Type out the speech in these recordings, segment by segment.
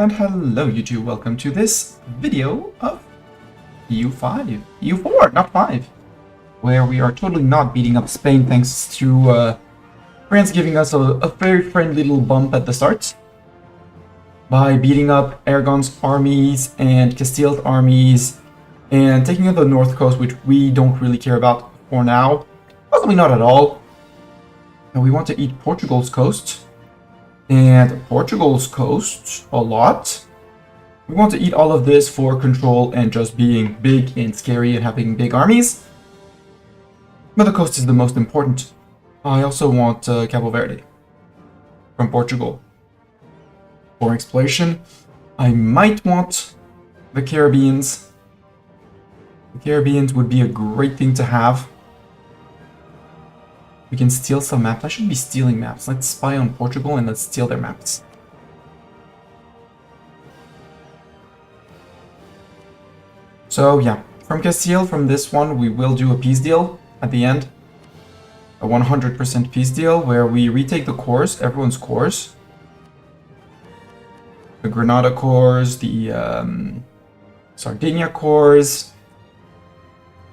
And hello YouTube, welcome to this video of EU5, EU4, not 5, where we are totally not beating up Spain thanks to France giving us a very friendly little bump at the start by beating up Aragon's armies and Castile's armies and taking up the north coast, which we don't really care about for now, possibly not at all. And we want to eat Portugal's coast. And Portugal's coast a lot. We want to eat all of this for control and just being big and scary and having big armies. But the coast is the most important. I also want Cabo Verde from Portugal for exploration. I might want the Caribbeans. The Caribbeans would be a great thing to have. We can steal some maps. I should be stealing maps. Let's spy on Portugal and let's steal their maps. So yeah, from Castile, from this one, we will do a peace deal at the end. A 100% peace deal where we retake the cores, everyone's cores. The Granada cores, the Sardinia cores.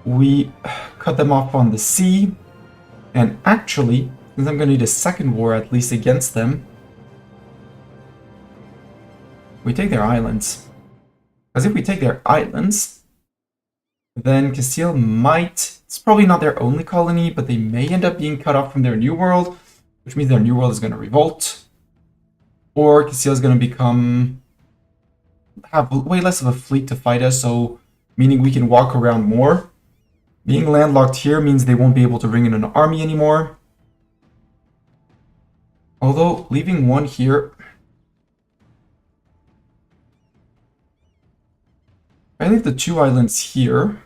We cut them off on the sea. And actually, since I'm going to need a second war at least against them, we take their islands. Because if we take their islands, then Castile might... It's probably not their only colony, but they may end up being cut off from their new world, which means their new world is going to revolt. Or Castile is going to have way less of a fleet to fight us, so meaning we can walk around more. Being landlocked here means they won't be able to bring in an army anymore. Although, leaving one here... If I leave the two islands here,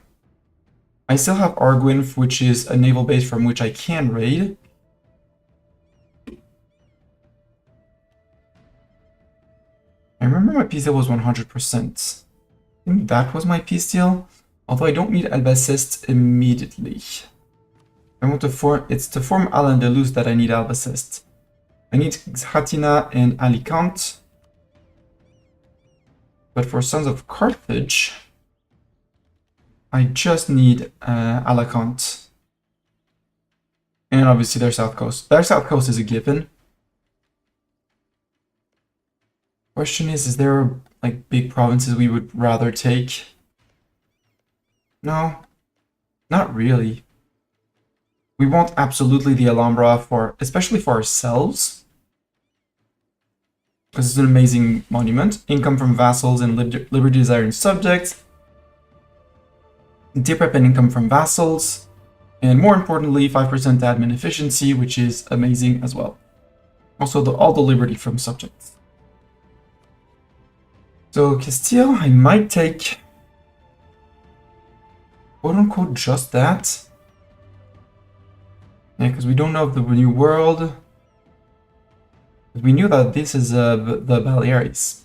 I still have Arguin, which is a naval base from which I can raid. I remember my peace deal was 100%. I think that was my peace deal. Although I don't need Albacete immediately. I want to form... It's to form Al-Andalus that I need Albacete. I need Xatina and Alicante. But for Sons of Carthage, I just need Alicante. And obviously their south coast. Their south coast is a given. Question is there like big provinces we would rather take? No, not really. We want absolutely the Alhambra especially for ourselves. Because it's an amazing monument. Income from vassals and liberty desiring subjects. Tip rep and income from vassals. And more importantly, 5% admin efficiency, which is amazing as well. Also, all the liberty from subjects. So Castile, I might take... quote-unquote just that. Yeah, because we don't know of the new world. But we knew that this is the Baleares.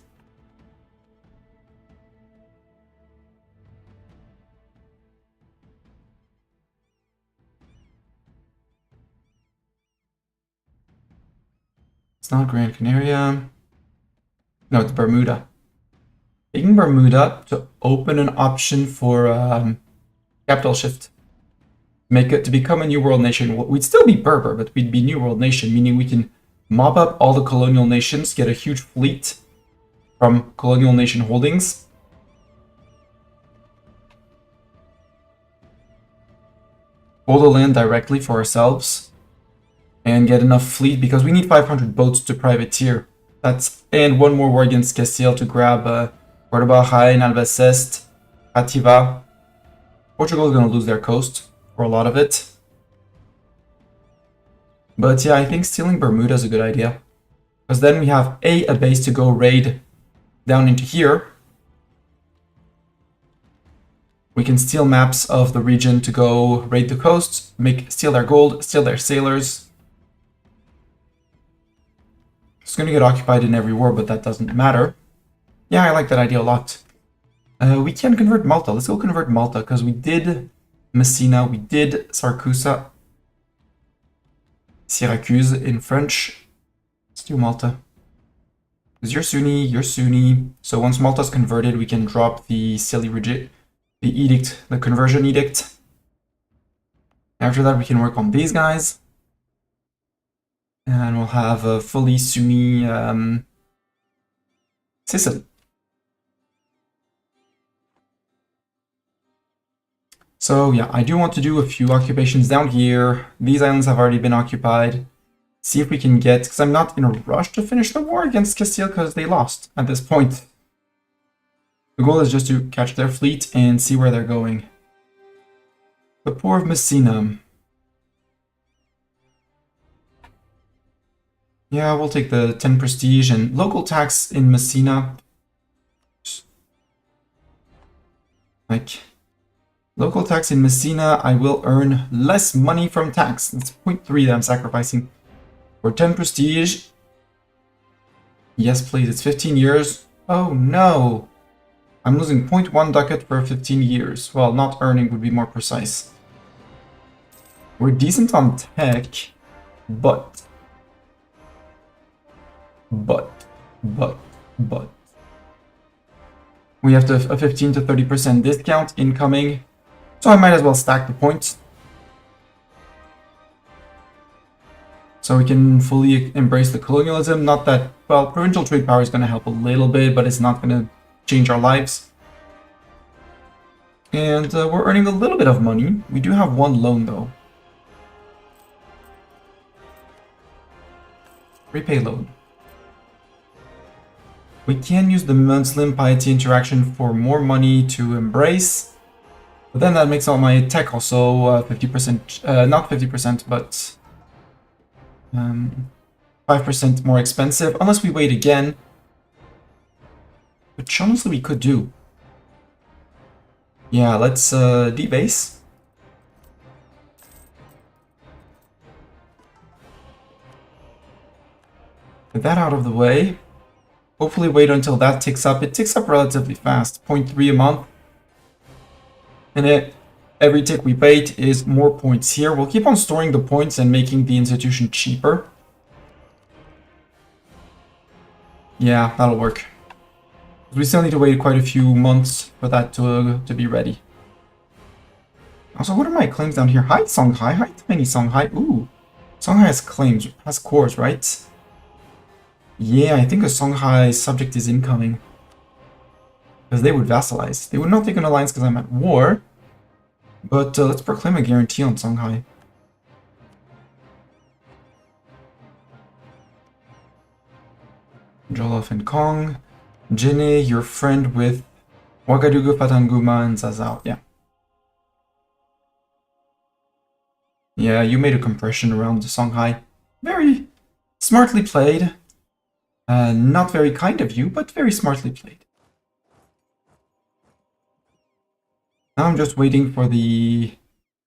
It's not Gran Canaria. No, it's Bermuda. Taking Bermuda to open an option for... capital shift. Make it to become a New World nation. We'd still be Berber, but we'd be New World nation, meaning we can mop up all the colonial nations, get a huge fleet from colonial nation holdings. Hold the land directly for ourselves and get enough fleet because we need 500 boats to privateer. And one more war against Castile to grab Córdoba, Jaén, Albacete, Ativa. Portugal is going to lose their coast, or a lot of it. But yeah, I think stealing Bermuda is a good idea. Because then we have a base to go raid down into here. We can steal maps of the region to go raid the coast, steal their gold, steal their sailors. It's going to get occupied in every war, but that doesn't matter. Yeah, I like that idea a lot. We can convert Malta. Let's go convert Malta, because we did Messina, we did Syracuse in French. Let's do Malta. Because you're Sunni. So once Malta's converted, we can drop the silly the edict, the conversion edict. After that, we can work on these guys. And we'll have a fully Sunni Sicily. So yeah, I do want to do a few occupations down here. These islands have already been occupied. See if we can get, because I'm not in a rush to finish the war against Castile because they lost at this point. The goal is just to catch their fleet and see where they're going. The port of Messina. Yeah, we'll take the 10 prestige and local tax in Messina. Like, local tax in Messina, I will earn less money from tax. That's 0.3 that I'm sacrificing. For 10 prestige. Yes, please, it's 15 years. Oh no! I'm losing 0.1 ducat for 15 years. Well, not earning would be more precise. We're decent on tech, but... We have a 15 to 30% discount incoming, so I might as well stack the points. So we can fully embrace the colonialism. Not that, well, provincial trade power is going to help a little bit, but it's not going to change our lives. And we're earning a little bit of money. We do have one loan, though. Repay loan. We can use the Muslim piety interaction for more money to embrace. But then that makes all my tech also 50%, not 50%, but 5% more expensive, unless we wait again. Which honestly we could do. Yeah, let's debase. Get that out of the way. Hopefully wait until that ticks up. It ticks up relatively fast, 0.3 a month. And every tick we bait is more points here. We'll keep on storing the points and making the institution cheaper. Yeah, that'll work. We still need to wait quite a few months for that to be ready. Also, what are my claims down here? Hi, Songhai. Hi, Tiny Songhai. Ooh. Songhai has claims, has cores, right? Yeah, I think a Songhai subject is incoming. Because they would vassalize. They would not take an alliance because I'm at war. But let's proclaim a guarantee on Songhai. Jollof and Kong. Jene, your friend with Ouagadougou, Fatanguma, and Zazao. Yeah. Yeah, you made a compression around the Songhai. Very smartly played. Not very kind of you, but very smartly played. Now I'm just waiting for the...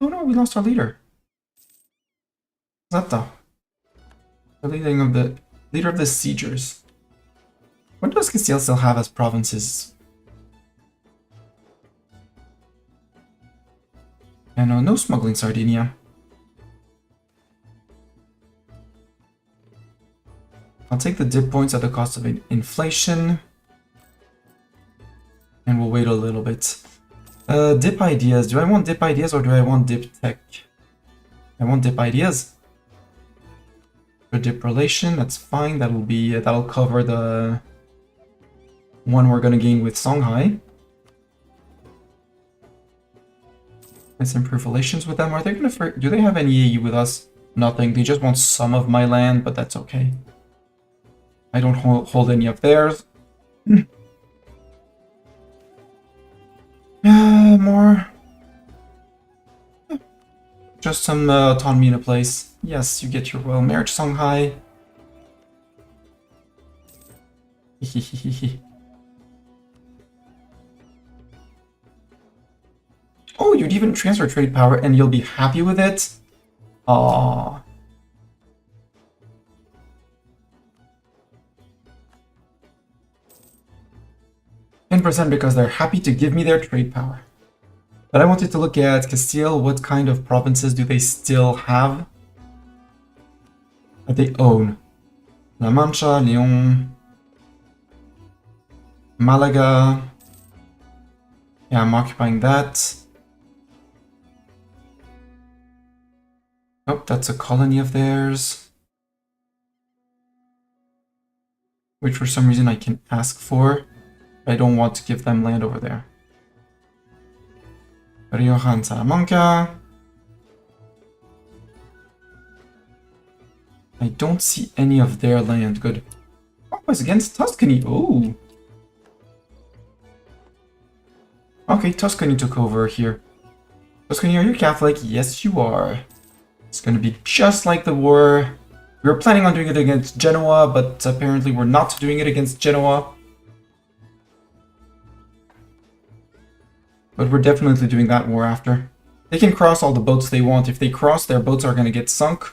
Oh no, we lost our leader. Zata. The leader of the siegers. What does Castile still have as provinces? Yeah, no smuggling Sardinia. I'll take the dip points at the cost of inflation. And we'll wait a little bit. Dip ideas. Do I want dip ideas or do I want dip tech? I want dip ideas. For dip relation, that's fine. That'll cover the one we're gonna gain with Songhai. Let's improve relations with them. Are they gonna do they have any AU with us? Nothing. They just want some of my land, but that's okay. I don't hold any of theirs. More. Just some autonomy in a place. Yes, you get your royal marriage, Songhai. Oh, you'd even transfer trade power and you'll be happy with it? Aww. %, because they're happy to give me their trade power. But I wanted to look at Castile. What kind of provinces do they still have that they own? La Mancha, Leon, Malaga. Yeah, I'm occupying that. Oh, that's a colony of theirs. Which for some reason I can ask for. I don't want to give them land over there. Rioja and Salamanca. I don't see any of their land. Good. Conquest against Tuscany. Oh. Okay, Tuscany took over here. Tuscany, are you Catholic? Yes, you are. It's gonna be just like the war. We were planning on doing it against Genoa, but apparently we're not doing it against Genoa. But we're definitely doing that war after. They can cross all the boats they want. If they cross, their boats are gonna get sunk.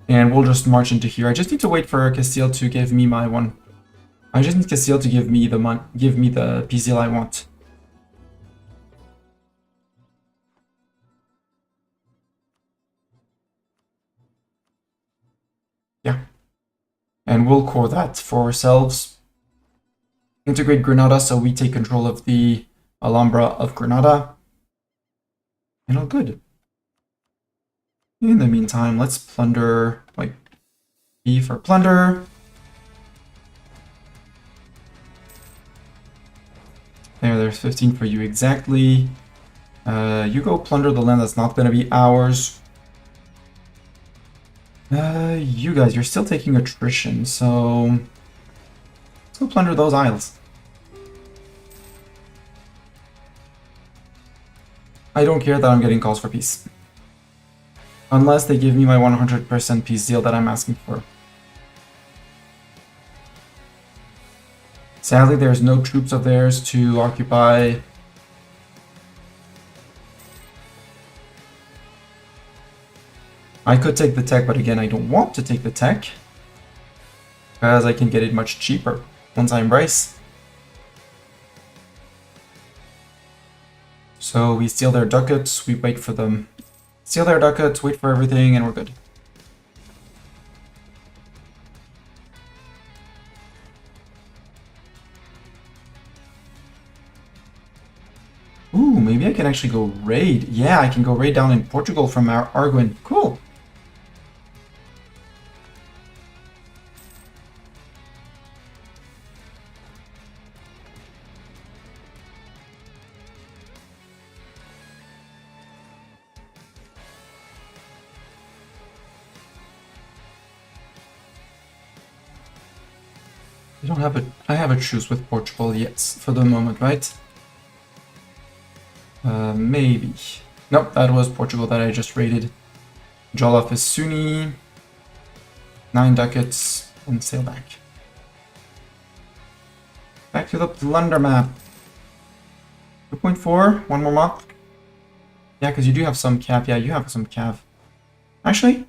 And we'll just march into here. I just need to wait for Castile to give me my one. I just need Castile to give me the peace deal I want. Yeah. And we'll core that for ourselves. Integrate Granada so we take control of the Alhambra of Granada. And all good. In the meantime, let's plunder, like, E for plunder. There's 15 for you exactly. You go plunder the land that's not going to be ours. You guys, you're still taking attrition, so let's go plunder those isles. I don't care that I'm getting calls for peace. Unless they give me my 100% peace deal that I'm asking for. Sadly, there's no troops of theirs to occupy. I could take the tech, but again, I don't want to take the tech. Because I can get it much cheaper once I embrace. So we steal their ducats, we wait for them. Steal their ducats, wait for everything, and we're good. Ooh, maybe I can actually go raid. Yeah, I can go raid down in Portugal from our Arguin. Cool. I have a truce with Portugal, yes, for the moment, right? Maybe. Nope, that was Portugal that I just raided. Jollof is Sunni. 9 ducats, and sail back. Back to the plunder map. 2.4, one more month. Yeah, because you do have some cav. Yeah, you have some cav. Actually,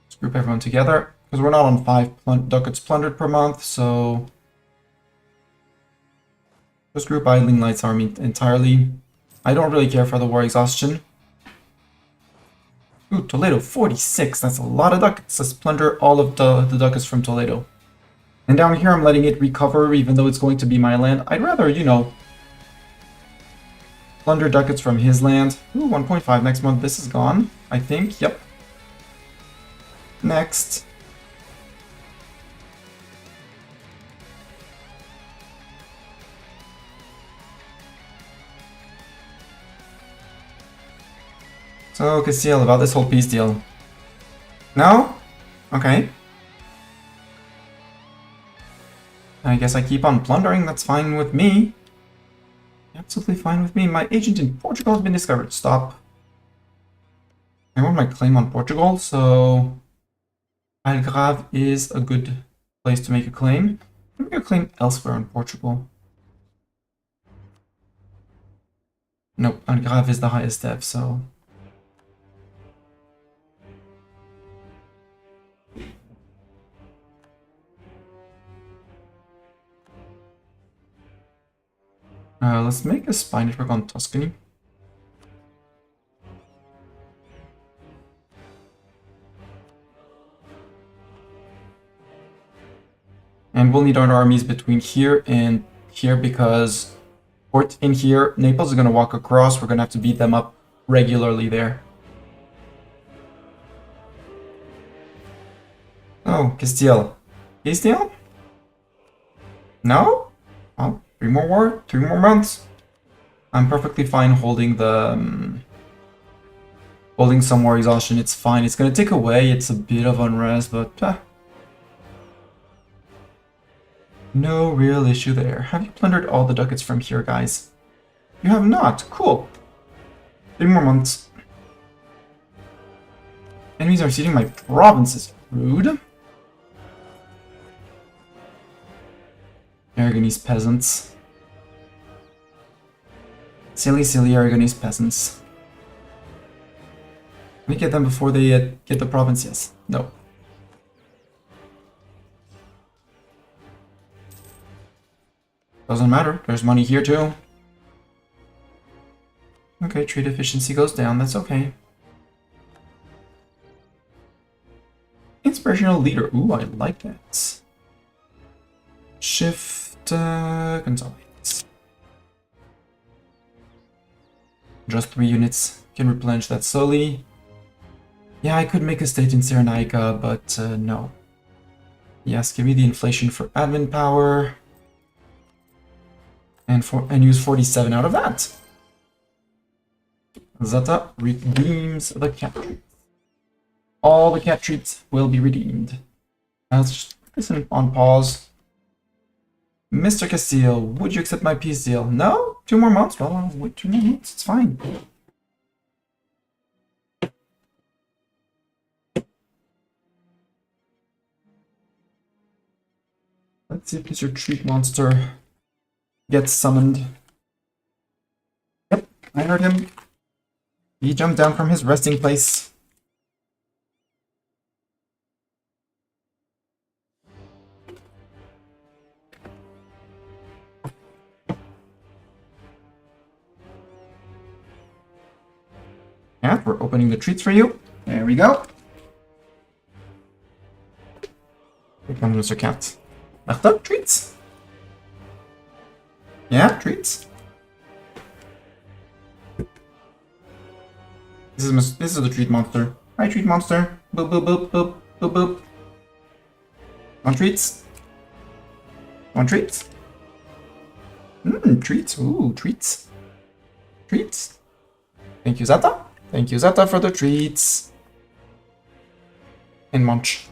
let's group everyone together. Because we're not on 5 ducats plundered per month, so just group Idling Lights Army entirely. I don't really care for the war exhaustion. Ooh, Toledo, 46. That's a lot of ducats. Let's plunder all of the ducats from Toledo. And down here, I'm letting it recover, even though it's going to be my land. I'd rather, you know, plunder ducats from his land. Ooh, 1.5 next month. This is gone, I think. Yep. Next. So, Castile, about this whole peace deal. No? Okay. I guess I keep on plundering, that's fine with me. Absolutely fine with me. My agent in Portugal has been discovered. Stop. I want my claim on Portugal, so Algarve is a good place to make a claim. Let me make a claim elsewhere in Portugal. Nope, Algarve is the highest dev, so... let's make a spy network on Tuscany. And we'll need our armies between here and here because port in here, Naples is going to walk across. We're going to have to beat them up regularly there. Oh, Castile. Castile? No? Oh, 3 more months. I'm perfectly fine holding the... holding some more exhaustion, it's fine. It's going to take away, it's a bit of unrest, but... no real issue there. Have you plundered all the ducats from here, guys? You have not. Cool. 3 more months. Enemies are ceding my provinces. Rude. Aragonese peasants. Silly Aragonese peasants. Can we get them before they get the province? Yes. No. Doesn't matter. There's money here too. Okay, trade efficiency goes down. That's okay. Inspirational leader. Ooh, I like that. Shift, consolidate. Just 3 units. Can replenish that slowly. Yeah, I could make a state in Cyrenaica, but no. Yes, give me the inflation for admin power. And use 47 out of that. Zata redeems the cat treats. All the cat treats will be redeemed. Let's just listen on pause. Mr. Castile, would you accept my peace deal? No? 2 more months? Well, I'll wait 2 more months. It's fine. Let's see if this retreat monster gets summoned. Yep, I heard him. He jumped down from his resting place. Yeah, we're opening the treats for you. There we go. Here comes Mr. Cat. Martha, treats? Yeah, treats. This is the treat monster. Hi, treat monster. Boop boop boop boop boop boop. Want treats? Want treats? Treats. Ooh, treats. Treats. Thank you, Zata. Thank you, Zata, for the treats. And munch.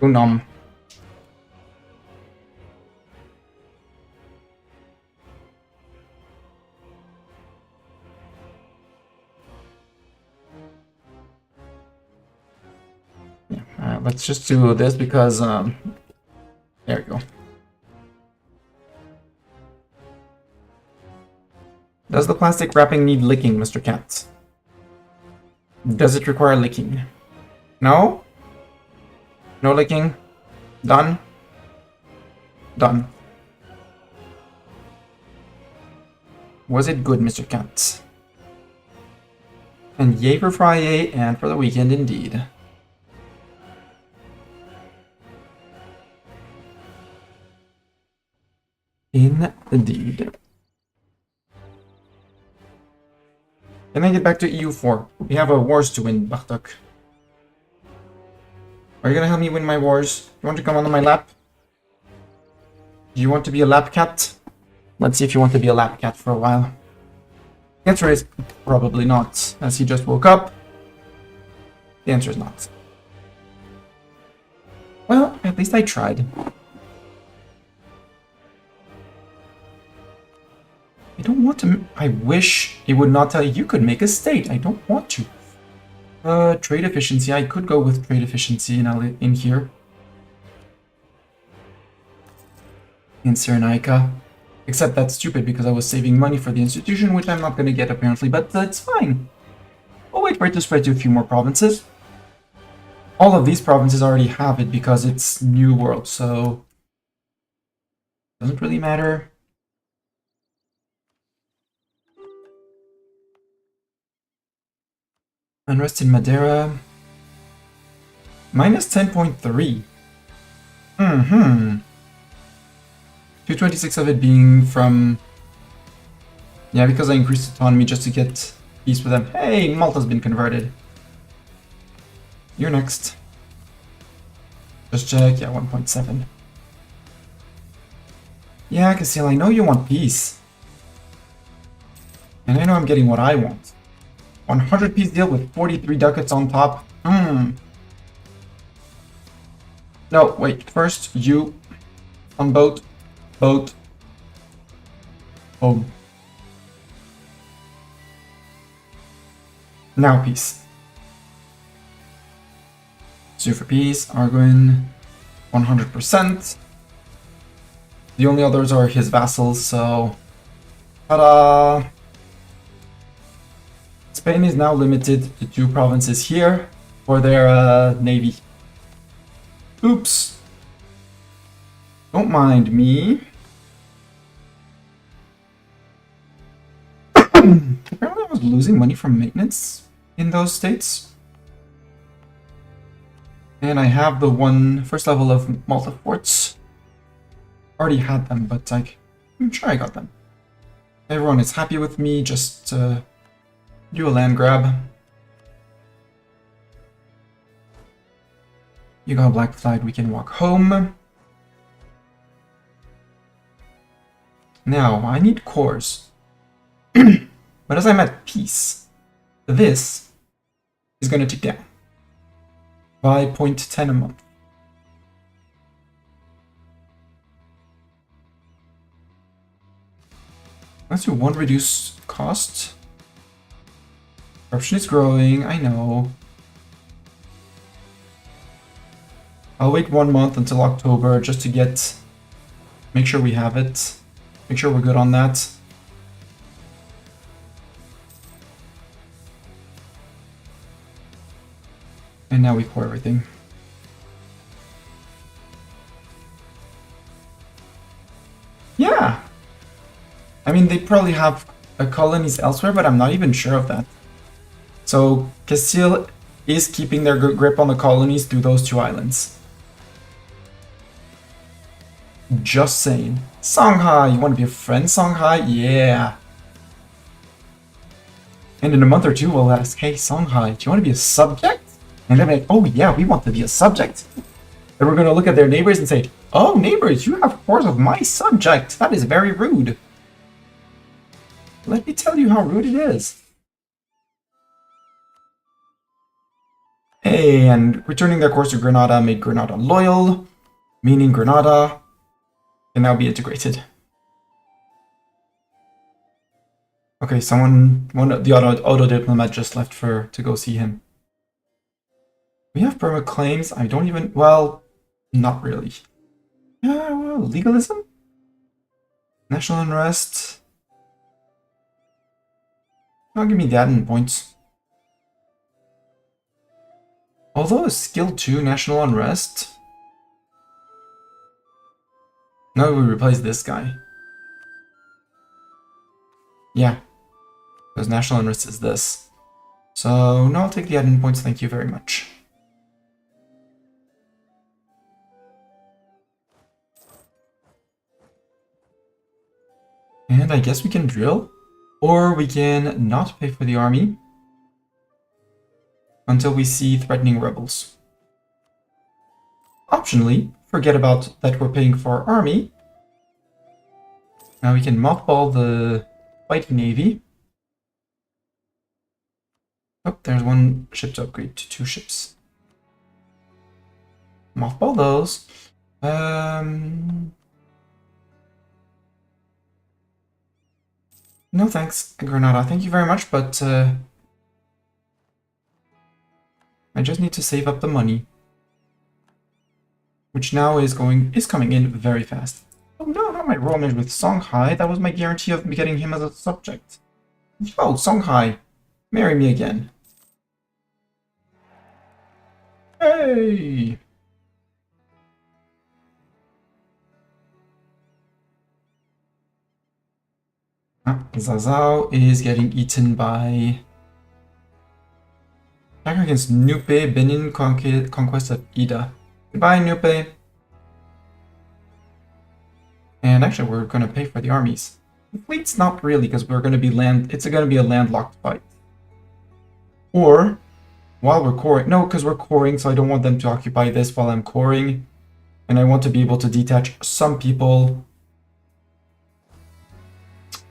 Unum. Yeah, let's just do this because there we go. Does the plastic wrapping need licking, Mr. Cat? Does it require licking? No? No licking? Done? Done. Was it good, Mr. Cat? And yay for Friday and for the weekend indeed. Indeed. Can I get back to EU4? We have a wars to win, Bartok. Are you gonna help me win my wars? You want to come onto my lap? Do you want to be a lap cat? Let's see if you want to be a lap cat for a while. The answer is probably not, as he just woke up. The answer is not. Well, at least I tried. I don't want to... I wish it would not tell you could make a state. I don't want to. Trade efficiency. I could go with trade efficiency in here. In Cyrenaica. Except that's stupid because I was saving money for the institution, which I'm not going to get apparently, but that's fine. We'll wait for it to spread to a few more provinces. all of these provinces already have it because it's New World, so doesn't really matter. Unrest in Madeira. Minus 10.3. 226 of it being from... Yeah, because I increased autonomy just to get peace with them. Hey, Malta's been converted. You're next. Just check. Yeah, 1.7. Yeah, Castile, I know you want peace. And I know I'm getting what I want. 100 peace deal with 43 ducats on top. No, wait. First, you on boat. Boat. Home. Now peace. Sue for peace. Arguin. 100%. The only others are his vassals, so... Ta-da! Spain is now limited to 2 provinces here for their navy. Oops. Don't mind me. Apparently I was losing money from maintenance in those states. And I have the first level of Malta forts. Already had them, but I'm sure I got them. Everyone is happy with me, just do a land grab. You got a black flag, we can walk home. Now, I need cores. But as I'm at peace, this is going to tick down by 0.10 a month. Let's do 1 reduce cost. Corruption is growing, I know. I'll wait 1 month until October just to make sure we have it. Make sure we're good on that. And now we pour everything. Yeah! I mean, they probably have colonies elsewhere, but I'm not even sure of that. So, Castile is keeping their grip on the colonies through those 2 islands. Just saying. Songhai, you want to be a friend, Songhai? Yeah. And in a month or 2, we'll ask, hey, Songhai, do you want to be a subject? And they'll be like, oh yeah, we want to be a subject. And we're going to look at their neighbors and say, oh, neighbors, you have cores of my subject. That is very rude. Let me tell you how rude it is. Hey, and returning their course to Granada made Granada loyal, meaning Granada can now be integrated. Okay, the auto diplomat just left to go see him. We have permit claims. I don't even, well, not really. Yeah, well, legalism? National unrest. Don't give me the admin points. Although a skill 2 national unrest. Now we replace this guy. Yeah. Because national unrest is this. So, no, I'll take the admin points, thank you very much. And I guess we can drill. Or we can not pay for the army. Until we see threatening rebels. Optionally, forget about that we're paying for our army. Now we can mothball the fighting navy. Oh, there's 1 ship to upgrade to 2 ships. Mothball those. No thanks, Granada. Thank you very much, but I just need to save up the money. Which now is coming in very fast. Oh no, not my romance with Songhai. That was my guarantee of getting him as a subject. Oh, Songhai, marry me again. Yay! Zazao is getting eaten by... Attack against Nupe, Benin, Conquest of Ida. Goodbye, Nupe. And actually, we're going to pay for the armies. The fleet's not really, because we're going to be it's going to be a landlocked fight. Or, while we're coring... No, because we're coring, so I don't want them to occupy this while I'm coring. And I want to be able to detach some people.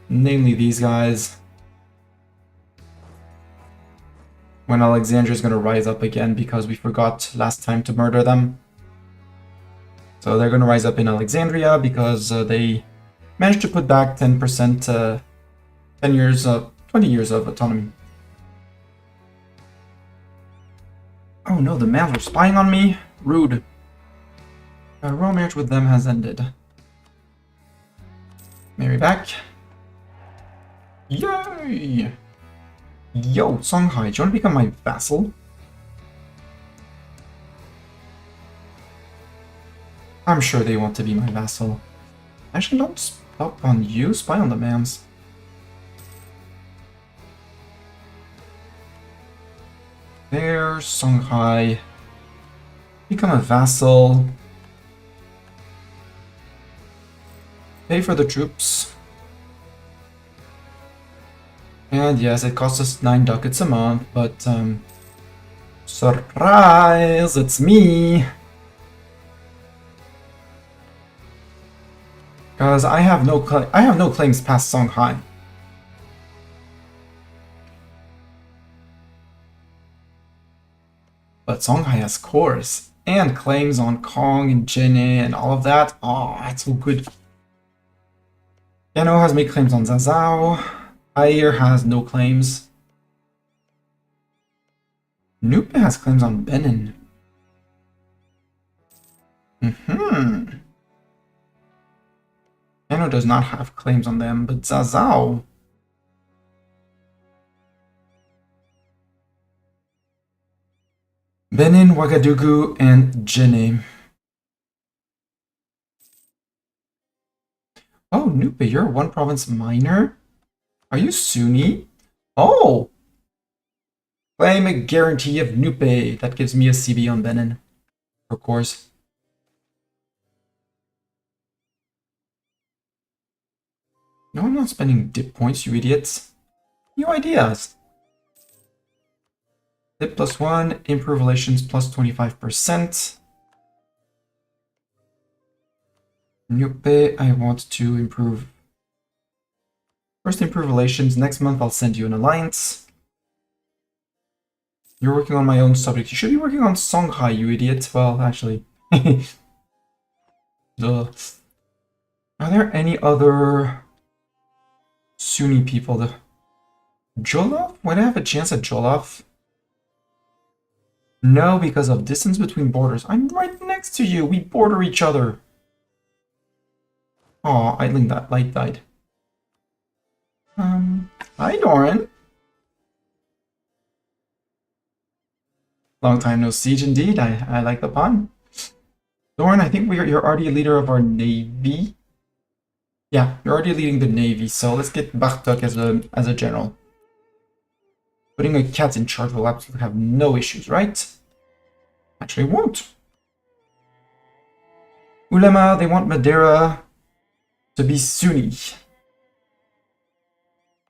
Namely these guys. When Alexandria is going to rise up again because we forgot last time to murder them. So they're going to rise up in Alexandria because they managed to put back 10%, 10 years, 20 years of autonomy. Oh no, the males are spying on me? Rude. Our romance with them has ended. Marry back. Yay! Yo, Songhai, do you want to become my vassal? I'm sure they want to be my vassal. Actually, don't spy on you, spy on the mams. There, Songhai. Become a vassal. Pay for the troops. And yes, it costs us 9 ducats a month, but surprise, it's me! Because I have no claims past Songhai. But Songhai has cores and claims on Kong and Jene and all of that. Oh, that's so good. Yano has made claims on Zazao. Ayer has no claims. Nupe has claims on Benin. Yano does not have claims on them, but Zazao. Benin, Ouagadougou, and Jene. Oh, Nupe, you're a one province minor? Are you Sunni? Oh! Claim a guarantee of Nupe. That gives me a CB on Benin. Of course. No, I'm not spending dip points, you idiots. New ideas. Dip +1, improve relations +25%. Nupe, I want to improve. First, improve relations. Next month, I'll send you an alliance. You're working on my own subject. You should be working on Songhai, you idiot. Well, actually. Duh. Are there any other Sunni people? Jollof? Would I have a chance at Jollof? No, because of distance between borders. I'm right next to you. We border each other. Aw, idling that light died. Hi, Doran. Long time no siege indeed. I like the pun. Doran, I think you're already a leader of our navy. Yeah, you're already leading the navy, so let's get Bartok as a general. Putting a cat in charge will absolutely have no issues, right? Actually, it won't. Ulema, they want Madeira to be Sunni.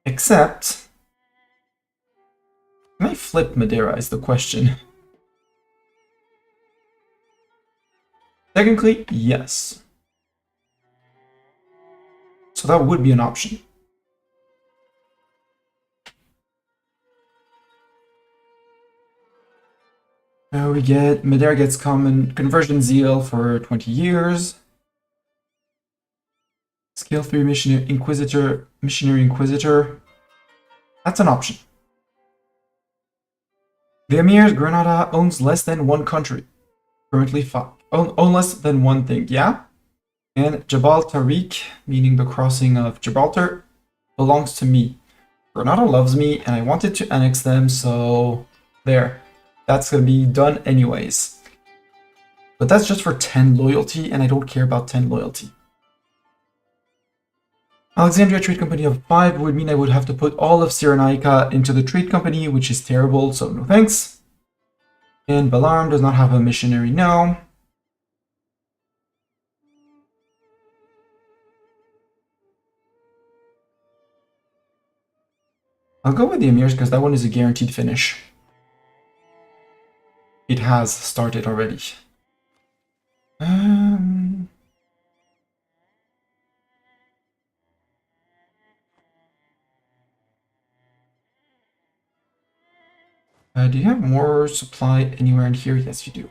Except, can I flip Madeira is the question. Technically, yes. So that would be an option. We get Madeira gets common conversion zeal for 20 years. Scale 3 missionary inquisitor. That's an option. The Emir's Granada owns less than one country. Currently 5. Own less than one thing, yeah? And Jabal Tariq, meaning the crossing of Gibraltar, belongs to me. Granada loves me, and I wanted to annex them, so there. That's gonna be done anyways. But that's just for 10 loyalty, and I don't care about 10 loyalty. Alexandria Trade Company of 5 would mean I would have to put all of Cyrenaica into the trade company, which is terrible, so no thanks. And Balarm does not have a missionary now. I'll go with the Emirs because that one is a guaranteed finish. It has started already. Do you have more supply anywhere in here? Yes, you do.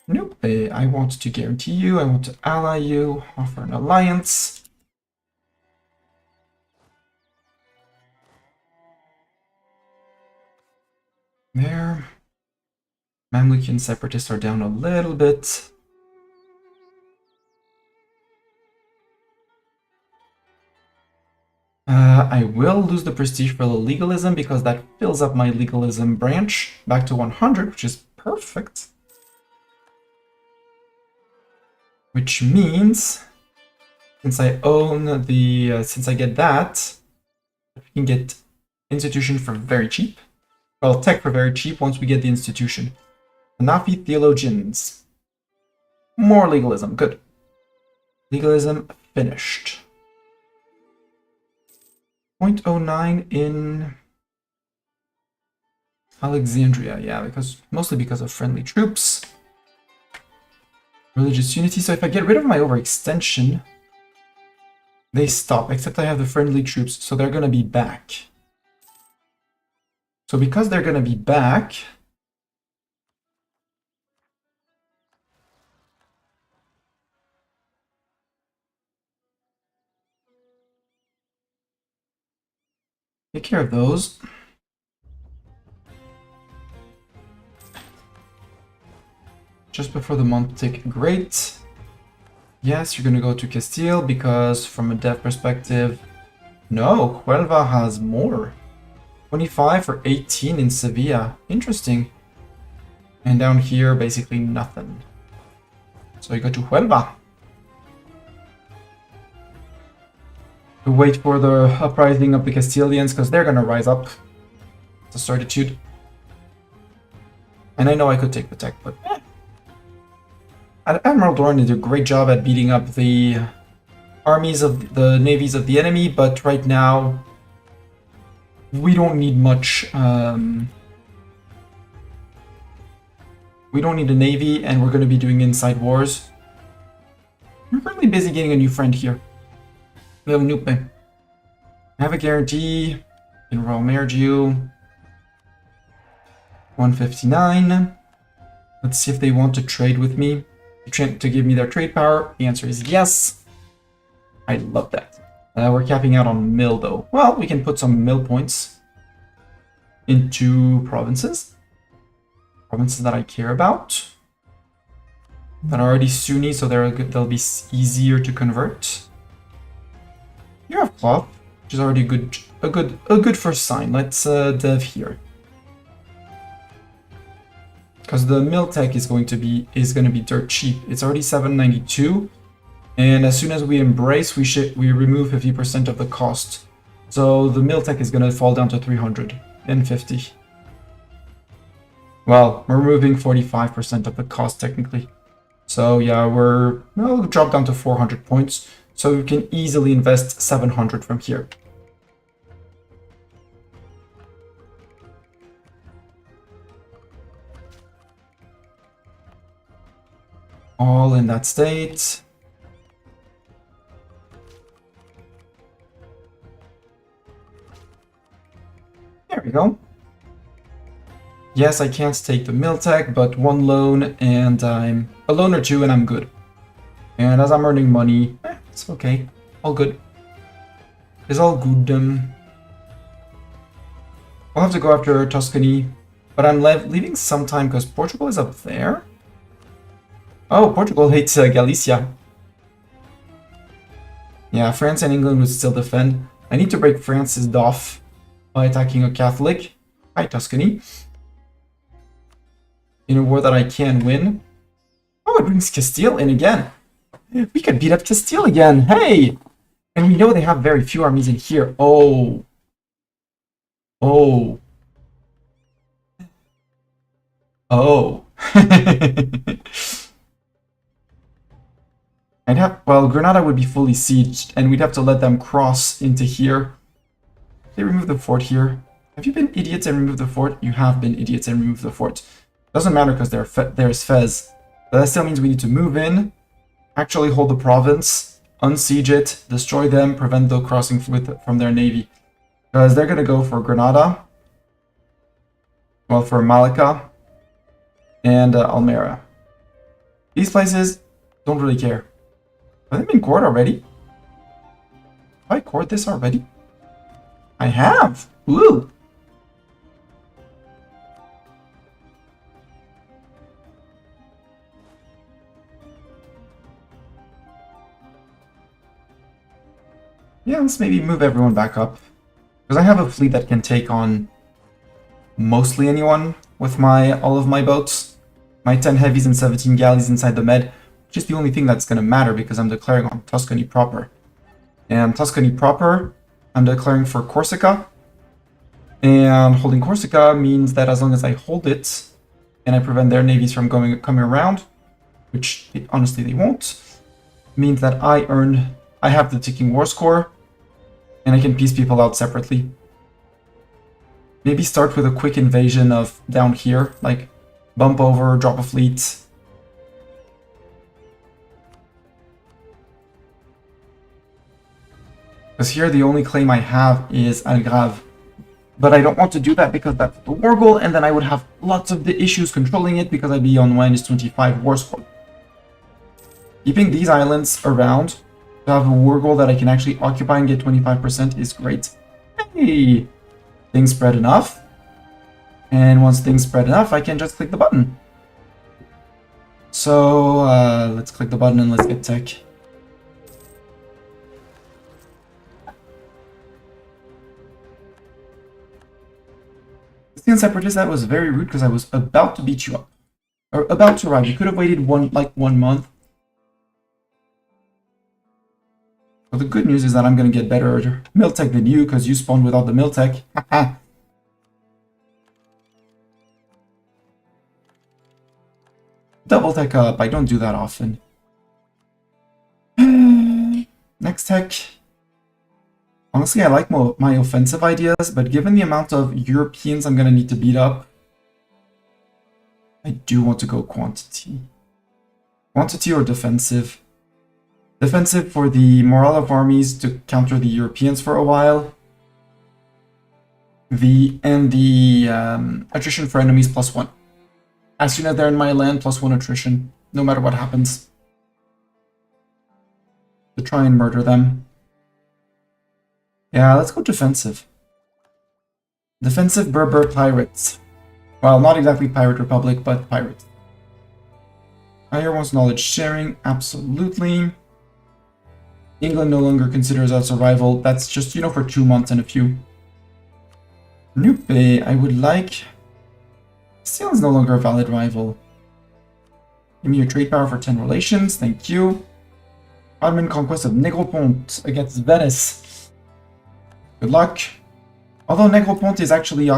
Nope, I want to guarantee you, I want to ally you, offer an alliance. There. Mamluk and Separatists are down a little bit. I will lose the prestige for the legalism because that fills up my legalism branch back to 100, which is perfect. Which means, since I own the, since I get that, we can get institution for very cheap. Well, tech for very cheap once we get the institution. Hanafi theologians. More legalism, good. Legalism finished. 0.09 in Alexandria, yeah, mostly because of friendly troops. Religious unity, so if I get rid of my overextension, they stop, except I have the friendly troops, so they're gonna be back. So because they're gonna be back, take care of those. Just before the month tick, great. Yes, you're gonna go to Castile because from a dev perspective, no, Huelva has more. 25 for 18 in Sevilla, interesting. And down here, basically nothing. So you go to Huelva. To wait for the uprising of the Castilians because they're gonna rise up. It's a certitude. And I know I could take the tech, but Admiral Doran did a great job at beating up the armies of the navies of the enemy, but right now we don't need much. We don't need a navy, and we're going to be doing inside wars. I'm currently busy getting a new friend here. We have a new I have a guarantee in Royal Mergiu. 159. Let's see if they want to trade with me. To give me their trade power. The answer is yes. I love that. We're capping out on mill though. Well, we can put some mill points into provinces. Provinces that I care about. That are already Sunni, so they'll be easier to convert. You have cloth, which is already a good first sign. Let's dev here. Because the mill tech is going to be dirt cheap. It's already 792, and as soon as we embrace, we remove 50% of the cost. So the mill tech is going to fall down to 350. Well, we're removing 45% of the cost technically. So yeah, we'll drop down to 400 points. So we can easily invest 700 from here. All in that state. There we go. Yes, I can't take the mill tech, but one loan and I'm a loan or two and I'm good. And as I'm earning money, it's okay. All good. It's all good. We'll have to go after Tuscany, but I'm leaving some time because Portugal is up there. Oh, Portugal hates Galicia. Yeah, France and England would still defend. I need to break France's doff by attacking a Catholic. Hi, Tuscany. in a war that I can win. Oh, it brings Castile in again. We could beat up Castile again. Hey! And we know they have very few armies in here. Oh. Oh. Oh. I'd have, well, Granada would be fully sieged, and we'd have to let them cross into here. They remove the fort here. Have you been idiots and removed the fort? You have been idiots and removed the fort. Doesn't matter because there's Fez. But that still means we need to move in, actually hold the province, unsiege it, destroy them, prevent the crossing from their navy. Because they're going to go for Granada, well, for Malacca, and Almera. These places don't really care. Have they been cored already? Have I cored this already? I have! Woo! Yeah, let's maybe move everyone back up. Because I have a fleet that can take on mostly anyone with all of my boats. My 10 heavies and 17 galleys inside the Med. Which is the only thing that's going to matter because I'm declaring on Tuscany proper. And Tuscany proper, I'm declaring for Corsica. And holding Corsica means that as long as I hold it, and I prevent their navies from coming around, which honestly they won't, means that I have the ticking war score, and I can piece people out separately. Maybe start with a quick invasion of down here, like bump over, drop a fleet. Because here the only claim I have is Algarve. But I don't want to do that because that's the war goal, and then I would have lots of the issues controlling it because I'd be on -25 war score. Keeping these islands around to have a war goal that I can actually occupy and get 25% is great. Hey! Things spread enough. And once things spread enough, I can just click the button. So, let's click the button and let's get tech. Separatist, that was very rude because I was about to beat you up. Or about to arrive. You could have waited one month. But the good news is that I'm going to get better mill tech than you because you spawned without the mill tech. Double tech up. I don't do that often. Next tech. Honestly, I like my offensive ideas, but given the amount of Europeans I'm going to need to beat up, I do want to go quantity. Quantity or defensive? Defensive for the morale of armies to counter the Europeans for a while. And the attrition for enemies +1. As soon as they're in my land, +1 attrition, no matter what happens. To try and murder them. Yeah, let's go defensive. Defensive Berber pirates. Well, not exactly Pirate Republic, but pirates. Higher wants knowledge sharing, absolutely. England no longer considers us a rival. That's just, you know, for 2 months and a few. Nupe, I would like... Still is no longer a valid rival. Give me your trade power for 10 relations, thank you. Ottoman conquest of Negropont against Venice. Good luck. Although Negropont is actually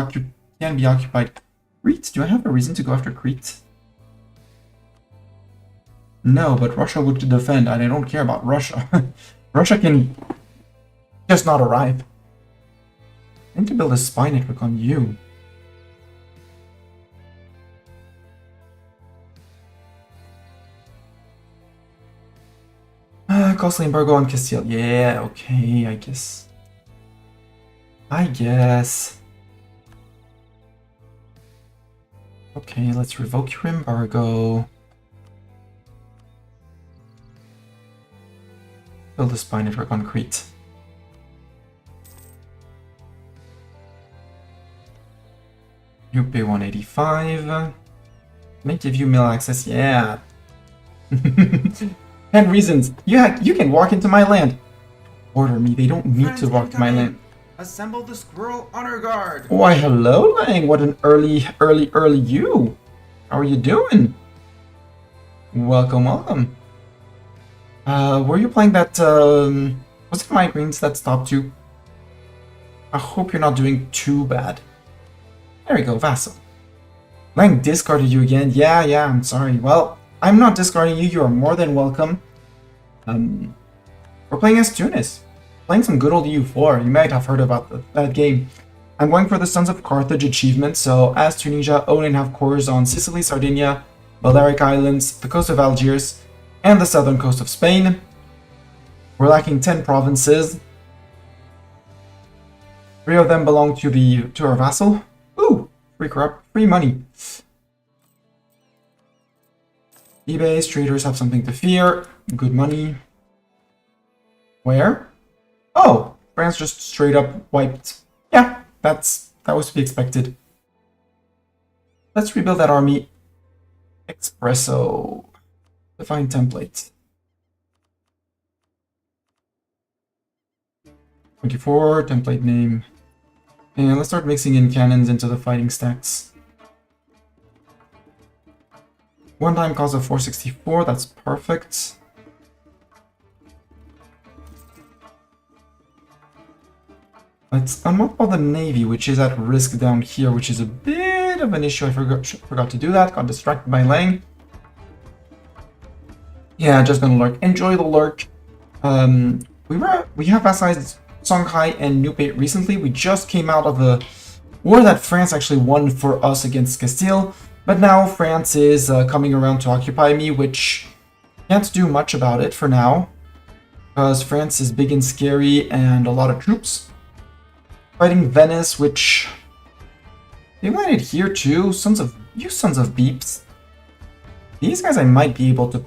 can be occupied. Crete? Do I have a reason to go after Crete? No, but Russia would defend, and I don't care about Russia. Russia can just not arrive. I need to build a spy network on you. Costly embargo on Castile. Yeah, okay, I guess. Okay, let's revoke your embargo. Build a spy network on Crete. You pay 185. May give you mill access, yeah. 10 reasons. You can walk into my land. Order me, they don't need to walk to my land. Assemble the Squirrel Honor Guard! Why, hello, Lang. What an early you. How are you doing? Welcome, welcome. Were you playing that, was it migraines that stopped you? I hope you're not doing too bad. There we go, Vassal. Lang discarded you again. Yeah, I'm sorry. Well, I'm not discarding you. You are more than welcome. We're playing as Tunis. Playing some good old EU4. You might have heard about that game. I'm going for the Sons of Carthage achievement, so as Tunisia, own and have cores on Sicily, Sardinia, Balearic Islands, the coast of Algiers, and the southern coast of Spain. We're lacking 10 provinces. 3 of them belong to our vassal. Ooh, free money. eBay's traders have something to fear. Good money. Where? Oh, France just straight up wiped. Yeah, that was to be expected. Let's rebuild that army. Espresso. Define template. 24, template name. And let's start mixing in cannons into the fighting stacks. One time cost of 464, that's perfect. Let's unmothball the Navy, which is at risk down here, which is a bit of an issue. I forgot to do that. Got distracted by Lang. Yeah, just gonna lurk. Enjoy the lurk. We have vassalized Songhai and Newpate recently. We just came out of a war that France actually won for us against Castile, but now France is coming around to occupy me, which can't do much about it for now, because France is big and scary and a lot of troops. Fighting Venice, which they landed here too. You sons of beeps. These guys I might be able to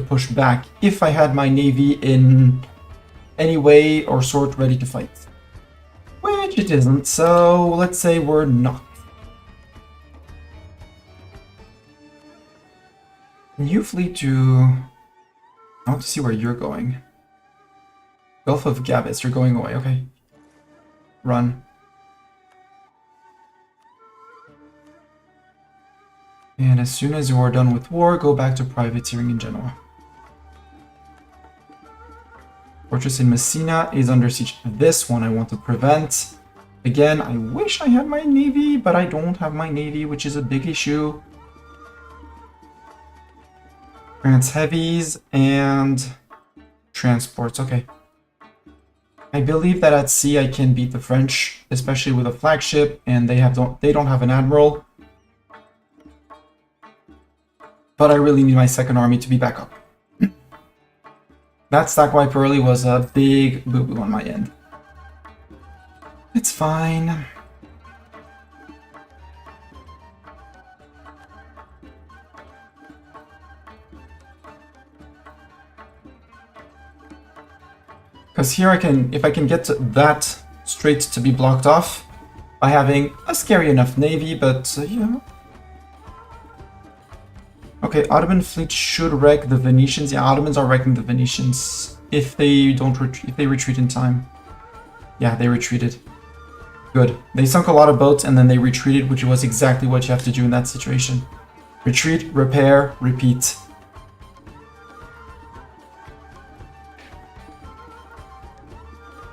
push back if I had my navy in any way or sort ready to fight. Which it isn't, so let's say we're not. Can you flee to... I want to see where you're going. Gulf of Gavis, you're going away, okay. Run. And as soon as you are done with war, go back to privateering in Genoa. Fortress in Messina is under siege. This one I want to prevent. Again, I wish I had my navy, but I don't have my navy, which is a big issue. France heavies and transports. Okay. I believe that at sea I can beat the French, especially with a flagship, and they don't have an admiral. But I really need my second army to be back up. That stack wipe early was a big boo-boo on my end. It's fine. Because here if I can get that straight to be blocked off by having a scary enough navy, but yeah. Okay, Ottoman fleet should wreck the Venetians. Yeah, Ottomans are wrecking the Venetians if they retreat in time. Yeah, they retreated. Good. They sunk a lot of boats and then they retreated, which was exactly what you have to do in that situation. Retreat, repair, repeat.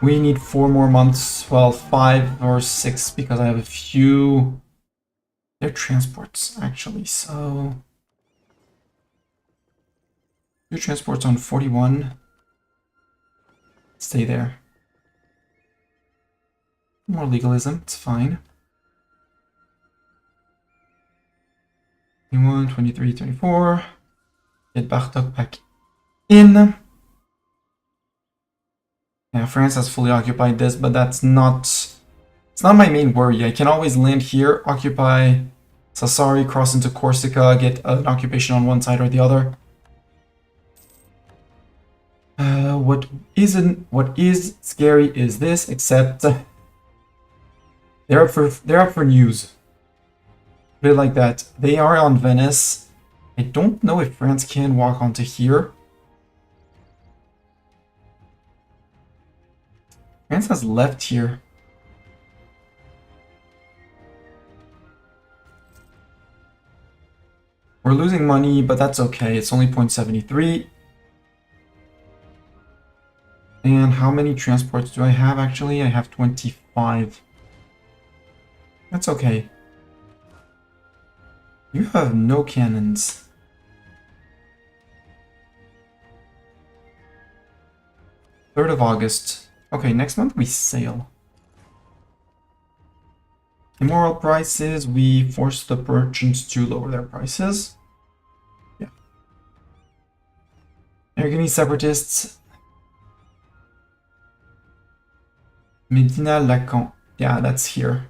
We need 4 more months, well, 5 or 6, because I have a few... They're transports, actually, so... 2 transports on 41. Stay there. More legalism, it's fine. 21, 23, 24. Get Bartok back in. Yeah, France has fully occupied this, but that's not... It's not my main worry. I can always land here, occupy Sassari, cross into Corsica, get an occupation on one side or the other. What is scary is this, except they're up for news. Put it like that. They are on Venice. I don't know if France can walk onto here. France has left here. We're losing money, but that's okay. It's only 0.73. And how many transports do I have, actually? I have 25. That's okay. You have no cannons. August 3rd. Okay, next month we sail. Immoral prices, we force the merchants to lower their prices. Yeah. Aragonese separatists. Medina Lacan. Yeah, that's here.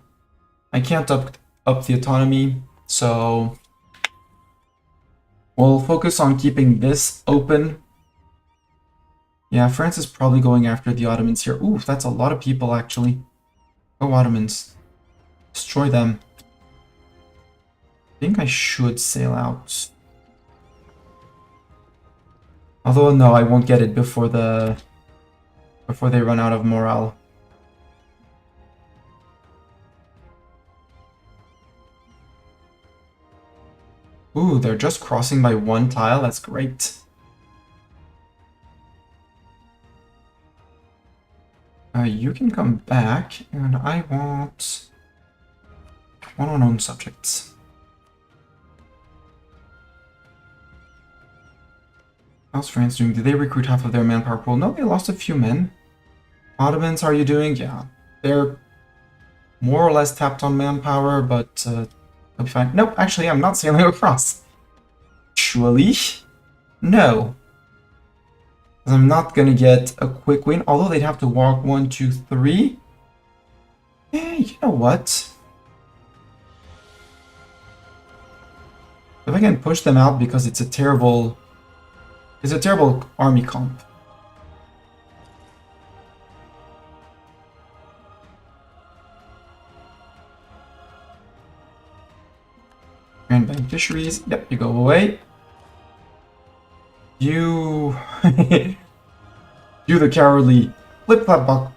I can't up the autonomy, so we'll focus on keeping this open. Yeah, France is probably going after the Ottomans here. Ooh, that's a lot of people, actually. Go Ottomans. Destroy them. I think I should sail out. Although, no, I won't get it before they run out of morale. Ooh, they're just crossing by one tile. That's great. You can come back, and I want one unknown subjects. How's France doing? Did they recruit half of their manpower pool? No, they lost a few men. Ottomans, how are you doing? Yeah, they're more or less tapped on manpower, but they'll be fine. Nope, actually, I'm not sailing across. Actually, no. I'm not gonna get a quick win, although they'd have to walk 1, 2, 3. Eh, you know what? If I can push them out because it's a terrible army comp. Grand beneficiaries. Yep, you go away. You do the cowardly flip-flop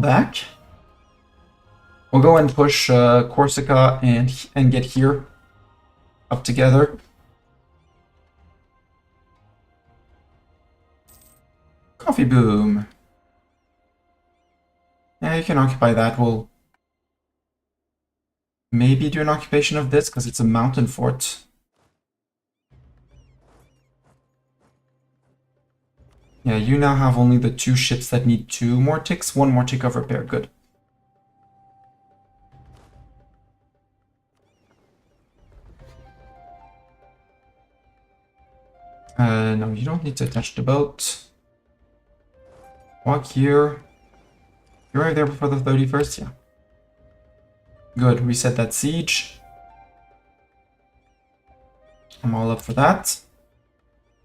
back. We'll go and push Corsica and get here up together. Coffee boom. Yeah, you can occupy that. We'll maybe do an occupation of this because it's a mountain fort. Yeah, you now have only the 2 ships that need 2 more ticks, 1 more tick of repair. Good. No, you don't need to touch the boat. Walk here. You arrived there before the 31st? Yeah. Good, reset that siege. I'm all up for that.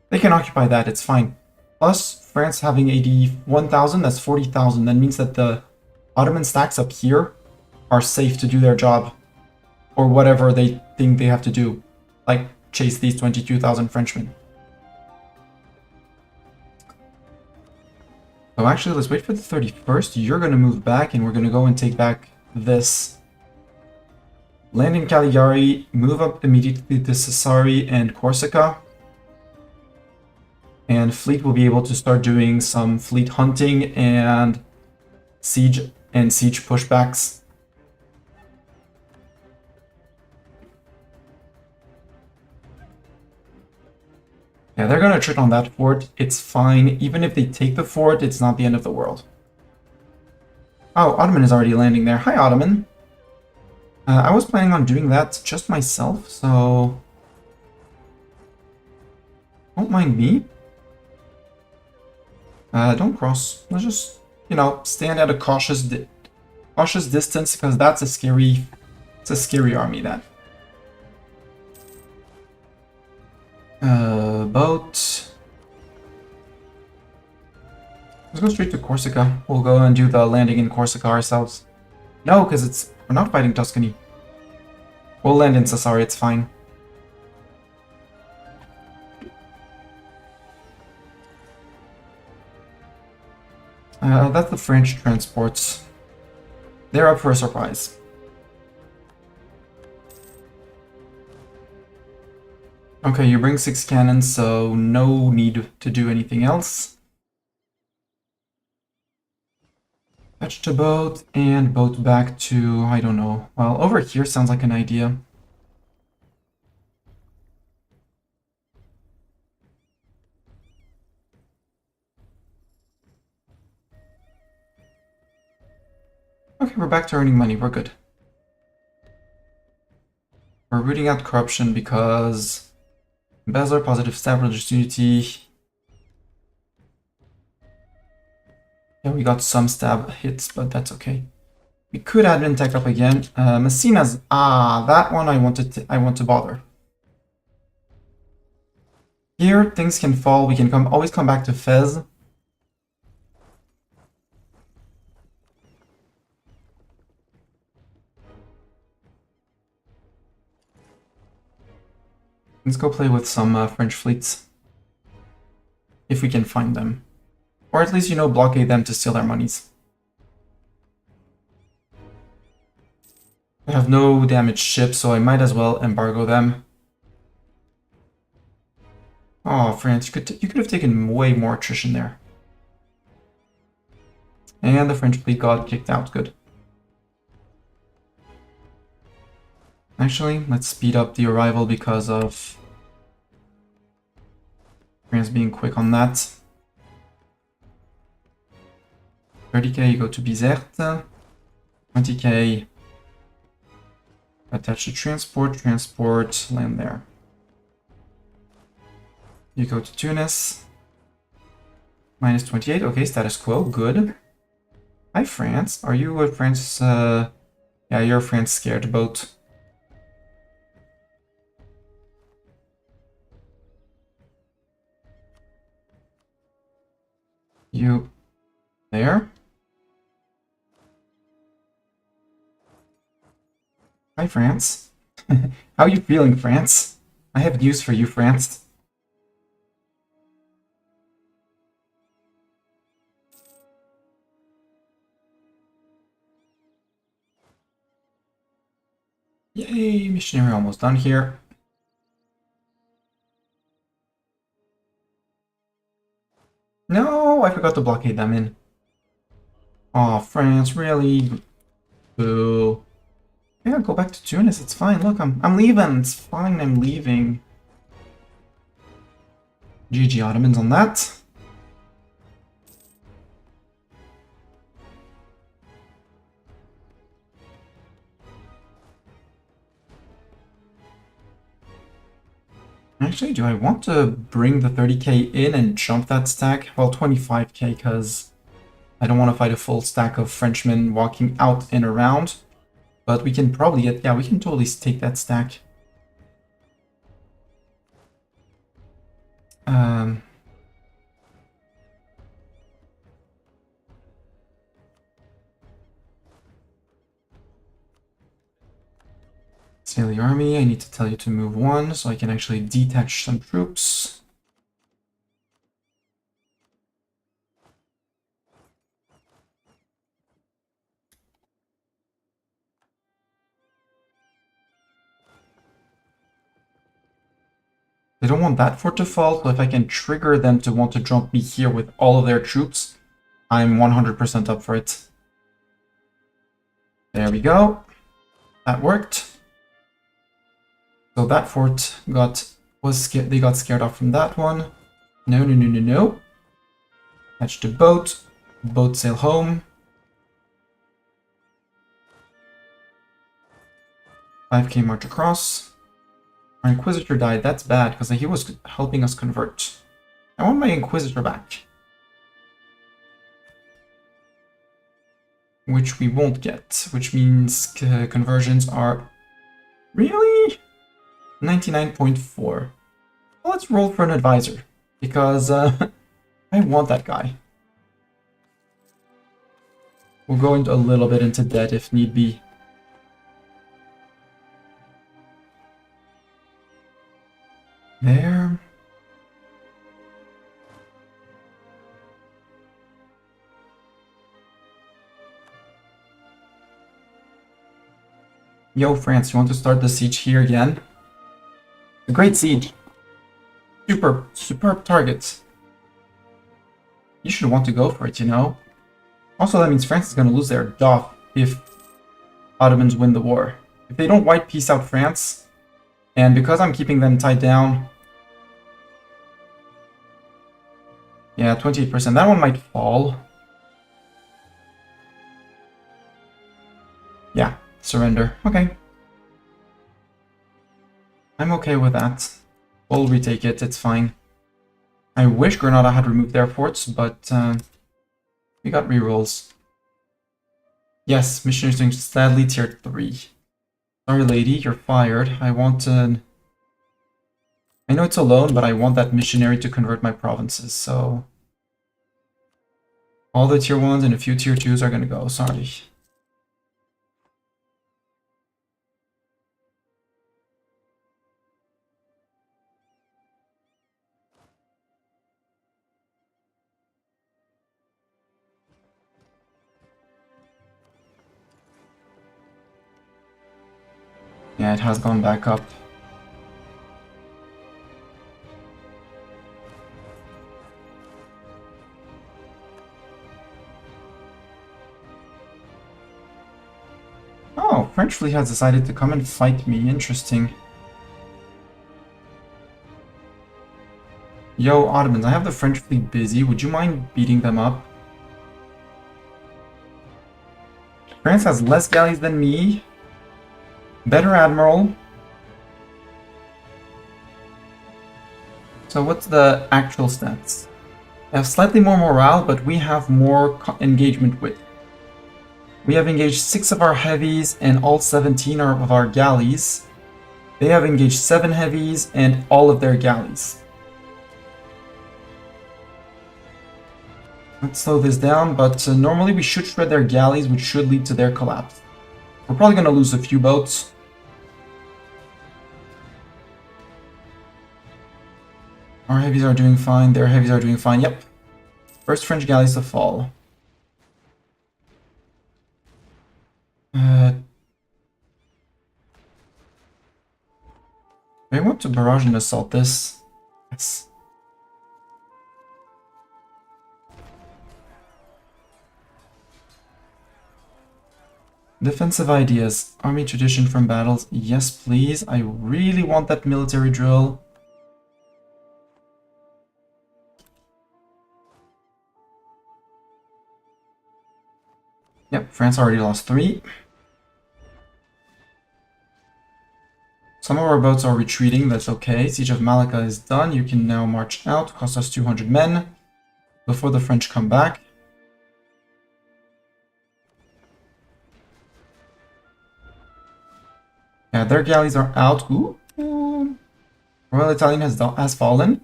They can occupy that, it's fine. Plus, France having 81,000, that's 40,000. That means that the Ottoman stacks up here are safe to do their job. Or whatever they think they have to do. Like, chase these 22,000 Frenchmen. So actually, let's wait for the 31st. You're going to move back, and we're going to go and take back this. Land in Caligari, move up immediately to Sassari and Corsica. And fleet will be able to start doing some fleet hunting and siege pushbacks. Yeah, they're gonna trit on that fort. It's fine. Even if they take the fort, it's not the end of the world. Oh, Ottoman is already landing there. Hi, Ottoman. I was planning on doing that just myself, so don't mind me. Don't cross. Let's just, you know, stand at a cautious distance because that's a scary army. That. Boat. Let's go straight to Corsica. We'll go and do the landing in Corsica ourselves. No, because we're not fighting Tuscany. We'll land in Sassari, it's fine. That's the French transports. They're up for a surprise. Okay, you bring 6 cannons, so no need to do anything else. Fetch to boat, and boat back to, I don't know. Well, over here sounds like an idea. Okay, we're back to earning money, we're good. We're rooting out corruption because embezzler, positive stab, religious unity. Yeah, we got some stab hits, but that's okay. We could admin tech up again. Messina's that one I want to bother. Here things can fall. We can always come back to Fez. Let's go play with some French fleets. If we can find them. Or at least, you know, blockade them to steal their monies. I have no damaged ships, so I might as well embargo them. Oh, France, you could have taken way more attrition there. And the French fleet got kicked out, good. Actually, let's speed up the arrival because of France being quick on that. 30k, you go to Bizerte. 20k, attach to transport, land there. You go to Tunis. Minus 28, okay, status quo, good. Hi, France. Are you a France, yeah, you're a France scared boat. You there? Hi, France. How are you feeling, France? I have news for you, France. Yay, missionary almost done here. No, I forgot to blockade them in. Oh, France, really? Boo. Yeah, go back to Tunis, it's fine. Look, I'm leaving, it's fine, I'm leaving. GG Ottomans on that. Actually, do I want to bring the 30k in and jump that stack? Well, 25k, because I don't want to fight a full stack of Frenchmen walking out and around. But we can probably get... Yeah, we can totally take that stack. Sail the army. I need to tell you to move one, so I can actually detach some troops. They don't want that fort to fall, so if I can trigger them to want to jump me here with all of their troops, I'm 100% up for it. There we go. That worked. So that fort they got scared off from that one. No, no, no, no, no. Attach the boat. Boat sail home. 5k march across. Our Inquisitor died. That's bad, because he was helping us convert. I want my Inquisitor back. Which we won't get, which means conversions are... Really? 99.4. Well, let's roll for an advisor, because I want that guy. We'll go into a little bit into debt if need be. There. Yo, France, you want to start the siege here again? A great siege. Superb target. You should want to go for it, you know? Also, that means France is going to lose their DOF if Ottomans win the war. If they don't white peace out France, and because I'm keeping them tied down... Yeah, 28%. That one might fall. Yeah, surrender. Okay. I'm okay with that. We'll retake it, it's fine. I wish Granada had removed their forts, but we got rerolls. Yes, missionaries doing sadly tier 3. Sorry lady, you're fired. I want to... I know it's a loan, but I want that missionary to convert my provinces, so... All the tier 1s and a few tier 2s are gonna go, sorry. Yeah, it has gone back up. Oh, French fleet has decided to come and fight me. Interesting. Yo, Ottomans, I have the French fleet busy. Would you mind beating them up? France has less galleys than me. Better admiral. So what's the actual stats? I have slightly more morale, but we have more engagement width. We have engaged 6 of our heavies and all 17 of our galleys. They have engaged 7 heavies and all of their galleys. Let's slow this down, but normally we should shred their galleys, which should lead to their collapse. We're probably going to lose a few boats. Our heavies are doing fine, their heavies are doing fine, yep. First French galleys to fall. I want to barrage and assault this. Yes. Defensive ideas. Army tradition from battles. Yes, please. I really want that military drill. Yep, France already lost 3. Some of our boats are retreating, that's okay. Siege of Malacca is done. You can now march out. Cost us 200 men before the French come back. Yeah, their galleys are out. Ooh. Royal Italian has fallen.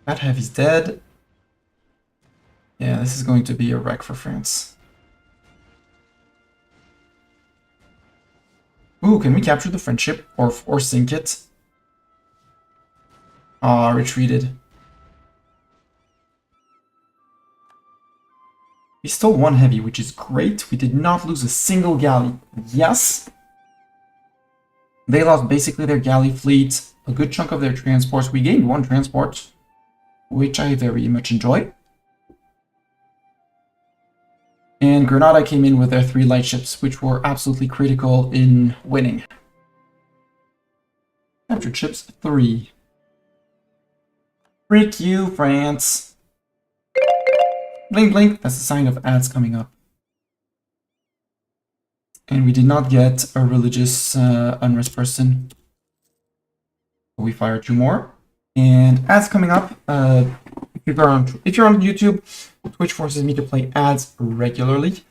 That heavy's dead. Yeah, this is going to be a wreck for France. Ooh, can we capture the French ship or sink it? Ah, retreated. We stole 1 heavy, which is great. We did not lose a single galley. Yes. They lost basically their galley fleet, a good chunk of their transports. We gained 1 transport, which I very much enjoy. And Granada came in with their 3 light ships, which were absolutely critical in winning. Captured ships 3. Freak you, France. Blink, blink. That's a sign of ads coming up. And we did not get a religious unrest person. We fired 2 more. And ads coming up. If you're on YouTube, Twitch forces me to play ads regularly,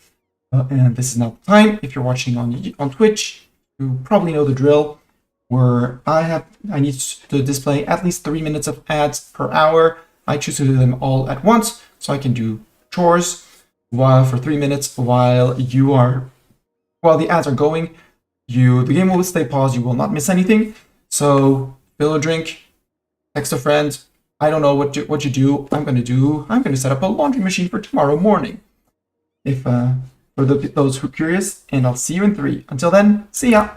and this is not the time. If you're watching on Twitch, you probably know the drill. Where I need to display at least 3 minutes of ads per hour. I choose to do them all at once, so I can do chores for 3 minutes while the ads are going. The game will stay paused. You will not miss anything. So fill a drink, text a friend. I don't know what you do. I'm gonna set up a laundry machine for tomorrow morning. For those who are curious, and I'll see you in 3. Until then, see ya.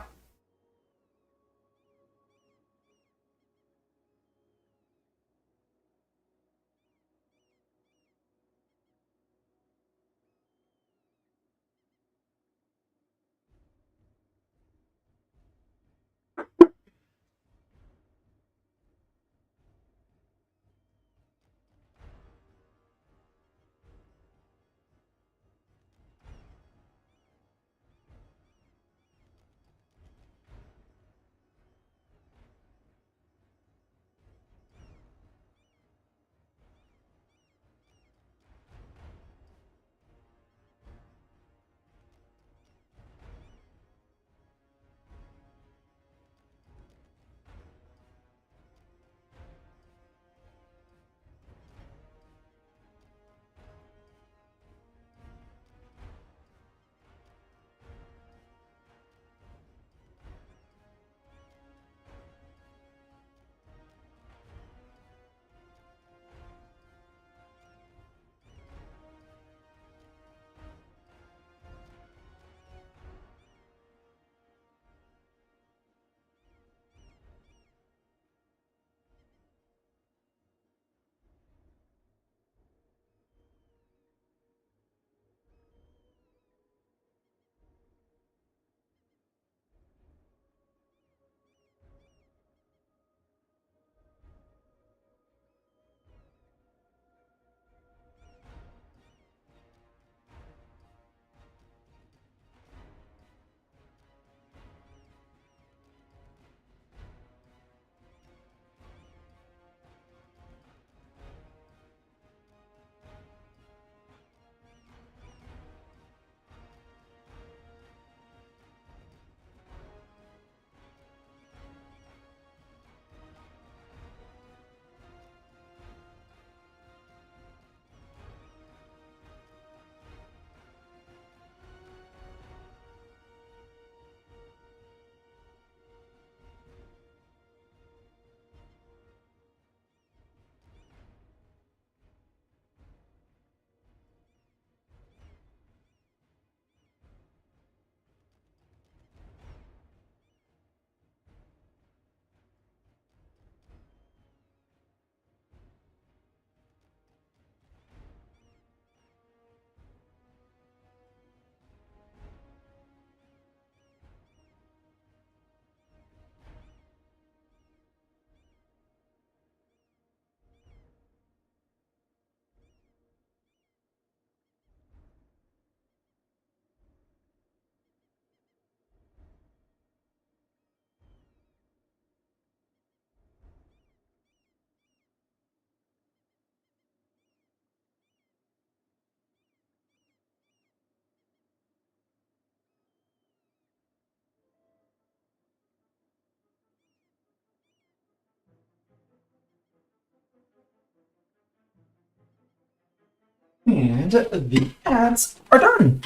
And the ads are done.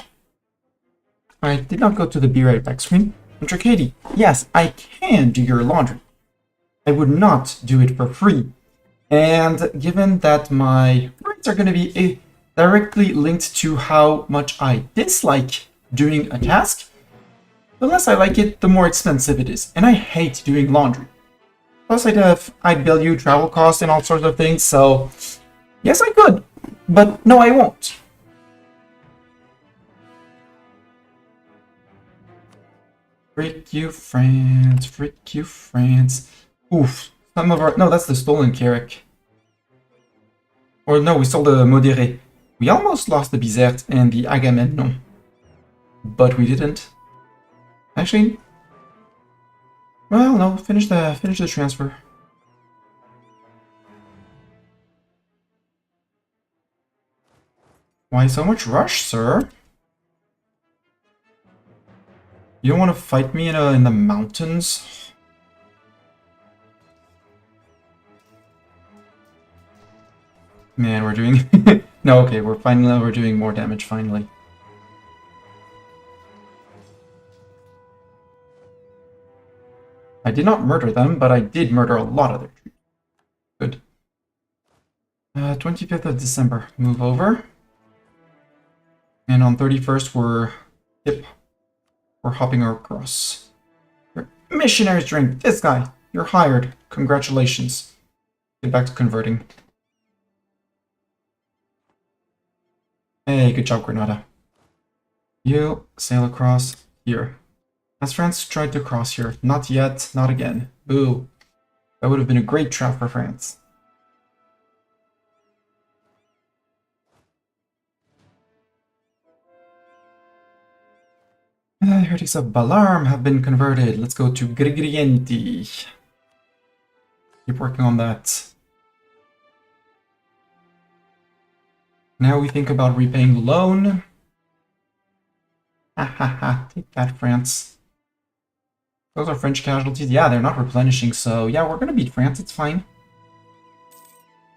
I did not go to the Be Right Back screen. Mr. Katie, yes, I can do your laundry. I would not do it for free. And given that my rates are going to be directly linked to how much I dislike doing a task, the less I like it, the more expensive it is. And I hate doing laundry. Plus, I'd bill you travel costs and all sorts of things, so yes, I could. But no, I won't. Frick you, France. Frick you, France. Oof. Some of our... No, that's the stolen Carrick. Or no, we stole the Modéré. We almost lost the Bizerte and the Agamemnon. But we didn't. Actually... Well, no, finish the transfer. Why so much rush, sir? You don't want to fight me in the mountains? Man, we're doing... No, okay, we're doing more damage, finally. I did not murder them, but I did murder a lot of their troops. Good. 25th of December, move over. And on 31st, we're hopping across. Missionaries drink, this guy, you're hired. Congratulations. Get back to converting. Hey, good job, Granada. You sail across here. Has France tried to cross here? Not yet, not again. Boo. That would have been a great trap for France. Heretics of Balarm have been converted. Let's go to Grigrienti. Keep working on that. Now we think about repaying the loan. Ha ha ha, take that, France. Those are French casualties. Yeah, they're not replenishing, so yeah, we're gonna beat France, it's fine.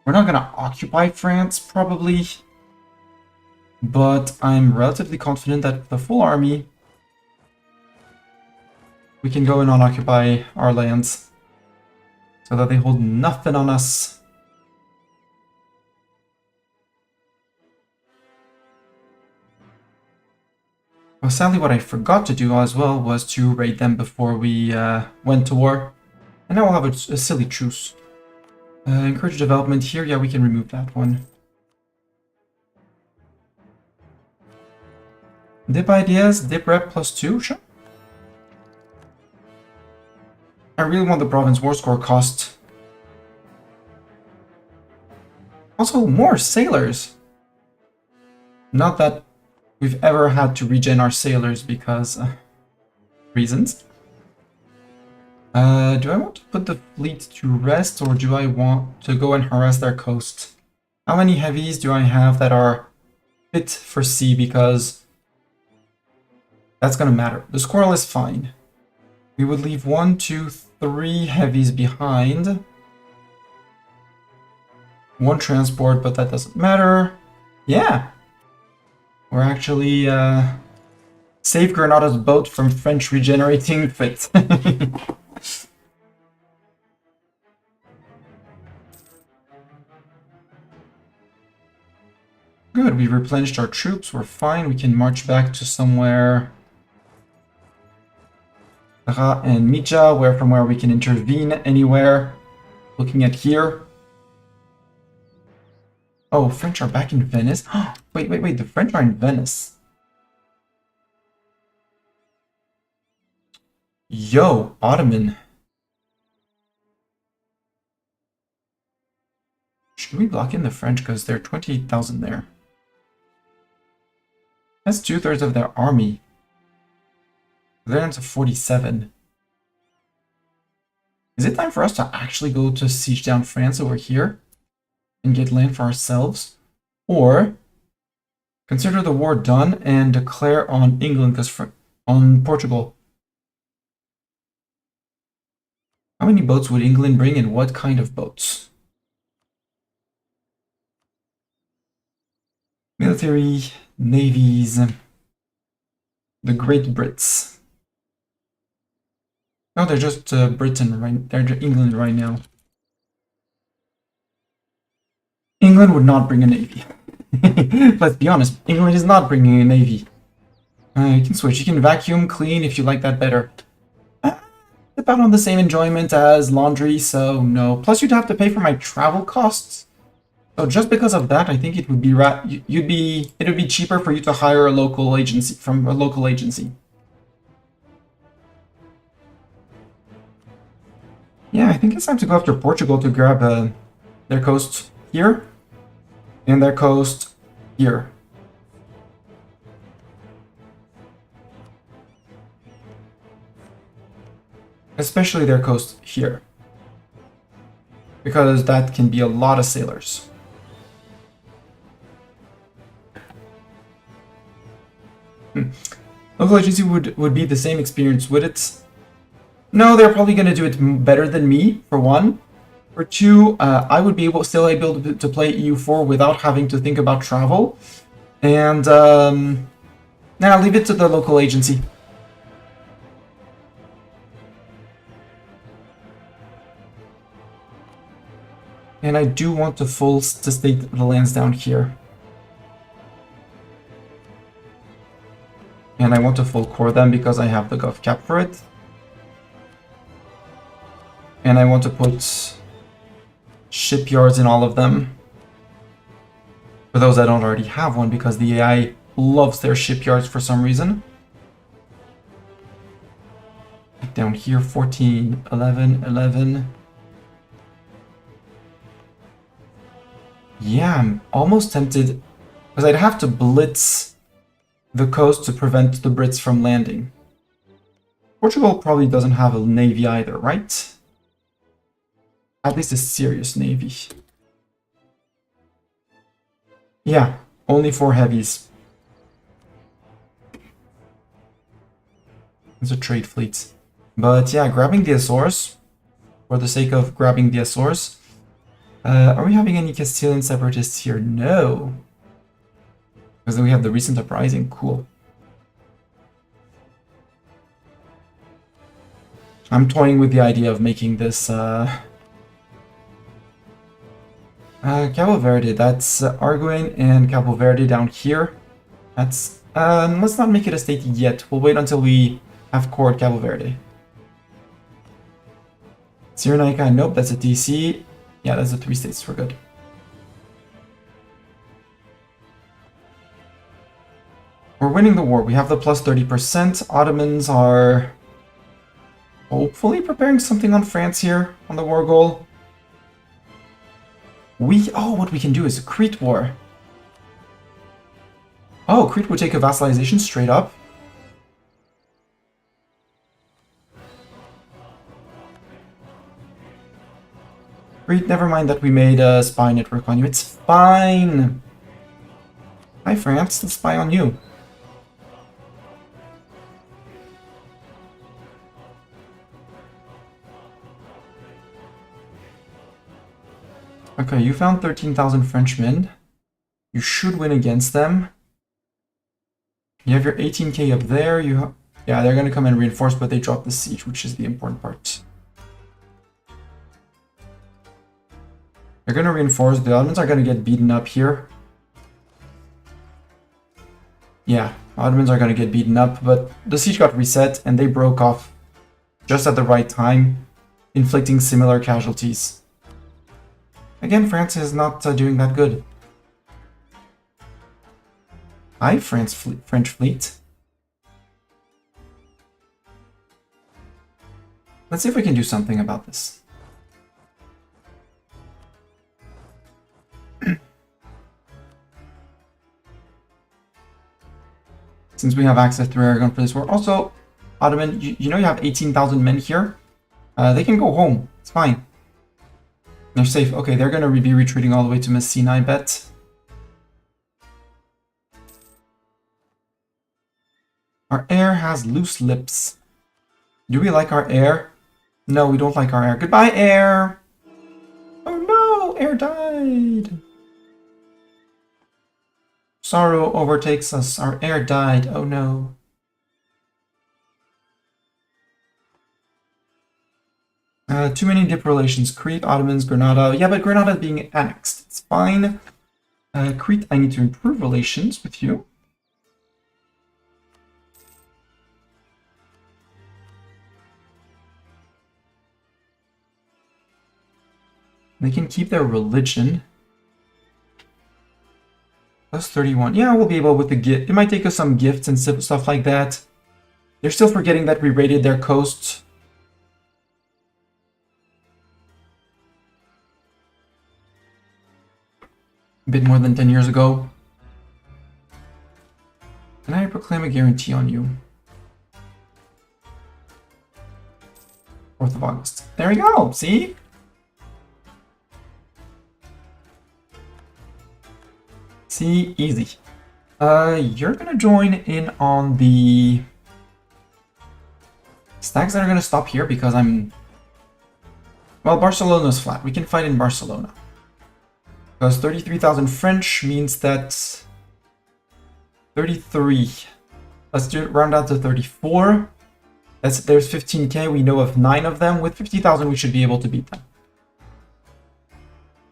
We're not gonna occupy France, probably. But I'm relatively confident that the full army, we can go and occupy our lands. So that they hold nothing on us. Well, sadly, what I forgot to do as well was to raid them before we went to war. And now we'll have a silly truce. Encourage development here. Yeah, we can remove that one. Dip ideas, dip rep +2, sure. I really want the province war score cost. Also, more sailors. Not that we've ever had to regen our sailors because reasons. Do I want to put the fleet to rest or do I want to go and harass their coast? How many heavies do I have that are fit for sea? Because that's gonna matter. The squirrel is fine. We would leave 1, 2, 3 heavies behind. 1 transport, but that doesn't matter. Yeah. We're actually save Granada's boat from French regenerating fit. Good, we replenished our troops, we're fine, we can march back to somewhere... Ra and Mija, from where we can intervene anywhere. Looking at here. Oh, French are back in Venice? Wait, the French are in Venice. Yo, Ottoman. Should we block in the French because they're 28,000 there? That's 2/3 of their army. They're down to 47. Is it time for us to actually go to siege down France over here? And get land for ourselves? Or consider the war done and declare on England, on Portugal. How many boats would England bring and what kind of boats? Military navies. The Great Brits. No, they're just Britain, right? They're England right now. England would not bring a navy. Let's be honest, England is not bringing a navy. You can switch. You can vacuum, clean if you like that better. About on the same enjoyment as laundry, so no. Plus, you'd have to pay for my travel costs. So just because of that, I think it would be it would be cheaper for you to hire a local agency from a local agency. Yeah, I think it's time to go after Portugal to grab their coast here and their coast here. Especially their coast here. Because that can be a lot of sailors. Local agency would be the same experience, would it? No, they're probably going to do it better than me, for one. For two, I would be still able to play EU4 without having to think about travel. And, now leave it to the local agency. And I do want to stake the lands down here. And I want to full core them because I have the Gov cap for it. And I want to put shipyards in all of them. For those that don't already have one, because the AI loves their shipyards for some reason. Down here, 14, 11, 11. Yeah, I'm almost tempted, because I'd have to blitz the coast to prevent the Brits from landing. Portugal probably doesn't have a navy either, right? At least a serious navy. Yeah, only 4 heavies. It's a trade fleet. But yeah, grabbing the Azores, for the sake of grabbing the Azores. Are we having any Castilian separatists here? No. Because then we have the recent uprising. Cool. I'm toying with the idea of making this Cabo Verde. That's Arguin and Cabo Verde down here. That's let's not make it a state yet. We'll wait until we have cored Cabo Verde. Cyrenaica, nope, that's a DC. Yeah, that's the 3 states. We're good. We're winning the war. We have the plus 30%. Ottomans are hopefully preparing something on France here on the war goal. What we can do is a Crete war. Oh, Crete would take a vassalization straight up. Crete, never mind that we made a spy network on you. It's fine. Hi, France. Let's spy on you. Okay, you found 13,000 Frenchmen. You should win against them. You have your 18k up there. Yeah, they're going to come and reinforce, but they dropped the siege, which is the important part. They're going to reinforce. The Ottomans are going to get beaten up here. Yeah, Ottomans are going to get beaten up, but the siege got reset and they broke off just at the right time, inflicting similar casualties. Again, France is not doing that good. Hi, French fleet. Let's see if we can do something about this. Since we have access to Aragon for this war. Also, Ottoman, you know you have 18,000 men here. They can go home. It's fine. They're safe. Okay, they're going to be retreating all the way to Messina, I bet. Our air has loose lips. Do we like our air? No, we don't like our air. Goodbye, air! Oh no, air died! Sorrow overtakes us. Our heir died. Oh no. Too many dip relations. Crete, Ottomans, Granada. Yeah, but Granada being annexed. It's fine. Crete, I need to improve relations with you. They can keep their religion. Plus 31. Yeah, we'll be able with the gift. It might take us some gifts and stuff like that. They're still forgetting that we raided their coast. A bit more than 10 years ago. Can I proclaim a guarantee on you? 4th of August. There we go, see? See, easy. You're gonna join in on the stacks that are gonna stop here because I'm... Well, Barcelona's flat. We can fight in Barcelona. Because 33,000 French means that 33. Let's do it round out to 34. There's 15k. We know of 9 of them. With 50,000, we should be able to beat them.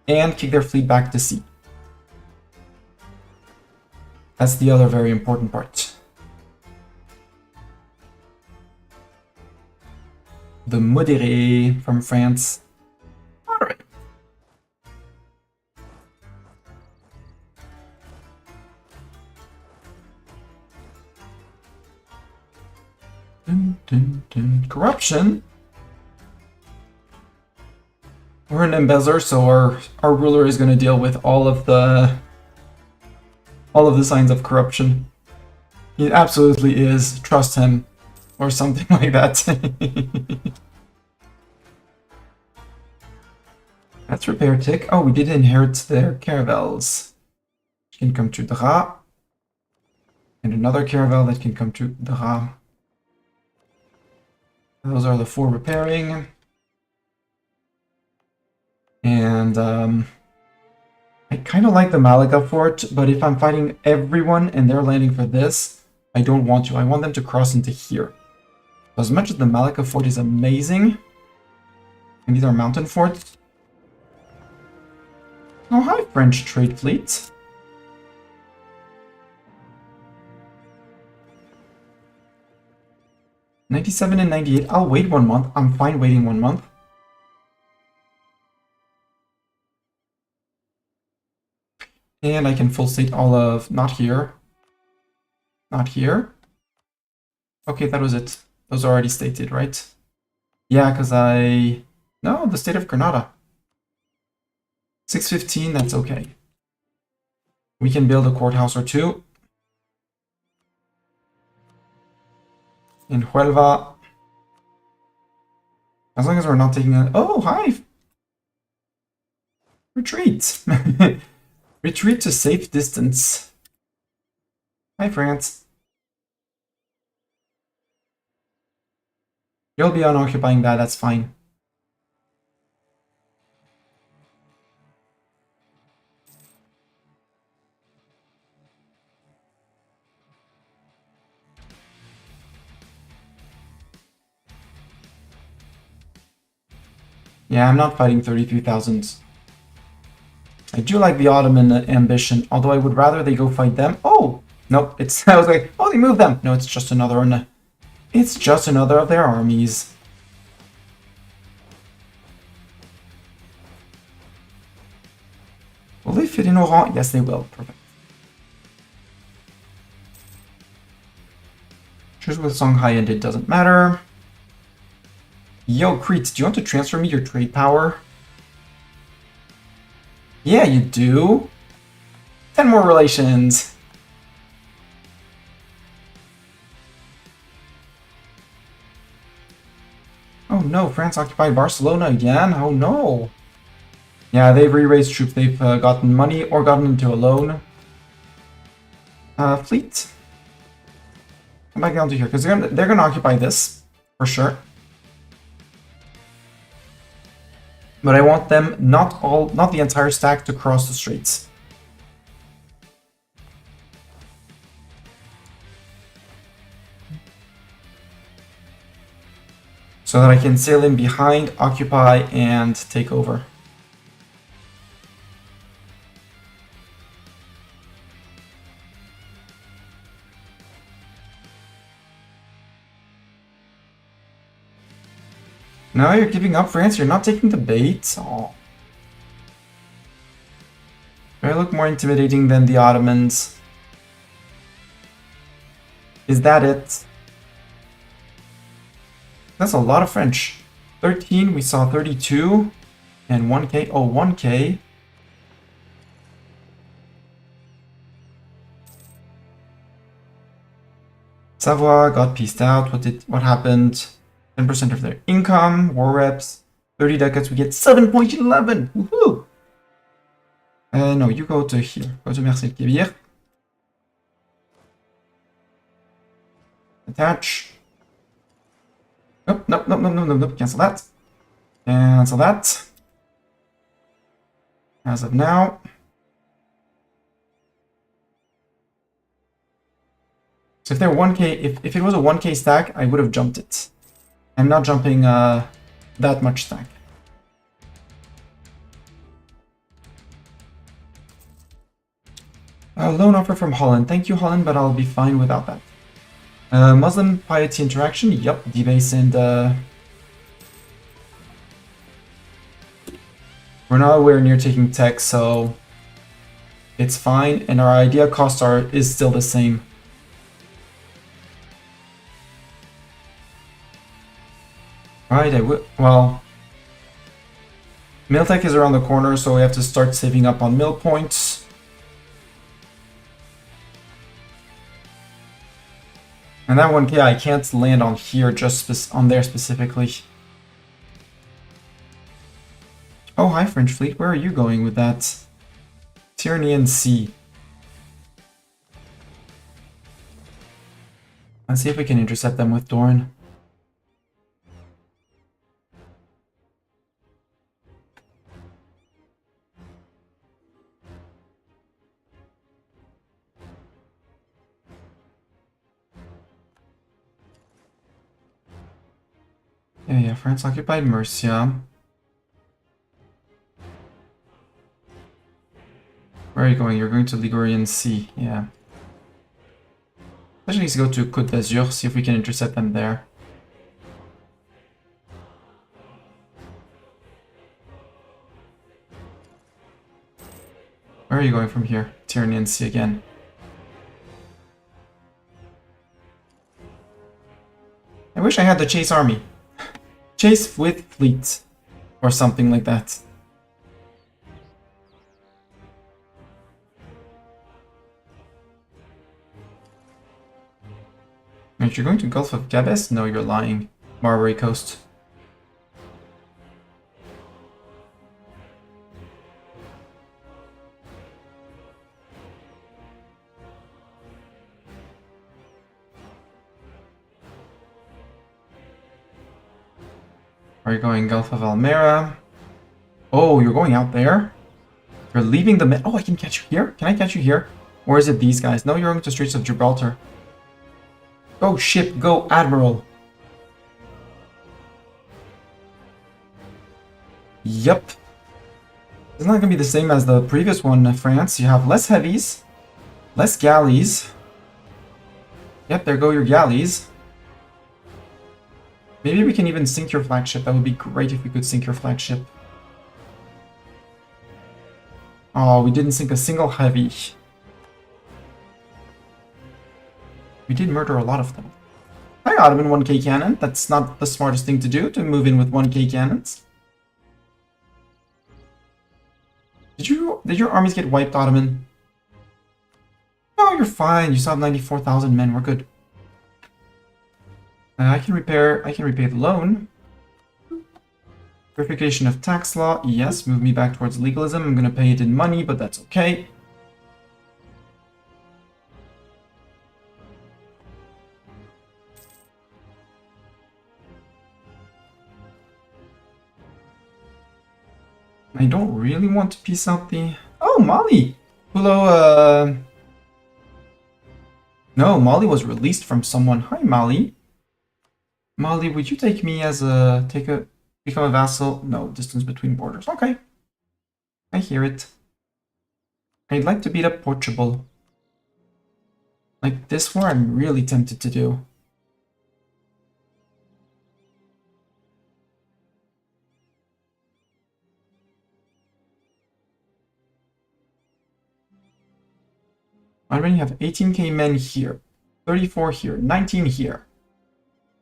And kick their fleet back to sea. That's the other very important part. The modéré from France. Moderate. Dun, dun, dun. Corruption. We're an embezzler, so our ruler is going to deal with all of the signs of corruption. He absolutely is. Trust him. Or something like that. Let's repair tick. Oh, we did inherit their caravels. Which can come to Dra. And another caravel that can come to Dra. Those are the 4 repairing. And I kind of like the Malaga fort, but if I'm fighting everyone and they're landing for this, I don't want to. I want them to cross into here. As much as the Malaga fort is amazing, and these are mountain forts. Oh, hi, French trade fleet. $97 and $98. I'll wait 1 month. I'm fine waiting 1 month. And I can full state all of... Not here. Not here. Okay, that was it. Those are already stated, right? Yeah, because I... No, the state of Granada. 615, that's okay. We can build a courthouse or 2. In Huelva. As long as we're not taking a... Oh, hi! Retreat! Retreat to safe distance. Hi, France. You'll be unoccupying that, that's fine. Yeah, I'm not fighting 33,000. I do like the Ottoman ambition, although I would rather they go fight them. Oh! Nope, it's... I was like, oh, they moved them! No, it's just another one. It's just another of their armies. Will they fit in Oran? Yes, they will. Perfect. Choose with Songhai and it doesn't matter. Yo, Crete, do you want to transfer me your trade power? Yeah, you do. 10 more relations. Oh no, France occupied Barcelona again? Oh no. Yeah, they've re-raised troops. They've gotten money or gotten into a loan. Fleet. Come back down to here, because they're gonna occupy this, for sure. But I want them, not the entire stack, to cross the straits. so that I can sail in behind, occupy, and take over. Now you're giving up, France? You're not taking the bait? Oh. I look more intimidating than the Ottomans. Is that it? That's a lot of French. 13, we saw 32. And 1k. Oh, 1k. Savoy got pieced out. What happened? 10% of their income, war reps, 30 ducats, we get 7.11! Woohoo! No, you go to here. Go to Merci Kébir. Attach. Oh, nope. Cancel that. Cancel that. As of now. So if they're 1k, if it was a 1k stack, I would have jumped it. I'm not jumping that much stack. Loan offer from Holland. Thank you, Holland, but I'll be fine without that. Muslim piety interaction. Yup, debase and we're nowhere near taking tech, so it's fine. And our idea cost is still the same. Right, well, Miltech is around the corner, so we have to start saving up on mill points. And that 1k I can't land on here, just on there specifically. Oh, hi French fleet, where are you going with that? Tyrrhenian Sea. Let's see if we can intercept them with Doran. Yeah, France occupied Murcia. Where are you going? You're going to Ligurian Sea, yeah. Especially need to go to Côte d'Azur, see if we can intercept them there. Where are you going from here? Tyrrhenian Sea again. I wish I had the chase army. Chase with fleet, or something like that. Wait, you're going to Gulf of Gabes? No, you're lying. Barbary Coast. Are you going Gulf of Almera? Oh, you're going out there? You're leaving the... Oh, I can catch you here? Can I catch you here? Or is it these guys? No, you're going to Straits of Gibraltar. Go ship, go Admiral. Yep. It's not going to be the same as the previous one, France. You have less heavies, less galleys. Yep, there go your galleys. Maybe we can even sink your flagship. That would be great if we could sink your flagship. Oh, we didn't sink a single heavy. We did murder a lot of them. Hi, Ottoman 1k cannon. That's not the smartest thing to do, to move in with 1k cannons. Did your armies get wiped, Ottoman? No, you're fine. You still have 94,000 men. We're good. I can repay the loan. Verification of tax law. Yes, move me back towards legalism. I'm gonna pay it in money, but that's okay. I don't really want to piece out the... Oh, Mali! Hello, No, Mali was released from someone. Hi, Mali. Mali, would you take me as become a vassal? No, distance between borders. Okay. I hear it. I'd like to beat up Portugal. Like, this war I'm really tempted to do. I already have 18k men here, 34 here, 19 here.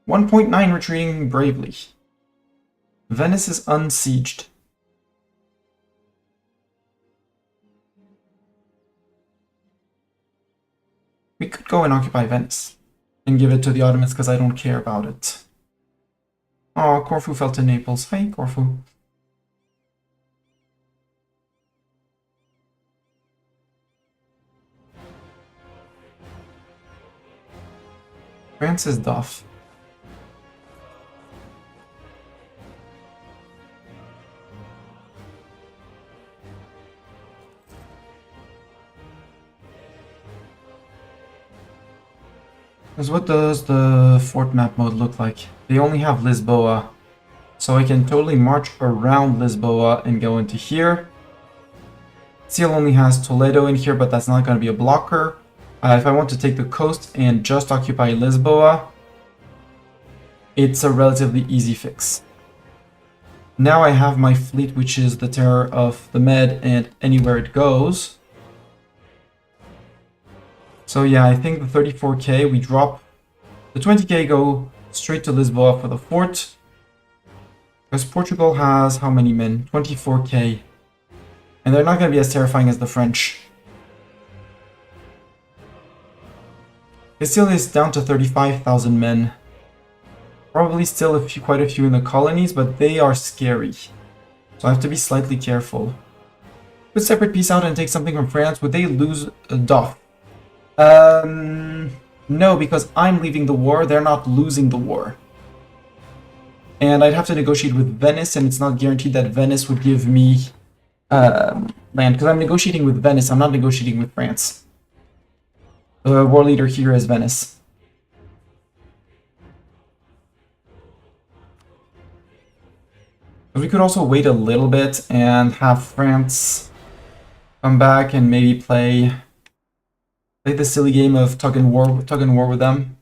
1.9 retreating bravely. Venice is unsieged. We could go and occupy Venice and give it to the Ottomans because I don't care about it. Oh, Corfu fell to Naples. Hey, Corfu. France is Duff. Because what does the fort map mode look like? They only have Lisboa. So I can totally march around Lisboa and go into here. Seal only has Toledo in here, but that's not going to be a blocker. If I want to take the coast and just occupy Lisboa, it's a relatively easy fix. Now I have my fleet, which is the terror of the Med and anywhere it goes. So yeah, I think the 34k, we drop the 20k, go straight to Lisboa for the fort. Because Portugal has how many men? 24k. And they're not going to be as terrifying as the French. Sicily is down to 35,000 men. Probably still quite a few in the colonies, but they are scary. So I have to be slightly careful. Put separate peace out and take something from France. Would they lose Duff? No, because I'm leaving the war. They're not losing the war. And I'd have to negotiate with Venice, and it's not guaranteed that Venice would give me land. Because I'm negotiating with Venice, I'm not negotiating with France. The war leader here is Venice. But we could also wait a little bit and have France come back and maybe play the silly game of tug and war with them.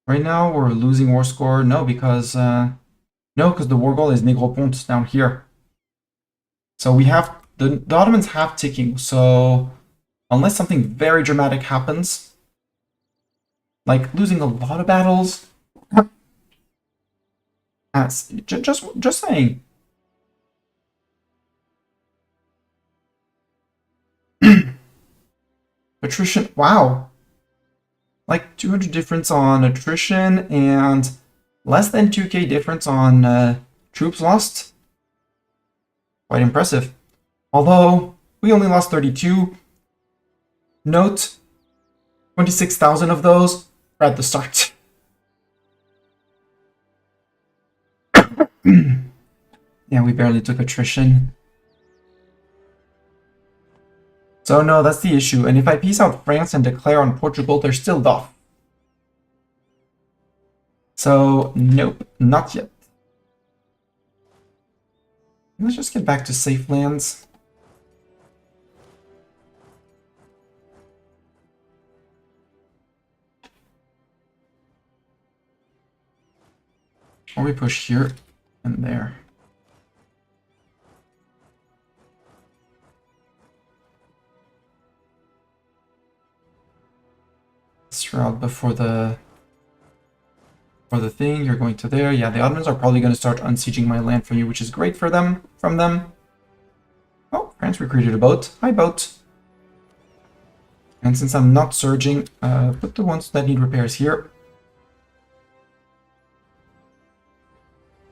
Right now we're losing war score. No, because the war goal is Negropont down here. So we have the Ottomans have ticking. So unless something very dramatic happens, like losing a lot of battles, just saying. Attrition, wow. Like 200 difference on attrition and less than 2k difference on troops lost. Quite impressive. Although, we only lost 32. Note, 26,000 of those are at the start. Yeah, we barely took attrition. So no, that's the issue. And if I peace out France and declare on Portugal, they're still off. So nope, not yet. Let's just get back to safe lands. Or we push here and there. Route before the thing, you're going to there. Yeah, the Ottomans are probably going to start unsieging my land for you, which is great for them, from them. Oh, France recruited a boat. Hi, boat. And since I'm not surging, put the ones that need repairs here.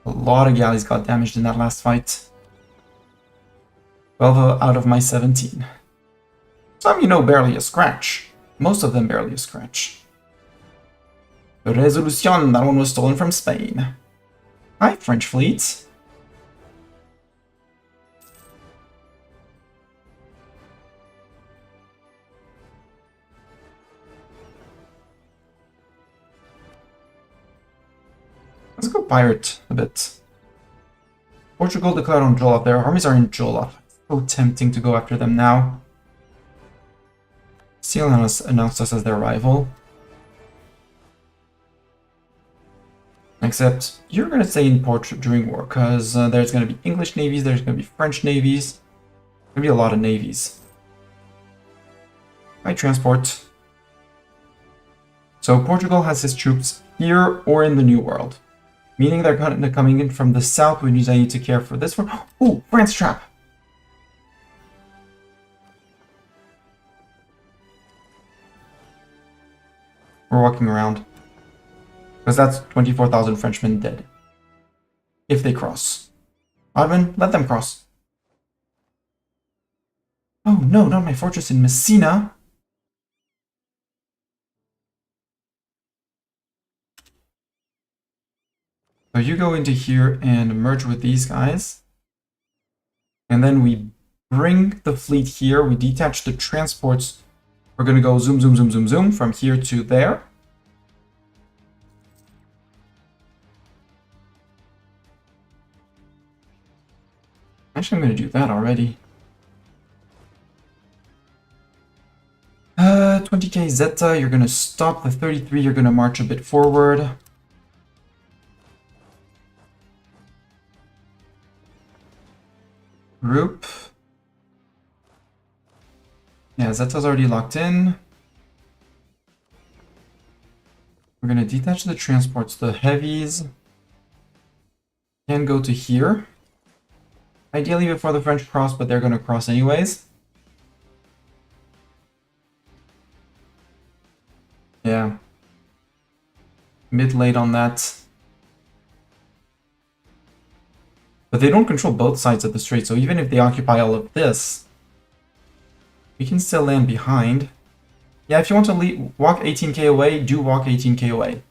A lot of galleys got damaged in that last fight. 12 out of my 17. Some, barely a scratch. Most of them barely a scratch. Resolution, that one was stolen from Spain. Hi, French fleets. Let's go pirate a bit. Portugal declared on Jollof. Their armies are in Jollof. So tempting to go after them now. Seal announced us as their rival. Except, you're going to stay in port during war, because there's going to be English navies, there's going to be French navies. There's going to be a lot of navies. By transport. So Portugal has his troops here or in the New World. Meaning they're coming in from the south, which means I need to care for this one. Oh, France trap! We're walking around. Because that's 24,000 Frenchmen dead. If they cross. Ottoman, let them cross. Oh no, not my fortress in Messina. So you go into here and merge with these guys. And then we bring the fleet here. We detach the transports. We're going to go zoom, zoom, zoom, zoom, zoom from here to there. Actually, I'm going to do that already. 20k Zeta, you're going to stop the 33, you're going to march a bit forward. Group. Yeah, Zeta's already locked in. We're going to detach the transports. The heavies can go to here. Ideally before the French cross, but they're going to cross anyways. Yeah. Mid-late on that. But they don't control both sides of the strait, so even if they occupy all of this, we can still land behind. Yeah, if you want to walk 18k away, do walk 18k away.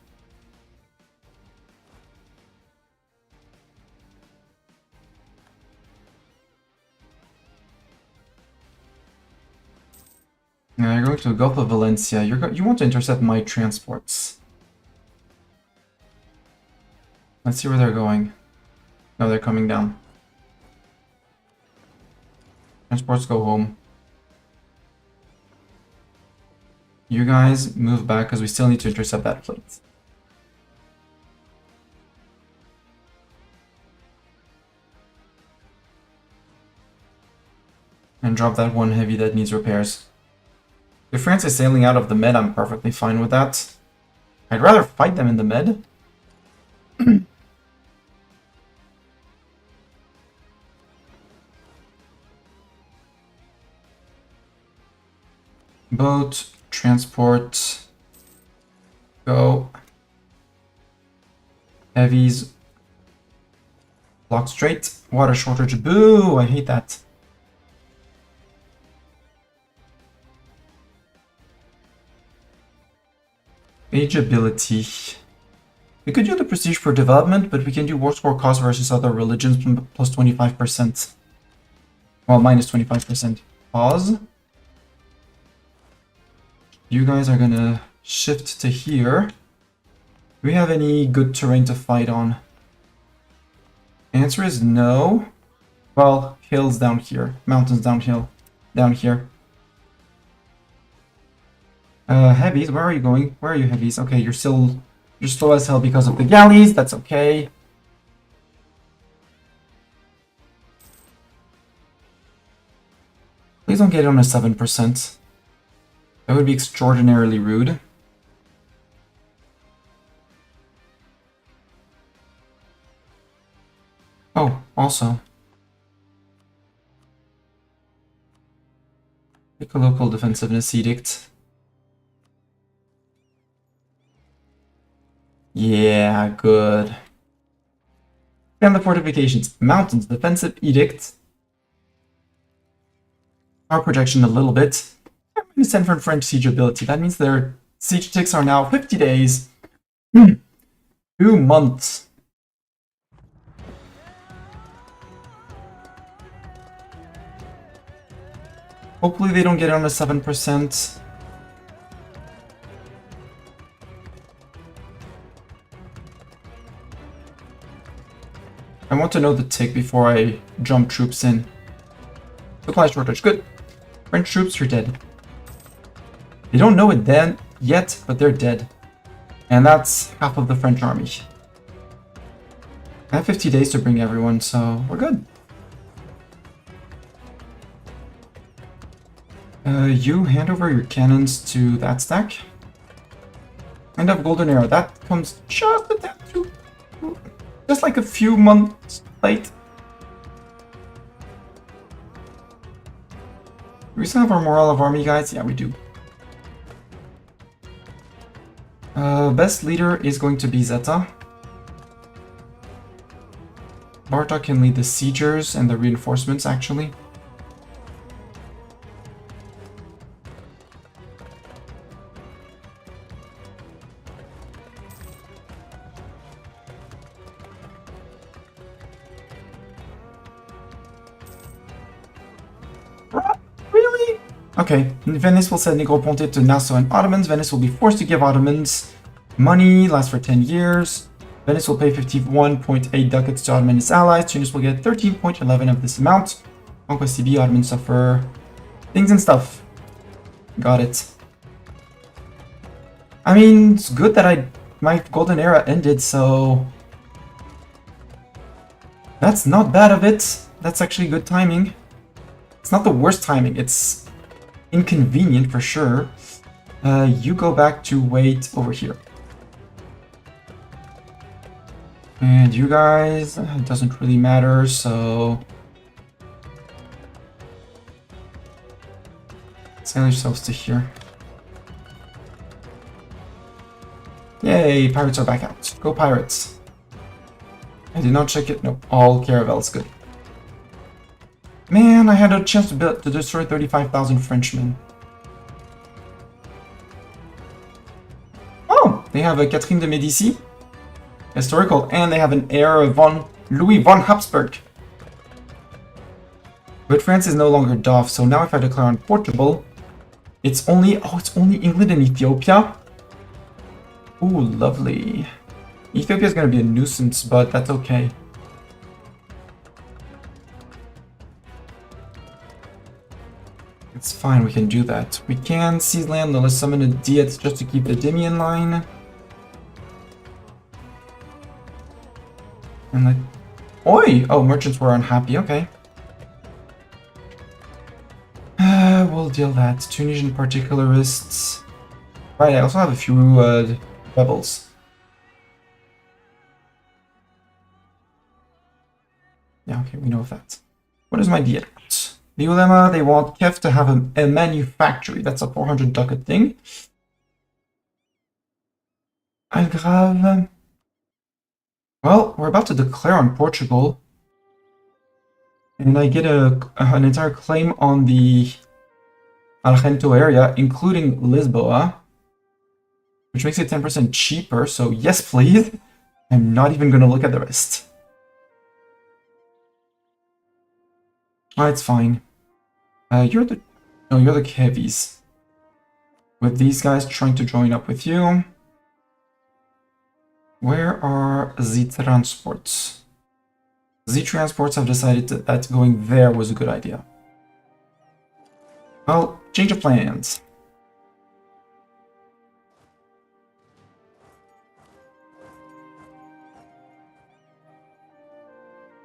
Now you're going to the Gulf of Valencia. You want to intercept my transports. Let's see where they're going. No, they're coming down. Transports go home. You guys move back because we still need to intercept that fleet. And drop that one heavy that needs repairs. If France is sailing out of the Med, I'm perfectly fine with that. I'd rather fight them in the Med. Boat, transport, go. Heavies, block straight. Water shortage, boo! I hate that. Age ability. We could do the prestige for development, but we can do war score cost versus other religions plus 25%. Well, minus 25%. Pause. You guys are gonna shift to here. Do we have any good terrain to fight on? Answer is no. Well, hills down here. Mountains down here. Heavies, where are you going? Where are you, heavies? Okay, you're slow as hell because of the galleys. That's okay. Please don't get on a 7%. That would be extraordinarily rude. Oh, also. Pick a local defensiveness edict. Yeah, good. And the fortifications. Mountains, defensive edict. Our projection a little bit. I'm going to send for French siege ability. That means their siege ticks are now 50 days. 2 months. Hopefully they don't get on a 7%. I want to know the tick before I jump troops in. Supply shortage, good. French troops, you're dead. They don't know it then yet, but they're dead. And that's half of the French army. I have 50 days to bring everyone, so we're good. You hand over your cannons to that stack. End of Golden Era. That comes just at that too. Just like a few months late. Do we still have our morale of army, guys? Yeah, we do. Best leader is going to be Zeta. Barta can lead the siegers and the reinforcements, actually. Really? Okay, Venice will send Negroponte to Nassau and Ottomans. Venice will be forced to give Ottomans money, lasts for 10 years. Venice will pay 51.8 ducats to Ottoman and its allies. Tunis will get 13.11 of this amount. Conquest CB, Ottomans suffer things and stuff. Got it. I mean, it's good that my golden era ended, so... That's not bad of it. That's actually good timing. It's not the worst timing, it's inconvenient for sure. You go back to wait over here. And you guys, it doesn't really matter, so... Sail yourselves to here. Yay, pirates are back out. Go pirates. I did not check it. Nope, all caravels, good. Man, I had a chance to destroy 35,000 Frenchmen. Oh, they have a Catherine de Medici. Historical, and they have an heir of Louis von Habsburg. But France is no longer DOF, so now if I declare on Portugal, it's only England and Ethiopia. Ooh, lovely. Ethiopia is going to be a nuisance, but that's okay. It's fine, we can do that. We can seize land, let's summon a Diet just to keep the Dimian line. And like... Oi! Oh, merchants were unhappy, okay. We'll deal that. Tunisian particularists. Right, I also have a few rebels. Yeah, okay, we know of that. What is my Diet? The Ulema, they want Kef to have a manufactory. That's a 400 ducat thing. Algarve. Well, we're about to declare on Portugal. And I get an entire claim on the Algento area, including Lisboa. Which makes it 10% cheaper, so yes please. I'm not even going to look at the rest. Oh, it's fine. You're the heavies. With these guys trying to join up with you. Where are the transports? The transports have decided that going there was a good idea. Well, change of plans.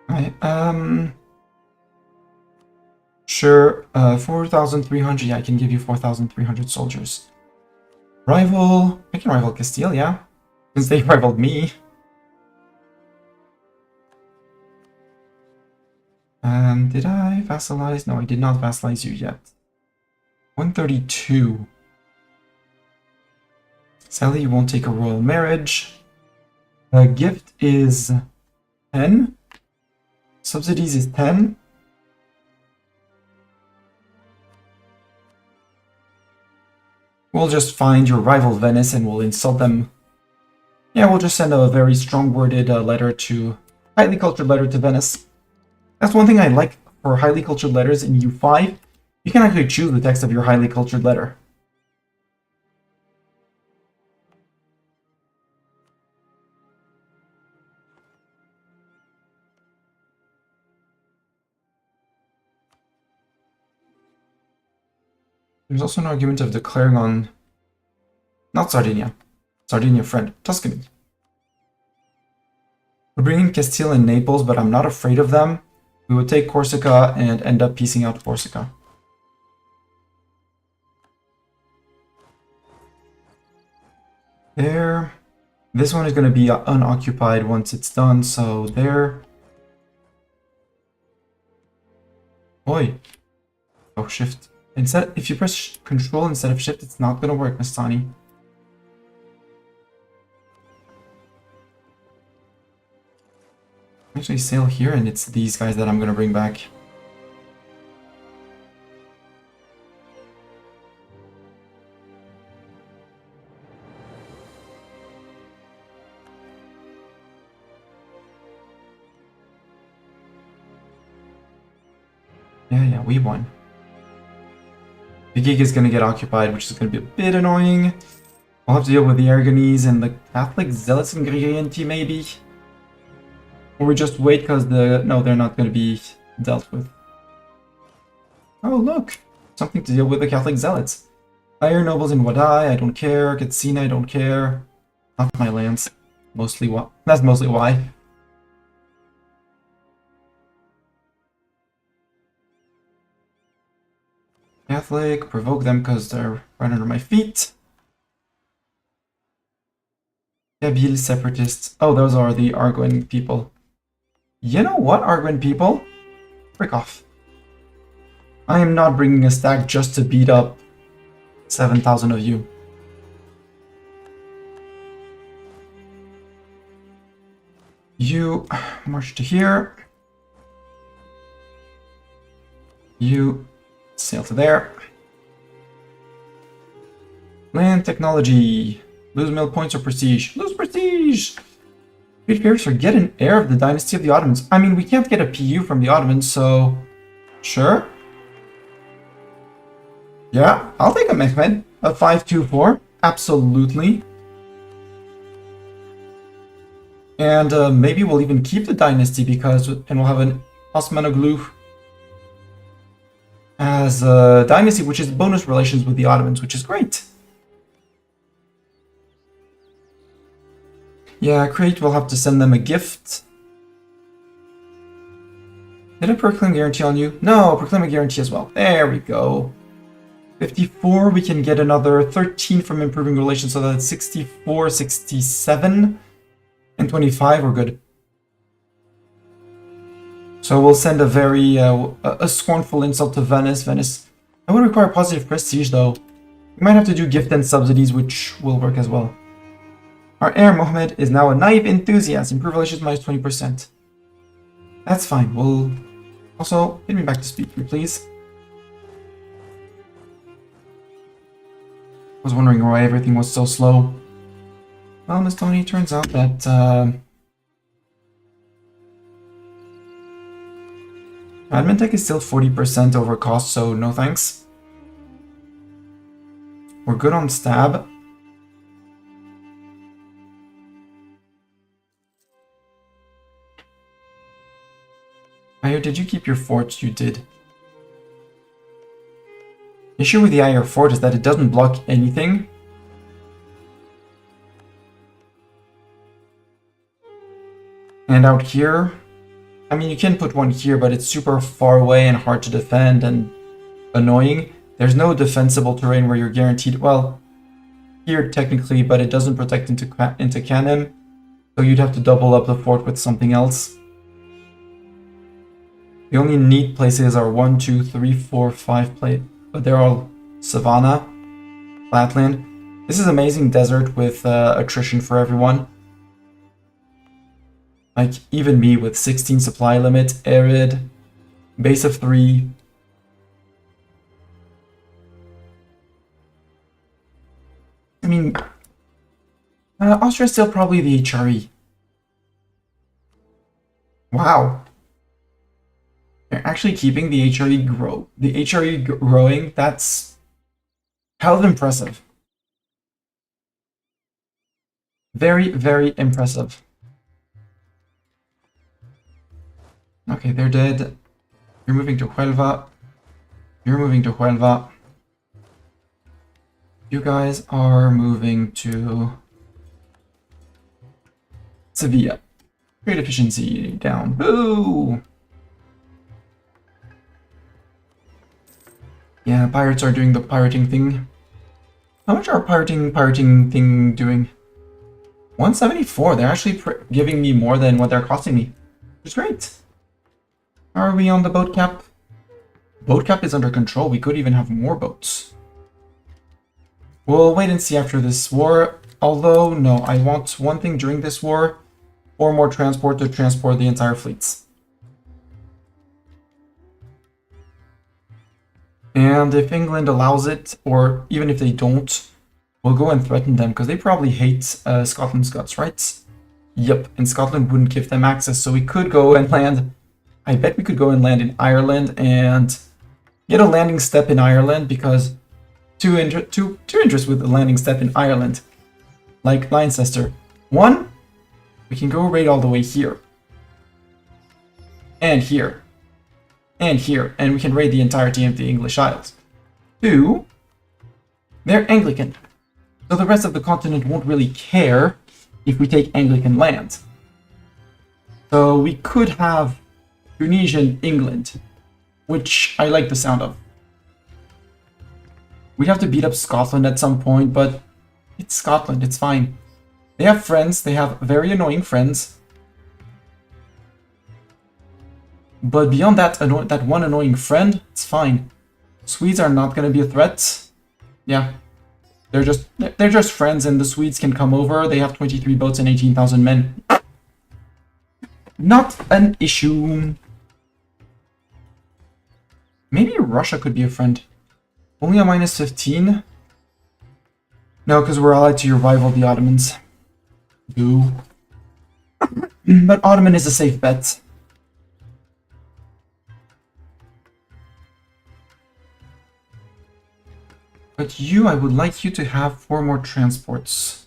Alright, sure, 4,300, yeah, I can give you 4,300 soldiers. Rival, I can rival Castile, yeah. Since they rivaled me. Did I vassalize? No, I did not vassalize you yet. 132. Sally, you won't take a royal marriage. Gift is 10. Subsidies is 10. We'll just find your rival Venice and we'll insult them. Yeah, we'll just send a very strong-worded letter to... highly cultured letter to Venice. That's one thing I like for highly cultured letters in EU5. You can actually choose the text of your highly cultured letter. There's also an argument of declaring on... Not Sardinia. Sardinia friend. Tuscany. We're bringing Castile and Naples, but I'm not afraid of them. We would take Corsica and end up piecing out Corsica. There. This one is going to be unoccupied once it's done, so there. Oi. Oh, shift. If you press control instead of shift, it's not going to work, Miss Tani. Actually sail here, and it's these guys that I'm going to bring back. Yeah, we won. The gig is going to get occupied, which is going to be a bit annoying. We'll have to deal with the Aragonese and the Catholic Zealots Ingredienti, maybe? Or we just wait because no, they're not going to be dealt with. Oh, look! Something to deal with the Catholic Zealots. Higher nobles in Wadai, I don't care. Katsina, I don't care. Not my lands. Mostly why. That's mostly why. Catholic, provoke them because they're right under my feet. Kabyle separatists. Oh, those are the Arguin people. You know what, Arguin people? Frick off. I am not bringing a stack just to beat up 7,000 of you. You march to here. You sail to there. Land technology. Lose mill points or prestige. Lose prestige! Great fears or get an heir of the dynasty of the Ottomans. I mean, we can't get a PU from the Ottomans, so... Sure. Yeah, I'll take a Mehmed. A 524. Absolutely. And maybe we'll even keep the dynasty because... And we'll have an Osmanoglu as a dynasty, which is bonus relations with the Ottomans, which is great. Yeah, Crete will have to send them a gift. Did I proclaim guarantee on you? No, proclaim a guarantee as well. There we go. 54, we can get another 13 from improving relations, so that's 64, 67, and 25, we're good. So we'll send a very, a scornful insult to Venice. Venice, I would require positive prestige though. We might have to do gift and subsidies, which will work as well. Our heir, Mohammed, is now a naive enthusiast. Improve relations minus 20%. That's fine. We'll... Also, get me back to speed, please. I was wondering why everything was so slow. Well, Miss Tony, turns out that, admin tech is still 40% over cost, so no thanks. We're good on stab. Ayo, did you keep your fort? You did. The issue with the Ayo fort is that it doesn't block anything. And out here, I mean, you can put one here, but it's super far away and hard to defend and annoying. There's no defensible terrain where you're guaranteed, well, here technically, but it doesn't protect into Canem. So you'd have to double up the fort with something else. The only neat places are 1, 2, 3, 4, 5 plate, but they're all savanna, flatland. This is amazing desert with attrition for everyone. Like, even me with 16 supply limit, arid, base of 3. I mean, Austria's still probably the HRE. Wow. They're actually keeping the HRE growing. That's hell of impressive. Very, very impressive. Okay, they're dead. You're moving to Huelva. You're moving to Huelva. You guys are moving to Sevilla. Trade efficiency down. Boo! Yeah, pirates are doing the pirating thing. How much are pirating thing doing? 174. They're actually giving me more than what they're costing me. Which is great. Are we on the boat cap? Boat cap is under control. We could even have more boats. We'll wait and see after this war. Although, no, I want one thing during this war. 4 more transport to transport the entire fleets. And if England allows it, or even if they don't, we'll go and threaten them, because they probably hate Scotland's guts, right? Yep, and Scotland wouldn't give them access, so we could go and land. I bet we could go and land in Ireland and get a landing step in Ireland, because two interests with a landing step in Ireland, like Leicester. One, we can go right all the way here. And here. And here. And we can raid the entirety of the English Isles. 2, they're Anglican. So the rest of the continent won't really care if we take Anglican land. So we could have Tunisian England, which I like the sound of. We'd have to beat up Scotland at some point, but it's Scotland, it's fine. They have friends, they have very annoying friends. But beyond that, that one annoying friend, it's fine. Swedes are not going to be a threat. Yeah. They're just friends, and the Swedes can come over. They have 23 boats and 18,000 men. Not an issue. Maybe Russia could be a friend. Only a minus 15? No, because we're allied to your rival, the Ottomans. Boo. But Ottoman is a safe bet. But you, I would like you to have 4 more transports.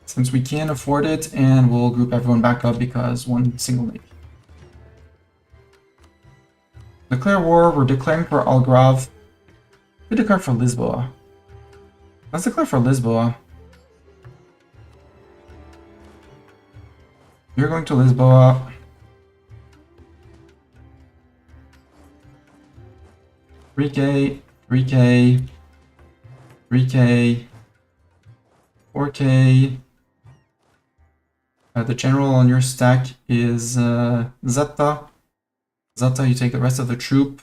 Since we can afford it, and we'll group everyone back up because one single navy. Declare war, we're declaring for Algarve. We declare for Lisboa. Let's declare for Lisboa. You're going to Lisboa. 3K, 3K, 3K, 4K. The general on your stack is Zeta. Zeta, you take the rest of the troop.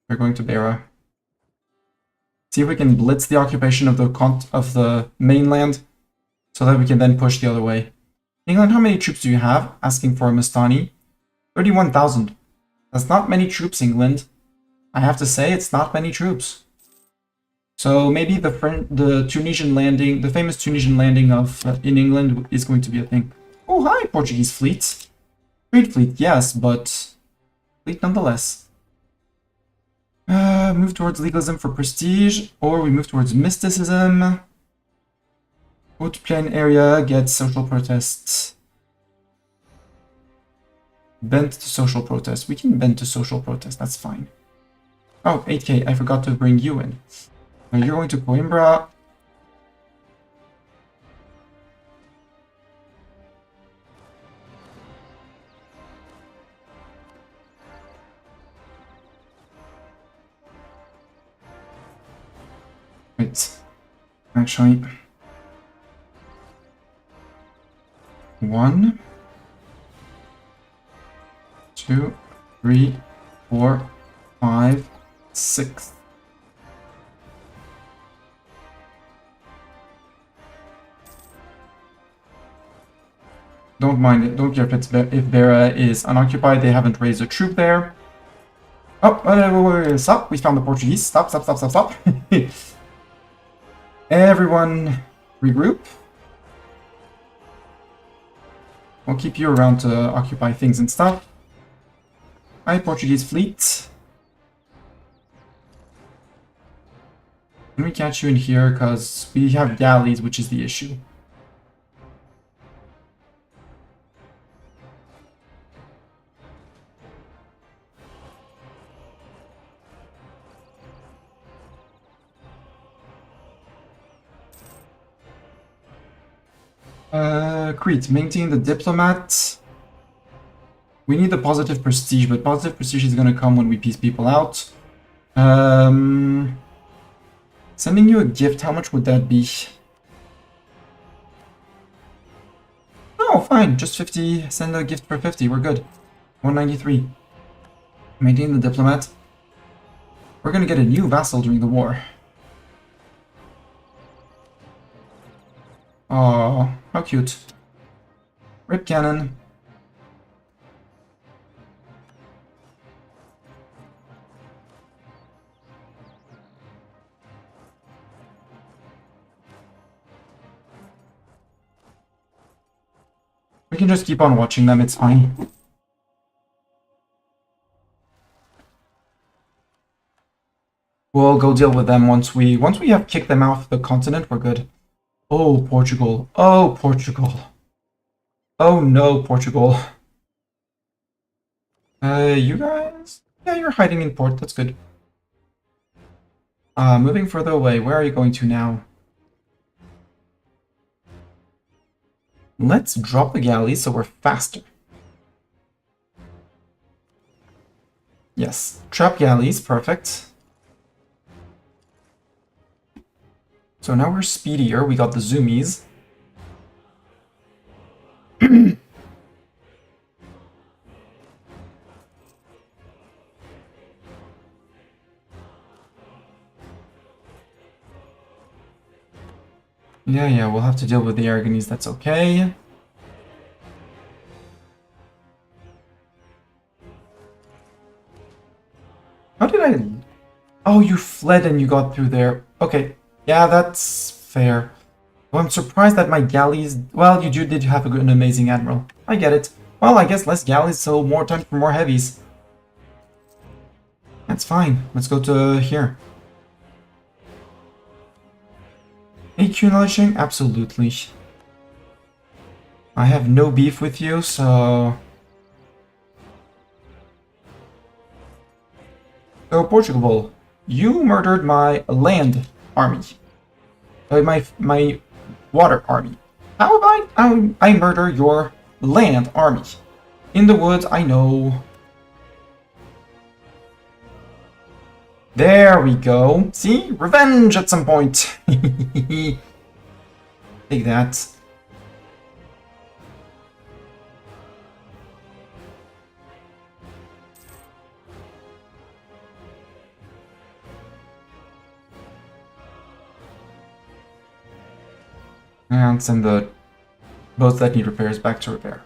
We're going to Beira. See if we can blitz the occupation of the mainland, so that we can then push the other way. England, how many troops do you have? Asking for a Mastani. 31,000. That's not many troops, England. I have to say, it's not many troops. So maybe the Tunisian landing, the famous Tunisian landing of in England is going to be a thing. Oh, hi, Portuguese fleet. Great fleet, yes, but fleet nonetheless. Move towards legalism for prestige, or we move towards mysticism. Haute Plain area gets social protests. Bent to social protest. We can bend to social protest, that's fine. Oh, 8K, I forgot to bring you in. Now you're going to Coimbra. Wait, actually, 1, 2, 3, 4, 5, 6. Don't mind it. Don't care if Beira is unoccupied. They haven't raised a troop there. Oh, wait, stop. We found the Portuguese. Stop. Everyone regroup. We'll keep you around to occupy things and stuff. Hi, Portuguese fleet. Can we catch you in here? Because we have galleys, which is the issue. Crete, maintain the diplomat. We need the positive prestige, but positive prestige is gonna come when we piece people out. Sending you a gift, how much would that be? Oh, fine, just 50. Send a gift for 50, we're good. 193. Maintain the diplomat. We're gonna get a new vassal during the war. Oh, how cute. Rip cannon. We can just keep on watching them, it's fine. We'll go deal with them once we have kicked them off the continent, we're good. Oh, Portugal. Oh, Portugal. Oh no, Portugal. You guys? Yeah, you're hiding in port, that's good. Moving further away, where are you going to now? Let's drop the galleys so we're faster. Yes, trap galleys, perfect. So now we're speedier, we got the zoomies. Yeah, we'll have to deal with the Aragonese, that's okay. How did I... Oh, you fled and you got through there. Okay, yeah, that's fair. Well, I'm surprised that my galleys... Well, you did have an amazing admiral. I get it. Well, I guess less galleys, so more time for more heavies. That's fine. Let's go to here. AQ knowledging? Absolutely. I have no beef with you, so... So, Portugal, you murdered my land army. My water army. How about I murder your land army? In the woods, I know. There we go. See? Revenge at some point. Take that. And send the boats that need repairs back to repair.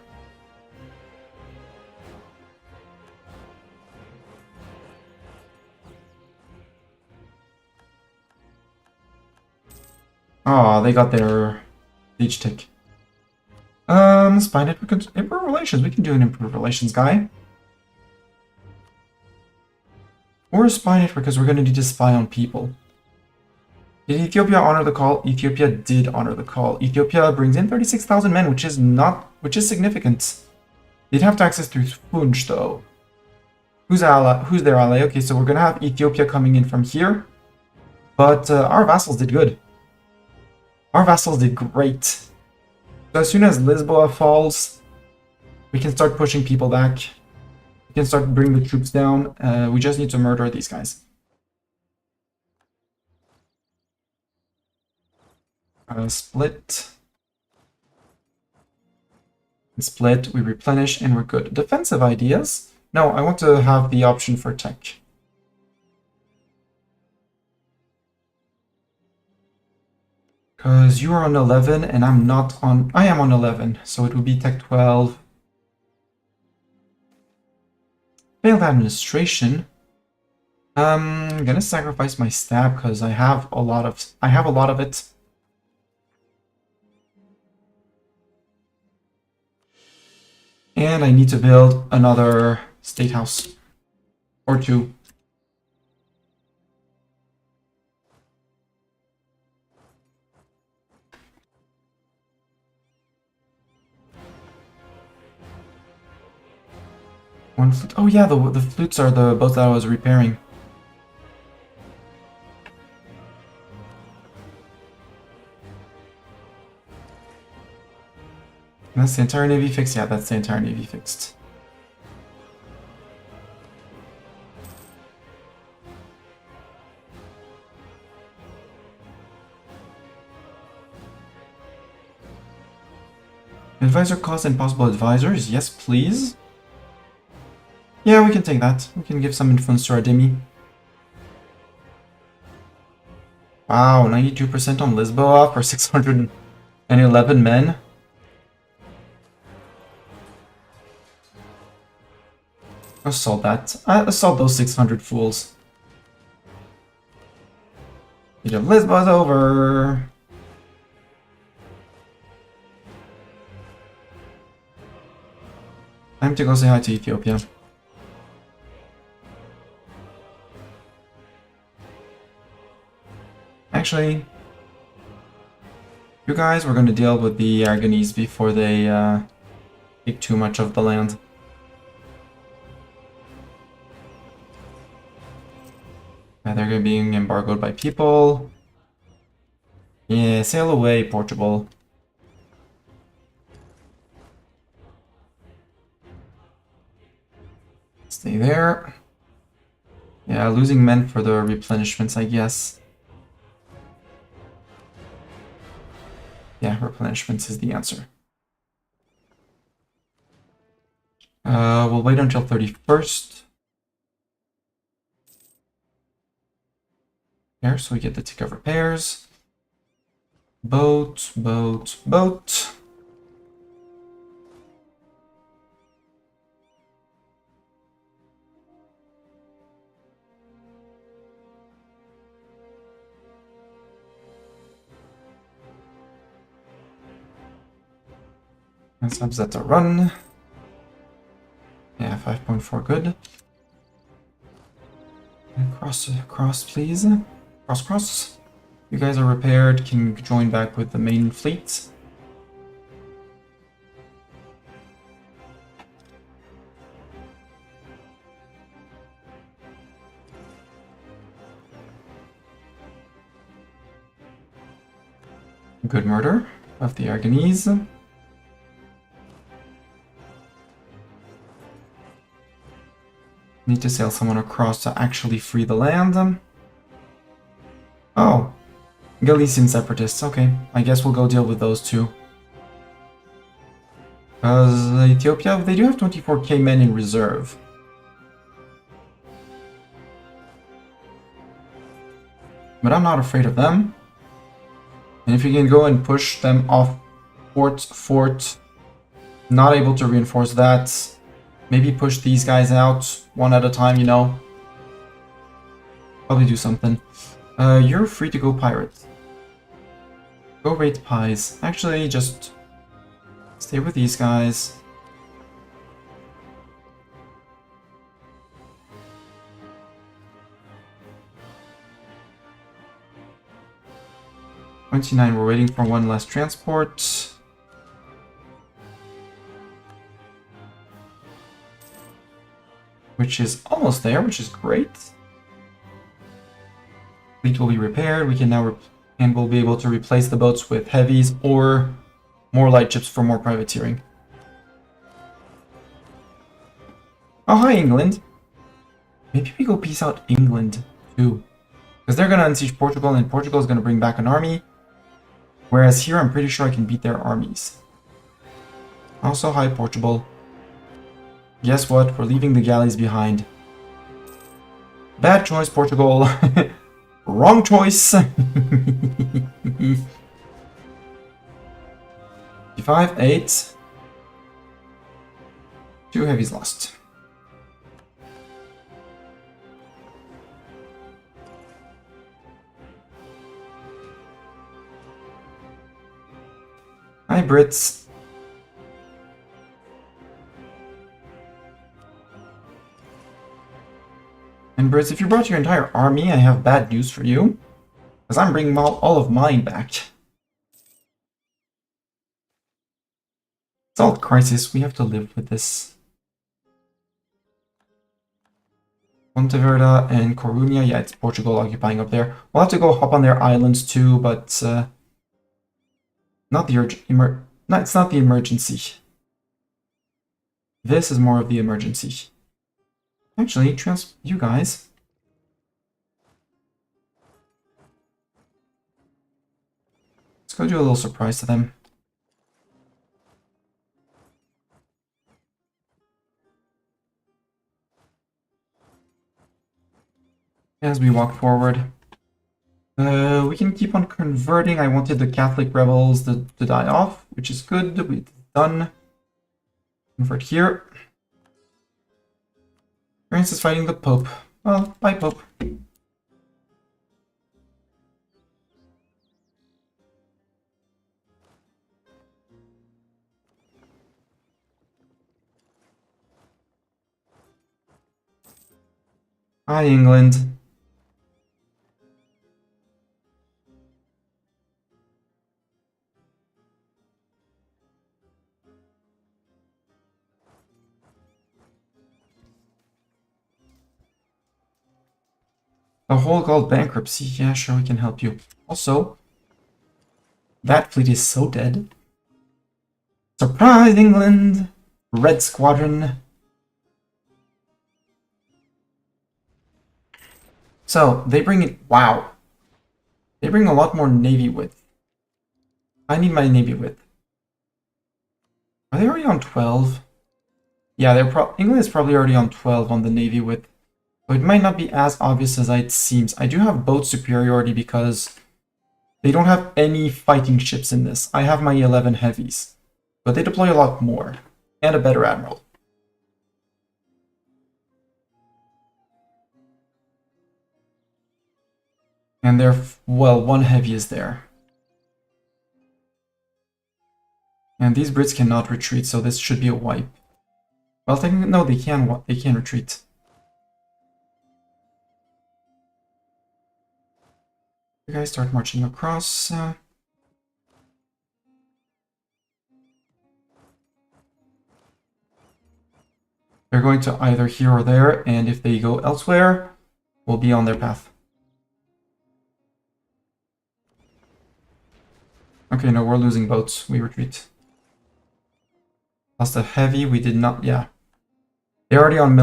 Oh, they got their siege tick. Spy network, improve relations. We can do an improved relations guy. Or a spy network, because we're going to need to spy on people. Did Ethiopia honor the call? Ethiopia did honor the call. Ethiopia brings in 36,000 men, which is significant. They'd have to access through Funj, though. Who's their ally? Okay, so we're gonna have Ethiopia coming in from here. But our vassals did good. Our vassals did great. So as soon as Lisboa falls, we can start pushing people back. We can start bringing the troops down. We just need to murder these guys. Split. Split, we replenish, and we're good. Defensive ideas? No, I want to have the option for tech. Because you are on 11, and I'm not on... I am on 11, so it would be tech 12. Failed administration. I'm gonna sacrifice my stab, because I have a lot of it. And I need to build another state house. Or two. One flute. Oh yeah, the flutes are the boats that I was repairing. That's the entire navy fixed? Yeah, that's the entire navy fixed. Advisor cost and possible advisors? Yes, please. Yeah, we can take that. We can give some influence to our demi. Wow, 92% on Lisboa for 611 men. Assault that. Assault those 600 fools. Age of Lisboa's over. Time to go say hi to Ethiopia. Actually, you guys, we're going to deal with the Aragonese before they take too much of the land. Yeah, they're being embargoed by people. Yeah, sail away, Portugal. Stay there. Yeah, losing men for the replenishments, I guess. Yeah, replenishments is the answer. We'll wait until 31st. There, so we get the tick of repairs. Boat, boat, boat. And subs that to run. Yeah, 5.4, good. And cross, please. Cross. You guys are repaired, can join back with the main fleet. Good murder of the Aragonese. Need to sail someone across to actually free the land. Oh, Galician separatists. Okay, I guess we'll go deal with those two. Because Ethiopia, they do have 24k men in reserve. But I'm not afraid of them. And if you can go and push them off fort, not able to reinforce that. Maybe push these guys out one at a time, you know. Probably do something. You're free to go pirate. Go raid pies. Actually, just stay with these guys. $29, we're waiting for one last transport. Which is almost there, which is great. Fleet will be repaired. We can now and we'll be able to replace the boats with heavies or more light ships for more privateering. Oh, hi, England. Maybe we go peace out England, too. Because they're going to unsiege Portugal, and Portugal is going to bring back an army. Whereas here, I'm pretty sure I can beat their armies. Also, hi, Portugal. Guess what? We're leaving the galleys behind. Bad choice, Portugal. Wrong choice. 5, 8. 2 heavies lost. Hi, Brits. And Brits, if you brought your entire army, I have bad news for you. Because I'm bringing all of mine back. Salt crisis, we have to live with this. Pontevedra and Coruña, yeah, it's Portugal occupying up there. We'll have to go hop on their islands too, but not the No, it's not the emergency. This is more of the emergency. Actually, you guys. Let's go do a little surprise to them. As we walk forward. We can keep on converting. I wanted the Catholic rebels to die off, which is good. We've done. Convert here. France is fighting the Pope. Well, bye, Pope. Hi, England. A whole called bankruptcy. Yeah, sure, we can help you. Also, that fleet is so dead. Surprise, England! Red Squadron. So, they bring it. Wow. They bring a lot more navy width. I need my navy width. Are they already on 12? Yeah, England is probably already on 12 on the navy width. So it might not be as obvious as it seems. I do have boat superiority because they don't have any fighting ships in this. I have my 11 heavies, but they deploy a lot more and a better admiral. And well, one heavy is there. And these Brits cannot retreat, so this should be a wipe. Well, technically, no, they can retreat. You guys start marching across. They're going to either here or there, and if they go elsewhere, we'll be on their path. Okay, no, we're losing boats. We retreat. Lost a heavy, we did not, yeah. They're already on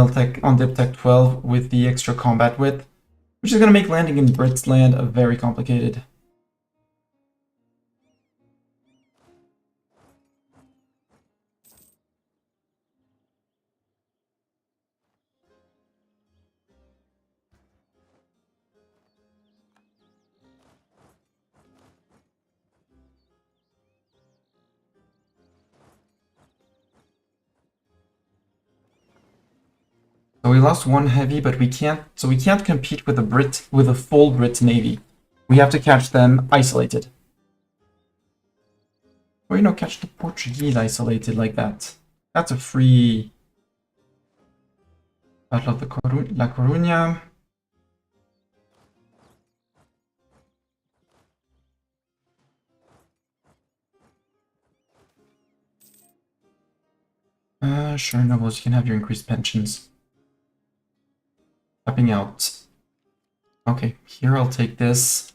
Dip Tech 12 with the extra combat width, which is going to make landing in Brits land very complicated. So we lost one heavy, but we can't compete with a full Brit navy. We have to catch them isolated. Or catch the Portuguese isolated like that. That's a free Battle of La Coruña. Sure, nobles, you can have your increased pensions. Tapping out. Okay, here I'll take this.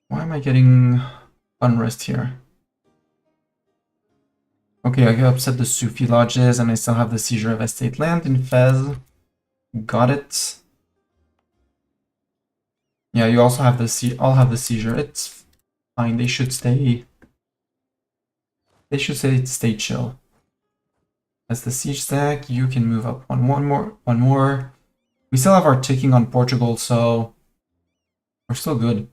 Why am I getting unrest here? Okay, I upset the Sufi lodges and I still have the seizure of estate land in Fez. Got it. Yeah, you also have I'll have the seizure. It's fine. They should stay chill. As the siege stack, you can move up one more. We still have our ticking on Portugal, so we're still good.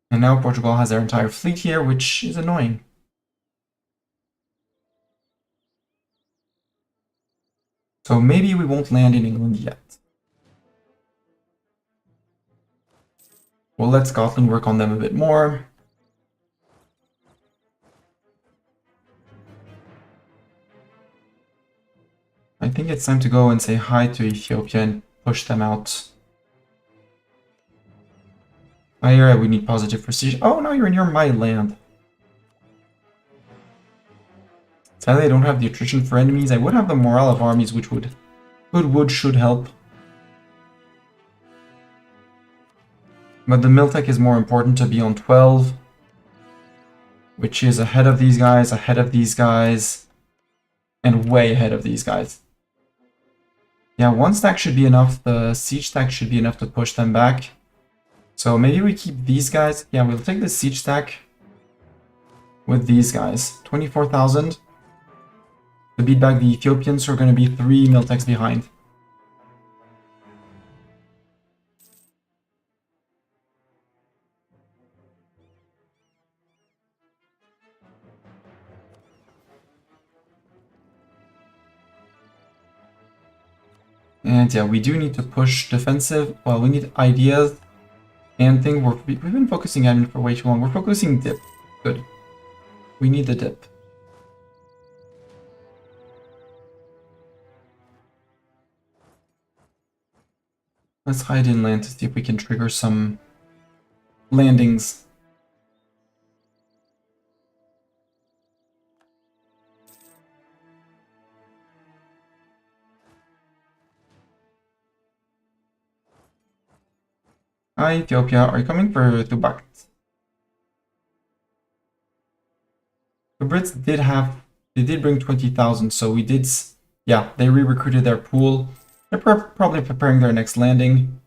And now Portugal has their entire fleet here, which is annoying. So maybe we won't land in England yet. We'll let Scotland work on them a bit more. I think it's time to go and say hi to Ethiopia and push them out. Oh, yeah, we need positive precision. Oh, no, you're near my land. Sadly, I don't have the attrition for enemies. I would have the morale of armies, which should help. But the Miltech is more important to be on 12, which is ahead of these guys, and way ahead of these guys. Yeah, one stack should be enough. The siege stack should be enough to push them back. So maybe we keep these guys. Yeah, we'll take the siege stack with these guys. 24,000. To beat back the Ethiopians, who are going to be 3 Miltechs behind. And yeah, we do need to push defensive. Well, we need ideas and thing. We've been focusing admin for way too long. We're focusing dip. Good. We need the dip. Let's hide inland to see if we can trigger some landings. Hi, Ethiopia. Are you coming for Tubac? The Brits did bring 20,000, so we did, yeah, they re-recruited their pool. They're probably preparing their next landing.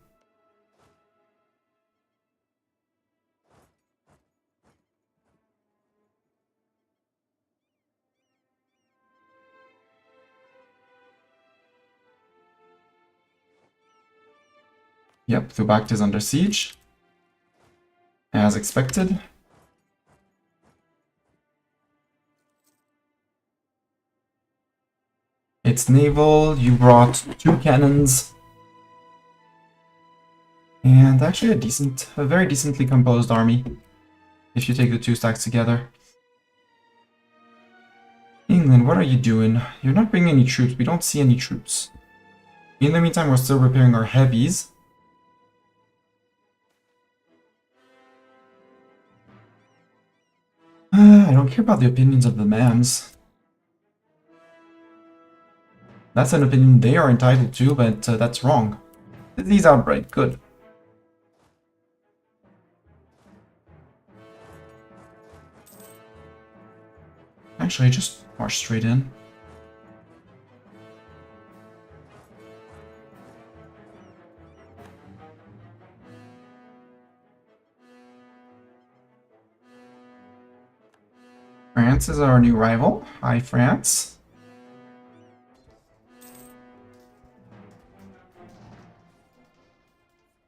Yep, Tubac is under siege, as expected. It's naval, you brought 2 cannons. And actually a very decently composed army, if you take the 2 stacks together. England, what are you doing? You're not bringing any troops, we don't see any troops. In the meantime, we're still repairing our heavies. I don't care about the opinions of the mans. That's an opinion they are entitled to, but that's wrong. Disease outbreak, good. Actually, just march straight in. France is our new rival. Hi, France.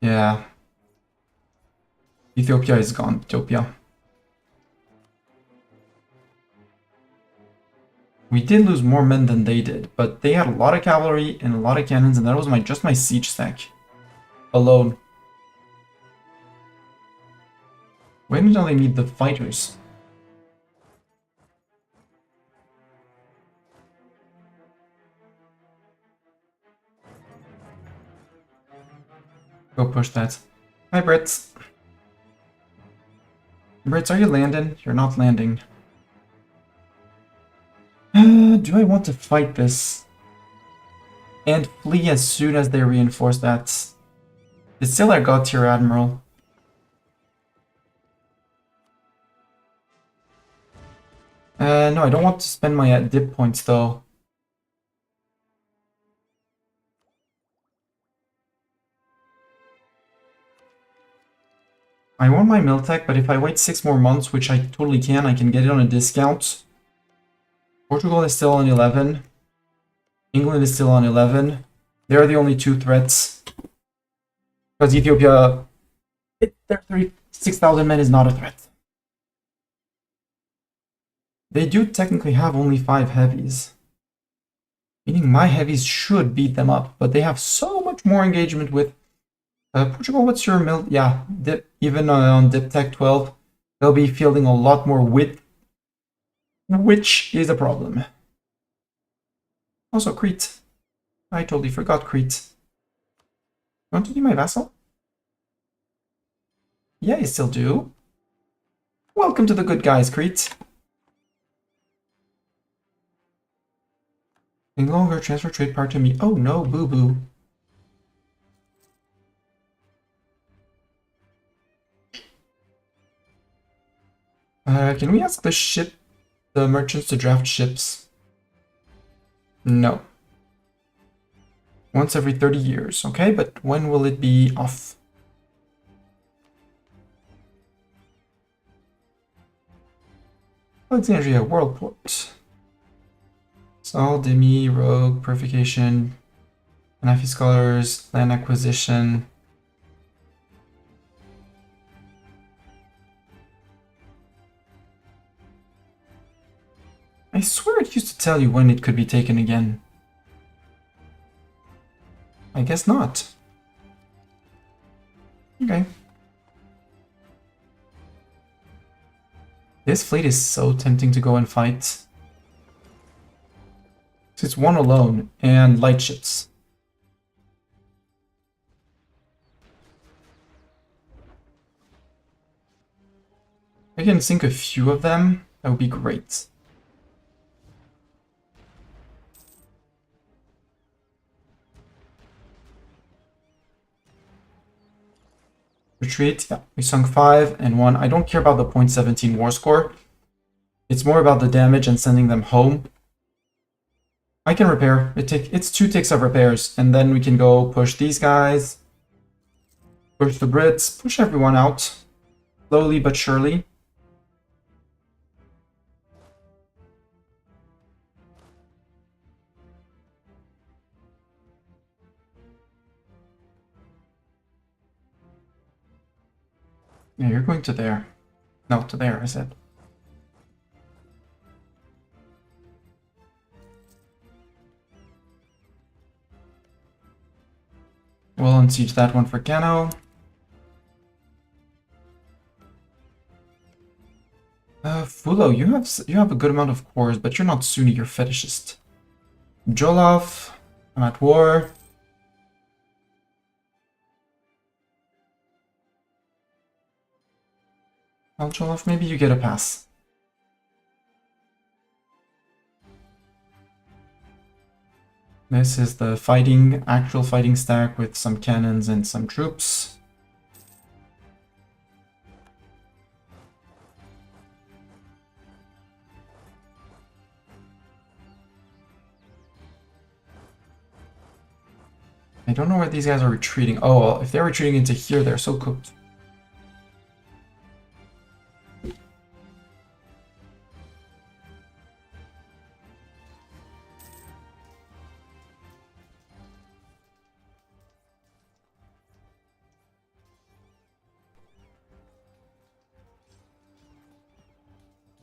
Yeah. Ethiopia is gone. Ethiopia. We did lose more men than they did, but they had a lot of cavalry and a lot of cannons, and that was just my siege stack alone. Wait until they meet the fighters. Go push that. Hi, Brits. Brits, are you landing? You're not landing. Do I want to fight this? And flee as soon as they reinforce that? It's still our god tier admiral. No, I don't want to spend my dip points though. I want my Miltech, but if I wait 6 more months, which I totally can, I can get it on a discount. Portugal is still on 11. England is still on 11. They're the only 2 threats. Because Ethiopia, their 6,000 men is not a threat. They do technically have only 5 heavies. Meaning my heavies should beat them up, but they have so much more engagement with Portugal. What's your yeah, even on Dip Tech 12, they'll be fielding a lot more width, which is a problem. Also, Crete. I totally forgot Crete. You want to be my vassal? Yeah, you still do. Welcome to the good guys, Crete. No longer transfer trade part to me. Oh no, boo-boo. Can we ask the merchants to draft ships? No. Once every 30 years, okay? But when will it be off? Alexandria, Worldport. Sol, Demi, Rogue, Purification, Anafi Scholars, Land Acquisition. I swear it used to tell you when it could be taken again. I guess not. Okay. This fleet is so tempting to go and fight. It's one alone, and light ships. I can sink a few of them, that would be great. Retreat, yeah, we sunk 5 and 1. I don't care about the .17 war score. It's more about the damage and sending them home. I can repair. It's 2 ticks of repairs, and then we can go push these guys, push the Brits, push everyone out, slowly but surely. Yeah, you're going to there. No, to there, I said. We'll unsiege that one for Gano. Fulo, you have a good amount of cores, but you're not Sunni, you're fetishist. Jolov, I'm at war. Well, Jolov, maybe you get a pass. This is the actual fighting stack with some cannons and some troops. I don't know where these guys are retreating. Oh, well, if they're retreating into here, they're so cooked.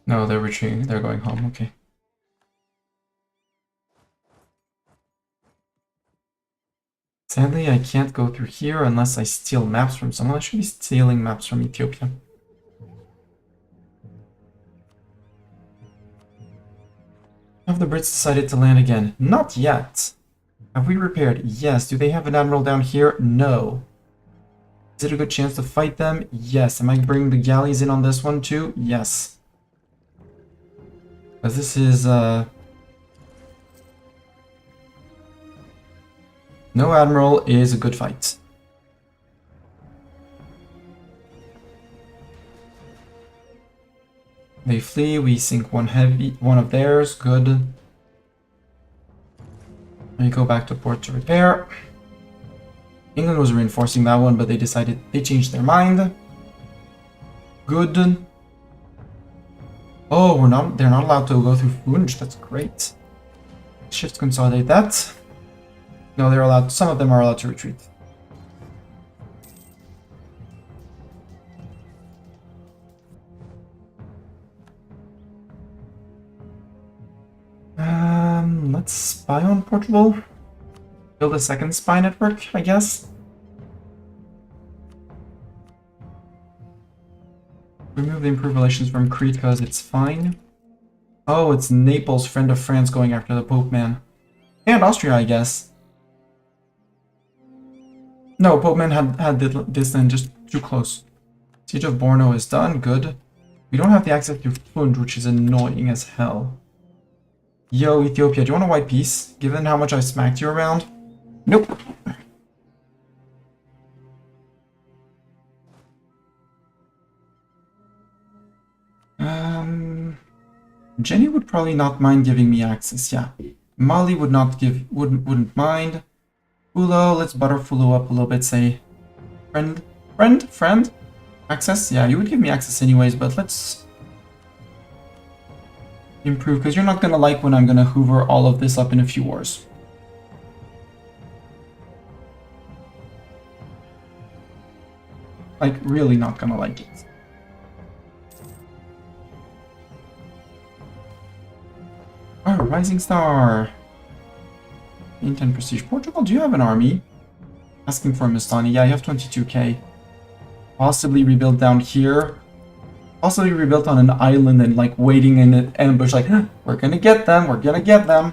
No, they're retreating. They're going home. Okay. Sadly, I can't go through here unless I steal maps from someone. I should be stealing maps from Ethiopia. Have the Brits decided to land again? Not yet. Have we repaired? Yes. Do they have an admiral down here? No. Is it a good chance to fight them? Yes. Am I bringing the galleys in on this one too? Yes. Because this is, no admiral is a good fight. They flee, we sink one of theirs, good. We go back to port to repair. England was reinforcing that one, but they changed their mind. Good. Oh, they're not allowed to go through Funj, that's great. Shift consolidate that. No, they're allowed, some of them are allowed to retreat. Let's spy on Portugal. Build a second spy network, I guess. Remove the improved relations from Crete because it's fine. Oh, it's Naples, friend of France, going after the Pope man. And Austria, I guess. No, Pope man had this then, just too close. Siege of Borno is done, good. We don't have the access to Funj, which is annoying as hell. Yo, Ethiopia, do you want a white peace? Given how much I smacked you around? Nope. Jenny would probably not mind giving me access, yeah. Mali would not give, wouldn't mind. Fulo, let's butter Fulo up a little bit, say, friend? Access? Yeah, you would give me access anyways, but let's improve, because you're not gonna like when I'm gonna hoover all of this up in a few wars. Like, really not gonna like it. Oh, Rising Star. 10 prestige. Portugal, do you have an army? Asking for Mistani. Yeah, you have 22k. Possibly rebuilt down here. Possibly rebuilt on an island and like waiting in an ambush like, we're gonna get them, we're gonna get them.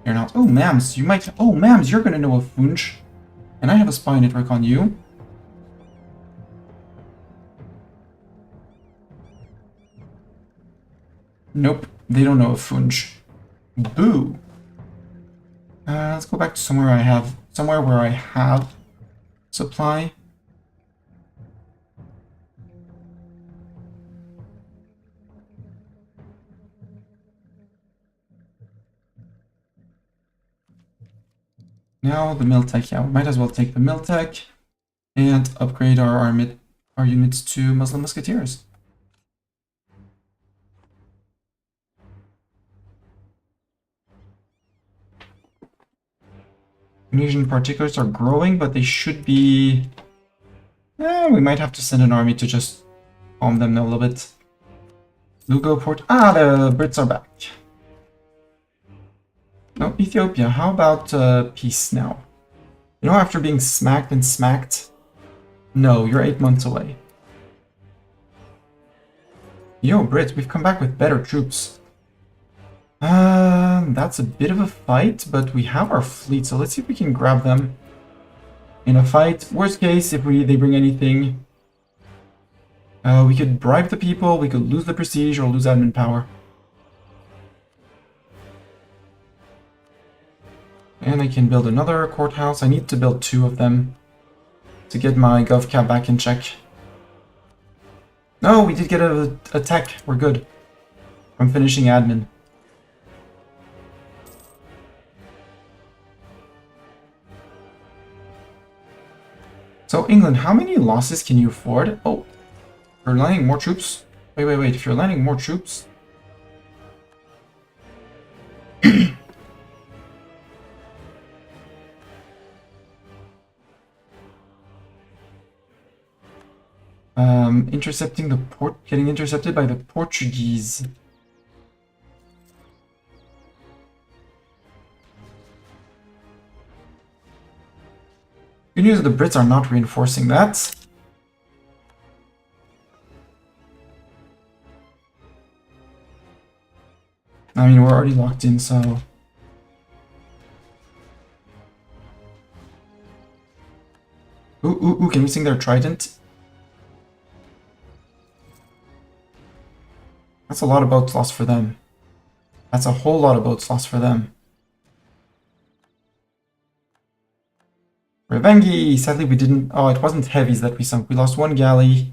You're not. Oh, Mams, you might. Oh, Mams, you're gonna know a Funch. And I have a spy network on you. Nope, they don't know a Funch. Boo. Let's go back to somewhere where I have supply. Now the Miltech, yeah, we might as well take the Miltech and upgrade our units to Muslim Musketeers. Tunisian particulars are growing, but they should be... we might have to send an army to just calm them a little bit. Lugo port... Ah, the Brits are back. No, Ethiopia, how about peace now? You know, after being smacked and smacked? No, you're 8 months away. Yo, Brits, we've come back with better troops. That's a bit of a fight, but we have our fleet, so let's see if we can grab them in a fight. Worst case, if they bring anything, we could bribe the people, we could lose the prestige, or lose admin power. And I can build another courthouse. I need to build 2 of them to get my GovCap back in check. No, we did get a tech. We're good. From finishing admin. So, England, how many losses can you afford? Oh, you're landing more troops? Wait. If you're landing more troops... intercepting the port, getting intercepted by the Portuguese. Good news, the Brits are not reinforcing that. I mean, we're already locked in, so... Ooh, can we sing their Trident? That's a lot of boats lost for them. That's a whole lot of boats lost for them. Revengi! Sadly, we didn't... Oh, it wasn't heavies that we sunk. We lost 1 galley.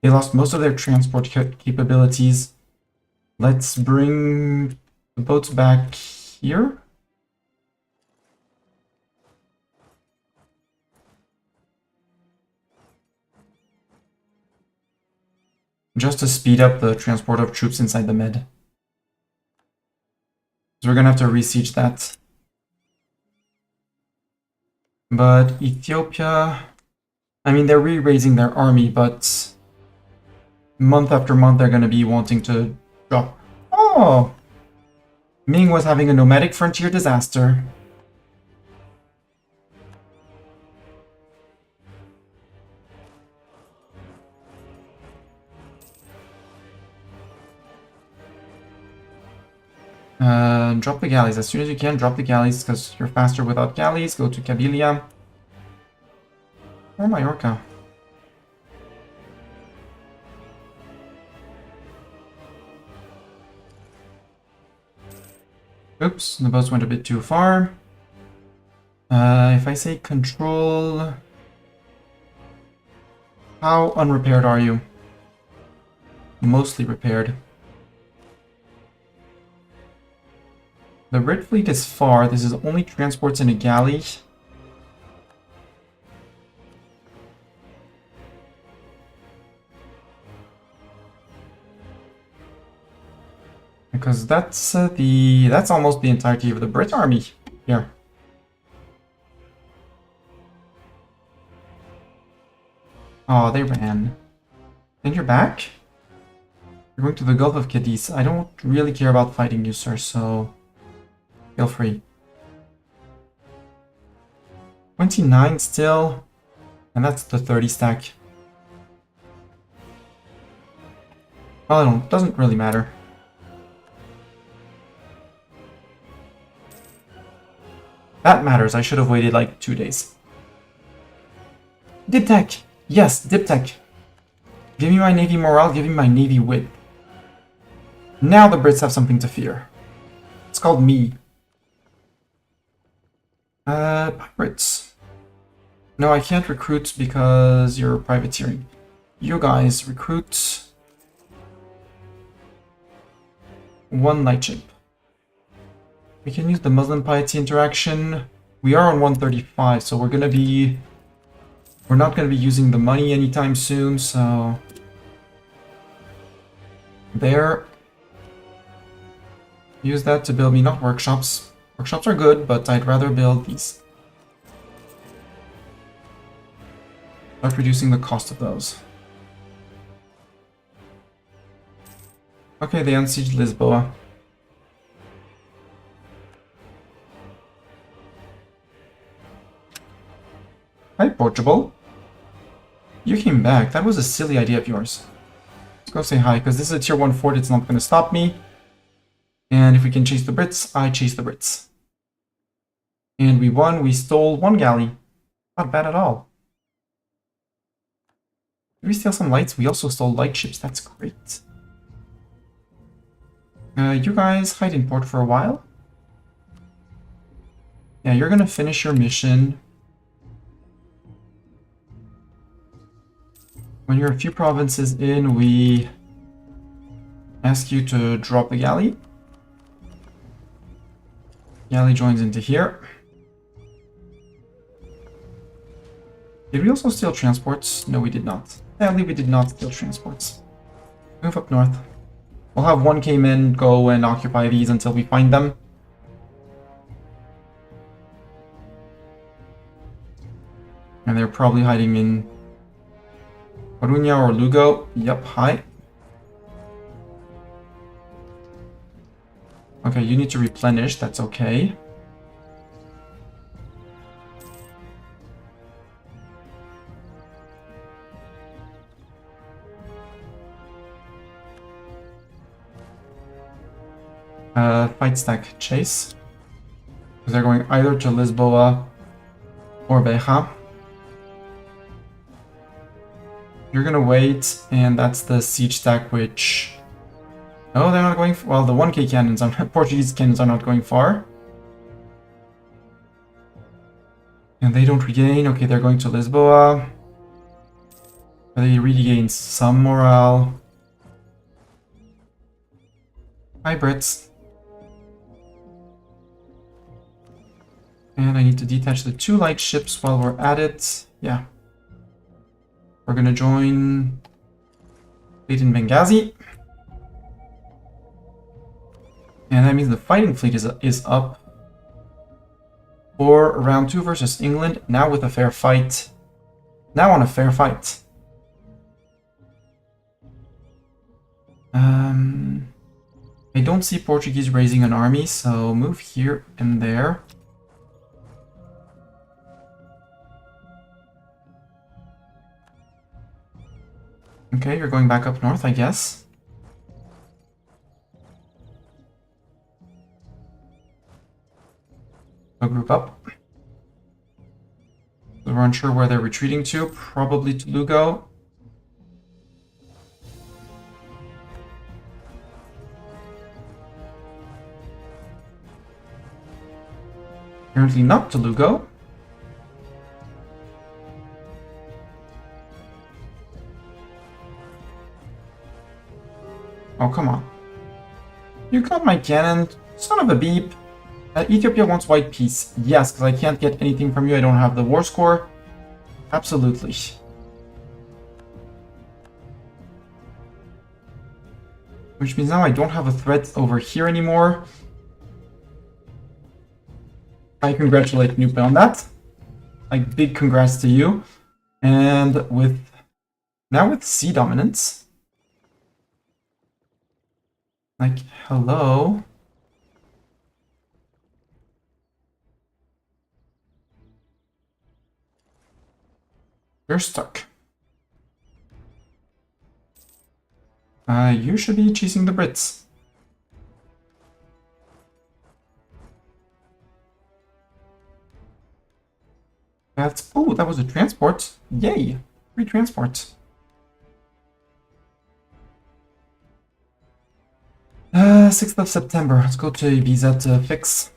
They lost most of their transport capabilities. Let's bring the boats back here. Just to speed up the transport of troops inside the Med. So we're gonna have to re-siege that. But Ethiopia... I mean, they're re-raising their army, but... month after month they're gonna be wanting to drop... Oh! Ming was having a nomadic frontier disaster. Drop the galleys as soon as you can. Drop the galleys because you're faster without galleys. Go to Kabylia or Mallorca. Oops, the boats went a bit too far. If I say control... How unrepaired are you? Mostly repaired. The Brit fleet is far. This is only transports and a galley. Because that's almost the entirety of the Brit army here. Oh, they ran. And you're back? You're going to the Gulf of Cadiz. I don't really care about fighting you, sir, so feel free. 29 still, and that's the 30 stack. Well, it doesn't really matter. That matters. I should have waited like 2 days. Diptech! Yes, Diptech. Give me my Navy morale, give me my Navy wit. Now the Brits have something to fear. It's called me. Pirates. No, I can't recruit because you're privateering. You guys recruit 1 lightship. We can use the Muslim piety interaction. We are on 135, so we're not gonna be using the money anytime soon, so there. Use that to build me not workshops. Workshops are good, but I'd rather build these. Start reducing the cost of those. Okay, they unsieged Lisboa. Hi, Portugal. You came back. That was a silly idea of yours. Let's go say hi, because this is a tier 1 fort. It's not going to stop me. And if we can chase the Brits, I chase the Brits. And we won. We stole 1 galley. Not bad at all. Did we steal some lights? We also stole light ships. That's great. You guys hide in port for a while. Yeah, you're going to finish your mission. When you're a few provinces in, we ask you to drop the galley. Galley joins into here. Did we also steal transports? No, we did not. Sadly, we did not steal transports. Move up north. We'll have 1K men go and occupy these until we find them. And they're probably hiding in Coruña or Lugo. Yep, hi. Okay, you need to replenish. That's okay. Fight stack chase. Because they're going either to Lisboa or Beja. You're gonna wait, and that's the siege stack, which... No, they're not going... Well, the 1K cannons, Portuguese cannons are not going far. And they don't regain. Okay, they're going to Lisboa. They regain some morale. Hi, Brits. And I need to detach the 2 light ships while we're at it. Yeah. We're gonna join fleet in Benghazi. And that means the fighting fleet is up for round 2 versus England. Now with a fair fight. Now on a fair fight. I don't see Portuguese raising an army, so move here and there. Okay, you're going back up north, I guess. So group up. So we're unsure where they're retreating to. Probably to Lugo. Apparently not to Lugo. Oh, come on. You got my cannon, son of a beep. Ethiopia wants white peace. Yes, because I can't get anything from you. I don't have the war score. Absolutely. Which means now I don't have a threat over here anymore. I congratulate Nupe on that. Like, big congrats to you. And now with sea dominance. Like, hello. You're stuck. You should be chasing the Brits. Oh, that was a transport. Yay! Free transport. 6th of September. Let's go to Ibiza to fix.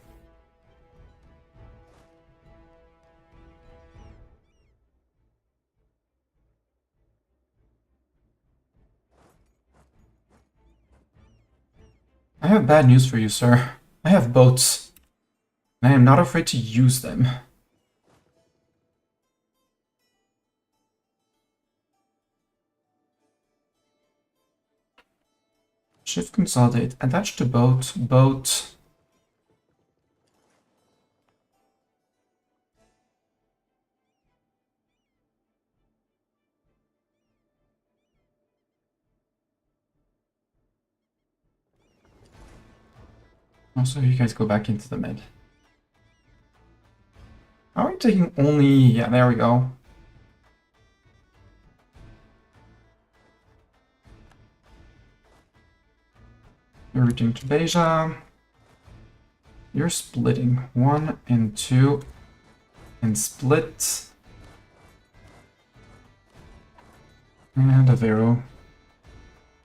I have bad news for you, sir. I have boats. I am not afraid to use them. Shift consolidate. Attach to boat. Boat. Also, you guys go back into the mid. How are you taking only... Yeah, there we go. You're reaching to Beja. You're splitting 1 and 2 and split. And Aveiro.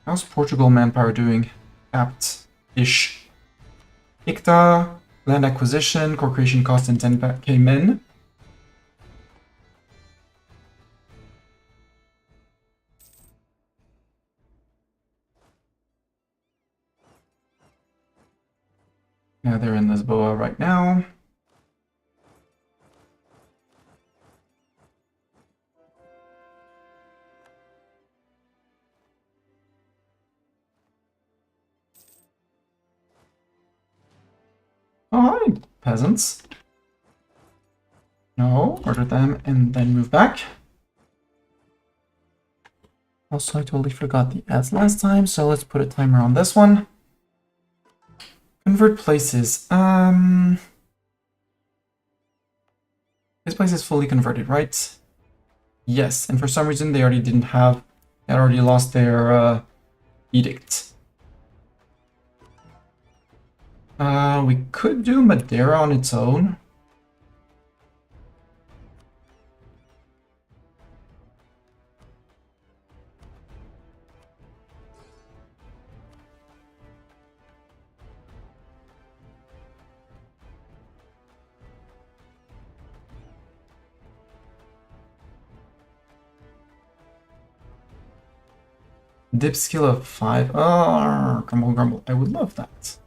How's Portugal manpower doing? Capped-ish. ICTA, land acquisition, core creation cost and 10k men. Yeah, they're in Lisboa right now. Oh, hi, peasants. No, order them and then move back. Also, I totally forgot the ads last time, so let's put a timer on this one. Convert places. This place is fully converted, right? Yes, and for some reason they already lost their edict. We could do Madeira on its own. Dip skill of 5. Oh, grumble, grumble. I would love that.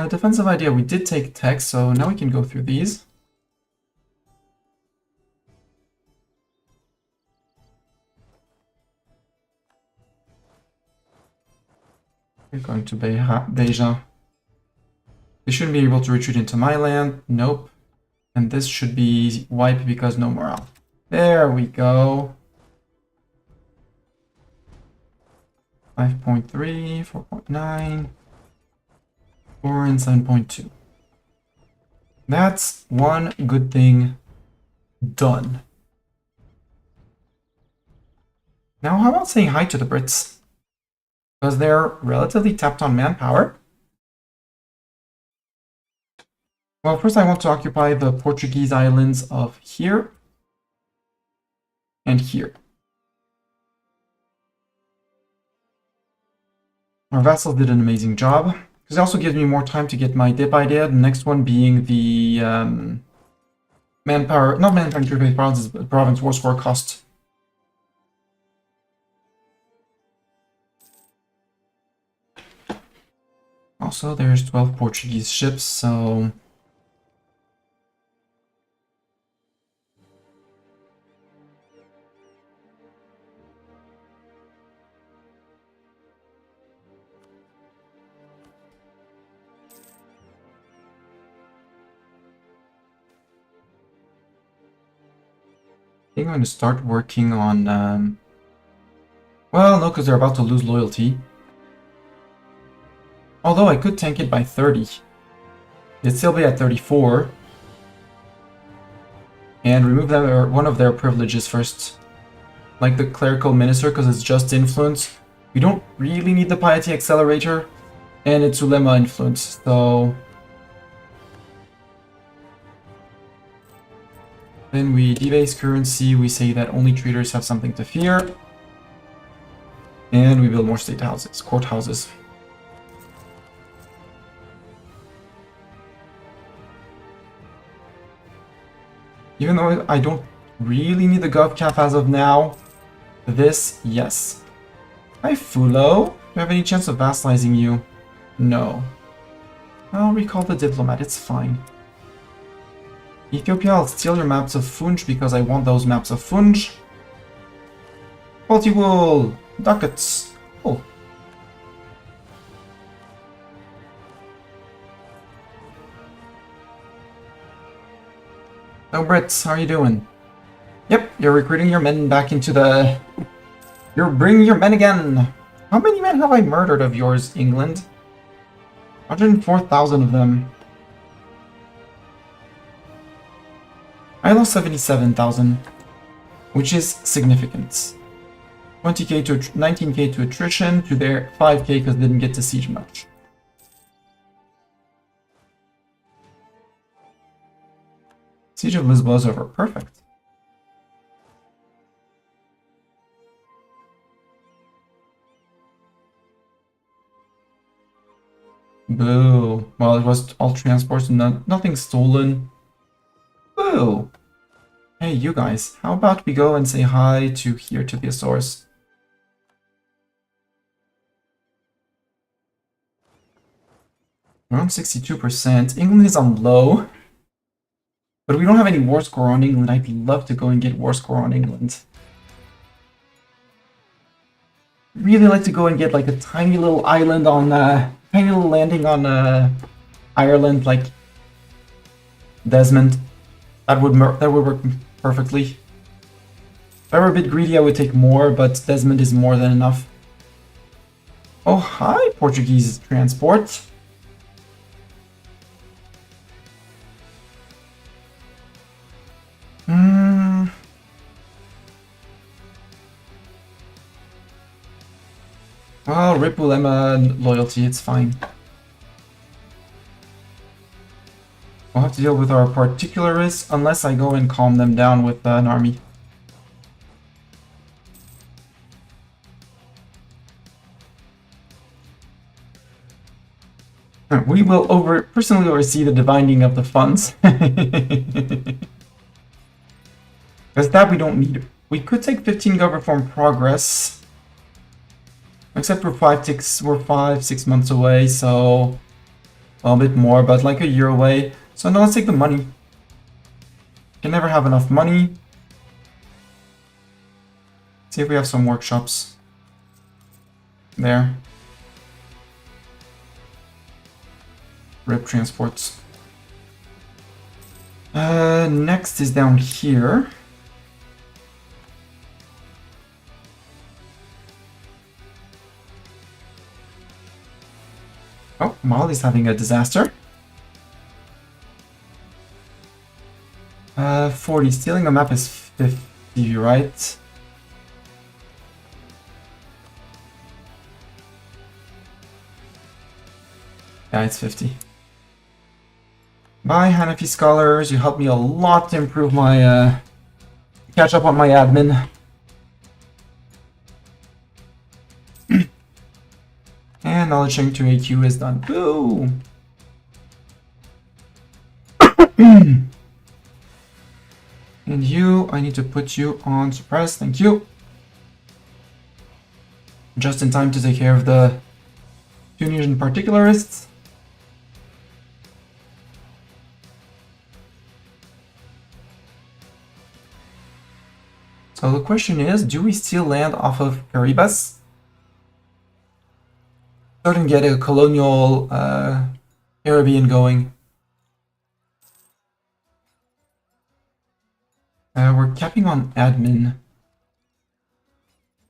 Defensive idea. We did take tech, so now we can go through these. We're going to Beja. They shouldn't be able to retreat into my land. Nope. And this should be wipe because no morale. There we go. 5.3, 4.9, 4, and 7.2. That's one good thing done. Now, how about saying hi to the Brits? Because they're relatively tapped on manpower. Well, first I want to occupy the Portuguese islands of here and here. Our vassals did an amazing job. Because it also gives me more time to get my dip idea. The next one being the manpower, not manpower interface provinces, but province war score cost. Also, there's 12 Portuguese ships, so... I think I'm going to start working on... Well, no, because they're about to lose loyalty. Although I could tank it by 30. It'd still be at 34. And remove them or one of their privileges first. Like the clerical minister, because it's just influence. We don't really need the piety accelerator. And it's ulema influence, so... Then we debase currency, we say that only traders have something to fear. And we build more state houses, courthouses. Even though I don't really need the GovCaf as of now, this, yes. Hi Fulo, do you have any chance of vassalizing you? No. I'll recall the diplomat, it's fine. Ethiopia, I'll steal your maps of Funj because I want those maps of Funj. Quality wool, ducats. Oh. Oh, Brits, how are you doing? Yep, you're recruiting your men back into the... You're bringing your men again! How many men have I murdered of yours, England? 104,000 of them. I lost 77,000, which is significant. 20k to 19k to attrition, to their 5k because they didn't get to siege much. Siege of Lisboa is over. Perfect. Boo. Well, it was all transports and nothing stolen. Boo. Hey, you guys, how about we go and say hi to here to the Azores? We're on 62%. England is on low. But we don't have any war score on England. I'd love to go and get war score on England. Really like to go and get like a tiny little island on, tiny little landing on Ireland, like Desmond. That would work perfectly. If I were a bit greedy, I would take more, but Desmond is more than enough. Oh, hi, Portuguese transport. Well, rip Ulema loyalty, it's fine. We'll have to deal with our particularists unless I go and calm them down with an army. We will personally oversee the dividing of the funds. Because that we don't need. We could take 15 gov reform progress. Except we're 5-6 months away, so well, a bit more, but like a year away. So now let's take the money. Can never have enough money. See if we have some workshops. There. Rip transports. Next is down here. Oh, Mali's having a disaster. 40. Stealing a map is 50, right? Yeah, it's 50. Bye, Hanafi Scholars. You helped me a lot to improve my, catch up on my admin. And And knowledge sharing to AQ is done. Boo! And you, I need to put you on suppress, thank you. Just in time to take care of the Tunisian particularists. So the question is, do we still land off of Caribas? Start and get a colonial Caribbean going. We're capping on admin.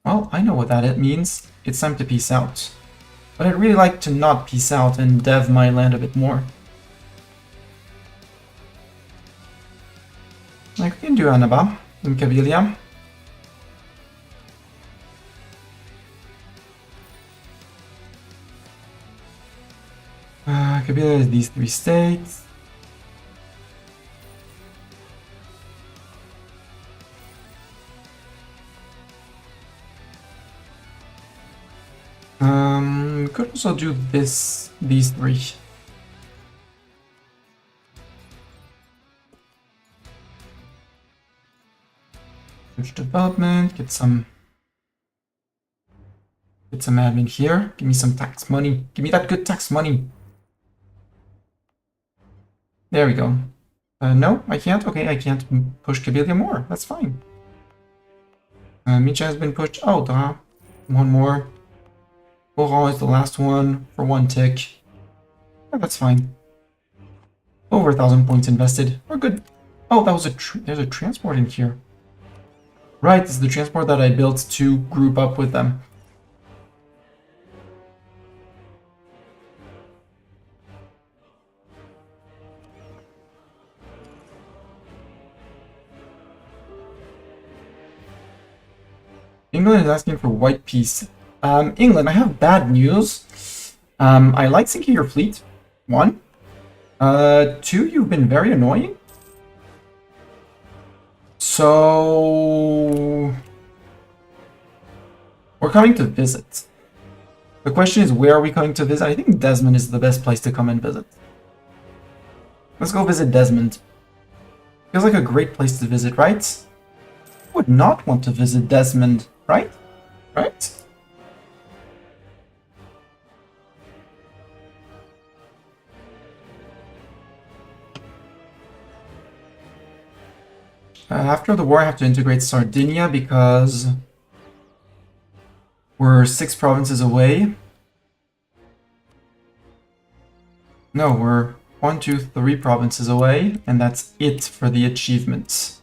Well, I know what that means. It's time to peace out. But I'd really like to not peace out and dev my land a bit more. Like we can do Annaba in Kabylia. Kabylia is these 3 states. We could also do these 3. Huge development, get some admin here. Give me some tax money. Give me that good tax money. There we go. No, I can't. Okay, I can't push Kabylia more. That's fine. Micha has been pushed. Oh, duh. One more. Oran is the last one for 1 tick. Yeah, that's fine. Over 1,000 points invested. We're good. Oh, that was there's a transport in here. Right, this is the transport that I built to group up with them. England is asking for white peace. England, I have bad news. I like sinking your fleet. 1. 2, you've been very annoying. So... we're coming to visit. The question is, where are we coming to visit? I think Desmond is the best place to come and visit. Let's go visit Desmond. Feels like a great place to visit, right? Who would not want to visit Desmond, right? Right? After the war, I have to integrate Sardinia because we're 6 provinces away. No, we're 1, 2, 3 provinces away, and that's it for the achievements.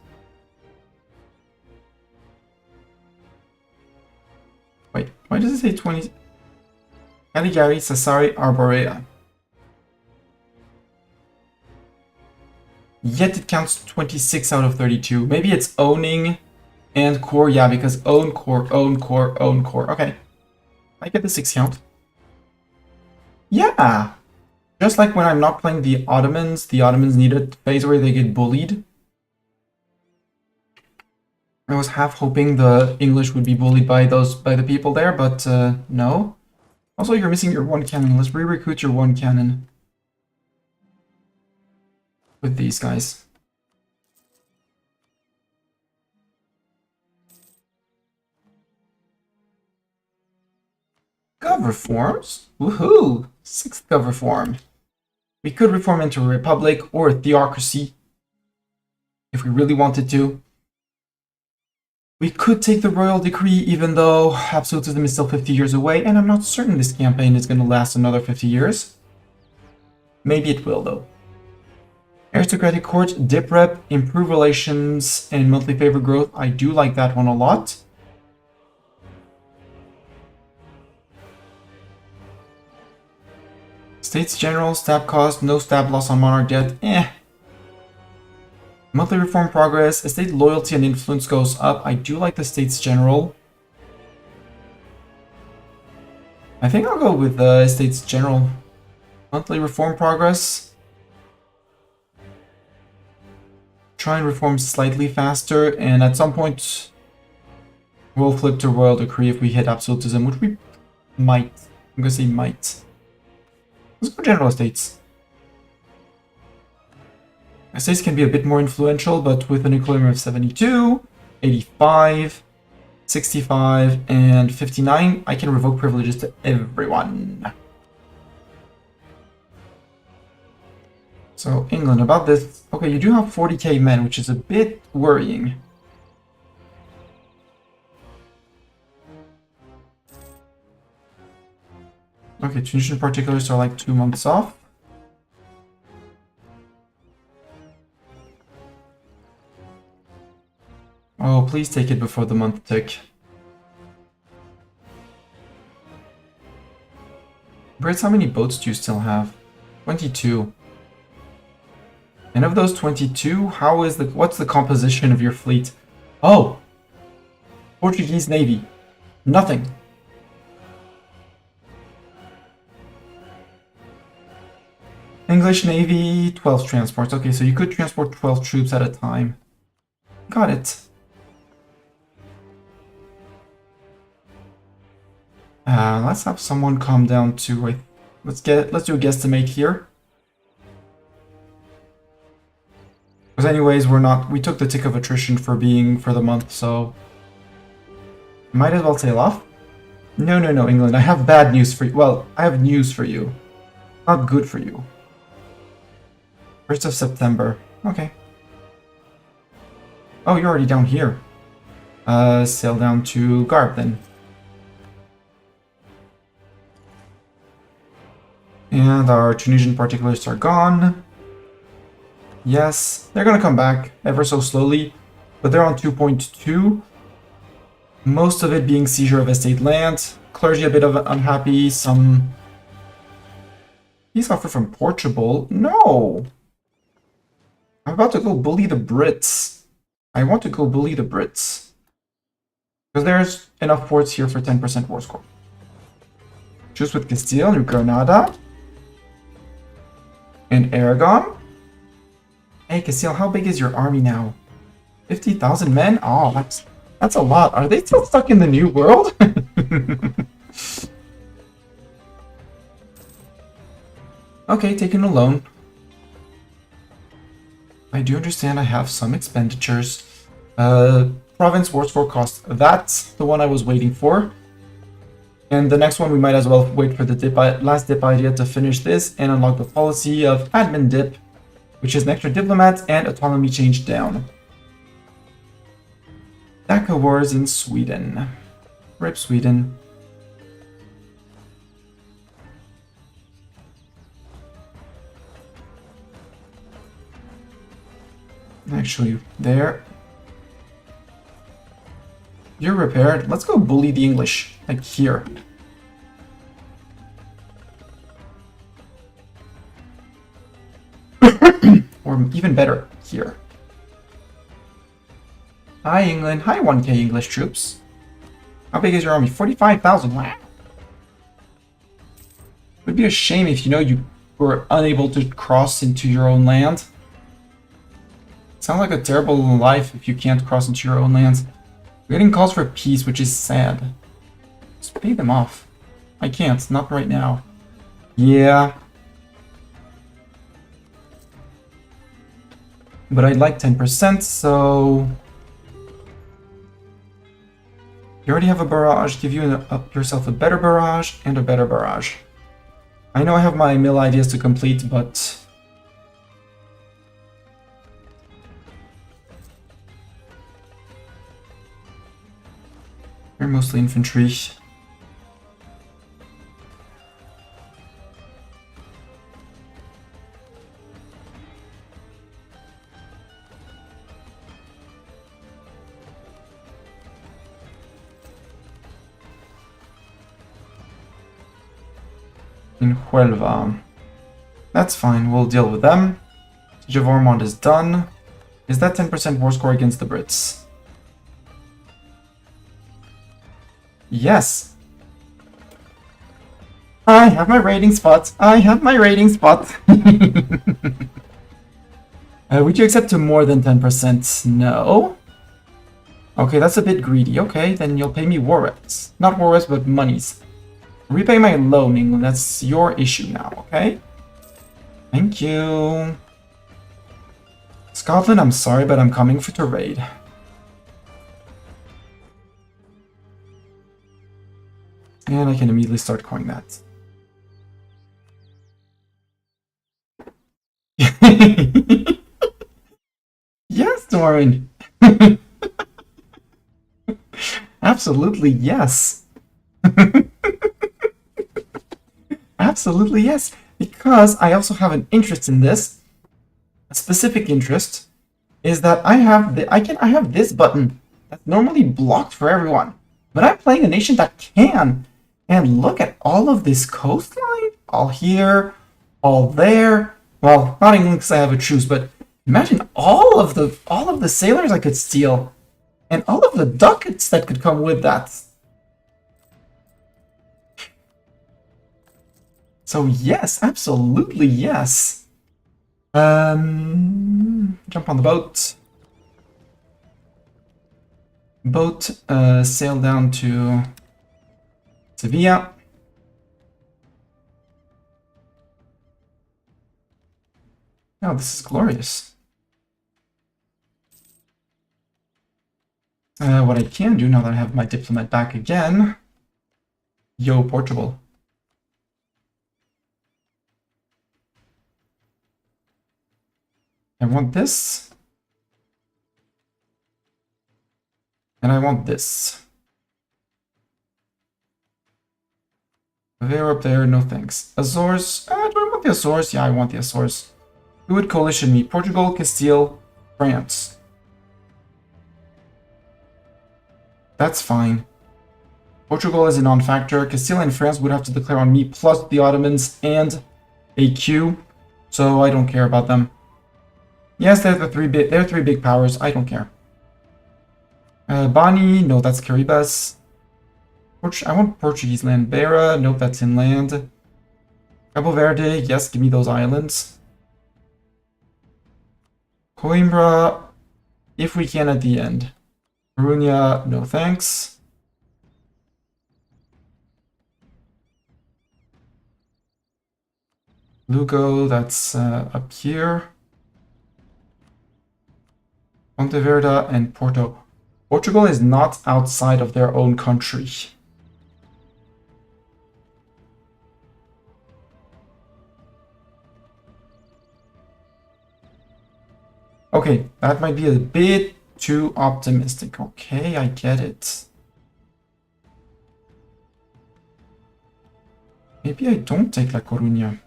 Wait, why does it say 20? Caligari, Sassari, Arborea. Yet it counts 26 out of 32. Maybe it's owning and core. Yeah, because own, core, own, core, own, core. Okay. I get the 6 count. Yeah! Just like when I'm not playing the Ottomans need a phase where they get bullied. I was half hoping the English would be bullied by the people there, but no. Also, you're missing your 1 cannon. Let's re-recruit your 1 cannon. With these guys. Gov reforms? Woohoo! 6th gov reform. We could reform into a republic or a theocracy if we really wanted to. We could take the royal decree even though absolutism is still 50 years away, and I'm not certain this campaign is going to last another 50 years. Maybe it will though. Aristocratic court, dip rep, improve relations, and monthly favor growth. I do like that one a lot. States General, stab cost, no stab loss on monarch debt, Monthly reform progress, estate loyalty and influence goes up. I do like the States General. I think I'll go with the Estates General. Monthly reform progress. Try and reform slightly faster, and at some point we'll flip to royal decree if we hit absolutism, which we might. I'm gonna say might. Let's go general estates. Estates can be a bit more influential, but with an equilibrium of 72, 85, 65, and 59, I can revoke privileges to everyone. So, England, about this... Okay, you do have 40k men, which is a bit worrying. Okay, Tunisian particulars are like 2 months off. Oh, please take it before the month tick. Brits, how many boats do you still have? 22. And of those 22, what's the composition of your fleet? Oh! Portuguese Navy. Nothing. English Navy, 12 transports. Okay, so you could transport 12 troops at a time. Got it. Let's have someone come down to... let's do a guesstimate here. Because anyways, we took the tick of attrition for the month, so... Might as well sail off. No, England, I have bad news for you. Well, I have news for you. Not good for you. 1st of September. Okay. Oh, you're already down here. Sail down to Garb then. And our Tunisian particulars are gone. Yes, they're gonna come back ever so slowly, but they're on 2.2. Most of it being seizure of estate land. Clergy a bit of unhappy, some... Peace offer from Portugal? No! I'm about to go bully the Brits. I want to go bully the Brits. Because there's enough ports here for 10% war score. Choose with Castile, New Granada. And Aragon. Hey Castile, how big is your army now? 50,000 men? Oh, that's a lot. Are they still stuck in the New World? Okay, taking a loan. I do understand I have some expenditures. Province war score cost. That's the one I was waiting for. And the next one we might as well wait for the last dip idea to finish this and unlock the policy of admin dip, which is an extra diplomat and autonomy change down. DACA wars in Sweden. RIP Sweden. Actually, there. You're repaired. Let's go bully the English. Like here. Or even better, here. Hi England. Hi 1k English troops. How big is your army? 45,000. Wow. It would be a shame if, you were unable to cross into your own land. Sounds like a terrible life if you can't cross into your own lands. We're getting calls for peace, which is sad. Just pay them off. I can't, not right now. Yeah. But I'd like 10%, so... You already have a barrage. Give yourself a better barrage and a better barrage. I know I have my mill ideas to complete, but... You're mostly infantry. In Huelva. That's fine, we'll deal with them. Siege of Ormond is done. Is that 10% war score against the Brits? Yes. I have my rating spot. I have my rating spot. Would you accept to more than 10%? No. Okay, that's a bit greedy. Okay, then you'll pay me war reps. Not war reps, but monies. Repay my loan, England. That's your issue now, okay? Thank you. Scotland, I'm sorry, but I'm coming for to raid. And I can immediately start coining that. Yes, Doran. Absolutely, yes. Absolutely, yes. Because I also have an interest in this. A specific interest is that I have this button that's normally blocked for everyone. But I'm playing a nation that can. And look at all of this coastline. All here, all there. Well, not England because I have a truce, but imagine all of the sailors I could steal. And all of the ducats that could come with that. So yes, absolutely yes. Jump on the boat. Sail down to Sevilla. Oh, this is glorious. What I can do now that I have my diplomat back again. Yo, Portugal. I want this. And I want this. They're up there, no thanks. Azores, do I want the Azores? Yeah, I want the Azores. Who would coalition me? Portugal, Castile, France. That's fine. Portugal is a non-factor. Castile and France would have to declare on me, plus the Ottomans and AQ. So I don't care about them. Yes, they're three big powers. I don't care. Bani, no, that's Caribas. I want Portuguese land. Beira, nope, that's inland. Cabo Verde, yes, give me those islands. Coimbra, if we can at the end. Coruña, no thanks. Lugo, that's up here. Pontevedra and Porto. Portugal is not outside of their own country. Okay, that might be a bit too optimistic. Okay, I get it. Maybe I don't take La Coruña.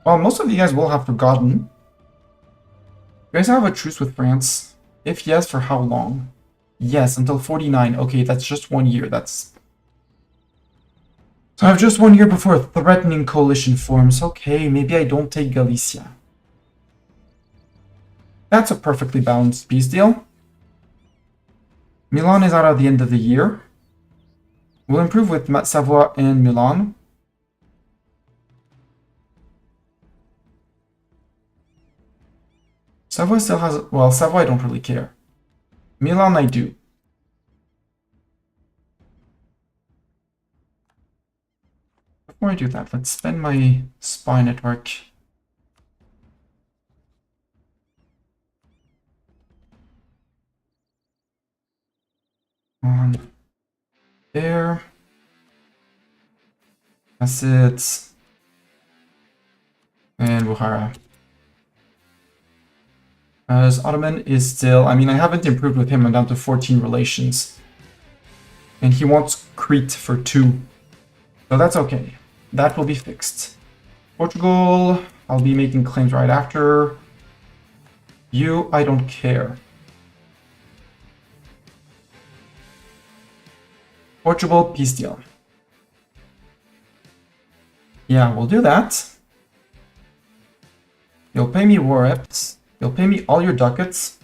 Well, most of you guys will have forgotten. You guys have a truce with France? If yes, for how long? Yes, until 49. Okay, that's just 1 year. That's... So I have just 1 year before a threatening coalition forms. Okay, maybe I don't take Galicia. That's a perfectly balanced peace deal. Milan is out at the end of the year. We'll improve with Savoy and Milan. Savoy still has... Well, Savoy I don't really care. Milan I do. Before I do that, let's spend my spy network. On there. That's it. And Bukhara. As Ottoman is still... I mean, I haven't improved with him. I'm down to 14 relations. And he wants Crete for 2. So that's okay. That will be fixed. Portugal, I'll be making claims right after. You, I don't care. Portugal, peace deal. Yeah, we'll do that. You'll pay me war reps. You'll pay me all your ducats.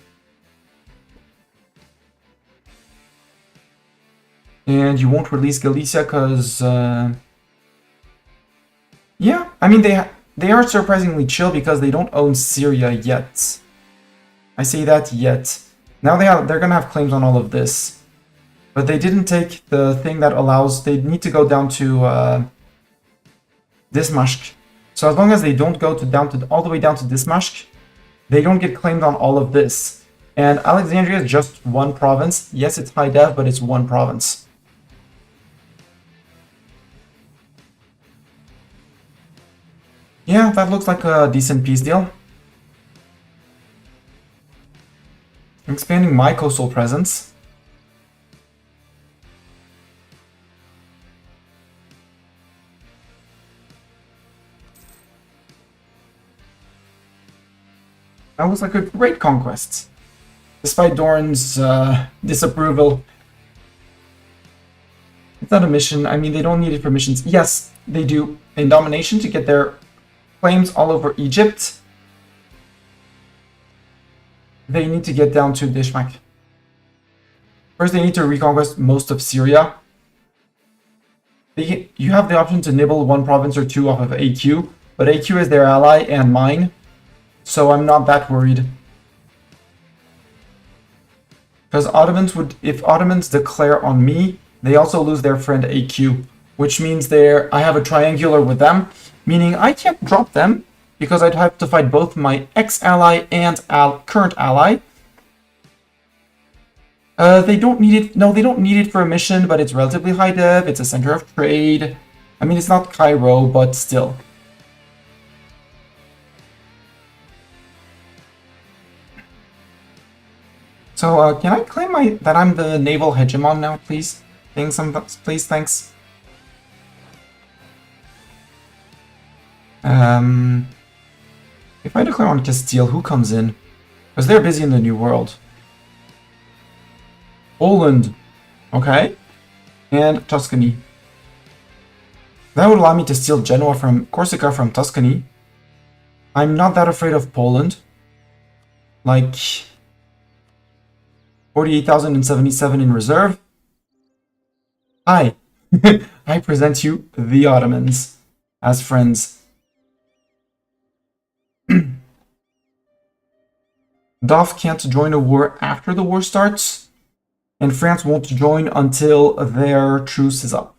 And you won't release Galicia because... Yeah, I mean, they are surprisingly chill because they don't own Syria yet. I say that yet. Now they're gonna have claims on all of this. But they didn't take the thing that allows... They need to go down to Dismashq. So as long as they don't go to all the way down to Dismashq, they don't get claimed on all of this. And Alexandria is just one province. Yes, it's high dev, but it's one province. Yeah, that looks like a decent peace deal. I'm expanding my coastal presence. That looks like a great conquest. Despite Doran's disapproval. It's not a mission. I mean, they don't need it for missions. Yes, they do. In domination to get their claims all over Egypt. They need to get down to Dishmak. First, they need to reconquest most of Syria. You have the option to nibble one province or two off of AQ, but AQ is their ally and mine, so I'm not that worried. Because if Ottomans declare on me, they also lose their friend AQ, which means I have a triangular with them, meaning I can't drop them, because I'd have to fight both my ex-ally and current ally. They don't need it. No, they don't need it for a mission, but it's relatively high dev. It's a center of trade. I mean, it's not Cairo, but still. So, can I claim that I'm the naval hegemon now, please? Please, thanks. If I declare on Castile, who comes in? Because they're busy in the New World. Poland. Okay. And Tuscany. That would allow me to steal Corsica from Tuscany. I'm not that afraid of Poland. Like 48,077 in reserve. Hi. I present you the Ottomans as friends. Dov can't join a war after the war starts, and France won't join until their truce is up.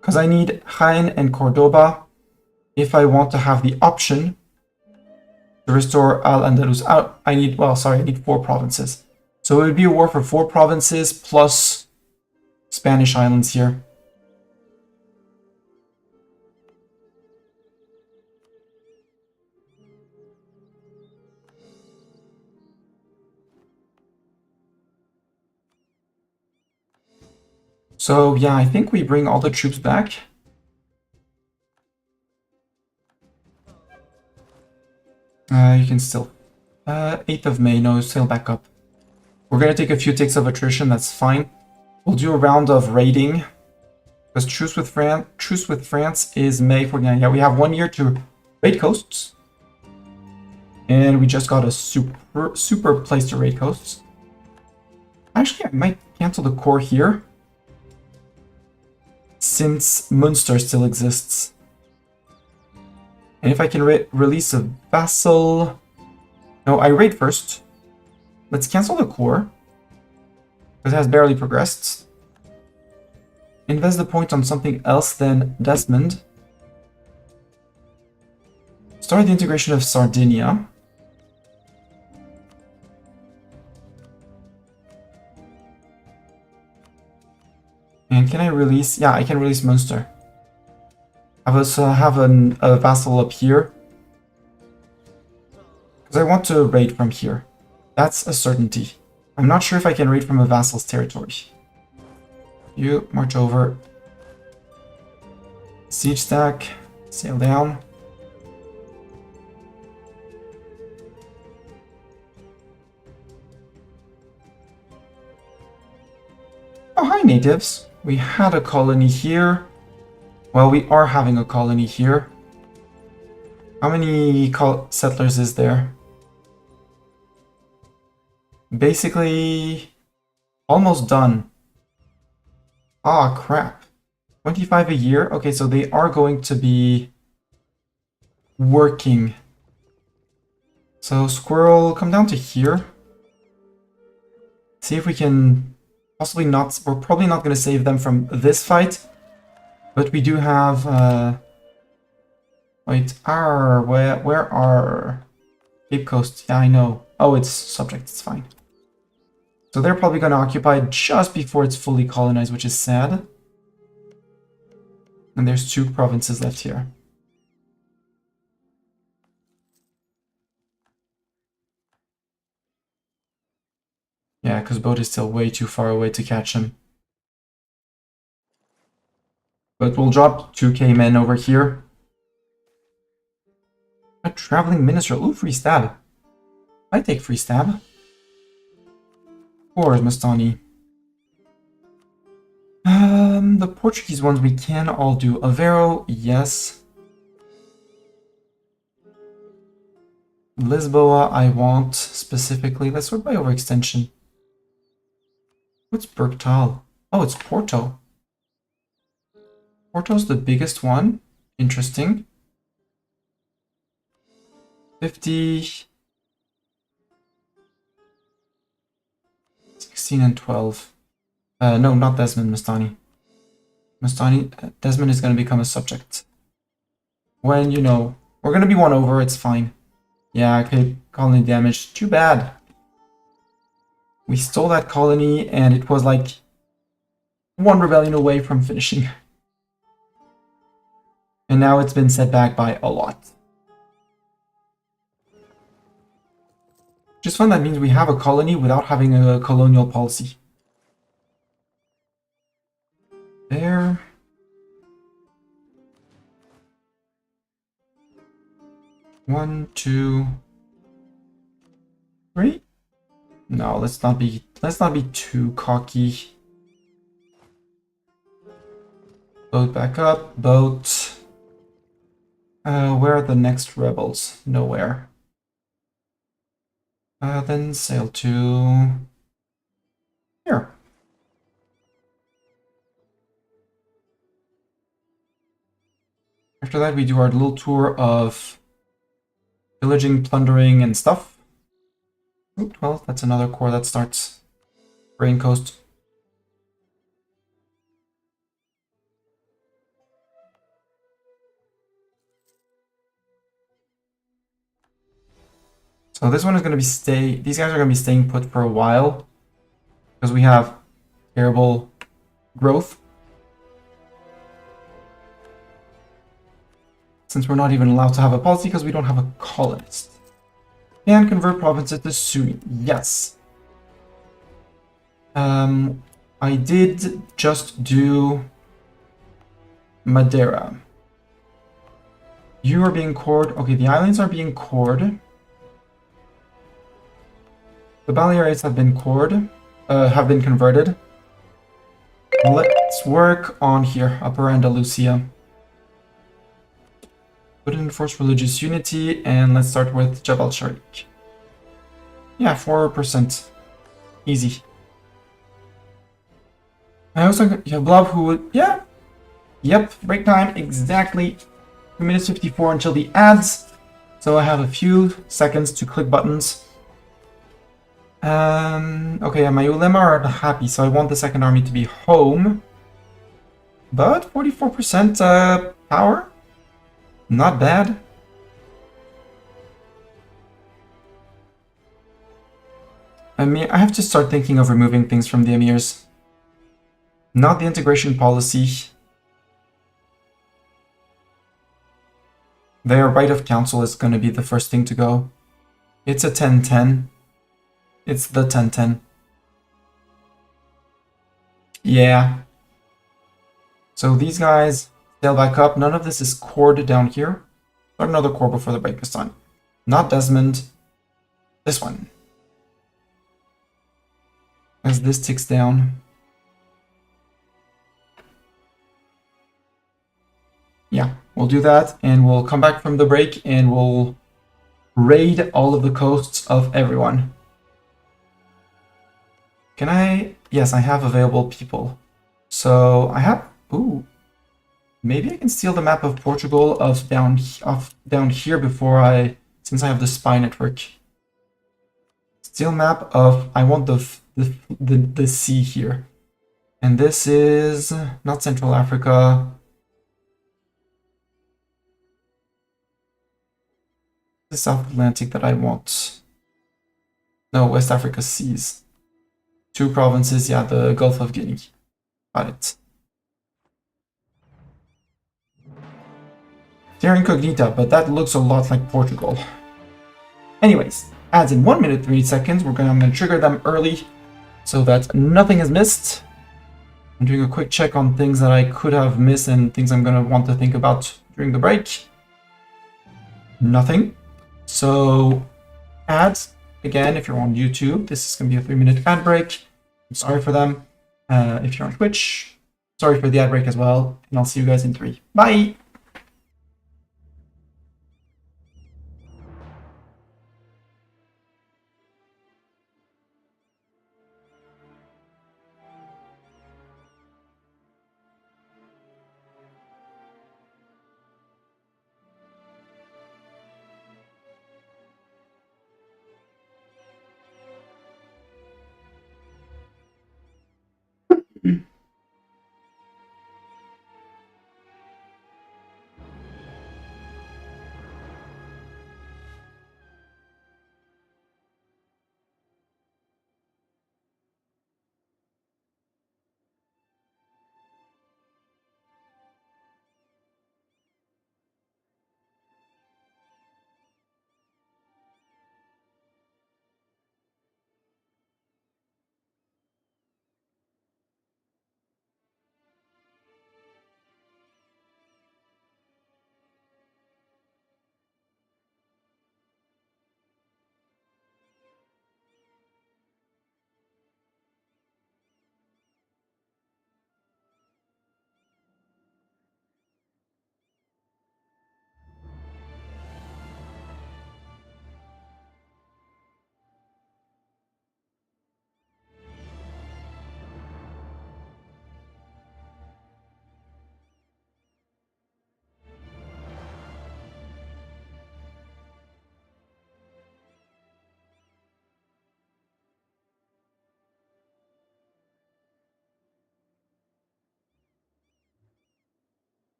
Because I need Jaén and Cordoba if I want to have the option to restore Al-Andalus. I need 4 provinces. So it would be a war for 4 provinces plus Spanish islands here. So yeah, I think we bring all the troops back. You can still... 8th of May, no, sail back up. We're gonna take a few ticks of attrition, that's fine. We'll do a round of raiding. Because truce with France is May 49. Yeah, we have 1 year to raid coasts. And we just got a super place to raid coasts. Actually, I might cancel the core here. Since Munster still exists. And if I can release a vassal... No, I raid first. Let's cancel the core. Because it has barely progressed. Invest the point on something else than Desmond. Start the integration of Sardinia. And can I release... Yeah, I can release Munster. I also have a vassal up here. Because I want to raid from here. That's a certainty. I'm not sure if I can raid from a vassal's territory. You march over. Siege stack. Sail down. Oh, hi natives. We had a colony here. Well, we are having a colony here. How many settlers is there? Basically, almost done. Ah, crap. 25 a year? Okay, so they are going to be working. So, Squirrel, come down to here. See if we can Possibly not. We're probably not going to save them from this fight. But we do have... wait, where are... Cape Coast? Yeah, I know. Oh, it's subject. It's fine. So they're probably going to occupy just before it's fully colonized, which is sad. And there's 2 provinces left here. Yeah, because boat is still way too far away to catch him. But we'll drop 2k men over here. A traveling minister. Ooh, free stab. I take free stab. Or Mastani. The Portuguese ones we can all do. Aveiro, yes. Lisboa, I want specifically. Let's sort by overextension. What's Bergtal? Oh, it's Porto. Porto's the biggest one. Interesting. 50... 16 and 12. No, not Desmond, Mastani. Desmond is going to become a subject. When, you know, we're going to be 1 over, it's fine. Yeah, okay, colony damage. Too bad. We stole that colony, and it was like 1 rebellion away from finishing. And now it's been set back by a lot. Just fun, that means we have a colony without having a colonial policy. There. One, 2, 3. No, let's not be too cocky. Boat back up, boat. Where are the next rebels? Nowhere. Then sail to here. After that, we do our little tour of pillaging, plundering, and stuff. Oh, well, that's another corps that starts. Grain Coast. So this one is going to be these guys are going to be staying put for a while because we have terrible growth. Since we're not even allowed to have a policy because we don't have a colonist. And convert provinces to Sunni. Yes. I did just do Madeira. You are being cored. Okay, the islands are being cored. The Balearics have been cored, have been converted. Let's work on here, Upper Andalusia. Put in force religious unity, and let's start with Jabal Sharik. Yeah, 4%. Easy. I also have Blob who would, yeah. Yep, break time, exactly 2 minutes 54 until the ads. So I have a few seconds to click buttons. Okay, my ulema are happy, so I want the second army to be home. But 44% power? Not bad. I mean, I have to start thinking of removing things from the emirs. Not the integration policy. Their right of council is going to be the first thing to go. It's a 10-10. It's the 10-10. Yeah. So these guys sail back up. None of this is cored down here. Start another core before the break is done. Not Desmond. This one. As this ticks down. Yeah, we'll do that, and we'll come back from the break, and we'll raid all of the coasts of everyone. Can I? Yes, I have available people. So I have. Ooh, maybe I can steal the map of Portugal of down here before since I have the spy network. Steal map of. I want the sea here. And this is not Central Africa. The South Atlantic that I want. No, West Africa seas. 2 provinces, yeah, the Gulf of Guinea. Got it. Terra Incognita, but that looks a lot like Portugal. Anyways, ads in 1 minute 3 seconds. I'm gonna trigger them early so that nothing is missed. I'm doing a quick check on things that I could have missed and things I'm gonna want to think about during the break. Nothing. So, ads, again, if you're on YouTube, this is gonna be a 3-minute ad break. I'm sorry for them. If you're on Twitch, sorry for the ad break as well. And I'll see you guys in 3. Bye!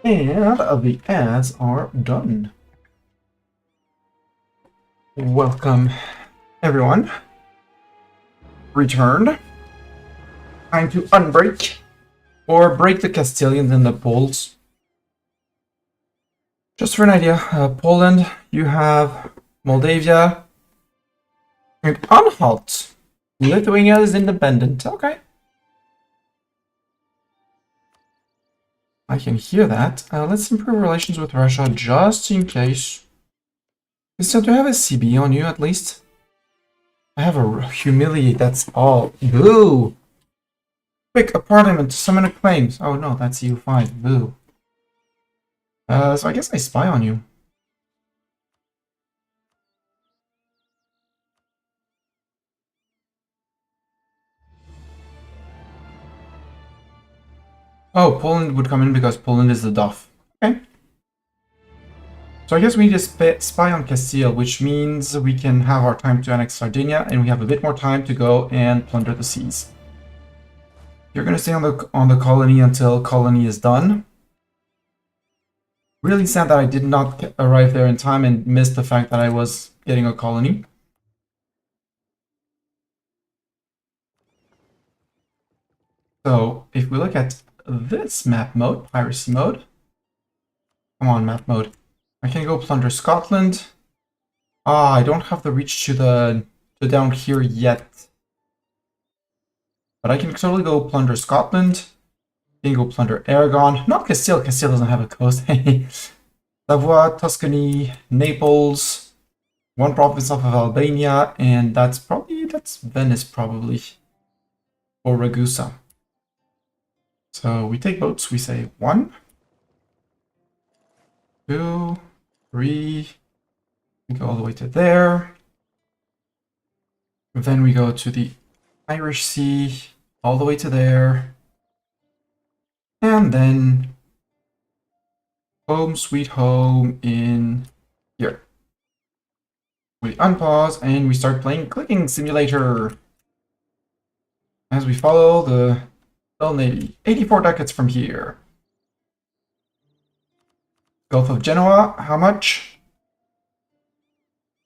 And the ads are done. Welcome, everyone. Returned. Time to unbreak or break the Castilians and the Poles. Just for an idea, Poland, you have Moldavia and Anhalt. Lithuania is independent. Okay. I can hear that. Let's improve relations with Russia just in case. Still, do I have a CB on you at least? I have a humiliate, that's all. Boo! Quick, a parliament to summon a claims. Oh no, that's EU5. Boo. So I guess I spy on you. Oh, Poland would come in because Poland is the DOF. Okay. So I guess we need to spy on Castile, which means we can have our time to annex Sardinia, and we have a bit more time to go and plunder the seas. You're gonna stay on the colony until colony is done. Really sad that I did not arrive there in time and missed the fact that I was getting a colony. So if we look at this map mode, piracy mode. Come on, map mode. I can go plunder Scotland. Ah, I don't have the reach to down here yet. But I can totally go plunder Scotland. I can go plunder Aragon. Not Castile. Castile doesn't have a coast. Savoy, Tuscany, Naples, one province off of Albania, and that's Venice probably. Or Ragusa. So we take boats, we say 1, 2, 3, we go all the way to there. Then we go to the Irish Sea, all the way to there. And then home sweet home in here. We unpause and we start playing Clicking Simulator. As we follow the Navy. 84 ducats from here. Gulf of Genoa, how much?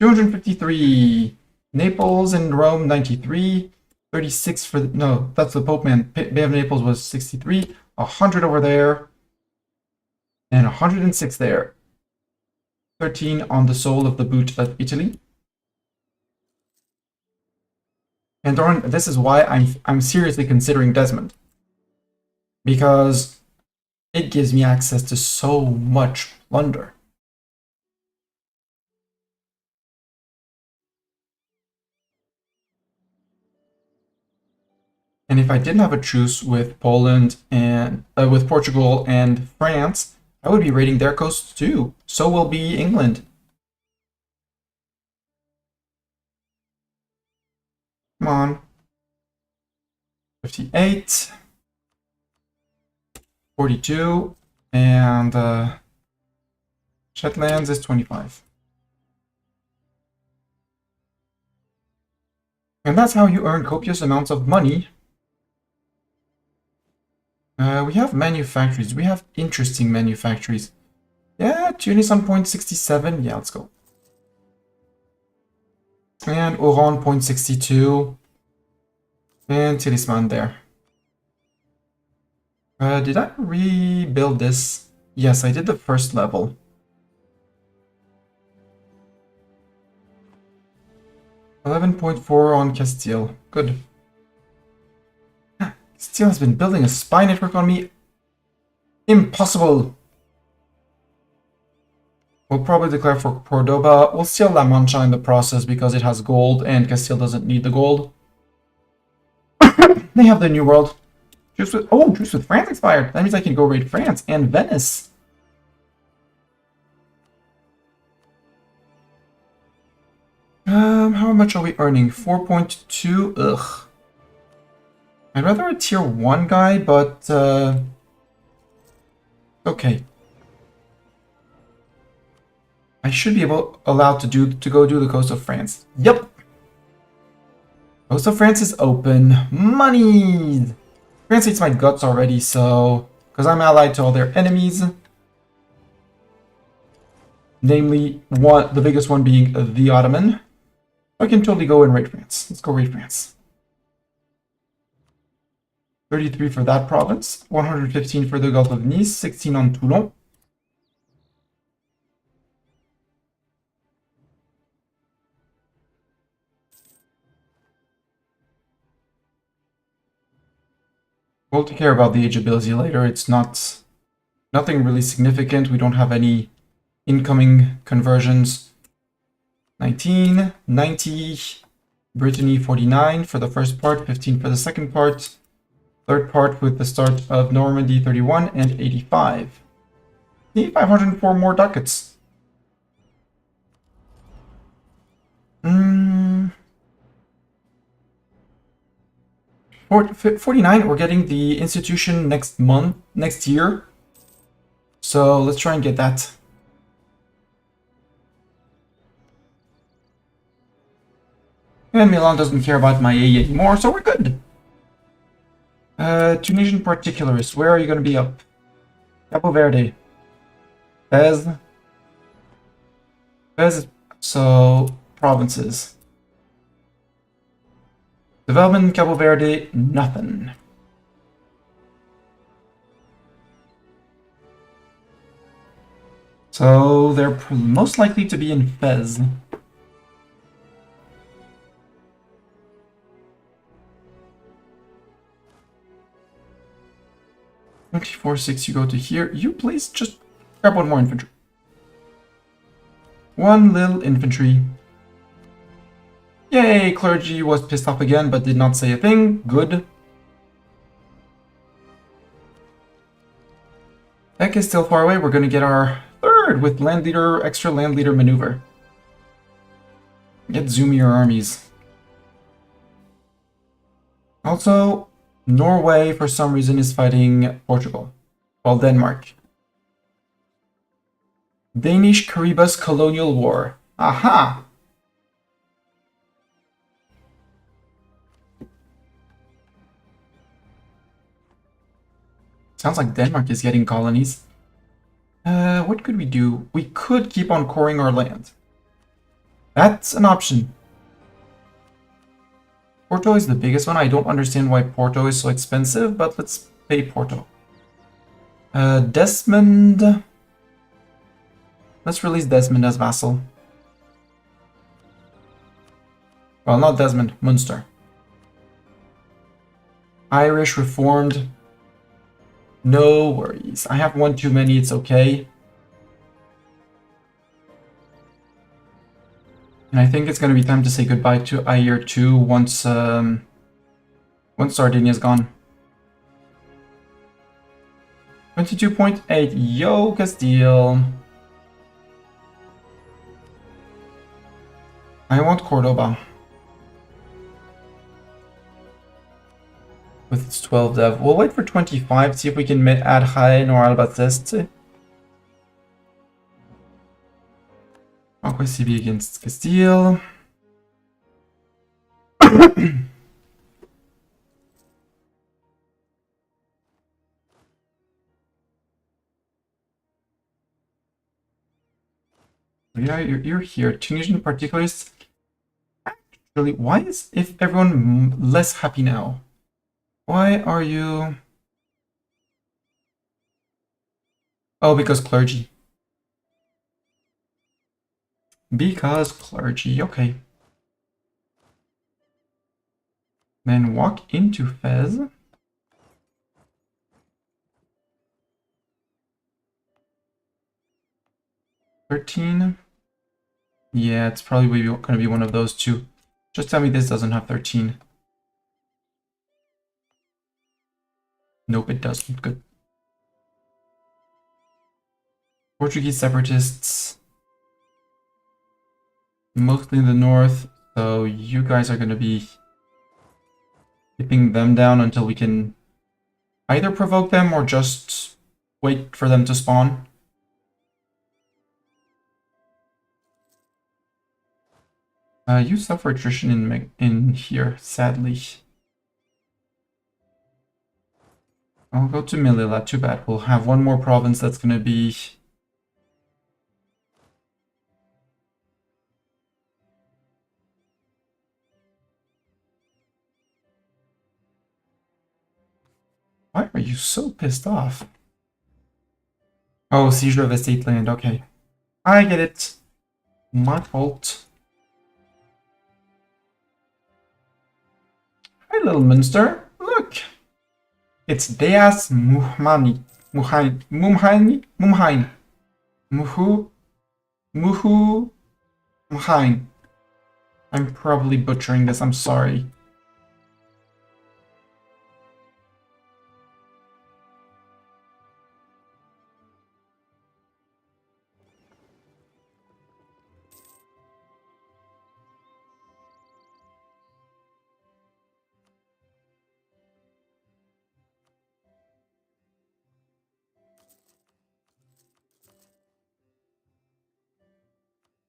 253. Naples and Rome, 93. 36 for no, that's the Pope man. Bay of Naples was 63. 100 over there. And 106 there. 13 on the sole of the boot of Italy. And Doran, this is why I'm seriously considering Desmond. Because it gives me access to so much plunder. And if I didn't have a truce with Poland and with Portugal and France, I would be raiding their coasts too. So will be England. Come on. 58. 42, and Shetlands is 25. And that's how you earn copious amounts of money. We have manufactories. We have interesting manufactories. Yeah, Tunis on 0.67. Yeah, let's go. And Oran 0.62. And Tilisman there. Did I rebuild this? Yes, I did the first level. $11.4 on Castile. Good. Castile has been building a spy network on me. Impossible. We'll probably declare for Cordoba. We'll steal La Mancha in the process because it has gold and Castile doesn't need the gold. They have the New World. Truce with France expired. That means I can go raid France and Venice. How much are we earning? 4.2. Ugh. I'd rather a tier 1 guy, but okay. I should be allowed to go do the coast of France. Yep. Coast of France is open. Money. France hates my guts already, so... Because I'm allied to all their enemies. Namely, the biggest one being the Ottoman. I can totally go and raid France. Let's go raid France. 33 for that province. 115 for the Gulf of Nice. 16 on Toulon. We'll take care about the age ability later. It's nothing really significant. We don't have any incoming conversions. 19, 90, Brittany 49 for the first part, 15 for the second part. Third part with the start of Normandy 31 and 85. Need 504 more ducats. 49, we're getting the institution next year. So let's try and get that. And Milan doesn't care about my A anymore, so we're good. Tunisian particularists, where are you going to be up? Cabo Verde. Fez. So, provinces. Development in Cabo Verde, nothing. So, they're most likely to be in Fez. $24.6, you go to here. You please just grab one more infantry. One little infantry. Yay, clergy was pissed off again, but did not say a thing. Good. Tech is still far away. We're going to get our third with land leader, extra land leader maneuver. Get zoomier armies. Also, Norway, for some reason, is fighting Portugal. Well, Denmark. Danish-Caribus colonial war. Aha! Sounds like Denmark is getting colonies. What could we do? We could keep on coring our land. That's an option. Porto is the biggest one. I don't understand why Porto is so expensive, but let's pay Porto. Desmond. Let's release Desmond as vassal. Well, not Desmond, Munster. Irish Reformed. No worries. I have one too many, it's okay. And I think it's going to be time to say goodbye to IR2 once Sardinia is gone. 22.8. Yo, Castile. I want Cordoba. With its 12 dev. We'll wait for 25, see if we can add Jaén or Albacete. Aqua CB against Castile. Yeah, you're here. Tunisian particularists. Actually, why is everyone less happy now? Why are you... Oh, because clergy. Because clergy, okay. Then walk into Fez. $13. Yeah, it's probably going to be one of those two. Just tell me this doesn't have 13. Nope, it doesn't. Good. Portuguese separatists. Mostly in the north. So you guys are going to be keeping them down until we can either provoke them or just wait for them to spawn. You suffer attrition in here, sadly. I'll go to Melilla, too bad. We'll have one more province that's gonna be... Why are you so pissed off? Oh, seizure of estate land, okay. I get it. My fault. Hi, little Munster. Look! It's Deas Muhmani. Mumhain. Mumhain. I'm probably butchering this, I'm sorry.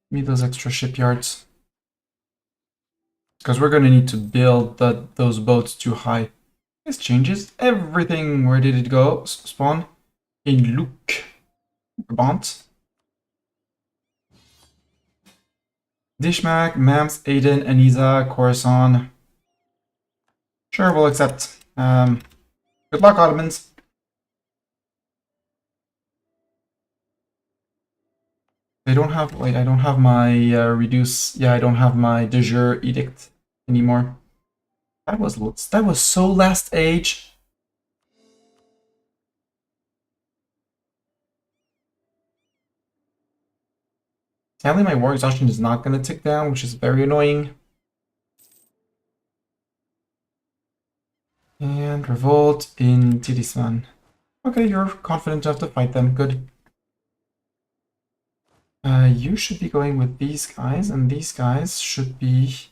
Give me those extra shipyards. Because we're going to need to build those boats too high. This changes everything. Where did it go? Spawn? In Luke. Brabant. Dishmak, Mams, Aden, Aniza, Khorasan. Sure, we'll accept. Good luck, Ottomans. I don't have, wait, I don't have my reduce, yeah, I don't have my de jure edict anymore. That was so last age. Sadly, my war exhaustion is not going to tick down, which is very annoying. And revolt in Tirisman. Okay, you're confident enough to fight them. Good. You should be going with these guys, and these guys should be...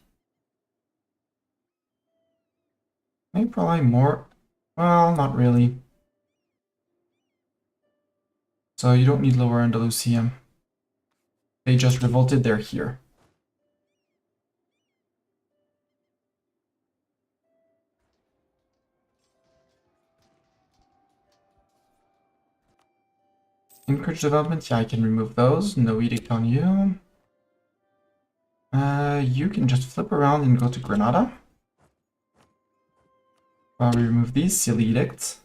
maybe probably more... well, not really. So you don't need Lower Andalusia. They just revolted, they're here. Encourage development, yeah, I can remove those. No edict on you. You can just flip around and go to Granada. While we remove these silly edicts.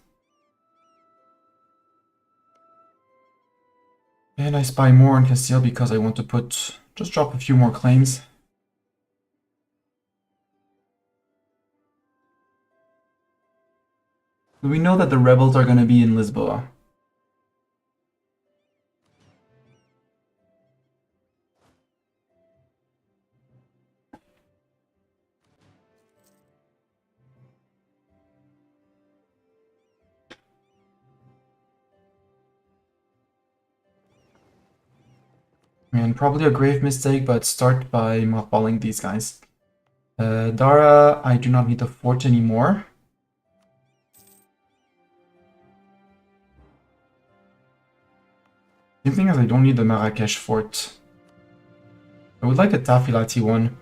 And I spy more on Castile because I want to put... just drop a few more claims. We know that the rebels are going to be in Lisboa. And probably a grave mistake, but start by mothballing these guys. Dara, I do not need the fort anymore. The thing is, I don't need the Marrakesh fort. I would like a Tafilati one.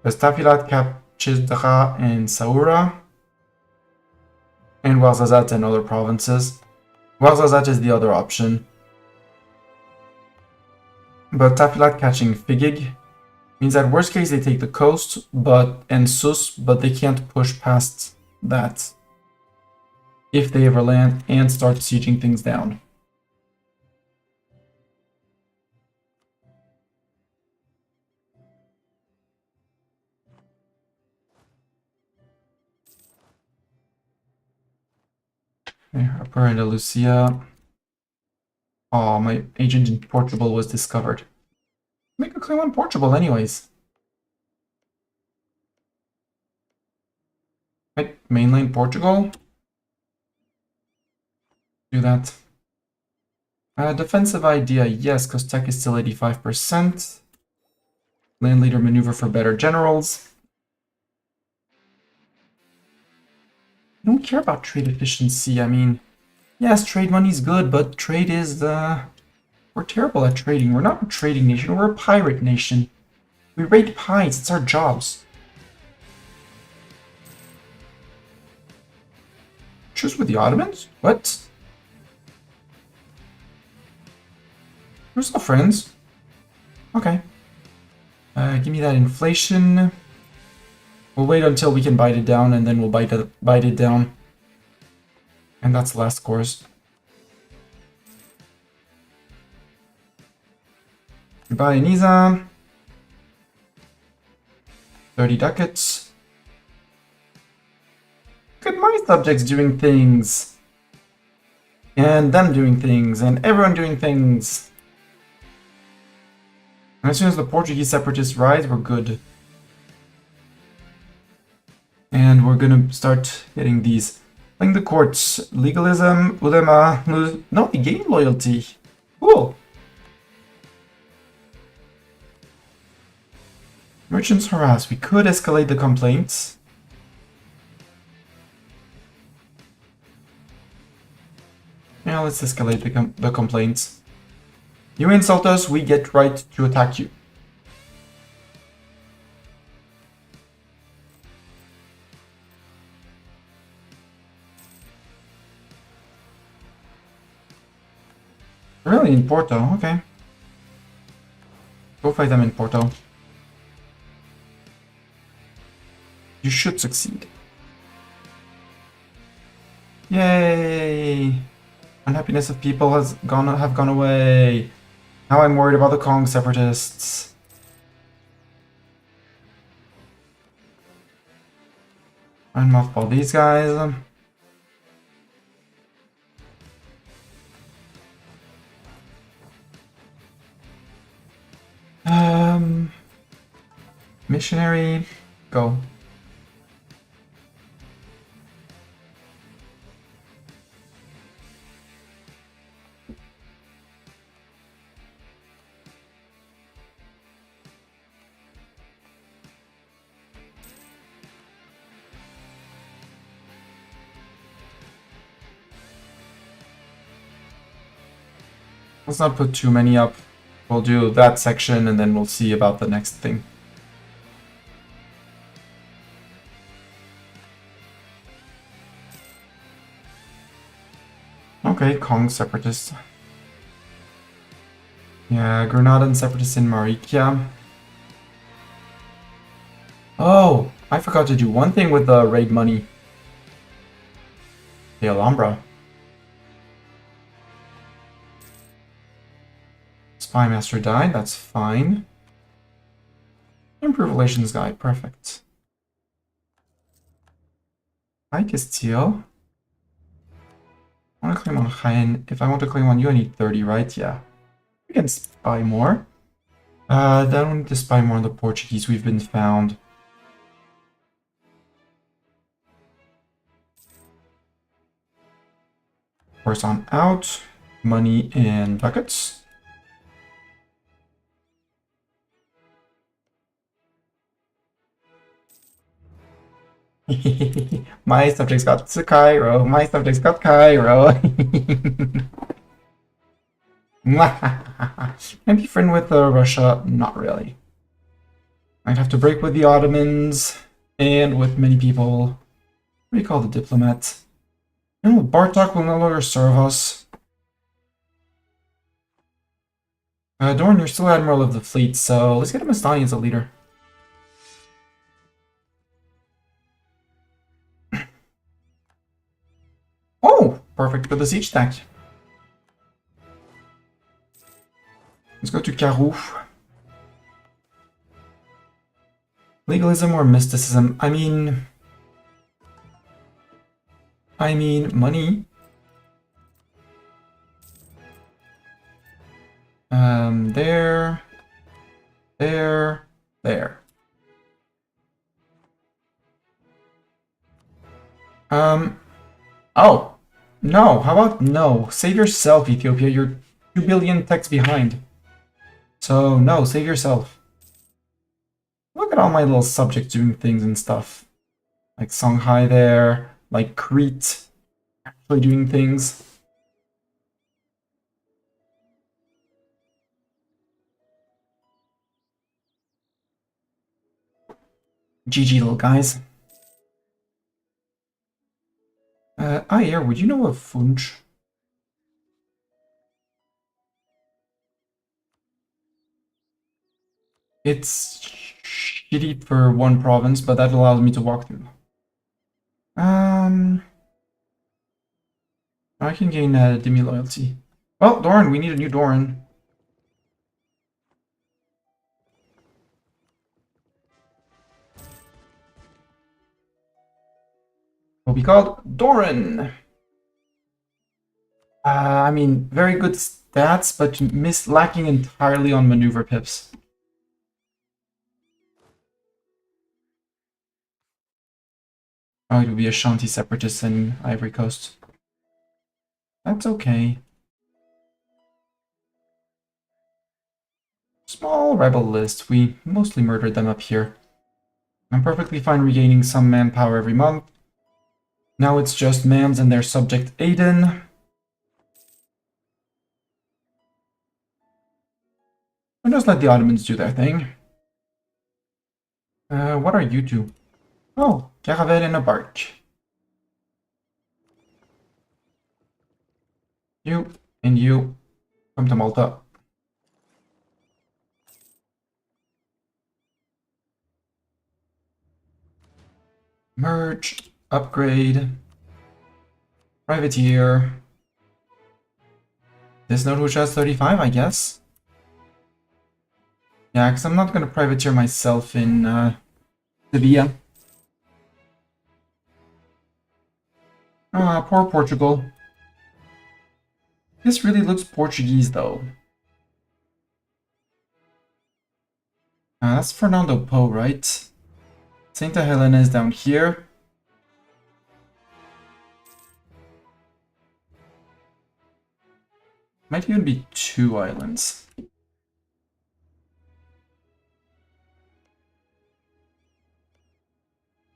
Because Tafilat captures Dara and Saoura. And Ouarzazate and other provinces. Ouarzazate is the other option. But Tafilat catching Figig means that worst case they take the coast and Sus, but they can't push past that if they ever land and start sieging things down. Upper Andalusia. Oh, my agent in Portugal was discovered. Make a claim on Portugal anyways. Right, mainland Portugal. Do that. Defensive idea, yes, because tech is still 85%. Land leader maneuver for better generals. I don't care about trade efficiency, I mean... yes, trade money's good, but trade is we're terrible at trading. We're not a trading nation, we're a pirate nation. We raid pirates, it's our jobs. Truce with the Ottomans? What? We're still friends. Okay. Give me that inflation. We'll wait until we can bite it down, and then we'll bite it down. And that's the last course. Goodbye, Aniza. 30 ducats. Look at my subjects doing things. And them doing things, and everyone doing things. And as soon as the Portuguese separatists rise, we're good. And we're gonna start getting these. Like the courts, legalism, ulema, no, we gain loyalty. Cool. Merchants harass. We could escalate the complaints. Yeah, let's escalate the complaints. You insult us, we get right to attack you. Really, in Porto? Okay. Go fight them in Porto. You should succeed. Yay! Unhappiness of people have gone away. Now I'm worried about the Kong separatists. And mothball these guys. Missionary, go. Let's not put too many up. We'll do that section and then we'll see about the next thing. Okay, Kong separatists. Yeah, Granadan separatists in Marikia. Oh, I forgot to do one thing with the raid money. The Alhambra. Spy Master died, that's fine. Improve Relations Guide, perfect. Hi, Castile. I want to claim on Jaén. If I want to claim on you, I need 30, right? Yeah. We can spy more. Then we need to spy more on the Portuguese. We've been found. Horse on out. Money in buckets. My subjects got to Cairo. My subjects got Cairo. Can I be friend with Russia? Not really. I'd have to break with the Ottomans and with many people. What do you call the diplomat? You know, Bartok will no longer serve us. Dorn, you're still admiral of the fleet, so let's get Mastani as a leader. Oh, perfect for the siege stack. Let's go to Karoo. Legalism or mysticism? I mean, money. There. Oh, no, how about no? Save yourself, Ethiopia, you're 2 billion techs behind. So, no, save yourself. Look at all my little subjects doing things and stuff. Like Songhai there, like Crete, actually doing things. GG, little guys. Ayer, would you know of Funch? It's shitty for one province, but that allows me to walk through. I can gain Demi loyalty. Well, Doran, we need a new Doran. Will be called Doran. I mean, very good stats, but lacking entirely on maneuver pips. Oh, it would be Ashanti separatists in Ivory Coast. That's okay. Small rebel list. We mostly murdered them up here. I'm perfectly fine regaining some manpower every month. Now it's just Mams and their subject Aiden. We'll just let the Ottomans do their thing. What are you two? Oh, caravel in a bark. You and you come to Malta. Merge, upgrade, privateer. This node which has 35, I guess. Yeah, because I'm not going to privateer myself in Sevilla. Ah, poor Portugal. This really looks Portuguese, though. That's Fernando Po, right? Santa Helena is down here. Might even be 2 islands.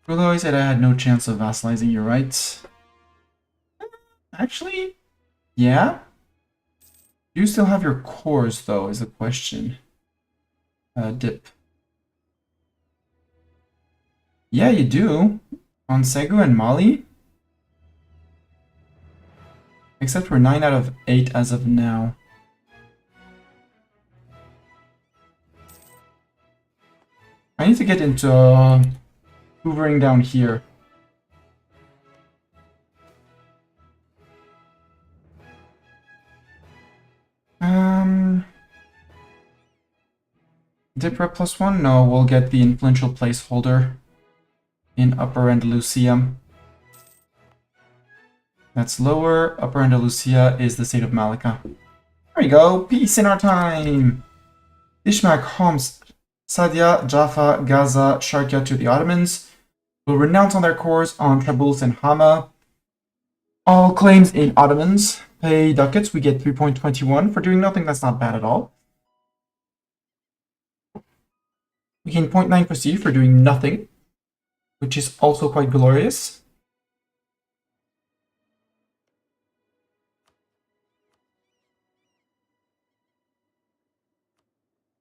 Although I said I had no chance of vassalizing your rights. Actually, yeah. Do you still have your cores, though, is the question. Dip. Yeah, you do. On Segu and Mali. Except we're 9 out of 8 as of now. I need to get into hoovering down here. Dip rep +1? No, we'll get the influential placeholder in Upper Andalusia. That's lower. Upper Andalusia is the state of Malacca. There we go. Peace in our time. Ishmak, Homs, Sadia, Jaffa, Gaza, Sharkia to the Ottomans. Will renounce on their cores on Trablus and Hama. All claims in Ottomans. Pay ducats. We get 3.21 for doing nothing. That's not bad at all. We gain 0.9 prestige for doing nothing, which is also quite glorious.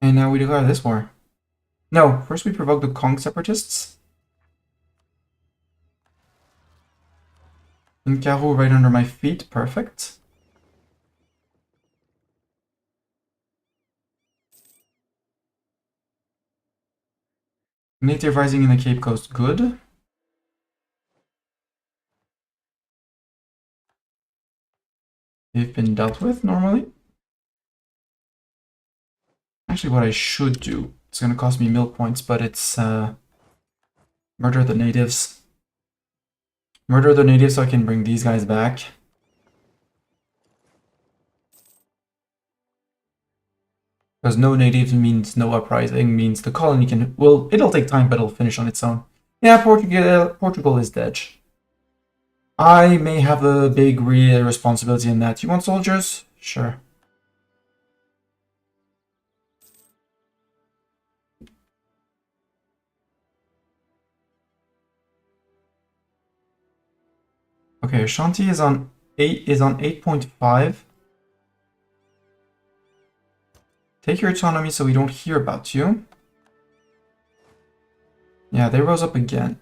And now we declare this war. No, first we provoke the Kong separatists. And Karu right under my feet, perfect. Native Rising in the Cape Coast, good. They've been dealt with normally. Actually, what I should do, it's going to cost me milk points, but it's murder the natives. Murder the natives so I can bring these guys back. Because no natives means no uprising, means the colony can... Well, it'll take time, but it'll finish on its own. Yeah, Portugal is dead. I may have a big responsibility in that. You want soldiers? Sure. Okay, Ashanti is on 8.5. Take your autonomy so we don't hear about you. Yeah, they rose up again.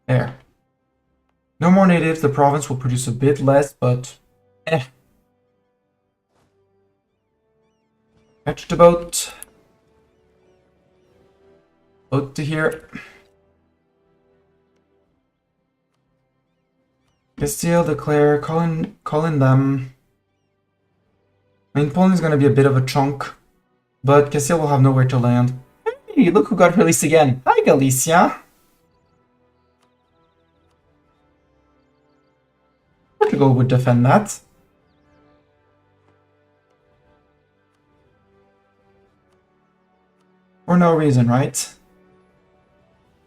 There. No more natives. The province will produce a bit less, but Catch the boat. Boat to here. Castile, declare, call in them. I mean, Poland's gonna be a bit of a chunk, but Castile will have nowhere to land. Hey, look who got released again. Hi, Galicia. Portugal would defend that. For no reason, right?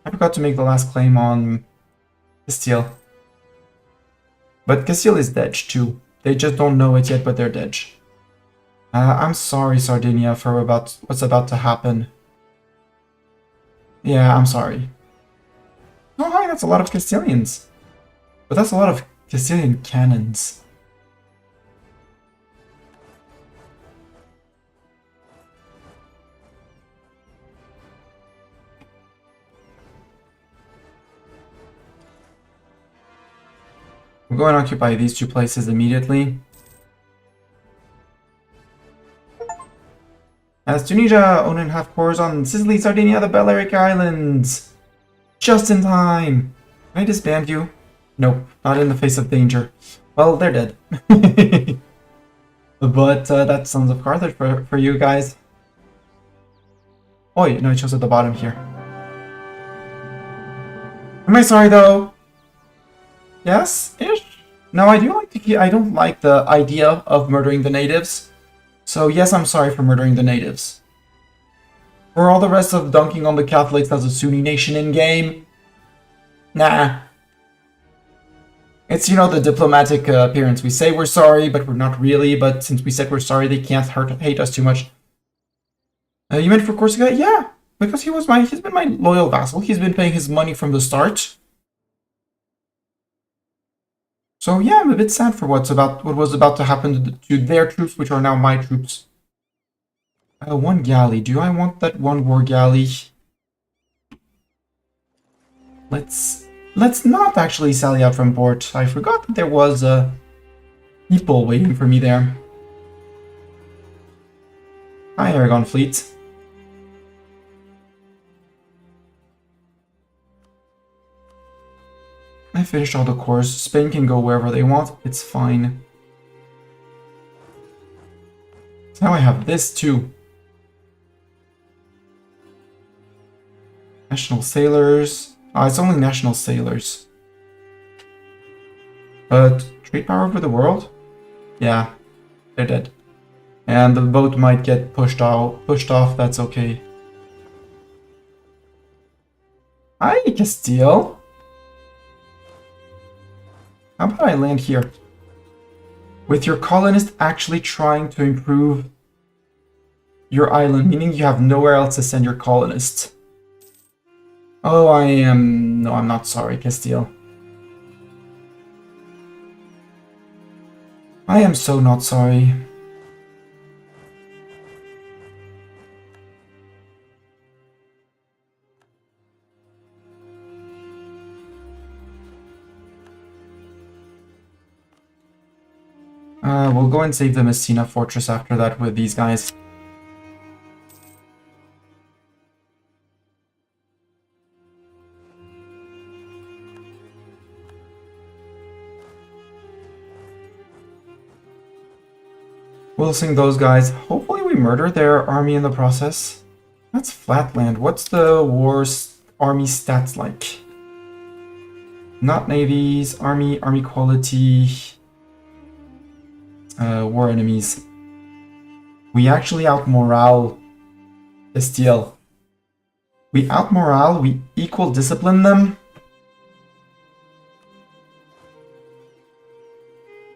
I forgot to make the last claim on Castile. But Castile is dead too. They just don't know it yet, but they're dead. I'm sorry, Sardinia, for what's about to happen. Yeah, I'm sorry. Oh, hi, that's a lot of Castilians. But that's a lot of Castilian cannons. We'll go and occupy these two places immediately. As Tunisia own and have cores on Sicily, Sardinia, the Balearic Islands. Just in time. Can I disband you? Nope, not in the face of danger. Well, they're dead. But that's Sons of Carthage for you guys. Oh, no, it shows at the bottom here. Am I sorry though? Yes-ish? No, I do like to I don't like the idea of murdering the natives. So yes, I'm sorry for murdering the natives. For all the rest of dunking on the Catholics as a Sunni nation in-game, nah. It's, you know, the diplomatic appearance. We say we're sorry, but we're not really. But since we said we're sorry, they can't hate us too much. You meant for Corsica? Yeah, because he's been my loyal vassal. He's been paying his money from the start. So yeah, I'm a bit sad for what was about to happen to their troops, which are now my troops. One galley. Do I want that one war galley? Let's not actually sally out from port. I forgot that there was people waiting for me there. Hi, Aragon fleet. I finished all the cores. Spain can go wherever they want. It's fine. So now I have this too. National sailors. Oh, it's only national sailors. But trade power over the world? Yeah, they're dead. And the boat might get pushed off, that's okay. Hi, Castile. How about I land here? With your colonist actually trying to improve your island, meaning you have nowhere else to send your colonists. Oh, no, I'm not sorry, Castile. I am so not sorry. We'll go and save the Messina fortress after that with these guys. We'll sing those guys. Hopefully we murder their army in the process. That's flatland. What's the war's army stats like? Not navies, army quality, war enemies. We actually out-morale Castile. We out-morale, we equal discipline them.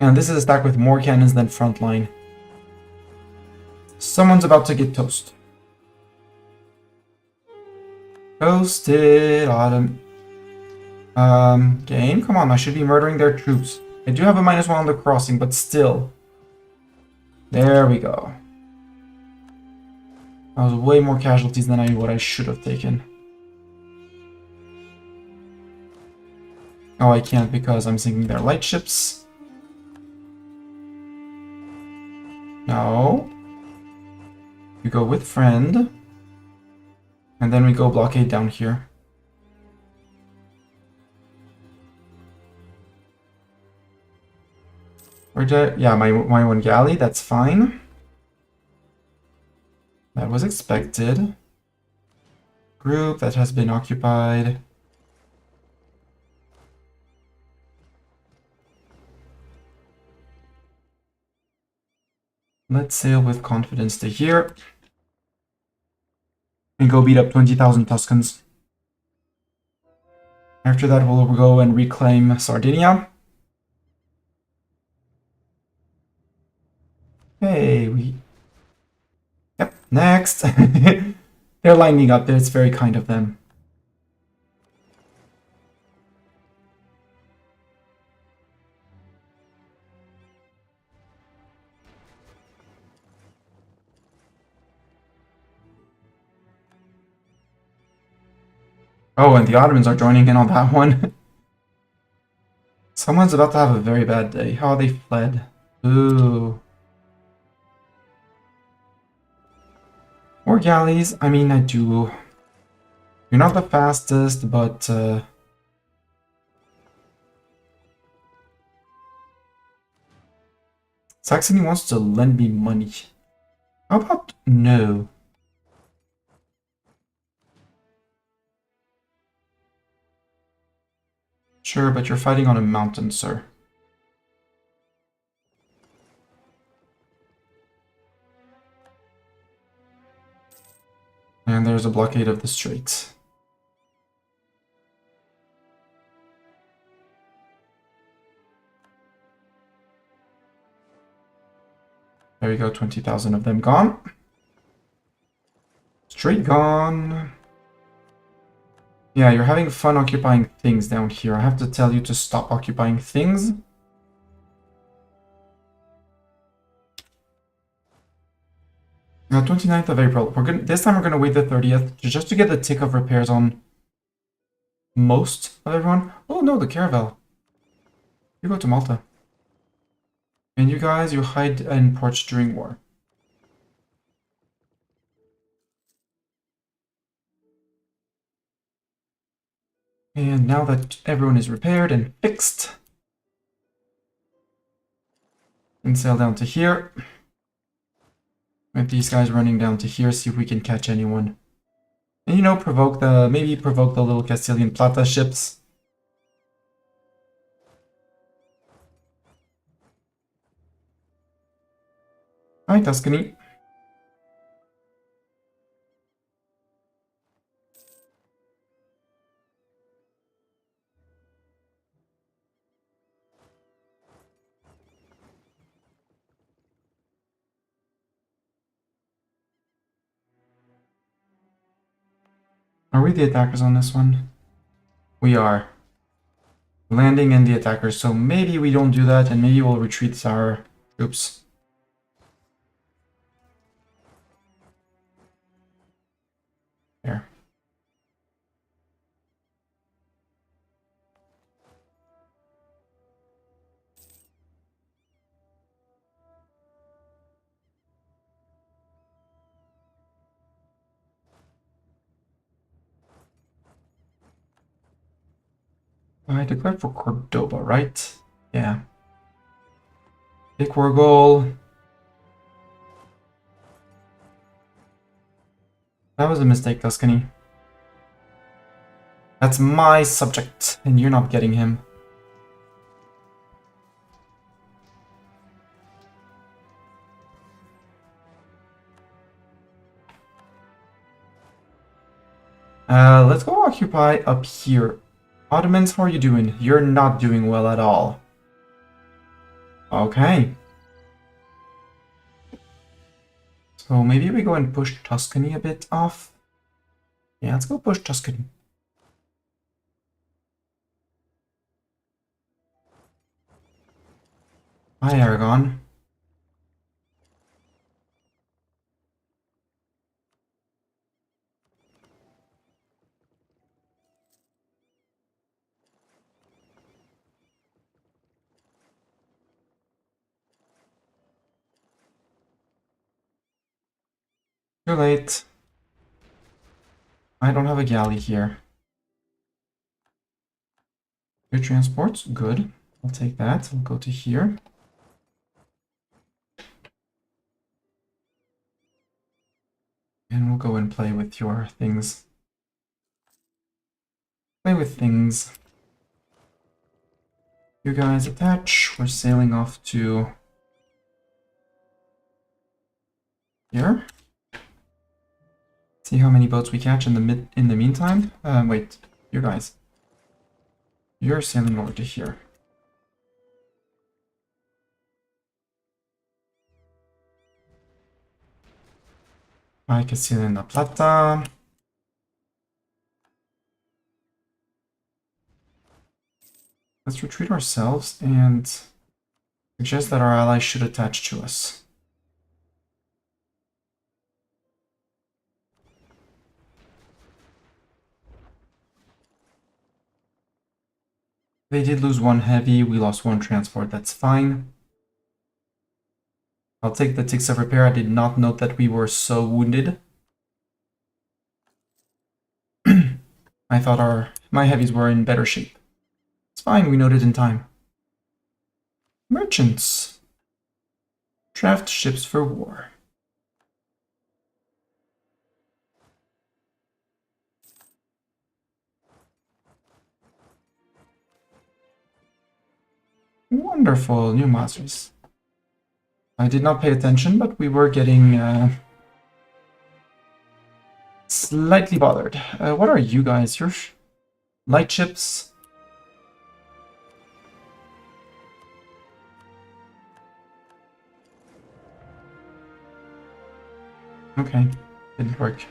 And this is a stack with more cannons than frontline. Someone's about to get toast. Toasted autumn. Game? Come on, I should be murdering their troops. I do have a -1 on the crossing, but still. There we go. That was way more casualties than what I should have taken. Oh, I can't because I'm sinking their light ships. No. We go with friend. And then we go blockade down here. Yeah, my one galley, that's fine. That was expected. Group that has been occupied. Let's sail with confidence to here. And go beat up 20,000 Tuscans. After that, we'll go and reclaim Sardinia. Hey, Yep, next. They're lining up there, it's very kind of them. Oh, and the Ottomans are joining in on that one. Someone's about to have a very bad day. How they fled. Ooh. More galleys. I mean, I do. You're not the fastest, but... Saxony wants to lend me money. How about no? Sure, but you're fighting on a mountain, sir. And there's a blockade of the straits. There you go, 20,000 of them gone. Straight gone. Yeah, you're having fun occupying things down here. I have to tell you to stop occupying things. Now, 29th of April. This time we're gonna wait the 30th just to get the tick of repairs on most of everyone. Oh no, the caravel. You go to Malta. And you guys, you hide in ports during war. And now that everyone is repaired and fixed, and sail down to here. With these guys running down to here, see if we can catch anyone. And you know, maybe provoke the little Castilian Plata ships. Hi, Tuscany. Are we the attackers on this one? We are. Landing and the attackers, so maybe we don't do that, and maybe we'll retreat our troops. There. I declared for Cordoba, right? Yeah. Take war goal. That was a mistake, Tuscany. That's my subject, and you're not getting him. Let's go occupy up here. Ottomans, how are you doing? You're not doing well at all. Okay. So maybe we go and push Tuscany a bit off. Yeah, let's go push Tuscany. Hi, Aragon. Too late. I don't have a galley here. Your transports, good. I'll take that. I'll go to here. And we'll go and play with your things. Play with things. You guys attach. We're sailing off to here. See how many boats we catch in the meantime. Wait, you guys. You're sailing over to here. I can sail in La Plata. Let's retreat ourselves and suggest that our allies should attach to us. They did lose one heavy, we lost one transport, that's fine. I'll take the ticks of repair. I did not note that we were so wounded. I thought my heavies were in better shape. It's fine, we noted in time. Merchants. Draft ships for war. Wonderful, new masters. I did not pay attention, but we were getting slightly bothered. What are you guys? You're light ships? Okay, didn't work.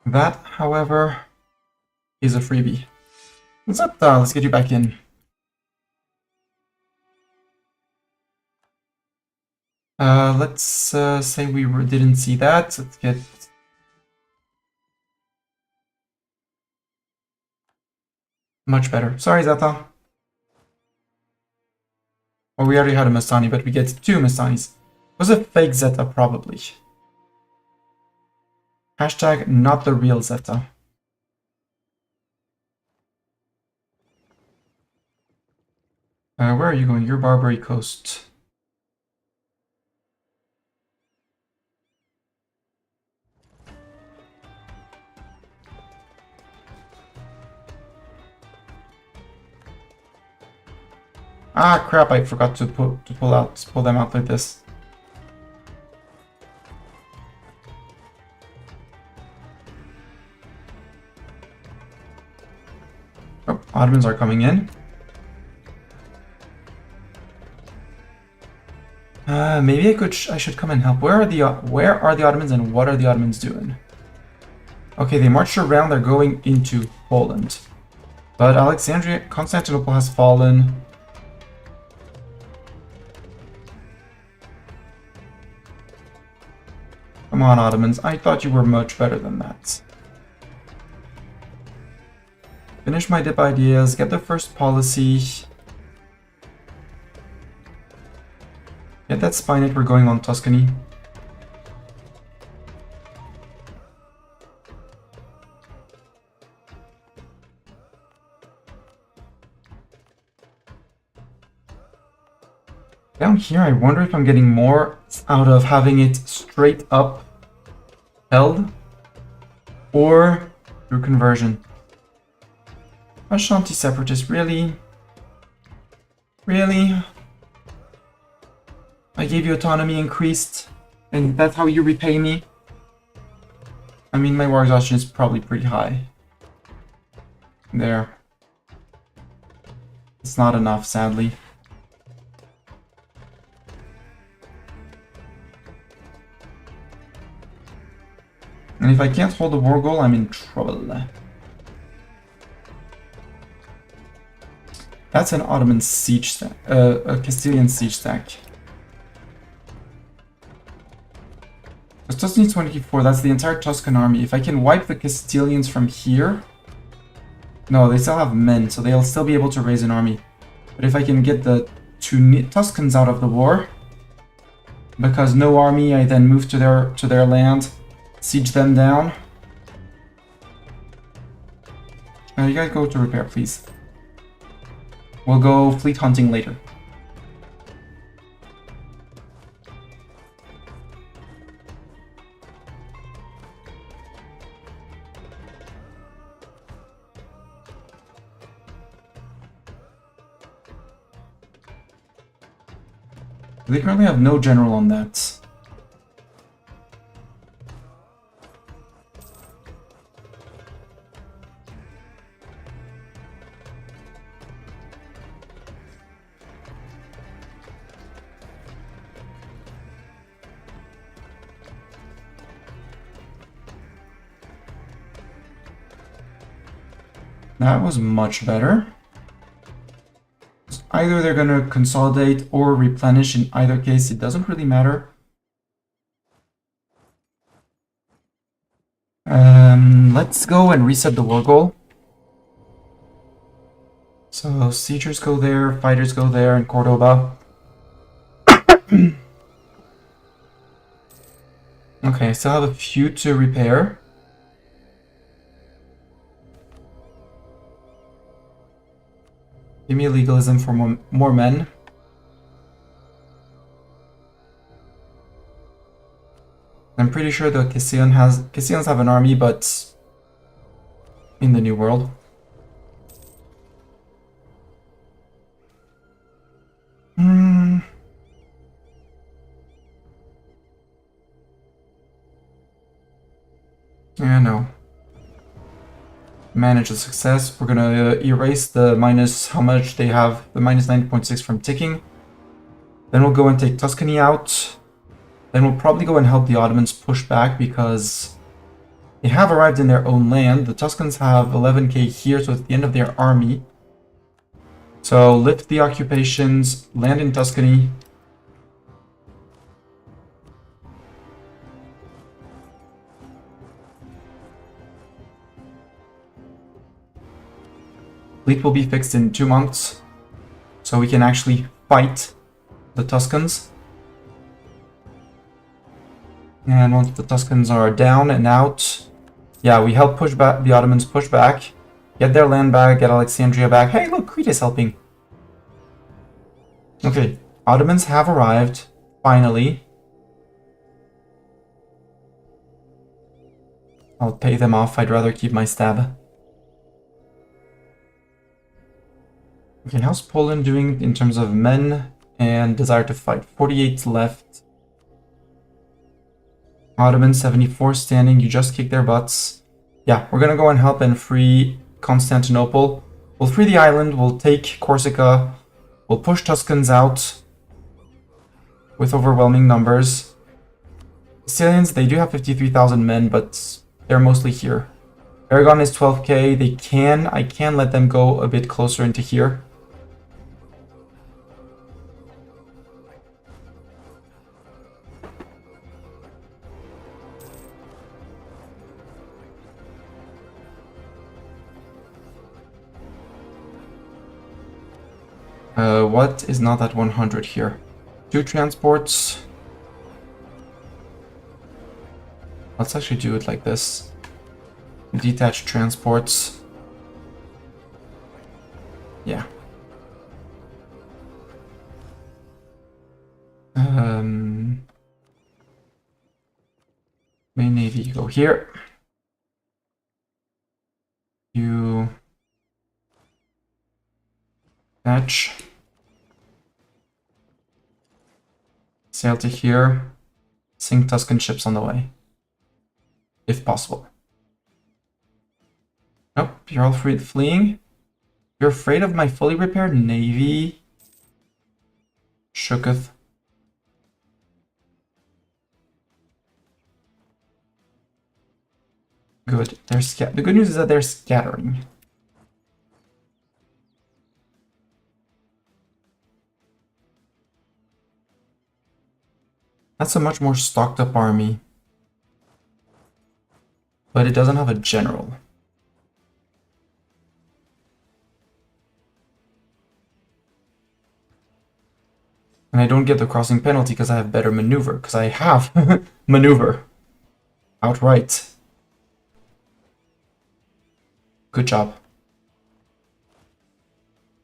That, however, is a freebie. What's up, let's get you back in. Let's say we didn't see that. Let's get... Much better. Sorry, Zeta. Well, we already had a Mastani, but we get 2 Mastanis. It was a fake Zeta, probably. Hashtag not the real Zeta. Where are you going? You're Barbary Coast. Ah, crap, I forgot to pull them out like this. Oh, Ottomans are coming in. Maybe I should come and help. Where are the Ottomans and what are the Ottomans doing? Okay, they marched around, they're going into Poland. But Constantinople has fallen. Come on, Ottomans. I thought you were much better than that. Finish my dip ideas, get the first policy. Get that spinate, we're going on Tuscany. Down here, I wonder if I'm getting more out of having it straight up held or through conversion. Ashanti separatists, really? Really? I gave you autonomy increased, and that's how you repay me? I mean, my war exhaustion is probably pretty high. There. It's not enough, sadly. And if I can't hold the war goal, I'm in trouble. That's an Ottoman siege stack, a Castilian siege stack. It's Tuscany 24, that's the entire Tuscan army. If I can wipe the Castilians from here... No, they still have men, so they'll still be able to raise an army. But if I can get the Tuscans out of the war, because no army, I then move to their land, siege them down. You guys go to repair, please. We'll go fleet hunting later. They currently have no general on that. That was much better. Either they're going to consolidate or replenish. In either case, it doesn't really matter. let's go and reset the war goal. So siegers go there, fighters go there, and Cordoba. Okay, I still have a few to repair. Give me legalism for more men. I'm pretty sure the Castellans have an army, but in the New World. Yeah, no. Manage the success. We're gonna erase the minus how much they have, the minus 9.6 from ticking. Then we'll go and take Tuscany out. Then we'll probably go and help the Ottomans push back because they have arrived in their own land. The Tuscans have 11k here, so it's the end of their army. So lift the occupations, land in Tuscany. Fleet will be fixed in 2 months, so we can actually fight the Tuscans. And once the Tuscans are down and out, yeah, we help push back the Ottomans, push back, get their land back, get Alexandria back. Hey, look, Crete is helping. Okay, Ottomans have arrived, finally. I'll pay them off, I'd rather keep my stab. Okay, how's Poland doing in terms of men and desire to fight? 48 left. Ottoman 74 standing, you just kicked their butts. Yeah, we're gonna go and help and free Constantinople. We'll free the island, we'll take Corsica, we'll push Tuscans out with overwhelming numbers. Sicilians, they do have 53,000 men, but they're mostly here. Aragon is 12k, I can let them go a bit closer into here. What is not at 100 here? 2 transports. Let's actually do it like this. Detached transports. Yeah. Main navy, you go here. You attach. Sail to here. Sink Tuscan ships on the way. If possible. Nope, you're all fleeing. You're afraid of my fully repaired navy? Shooketh. Good. The good news is that they're scattering. That's a much more stocked up army. But it doesn't have a general. And I don't get the crossing penalty because I have better maneuver. Because I have maneuver. Outright. Good job.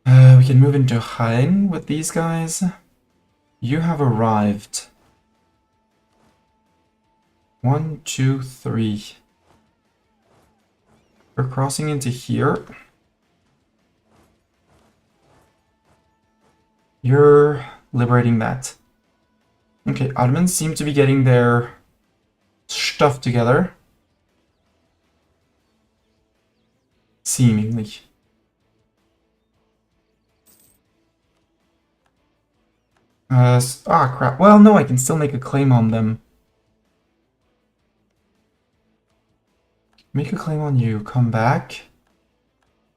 We can move into Jaén with these guys. You have arrived. 1, 2, 3. We're crossing into here. You're liberating that. Okay, Ottomans seem to be getting their stuff together. Seemingly. Crap. Well, no, I can still make a claim on them. Make a claim on you. Come back.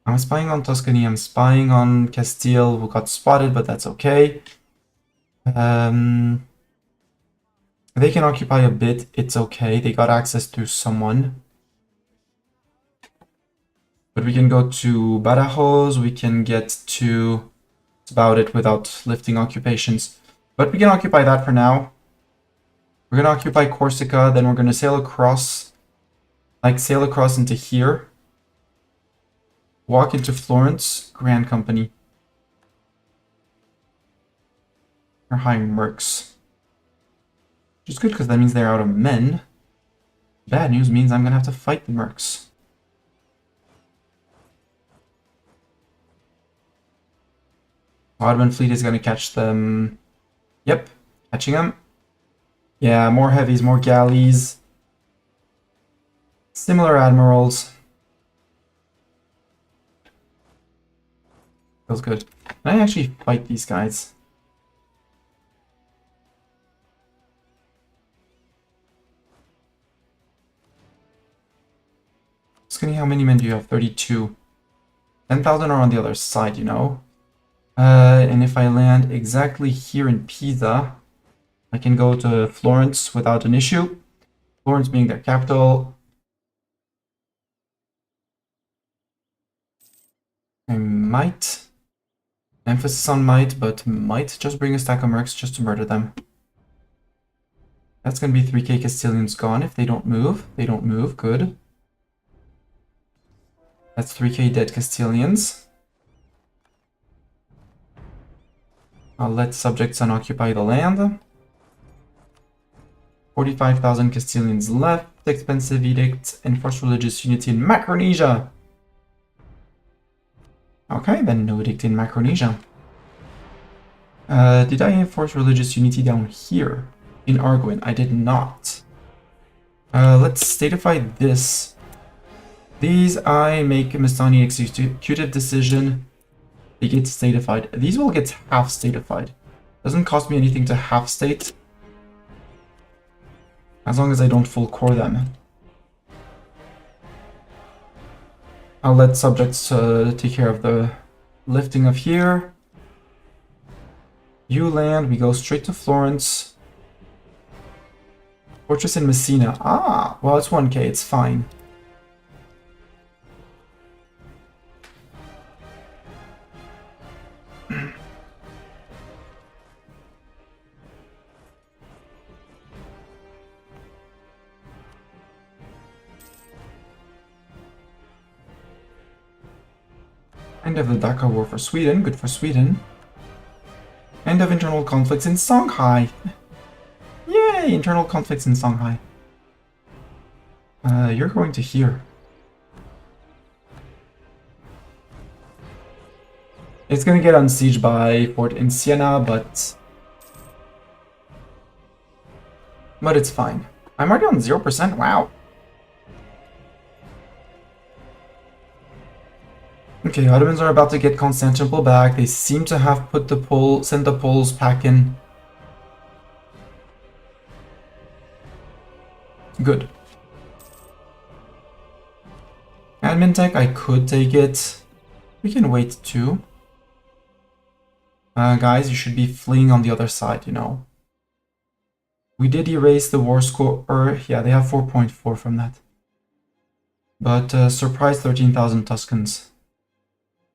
I'm spying on Tuscany. I'm spying on Castile, who got spotted, but that's okay. They can occupy a bit. It's okay. They got access to someone. But we can go to Badajoz, we can get to... That's about it without lifting occupations. But we can occupy that for now. We're gonna occupy Corsica, then we're gonna sail across... Like, sail across into here. Walk into Florence, Grand Company. They're hiring mercs. Which is good because that means they're out of men. Bad news means I'm gonna have to fight the mercs. Ottoman fleet is gonna catch them. Yep, catching them. Yeah, more heavies, more galleys. Similar admirals. Feels good. Can I actually fight these guys? Asking how many men do you have? 32. 10,000 are on the other side, you know. And if I land exactly here in Pisa, I can go to Florence without an issue. Florence being their capital. I might, emphasis on might, but might just bring a stack of mercs just to murder them. That's going to be 3k Castilians gone if they don't move. They don't move, good. That's 3k dead Castilians. I'll let subjects unoccupy the land. 45,000 Castilians left. Expensive edict. Enforce religious unity in Macaronesia. Okay, then no edict in Macaronesia. Did I enforce religious unity down here? In Arguin? I did not. Let's statify this. These I make a Mastani executive decision. They get statified. These will get half statified. Doesn't cost me anything to half state. As long as I don't full core them. I'll let subjects take care of the lifting of here. You land, we go straight to Florence. Fortress in Messina. Ah, well, it's 1k, it's fine. End of the Dhaka War for Sweden, good for Sweden. End of internal conflicts in Songhai. Yay, internal conflicts in Songhai. You're going to here. It's gonna get unsieged by Fort in Siena, but it's fine. I'm already on 0%, wow. Okay, Ottomans are about to get Constantinople back. They seem to have put sent the Poles packing. Good. Admin tech, I could take it. We can wait too. Guys, you should be fleeing on the other side, you know. We did erase the war score, or yeah, they have 4.4 from that. But surprise 13,000 Tuscans.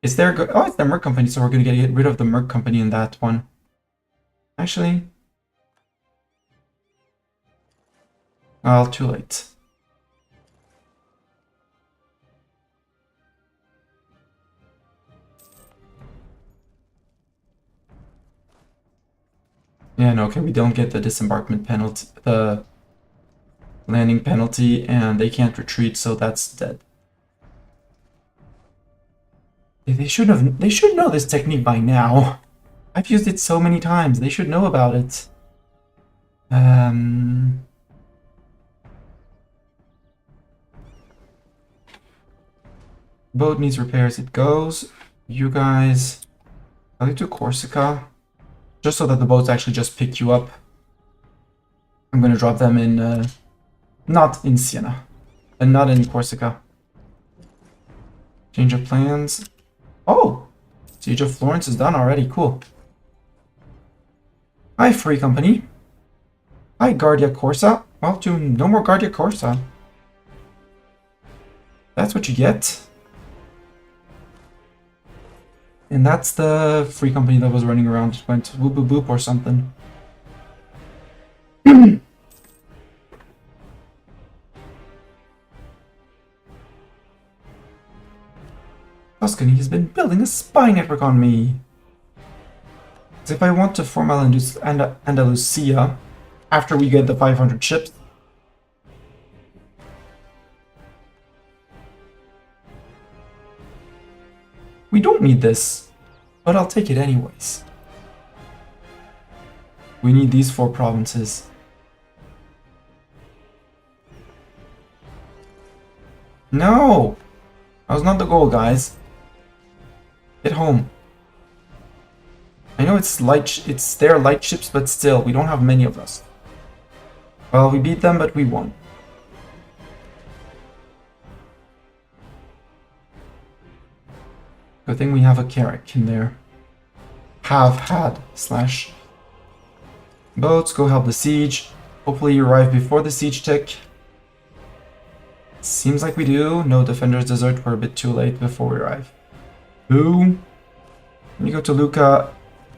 Is there oh, it's the Merc Company, so we're gonna get rid of the Merc Company in that one. Actually, well, too late. Yeah, no, okay, we don't get the disembarkment penalty, the landing penalty, and they can't retreat, so that's dead. They should know this technique by now. I've used it so many times. They should know about it. Boat needs repairs. It goes. You guys, I'll leave to Corsica, just so that the boats actually just pick you up. I'm gonna drop them in, not in Siena, and not in Corsica. Change of plans. Oh! Siege of Florence is done already, cool. Hi, Free Company. Hi, Guardia Corsa. Well, no more Guardia Corsa. That's what you get. And that's the free company that was running around. It went whoop boop boop or something. Tuscany has been building a spy network on me. So if I want to form Andalusia after we get the 500 ships, we don't need this, but I'll take it anyways. We need these 4 provinces. No! That was not the goal, guys. Get home. I know it's their light ships, but still, we don't have many of us. Well, we beat them, but we won. Good thing we have a Carrack in there. Have had / boats, go help the siege. Hopefully you arrive before the siege tick. Seems like we do. No defenders desert, we're a bit too late before we arrive. Boo. When you go to Lucca,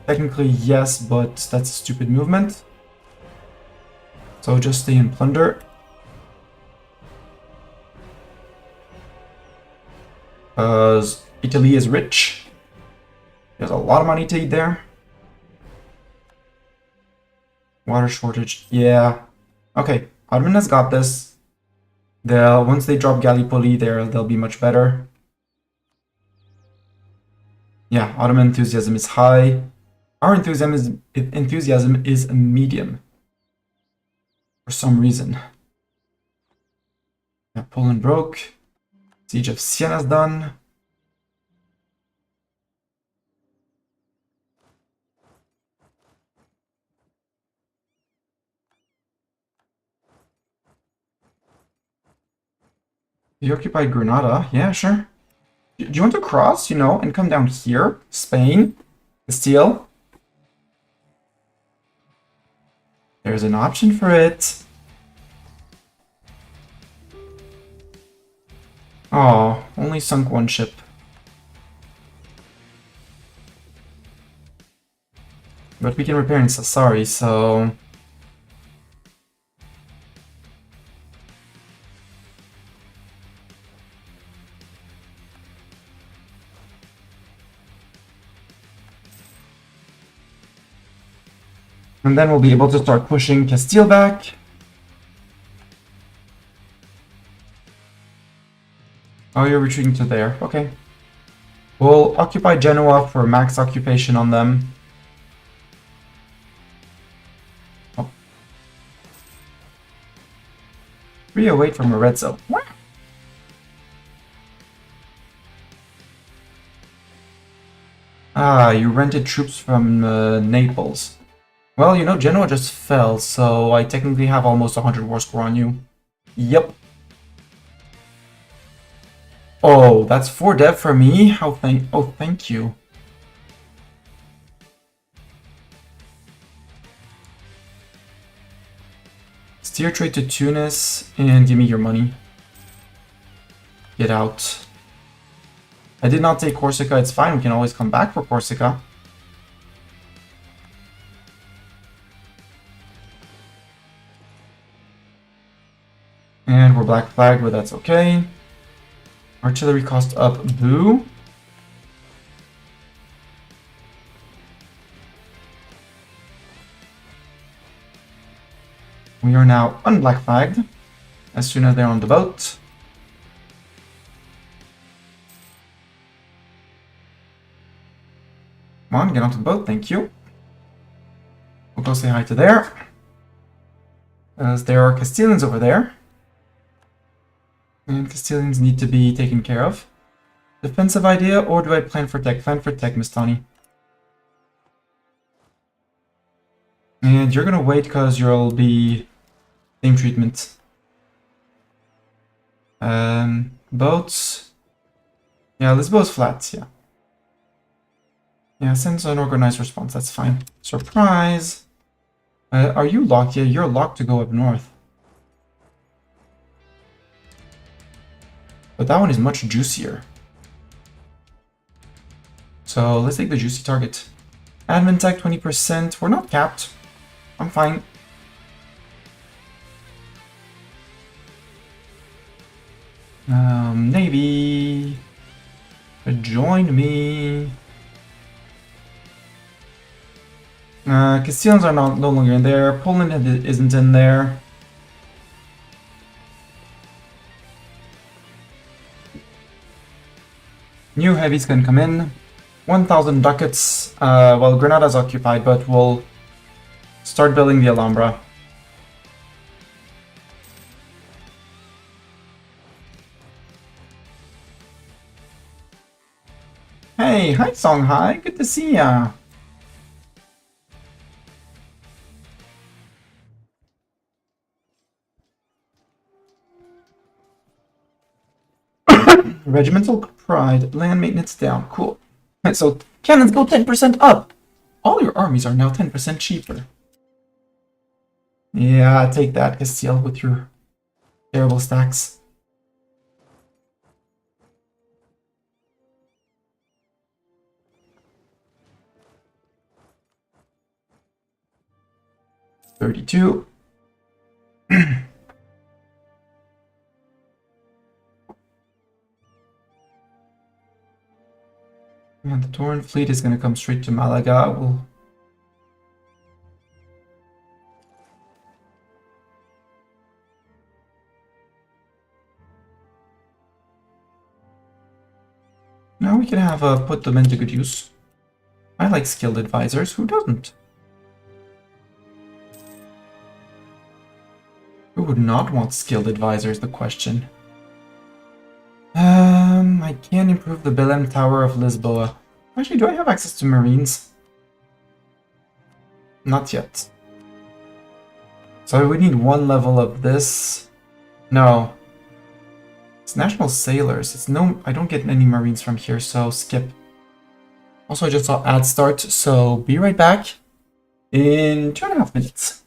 technically yes, but that's a stupid movement. So just stay and plunder. Because Italy is rich. There's a lot of money to eat there. Water shortage, yeah. Okay, Ottoman has got this. Once they drop Gallipoli there, they'll be much better. Yeah, Ottoman enthusiasm is high. Our enthusiasm is medium. For some reason. Yeah, Poland broke. Siege of Siena's done. You occupied Granada? Yeah, sure. Do you want to cross, you know, and come down here? Spain? Castile? There's an option for it. Oh, only sunk 1 ship. But we can repair in Sassari, so... And then we'll be able to start pushing Castile back. Oh, you're retreating to there. Okay. We'll occupy Genoa for max occupation on them. Oh. 308 from Arezzo. What? Ah, you rented troops from Naples. Well, you know, Genoa just fell, so I technically have almost 100 war score on you. Yep. Oh, that's 4 dev for me? Oh, thank you. Steer trade to Tunis and give me your money. Get out. I did not take Corsica, it's fine, we can always come back for Corsica. And we're black flagged, but that's okay. Artillery cost up, boo. We are now unblack flagged as soon as they're on the boat. Come on, get onto the boat, thank you. We'll go say hi to there. As there are Castilians over there. And Castilians need to be taken care of. Defensive idea, or do I plan for tech? Plan for tech, Miss Tawny. And you're gonna wait because you'll be same treatment. Boats. Yeah, Lisboa's flat, yeah. Yeah, send an organized response, that's fine. Surprise! Are you locked? Yeah, you're locked to go up north. But that one is much juicier. So let's take the juicy target. Admin tech 20%. We're not capped. I'm fine. Navy. Join me. Castilians are no longer in there. Poland isn't in there. New heavies can come in. 1,000 ducats. Well, Granada's occupied, but we'll start building the Alhambra. Hey, hi Songhai, good to see ya. Regimental pride, land maintenance down, cool. So cannons go 10% up. All your armies are now 10% cheaper. Yeah, take that, Castile, with your terrible stacks. $32. And the Torrent fleet is going to come straight to Malaga. Now we can have put them into good use. I like skilled advisors. Who doesn't? Who would not want skilled advisors? The question. I can improve the Belém Tower of Lisboa. Actually, do I have access to Marines? Not yet. So we need one level of this. No. It's National Sailors. It's no. I don't get any Marines from here, so skip. Also, I just saw ad start, so be right back in 2.5 minutes.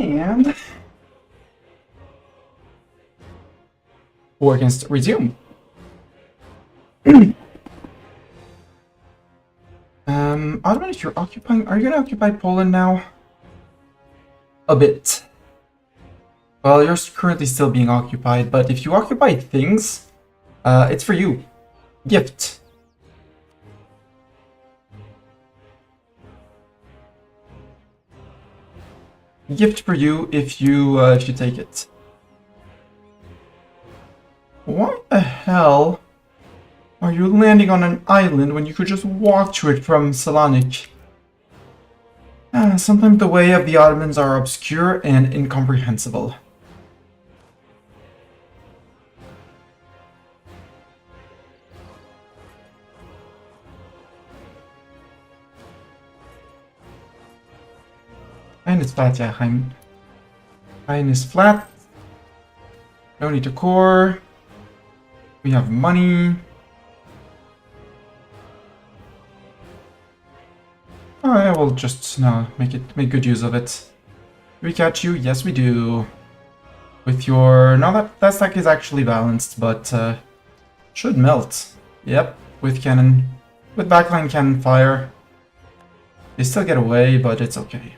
And war can resume. Ottoman, if you're occupying, are you gonna occupy Poland now? A bit. Well, you're currently still being occupied, but if you occupy things, it's for you. Gift. Gift for you if you take it. Why the hell are you landing on an island when you could just walk to it from Salonik? Sometimes the way of the Ottomans are obscure and incomprehensible. And it's flat, yeah. Mine is flat. No need to core. We have money. Oh, yeah, we'll just make good use of it. Do we catch you? Yes, we do. With your that stack is actually balanced, but should melt. Yep, with cannon, with backline cannon fire. They still get away, but it's okay.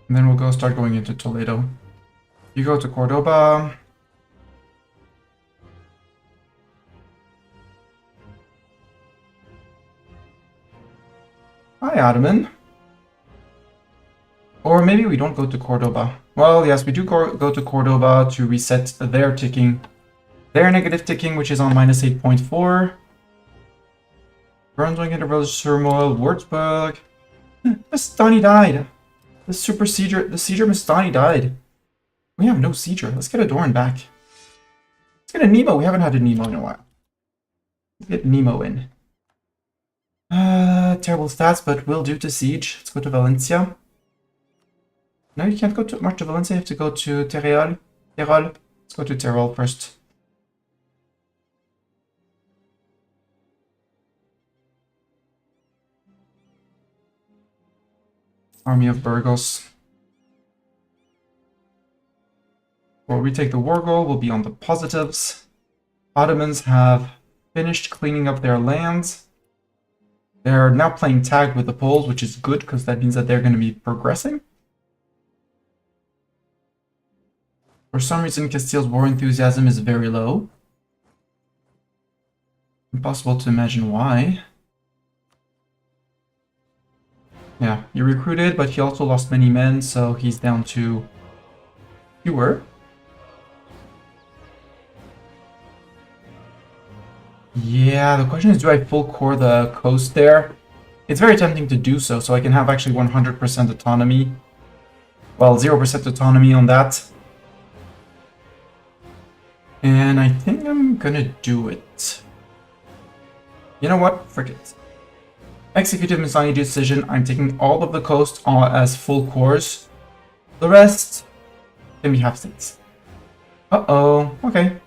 And then we'll start going into Toledo. You go to Cordoba. Hi, Ottoman. Or maybe we don't go to Cordoba. Well, yes, we do go to Cordoba to reset their ticking. Their negative ticking, which is on minus 8.4. Brunswick into religious turmoil. Würzburg. Mastani died. The sieger Mastani died. We have no sieger. Let's get a Doran back. Let's get a Nemo. We haven't had a Nemo in a while. Let's get Nemo in. Terrible stats, but will do to siege. Let's go to Valencia. No, you can't go to march to Valencia. You have to go to Terol. Let's go to Terol first. Army of Burgos. Where we take the war goal will be on the positives. Ottomans have finished cleaning up their lands. They're now playing tag with the Poles, which is good because that means that they're going to be progressing. For some reason, Castile's war enthusiasm is very low. Impossible to imagine why. Yeah, he recruited, but he also lost many men, so he's down to fewer. Yeah, the question is, do I full core the coast there? It's very tempting to do so, so I can have actually 100% autonomy. Well, 0% autonomy on that. And I think I'm gonna do it. You know what? Frick it. Executive Misani decision. I'm taking all of the coast as full cores. The rest can be half states. Uh-oh. Okay.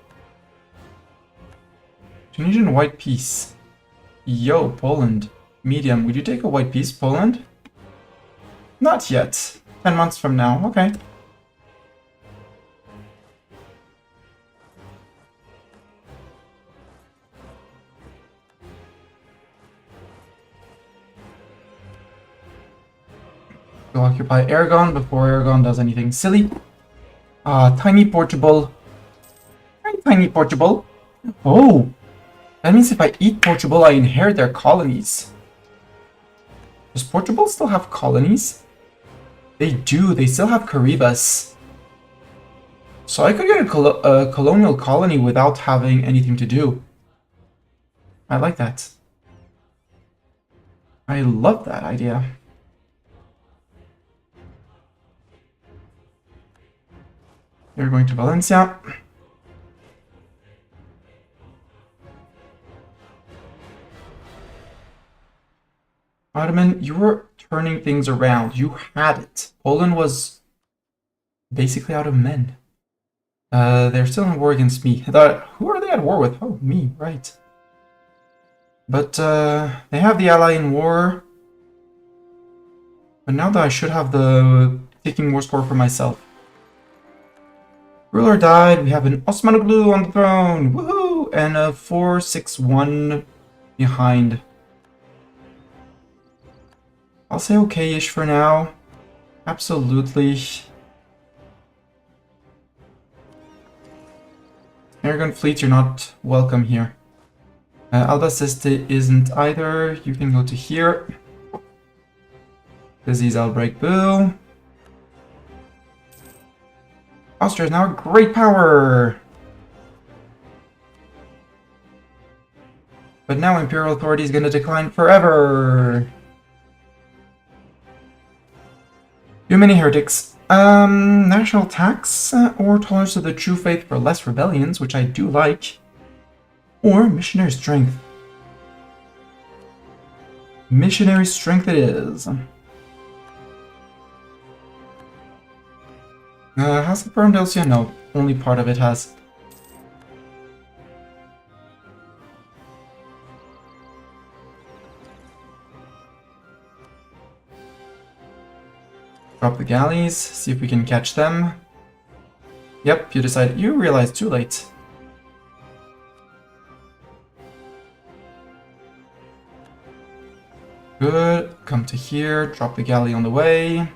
Tunisian white piece. Yo, Poland. Medium. Would you take a white piece, Poland? Not yet. 10 months from now. Okay. Go occupy Aragon before Aragon does anything silly. Tiny Portugal. Tiny Portugal. Oh! That means if I eat Portugal, I inherit their colonies. Does Portugal still have colonies? They do. They still have Caribas. So I could get a colonial colony without having anything to do. I like that. I love that idea. You're going to Valencia. Ottoman, you were turning things around. You had it. Poland was basically out of men. They're still in war against me. I thought, who are they at war with? Oh, me, right. But they have the ally in war. But now that I should have the taking war score for myself. Ruler died. We have an Osmanoglu on the throne. Woohoo! And a 4-6-1 behind. I'll say okay-ish for now. Absolutely. Aragon fleet, you're not welcome here. Albacete isn't either. You can go to here. Disease outbreak, boo. Austria is now a great power. But now imperial authority is going to decline forever. Too many heretics. National tax or tolerance to the true faith for less rebellions, which I do like. Or missionary strength. Missionary strength it is. Has confirmed Elsia? No, only part of it has. Drop the galleys, see if we can catch them. Yep, you realized too late. Good, come to here, drop the galley on the way.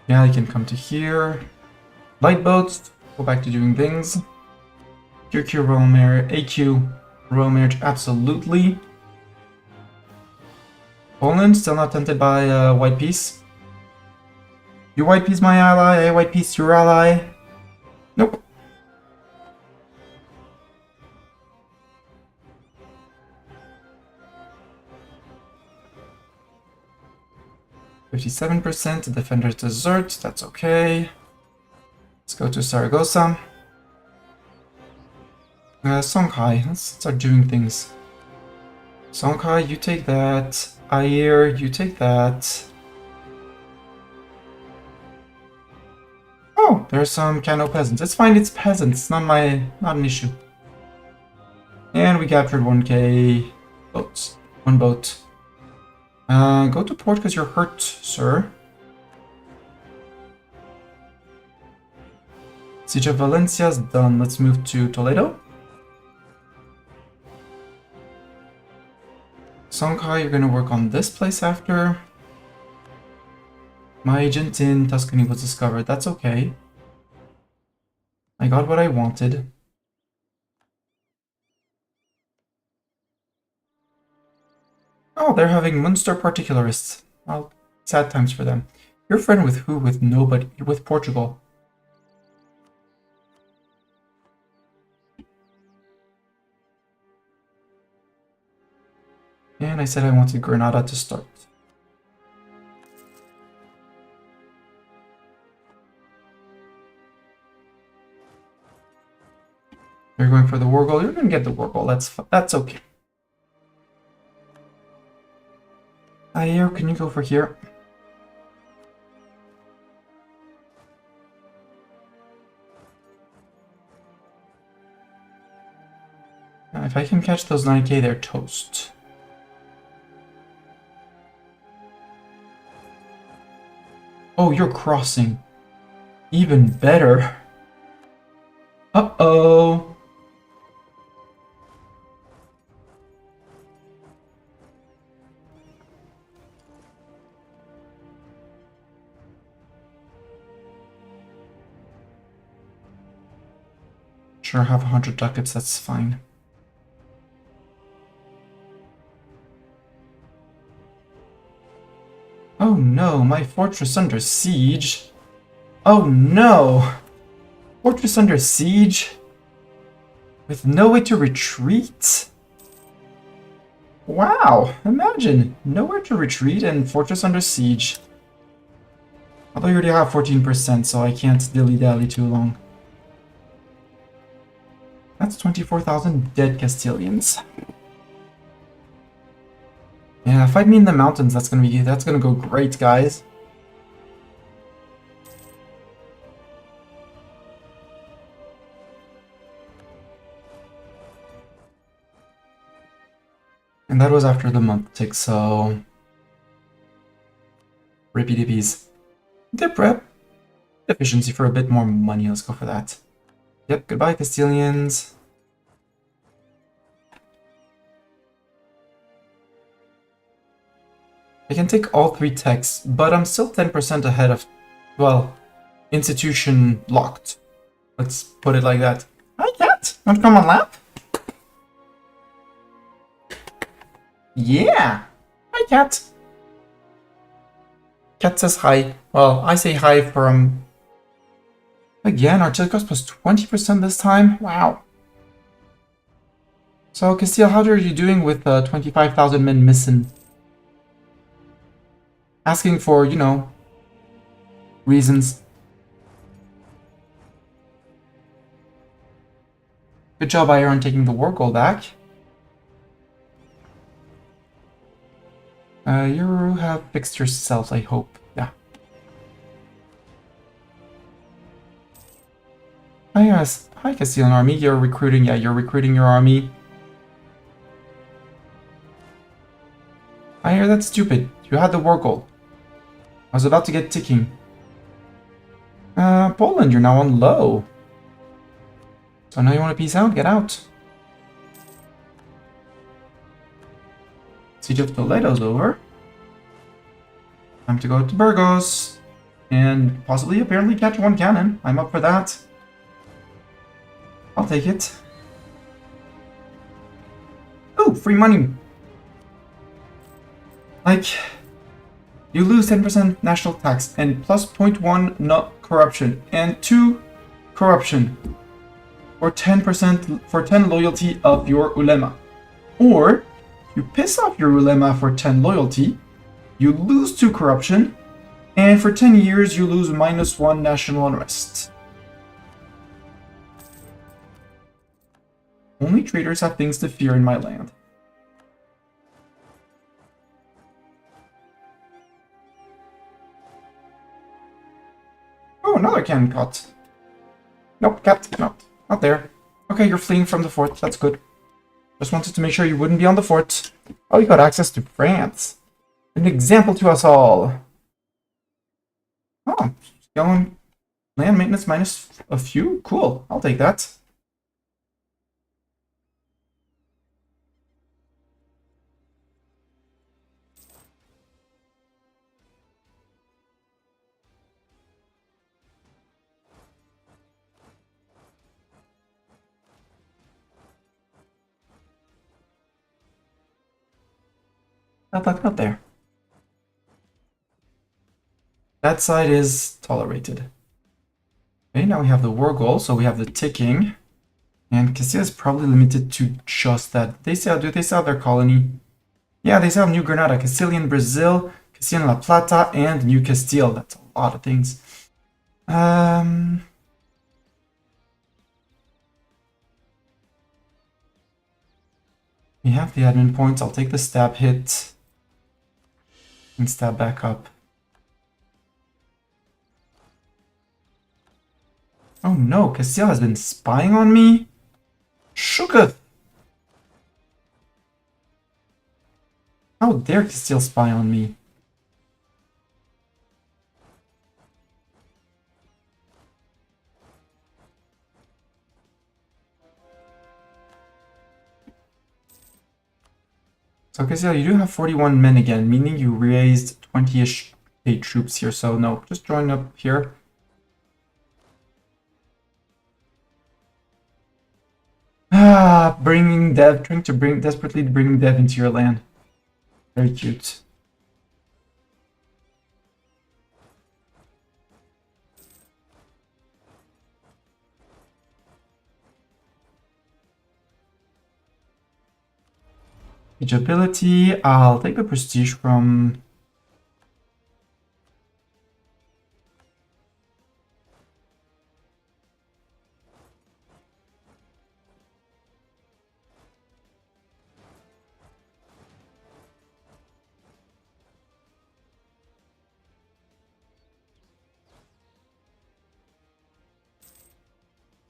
Galley can come to here. Light boats, go back to doing things. QQ Royal Marriage, AQ Royal Marriage, absolutely. Poland, still not tempted by White Peace. You White Peace my ally, I White Peace your ally. Nope. 57%, defenders desert, that's okay. Let's go to Saragossa. Songhai, let's start doing things. Songhai, you take that. Ayer, you take that. Oh, there's some Cano peasants. It's fine, it's peasants, not an issue. And we captured 1k boats. One boat. Go to port because you're hurt, sir. Siege of Valencia's done. Let's move to Toledo. Songhai, you're gonna work on this place after. My agent in Tuscany was discovered. That's okay. I got what I wanted. Oh, they're having Munster particularists. Well, sad times for them. You're friend with who? With nobody. With Portugal. And I said I wanted Granada to start. You're going for the war goal. You're going to get the war goal. That's okay. Ayer, can you go for here? If I can catch those 9k, they're toast. Oh, you're crossing. Even better. Uh-oh. Sure, have 100 ducats, that's fine. Oh no, my fortress under siege. Oh no! Fortress under siege? With no way to retreat? Wow, imagine, nowhere to retreat and fortress under siege. Although you already have 14%, so I can't dilly-dally too long. That's 24,000 dead Castilians. Yeah, fight me in the mountains. That's gonna go great, guys. And that was after the month tick, so... Rippy dippies. Dip rep. Efficiency for a bit more money, let's go for that. Yep, goodbye Castilians. I can take all 3 techs, but I'm still 10% ahead of, well, institution locked. Let's put it like that. Hi, cat! Want to come on lap? Yeah! Hi, cat! Cat says hi. Well, I say hi from... Again, artillery cost plus 20% this time? Wow. So, Castile, how are you doing with 25,000 men missing? Asking for, you know, reasons. Good job, Iron, taking the war goal back. You have fixed yourselves, I hope. Yeah. Hi, hi, Castilian army. You're recruiting. Yeah, you're recruiting your army. I hear that's stupid. You had the war goal. I was about to get ticking. Poland, you're now on low. So now you want to peace out? Get out. Siege of Toledo's over. Time to go to Burgos. And possibly, apparently, catch 1 cannon. I'm up for that. I'll take it. Ooh, free money. Like, you lose 10% national tax and plus 0.1 not corruption and 2 corruption or 10% for 10 loyalty of your ulema. Or you piss off your ulema for 10 loyalty, you lose 2 corruption, and for 10 years you lose -1 national unrest. Only traitors have things to fear in my land. Oh, another cannon cut. Nope, cat, not there. Okay, you're fleeing from the fort, that's good. Just wanted to make sure you wouldn't be on the fort. Oh, you got access to France. An example to us all. Oh, going land maintenance minus a few? Cool, I'll take that. Not there. That side is tolerated. Okay, now we have the war goal, so we have the ticking. And Castilla is probably limited to just that. Do they still have their colony? Yeah, they still have New Granada, Castilian Brazil, Castilian La Plata, and New Castile. That's a lot of things. We have the admin points. I'll take the stab hit. And stab back up. Oh no, Castile has been spying on me? Shooketh! How dare Castile spy on me? So Castile, you do have 41 men again, meaning you raised 20-ish troops here, so no, just join up here. Bringing Dev, desperately bringing Dev into your land. Very cute. Ability, I'll take the prestige from...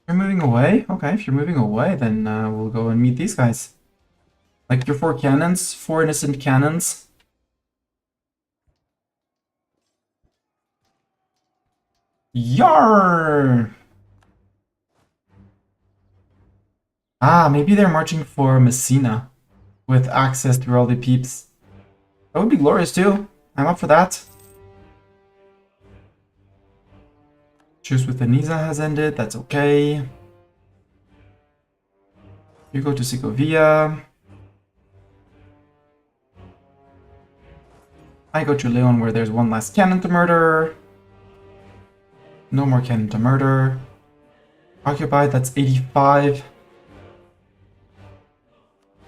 You're moving away? Okay, if you're moving away, then we'll go and meet these guys. Like your 4 cannons, 4 innocent cannons. Yar! Ah, maybe they're marching for Messina with access to all the peeps. That would be glorious too. I'm up for that. Truce with Tunisia has ended, that's okay. You go to Segovia. I go to Leon where there's one last cannon to murder. No more cannon to murder. Occupied, that's 85.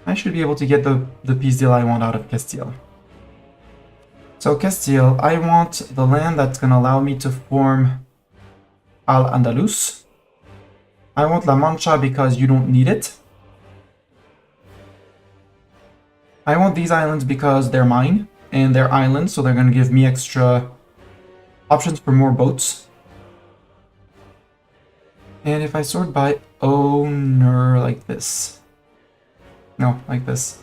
I should be able to get the peace deal I want out of Castile. So Castile, I want the land that's going to allow me to form Al-Andalus. I want La Mancha because you don't need it. I want these islands because they're mine, and they're islands, so they're going to give me extra options for more boats. And if I sort by owner like this. No, like this.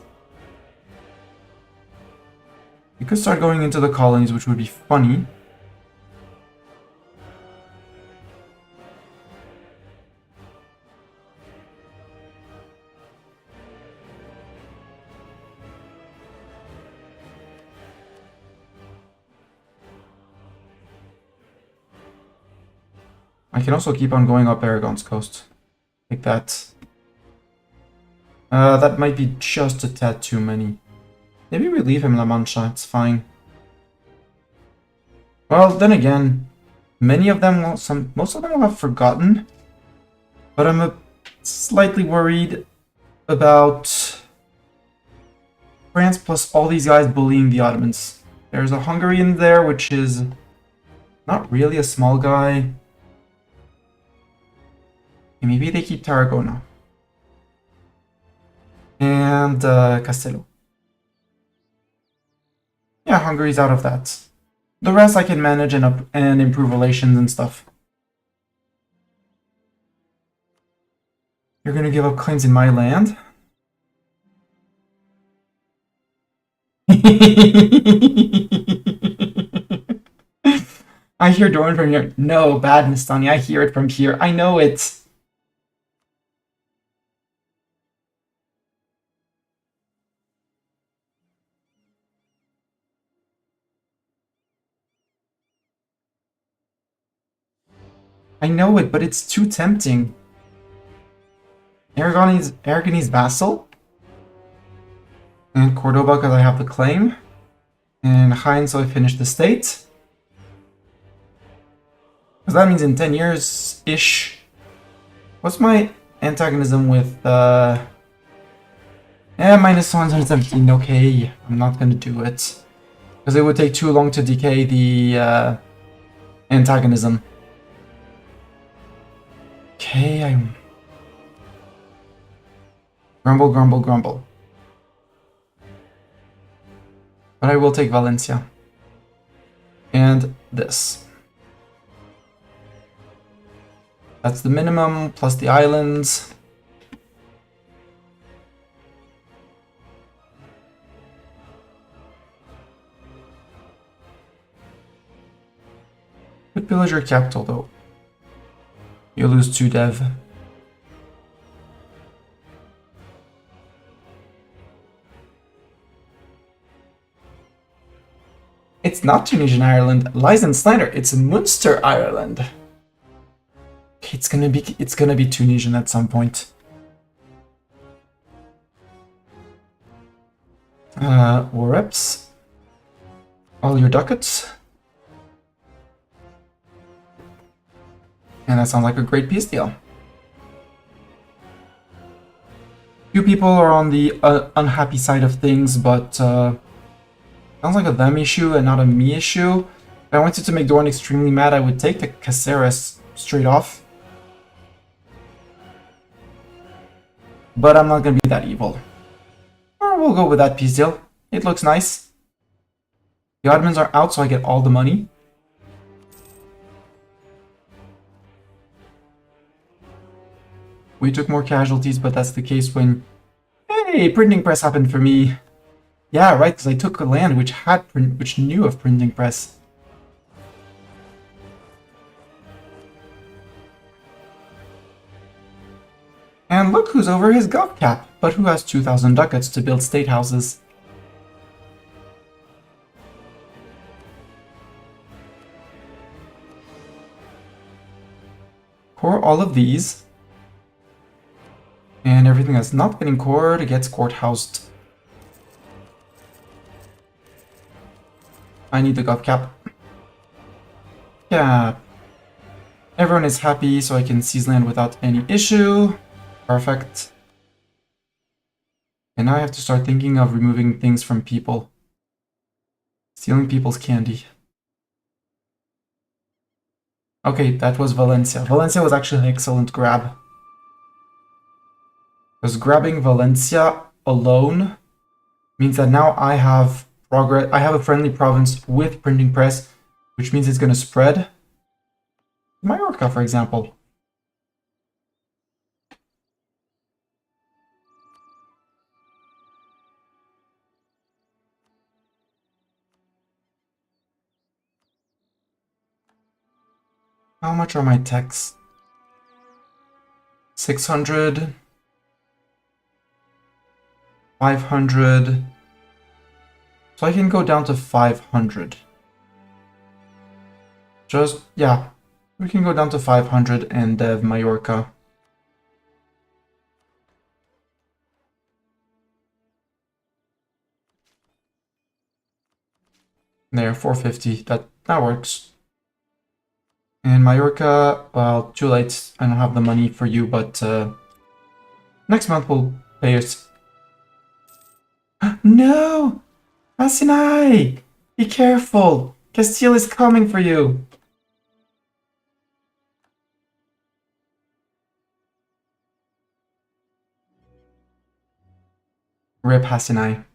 You could start going into the colonies, which would be funny. I can also keep on going up Aragon's coast. Like that. That might be just a tad too many. Maybe we leave him La Mancha, it's fine. Well, then again, many of them will, most of them will have forgotten. But I'm slightly worried about France plus all these guys bullying the Ottomans. There's a Hungarian there, which is not really a small guy. And maybe they keep Tarragona. And Castello. Yeah, Hungary's out of that. The rest I can manage and improve relations and stuff. You're gonna give up claims in my land? I hear Doran from here. No, bad, Nistani. I hear it from here. I know it. I know it, but it's too tempting. Aragonese vassal. And Cordoba because I have the claim. And Jaén so I finish the state. Because that means in 10 years-ish. What's my antagonism with minus 117. Okay, I'm not gonna do it. Because it would take too long to decay the antagonism. Okay, I'm... Grumble, grumble, grumble. But I will take Valencia. And this. That's the minimum, plus the islands. Could pillage your capital, though. You lose 2 dev. It's not Tunisian Ireland. Lies and slander. It's Munster Ireland. It's gonna be Tunisian at some point. Reps. All your ducats. And that sounds like a great peace deal. Few people are on the unhappy side of things, but sounds like a them issue and not a me issue. If I wanted to make Doran extremely mad, I would take the Caceres straight off. But I'm not gonna be that evil. Or we'll go with that peace deal. It looks nice. The Ottomans are out, so I get all the money. We took more casualties, but that's the case when Yay! Printing press happened for me. Yeah, right, because I took a land which knew of printing press. And look who's over his gov cap, but who has 2,000 ducats to build state houses. Core all of these. And everything that's not getting cored gets courthoused. I need the gov cap. Yeah. Everyone is happy, so I can seize land without any issue. Perfect. And now I have to start thinking of removing things from people. Stealing people's candy. Okay, that was Valencia. Valencia was actually an excellent grab. Because grabbing Valencia alone means that now I have progress. I have a friendly province with printing press, which means it's going to spread. Mallorca, for example. How much are my techs? 600. 500. So I can go down to 500. Just, yeah. We can go down to 500 and dev Mallorca. There, 450. That works. And Mallorca, well, too late. I don't have the money for you, but next month we'll pay us. No! Asinai! Be careful! Castile is coming for you! Rip Hasinai.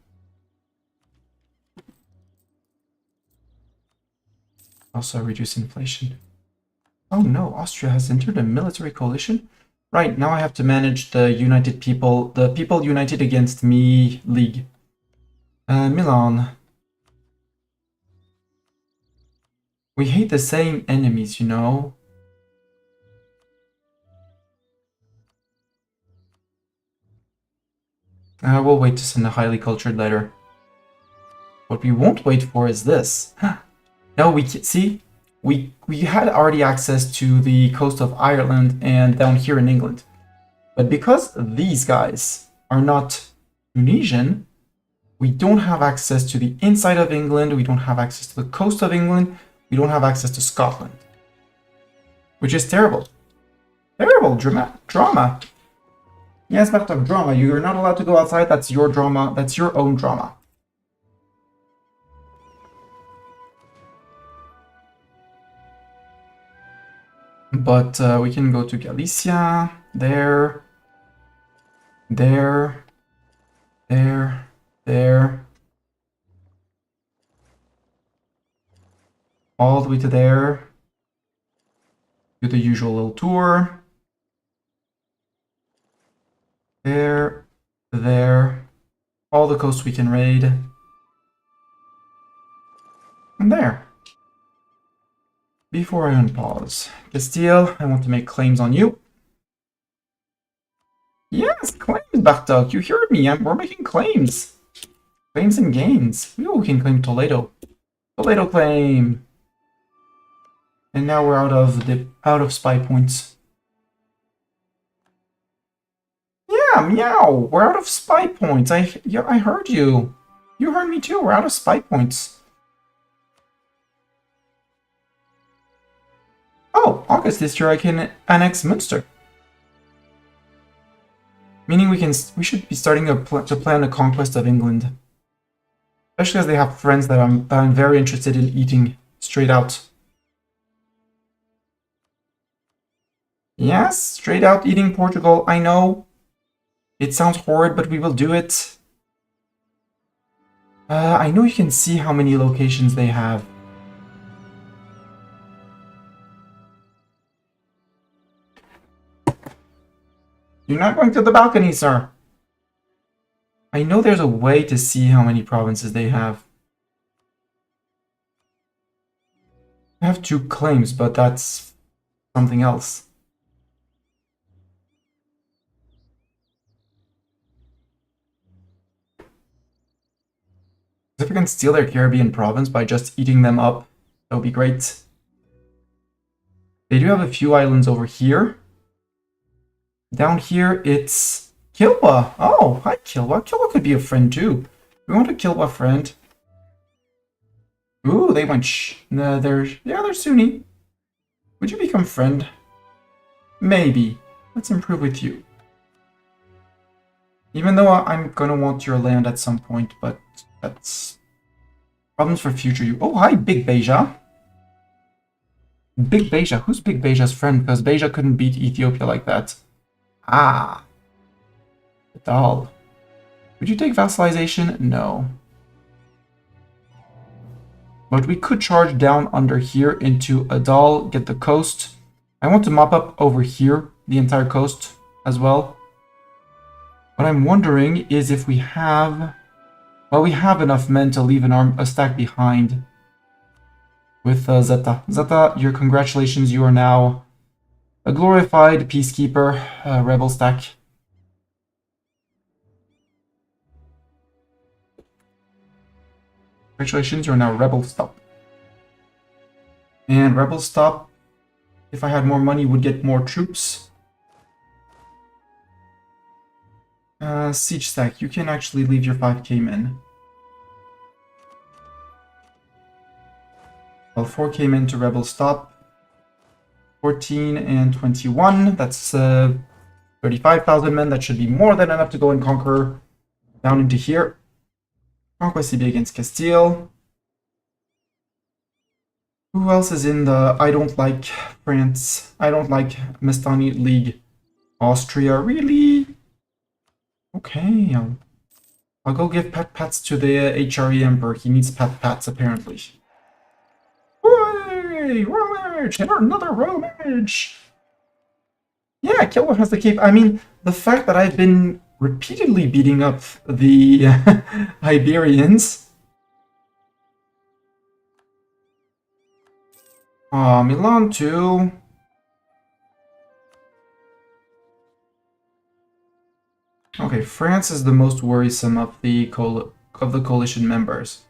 Also reduce inflation. Oh no, Austria has entered a military coalition? Right, now I have to manage the United People, the People United Against Me League. Milan. We hate the same enemies, you know? We'll wait to send a highly cultured letter. What we won't wait for is this. No, see? We had already access to the coast of Ireland and down here in England. But because these guys are not Tunisian, we don't have access to the inside of England, we don't have access to the coast of England, we don't have access to Scotland. Which is terrible. Terrible drama. Yes, but of drama. You're not allowed to go outside, that's your drama, that's your own drama. But we can go to Galicia, there, all the way to there. Do the usual little tour. There, all the coasts we can raid. And there. Before I unpause, Castile, I want to make claims on you. Yes, claims, Bartok. You heard me. We're making claims. Claims and gains. Ooh, we can claim Toledo. Toledo claim. And now we're out of spy points. Yeah, meow. We're out of spy points. I heard you. You heard me too. We're out of spy points. Oh, August this year I can annex Munster. Meaning we should be starting to plan a conquest of England. Especially as they have friends that I'm very interested in eating straight out. Yes, straight out eating Portugal, I know. It sounds horrid, but we will do it. I know you can see how many locations they have. You're not going to the balcony, sir. I know there's a way to see how many provinces they have. I have 2 claims, but that's something else. If we can steal their Caribbean province by just eating them up, that would be great. They do have a few islands over here. Down here, it's Kilwa. Oh, hi Kilwa. Kilwa could be a friend too. We want a Kilwa friend. Ooh, they went they're Sunni. Would you become friend? Maybe. Let's improve with you. Even though I'm gonna want your land at some point, but that's problems for future you. Oh, hi, Big Beja. Big Beja. Who's Big Beja's friend? Because Beja couldn't beat Ethiopia like that. Ah. Adal. Would you take vassalization? No. But we could charge down under here into Adal, get the coast. I want to mop up over here, the entire coast as well. What I'm wondering is if we have... Well, we have enough men to leave a stack behind with Zeta. Zeta, your congratulations, you are now a glorified peacekeeper, rebel stack. Congratulations, you're now rebel stop. And rebel stop, if I had more money, would get more troops. Siege stack, you can actually leave your 5k men. Well, 4k men to rebel stop. 14 and 21, that's 35,000 men. That should be more than enough to go and conquer down into here. Conquest CB against Castile. Who else is in the I don't like France? I don't like Mestani League. Austria, really? Okay, I'll go give pet pats to the HRE Emperor. He needs pet pats, apparently. Hooray! Romage! And another Romage! Yeah, Kilwa has the cape. I mean, the fact that I've been repeatedly beating up the Iberians. Milan too. Okay, France is the most worrisome of the coalition members.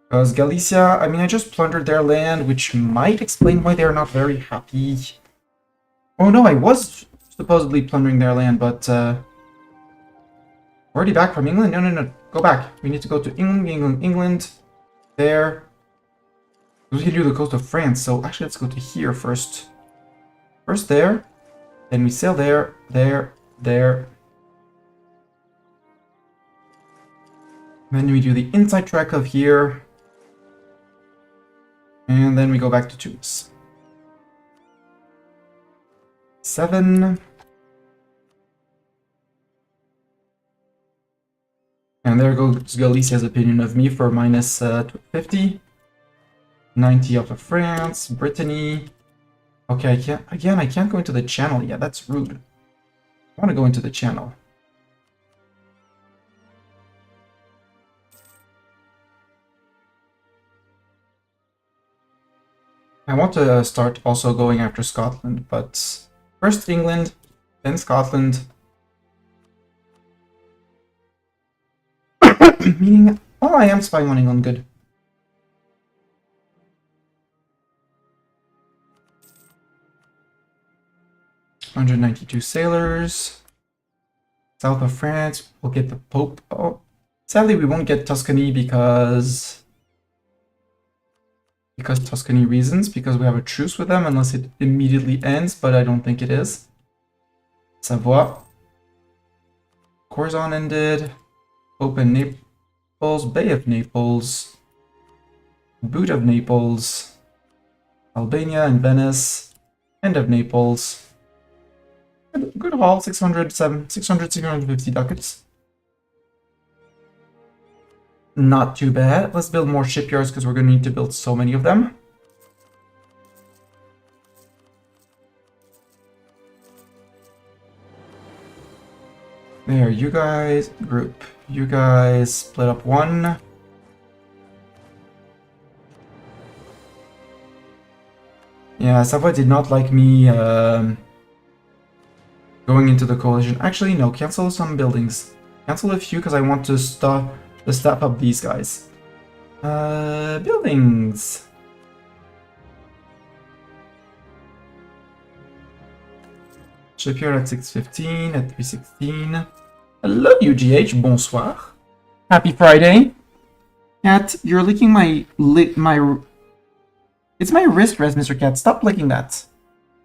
Because Galicia, I mean, I just plundered their land, which might explain why they're not very happy. Oh no, I was supposedly plundering their land, but already back from England? No, go back. We need to go to England, there. We can do the coast of France, so actually let's go to here first. First there, then we sail there. Then we do the inside track of here. And then we go back to Tunis. 7. And there goes Galicia's opinion of me for minus 50. 90 off of France, Brittany. Okay, I can't go into the channel yet. That's rude. I want to go into the channel. I want to start also going after Scotland, but first England, then Scotland. Meaning, oh, I am spying on England, good. $192 sailors. South of France, we'll get the Pope. Oh, sadly, we won't get Tuscany because Tuscany reasons, because we have a truce with them, unless it immediately ends, but I don't think it is. Savoy. Corzon ended. Open Naples, Bay of Naples, Boot of Naples, Albania and Venice, End of Naples. Good haul, 650 ducats. Not too bad. Let's build more shipyards because we're going to need to build so many of them. There, you guys group. You guys split up one. Yeah, Savoy did not like me going into the coalition. Actually, no, cancel some buildings. Cancel a few because I want to stop the staff up these guys. Buildings. Shipyard at 6:15, at 3:16. Hello, UGH. Bonsoir. Happy Friday. Cat, you're licking my It's my wrist rest, Mr. Cat. Stop licking that.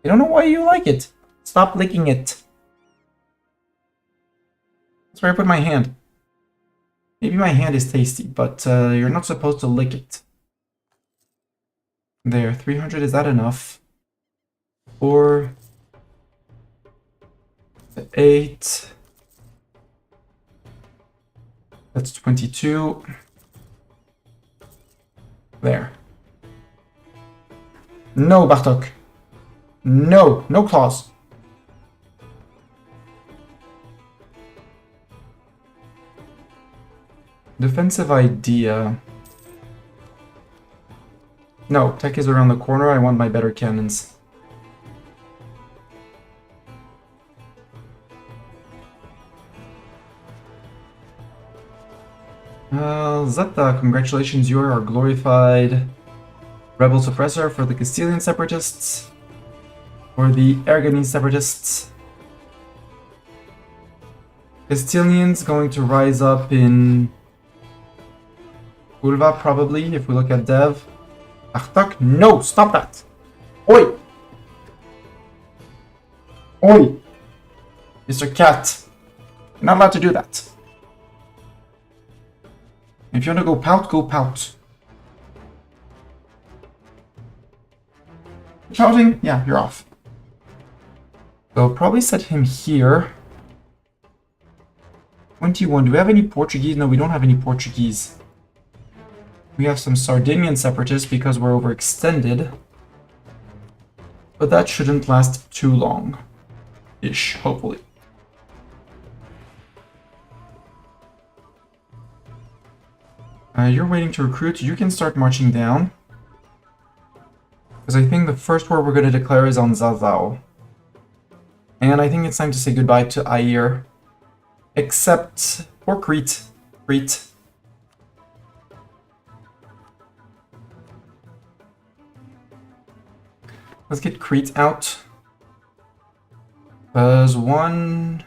I don't know why you like it. Stop licking it. That's where I put my hand. Maybe my hand is tasty, but you're not supposed to lick it. There, 300, is that enough? 4, 8. That's 22. There. No, Bartok. No, no claws. Defensive idea. No, tech is around the corner. I want my better cannons. Zeta, congratulations, you are our glorified rebel suppressor for the Castilian separatists, or the Aragonese separatists. Castilians going to rise up in Ulva, probably, if we look at Dev. Artak, no, stop that! Oi! Oi! Mr. Cat, you're not allowed to do that. If you want to go pout, go pout. Pouting? Yeah, you're off. So I'll probably set him here. 21. Do we have any Portuguese? No, we don't have any Portuguese. We have some Sardinian separatists because we're overextended. But that shouldn't last too long. Ish, hopefully. You're waiting to recruit. You can start marching down. Because I think the first war we're going to declare is on Zazao. And I think it's time to say goodbye to Air. Except for Crete. Crete. Let's get Crete out. Because 1,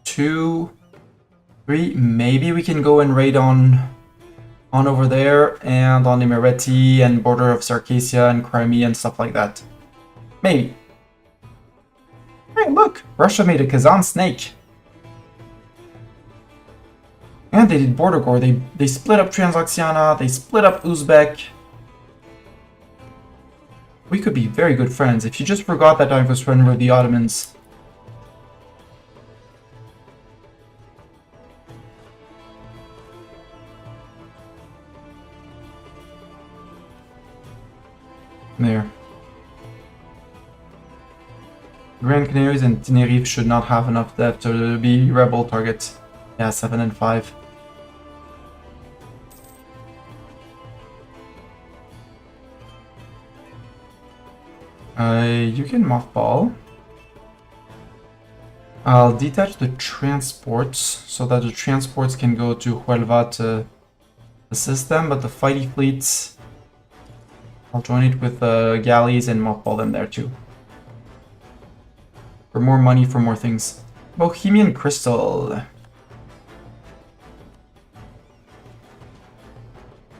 2, 3. Maybe we can go and raid on over there and on Imereti and border of Circassia and Crimea and stuff like that. Maybe. Hey, look! Russia made a Kazan snake. And they did border gore. They split up Transoxiana, they split up Uzbek. We could be very good friends if you just forgot that I was friend with the Ottomans. There. Grand Canaries and Tenerife should not have enough depth to be rebel targets. Yeah, 7 and 5. You can mothball. I'll detach the transports so that the transports can go to Huelva to assist them, but the fighting fleets, I'll join it with the galleys and mothball them there too. For more money, for more things. Bohemian Crystal.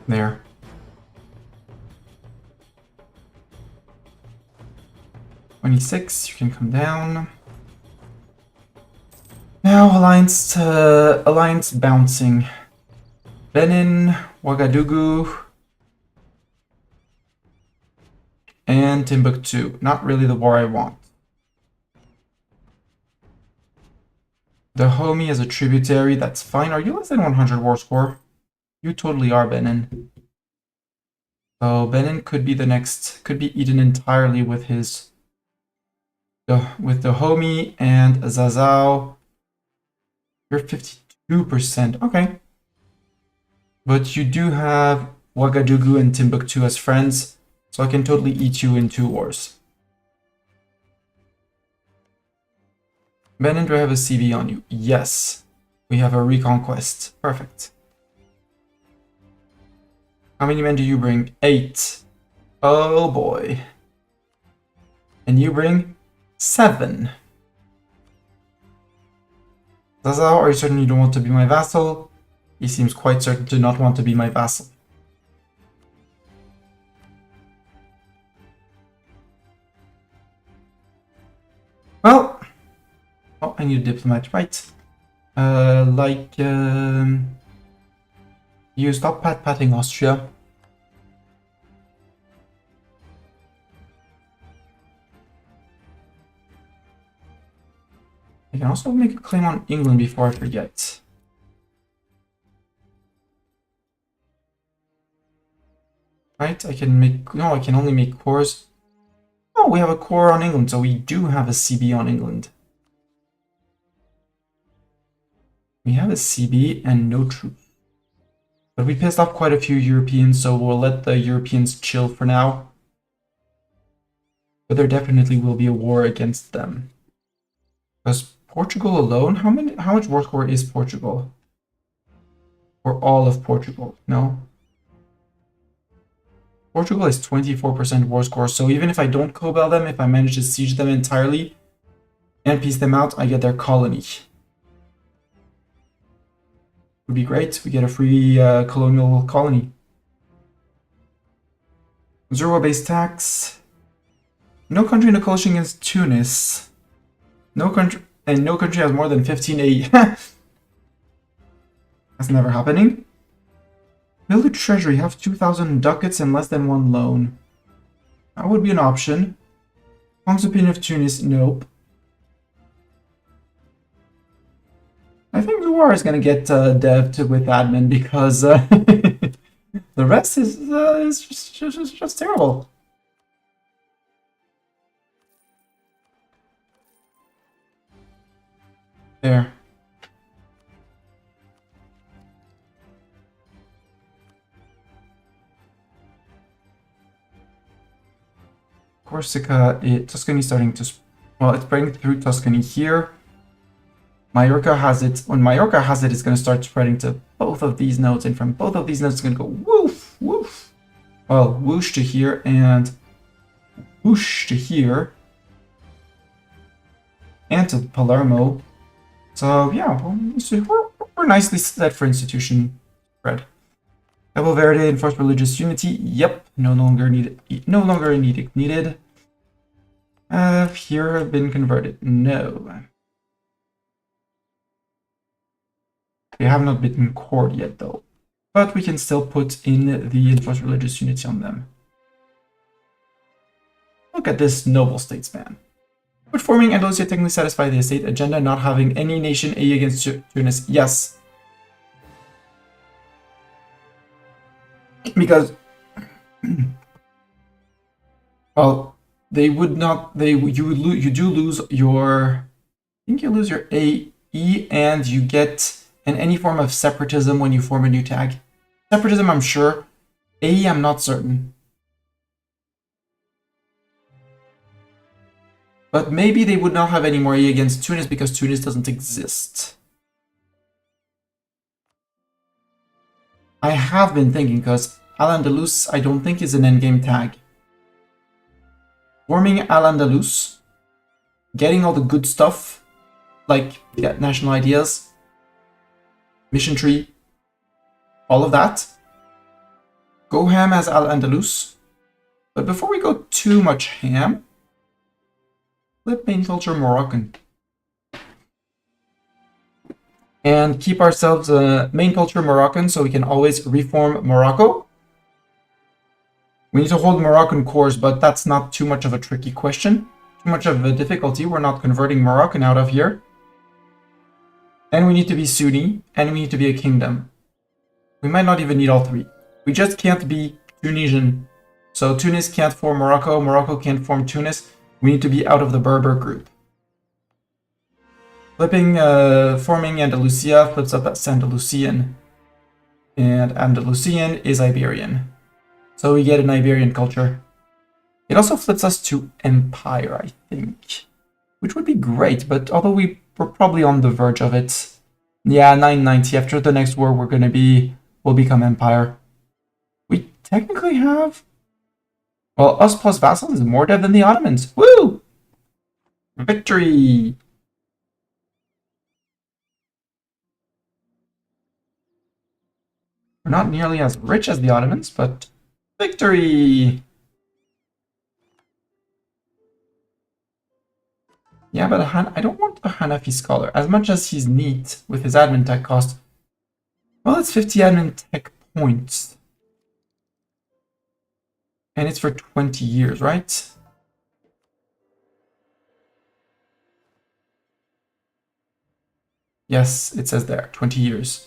There. $26, you can come down. Now alliance bouncing. Benin, Ouagadougou, and Timbuktu. Not really the war I want. Dahomey as a tributary, that's fine. Are you less than 100 war score? You totally are, Benin. So Benin could be the next, could be eaten entirely with his, with Dahomey and Zazao. You're 52%. Okay. But you do have Ouagadougou and Timbuktu as friends, so I can totally eat you in 2 wars. Benin, do I have a CB on you? Yes. We have a reconquest. Perfect. How many men do you bring? 8. Oh boy. And you bring 7. Zaza, are you certain you don't want to be my vassal? He seems quite certain to not want to be my vassal. Well, oh, I need a diplomat, right? You stop pat-patting Austria. I can also make a claim on England before I forget. Right, I can make... No, I can only make cores. Oh, we have a core on England, so we do have a CB on England. We have a CB and no troops. But we pissed off quite a few Europeans, so we'll let the Europeans chill for now. But there definitely will be a war against them. Because Portugal alone, how much war score is Portugal? Or all of Portugal? No. Portugal is 24% war score, so even if I don't Cobel them, if I manage to siege them entirely and piece them out, I get their colony. Would be great. We get a free colonial colony. 0-based tax. No country in a coalition against Tunis. No country has more than 15 AE. That's never happening. Build a treasury, have 2,000 ducats and less than 1 loan. That would be an option. Kong's opinion of Tunis, nope. I think the war is going to get devved with admin because the rest is just terrible. There. Corsica, Tuscany is starting to... Well, it's breaking through Tuscany here. Majorca has it. When Majorca has it, it's going to start spreading to both of these nodes. And from both of these nodes, it's going to go woof, woof. Well, whoosh to here and whoosh to here. And to Palermo. So, yeah, we're nicely set for institution spread. Cabo Verde enforced religious unity. Yep, no longer needed. No longer an edict needed. Here have been converted. No. They have not been cored yet, though. But we can still put in the enforced religious unity on them. Look at this noble statesman. Would forming Andalusia technically satisfy the state agenda, not having any nation A against Tunis? Yes. Because, well, they would not. You do lose your. I think you lose your AE, and you get any form of separatism when you form a new tag. Separatism, I'm sure. AE, I'm not certain. But maybe they would not have any more AE against Tunis because Tunis doesn't exist. I have been thinking, because Al-Andalus I don't think is an endgame tag. Forming Al-Andalus, getting all the good stuff, like national ideas, mission tree, all of that. Go ham as Al-Andalus. But before we go too much ham, flip main culture Moroccan. And keep ourselves main culture Moroccan so we can always reform Morocco. We need to hold Moroccan cores, but that's not too much of a tricky question. Too much of a difficulty. We're not converting Moroccan out of here. And we need to be Sunni, and we need to be a kingdom. We might not even need all three. We just can't be Tunisian. So Tunis can't form Morocco, Morocco can't form Tunis. We need to be out of the Berber group. Flipping, forming Andalusia flips up as Andalusian. And Andalusian is Iberian. So we get an Iberian culture. It also flips us to Empire, I think. Which would be great, but although we're probably on the verge of it. Yeah, 990. After the next war, we'll become Empire. We technically have... Well, us plus vassals is more dev than the Ottomans. Woo! Victory! We're not nearly as rich as the Ottomans, but victory! Yeah, but I don't want a Hanafi scholar, as much as he's neat with his admin tech cost. Well, it's 50 admin tech points. And it's for 20 years, right? Yes, it says there, 20 years.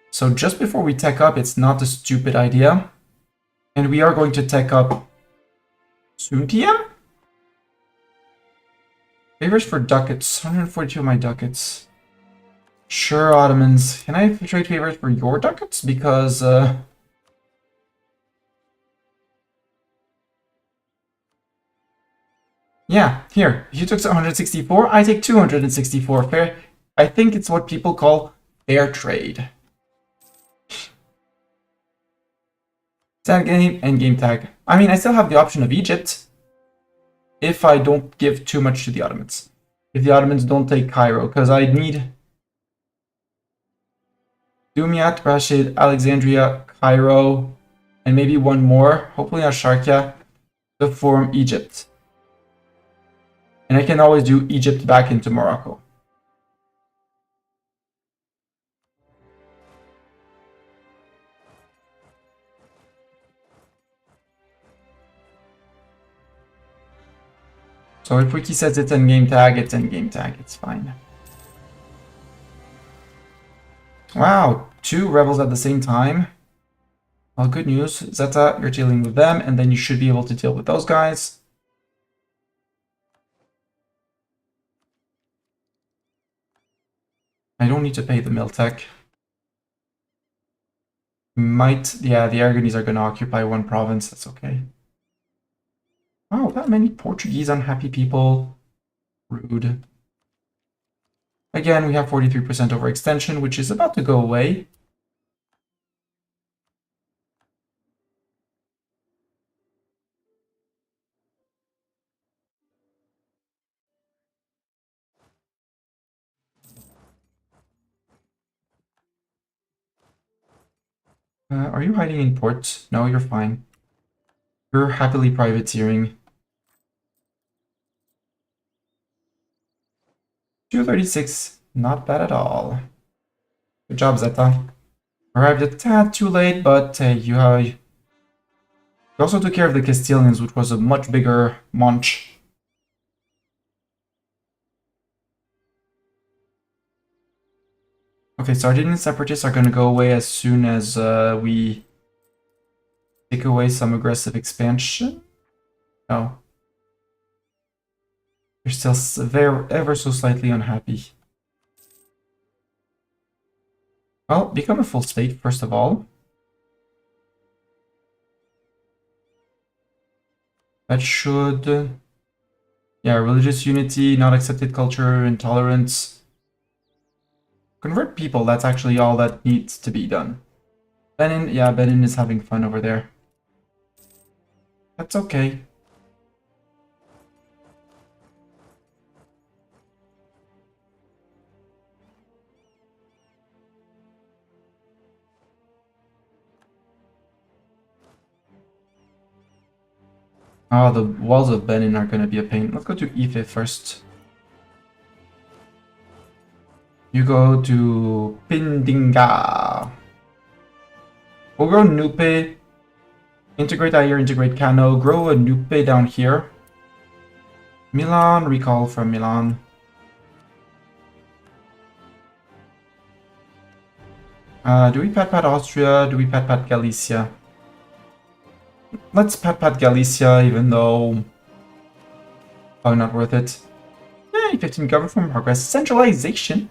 So just before we tech up, it's not a stupid idea. And we are going to tech up soon PM? Favors for ducats, 142 of my ducats. Sure, Ottomans. Can I trade favors for your ducats? Because, yeah, here. You took 164, I take 264. Fair. I think it's what people call fair trade. Tag game and game tag. I mean, I still have the option of Egypt if I don't give too much to the Ottomans. If the Ottomans don't take Cairo, because I need Dumiat, Rashid, Alexandria, Cairo, and maybe one more, hopefully Asharkia, to form Egypt. And I can always do Egypt back into Morocco. So if Wiki says it's in-game tag, it's in-game tag. It's fine. Wow, 2 rebels at the same time. Well, good news. Zeta, you're dealing with them, and then you should be able to deal with those guys. I don't need to pay the mill tech. Yeah, the Aragonese are going to occupy one province. That's okay. Wow, that many Portuguese unhappy people. Rude. Again, we have 43% overextension, which is about to go away. Are you hiding in port? No, you're fine. You're happily privateering. 236, not bad at all. Good job, Zeta. Arrived a tad too late, but you also took care of the Castilians, which was a much bigger munch. Okay, Sardinian separatists are going to go away as soon as we take away some aggressive expansion. No. They're still ever so slightly unhappy. Well, become a full state, first of all. That should... Yeah, religious unity, not accepted culture, intolerance. Convert people, that's actually all that needs to be done. Benin, yeah, Benin is having fun over there. That's okay. Oh, the walls of Benin are going to be a pain. Let's go to E5 first. You go to Pindinga. We'll grow Nupe. Integrate Ayer, integrate Kano. Grow a Nupe down here. Milan, recall from Milan. Do we pat Austria? Do we pat Galicia? Let's pat Galicia, even though... Oh, not worth it. Yay! 15 government progress, centralization,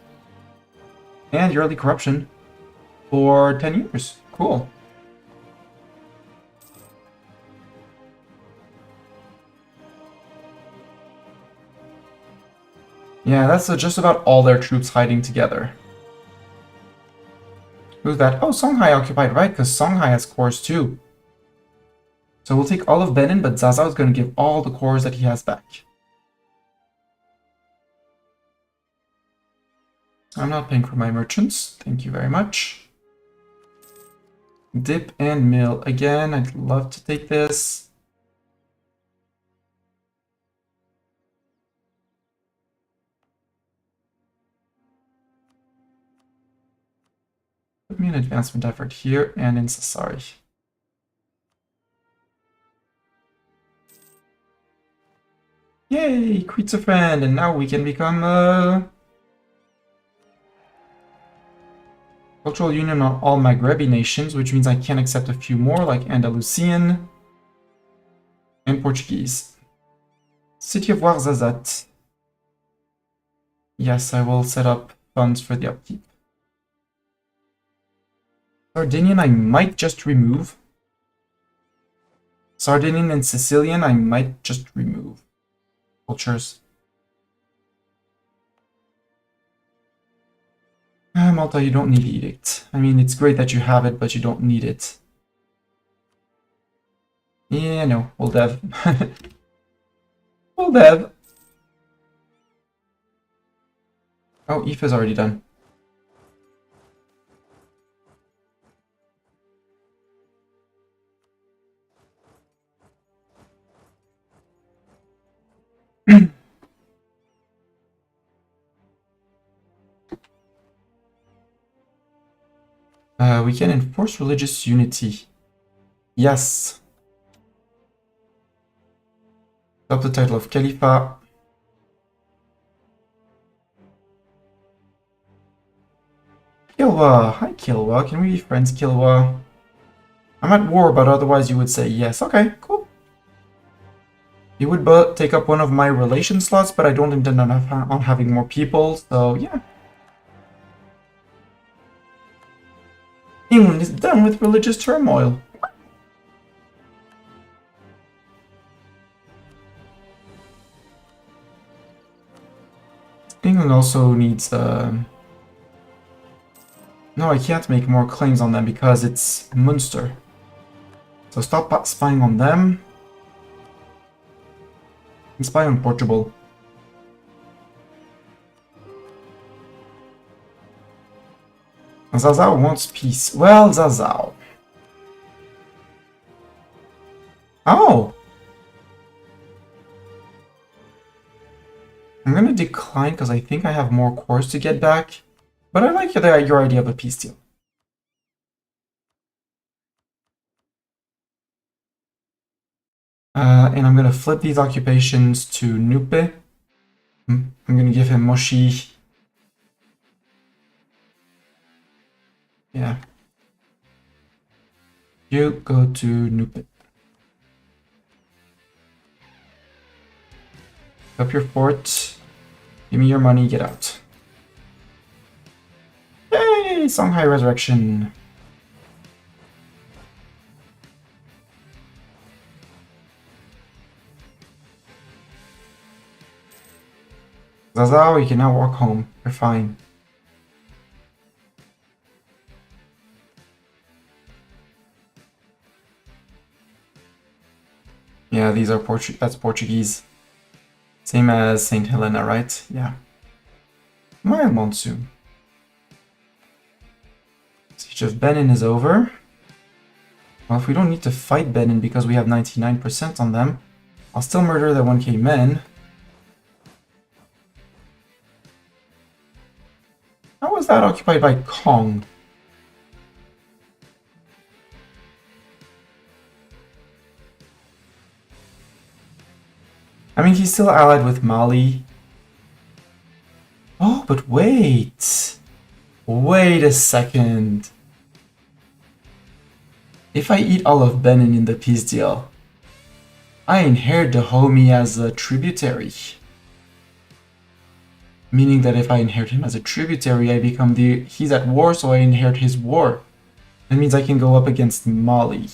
and yearly corruption for 10 years. Cool. Yeah, that's just about all their troops hiding together. Who's that? Oh, Songhai occupied, right? Because Songhai has cores too. So we'll take all of Benin, but Zazao is going to give all the cores that he has back. I'm not paying for my merchants. Thank you very much. Dip and mill. Again, I'd love to take this. Put me an advancement effort here and in Sassari. Yay! Crete's a friend, and now we can become cultural union on all Maghrebi nations, which means I can accept a few more, like Andalusian and Portuguese. City of Ouarzazate. Yes, I will set up funds for the upkeep. Sardinian I might just remove. Sardinian and Sicilian I might just remove. Cultures. Malta, you don't need edict. I mean, it's great that you have it, but you don't need it. Yeah, no, we'll dev. We'll dev. Oh, IFA's already done. We can enforce religious unity. Yes. Adopt the title of Khalifa. Kilwa. Hi, Kilwa. Can we be friends, Kilwa? I'm at war, but otherwise you would say yes. Okay, cool. You would take up one of my relation slots, but I don't intend on having more people, so yeah. England is done with religious turmoil. England also needs... No, I can't make more claims on them because it's Munster. So stop spying on them. And spy on Portugal. Zazao wants peace. Well, Zazao. Oh! I'm gonna decline because I think I have more cores to get back. But I like your idea of a peace deal. And I'm gonna flip these occupations to Nupe. I'm gonna give him Moshi. Yeah. You go to Nupe. Up your fort. Give me your money, get out. Yay! Songhai Resurrection. Zazao, you can now walk home. You're fine. Yeah, these are that's Portuguese. Same as St. Helena, right? Yeah. Mild monsoon. Siege of Benin is over. Well, if we don't need to fight Benin because we have 99% on them, I'll still murder their 1k men. How was that occupied by Kong? I mean, he's still allied with Mali. Oh, but wait. Wait a second. If I eat all of Benin in the peace deal, I inherit Dahomey as a tributary. Meaning that if I inherit him as a tributary, I become he's at war, so I inherit his war. That means I can go up against Mali.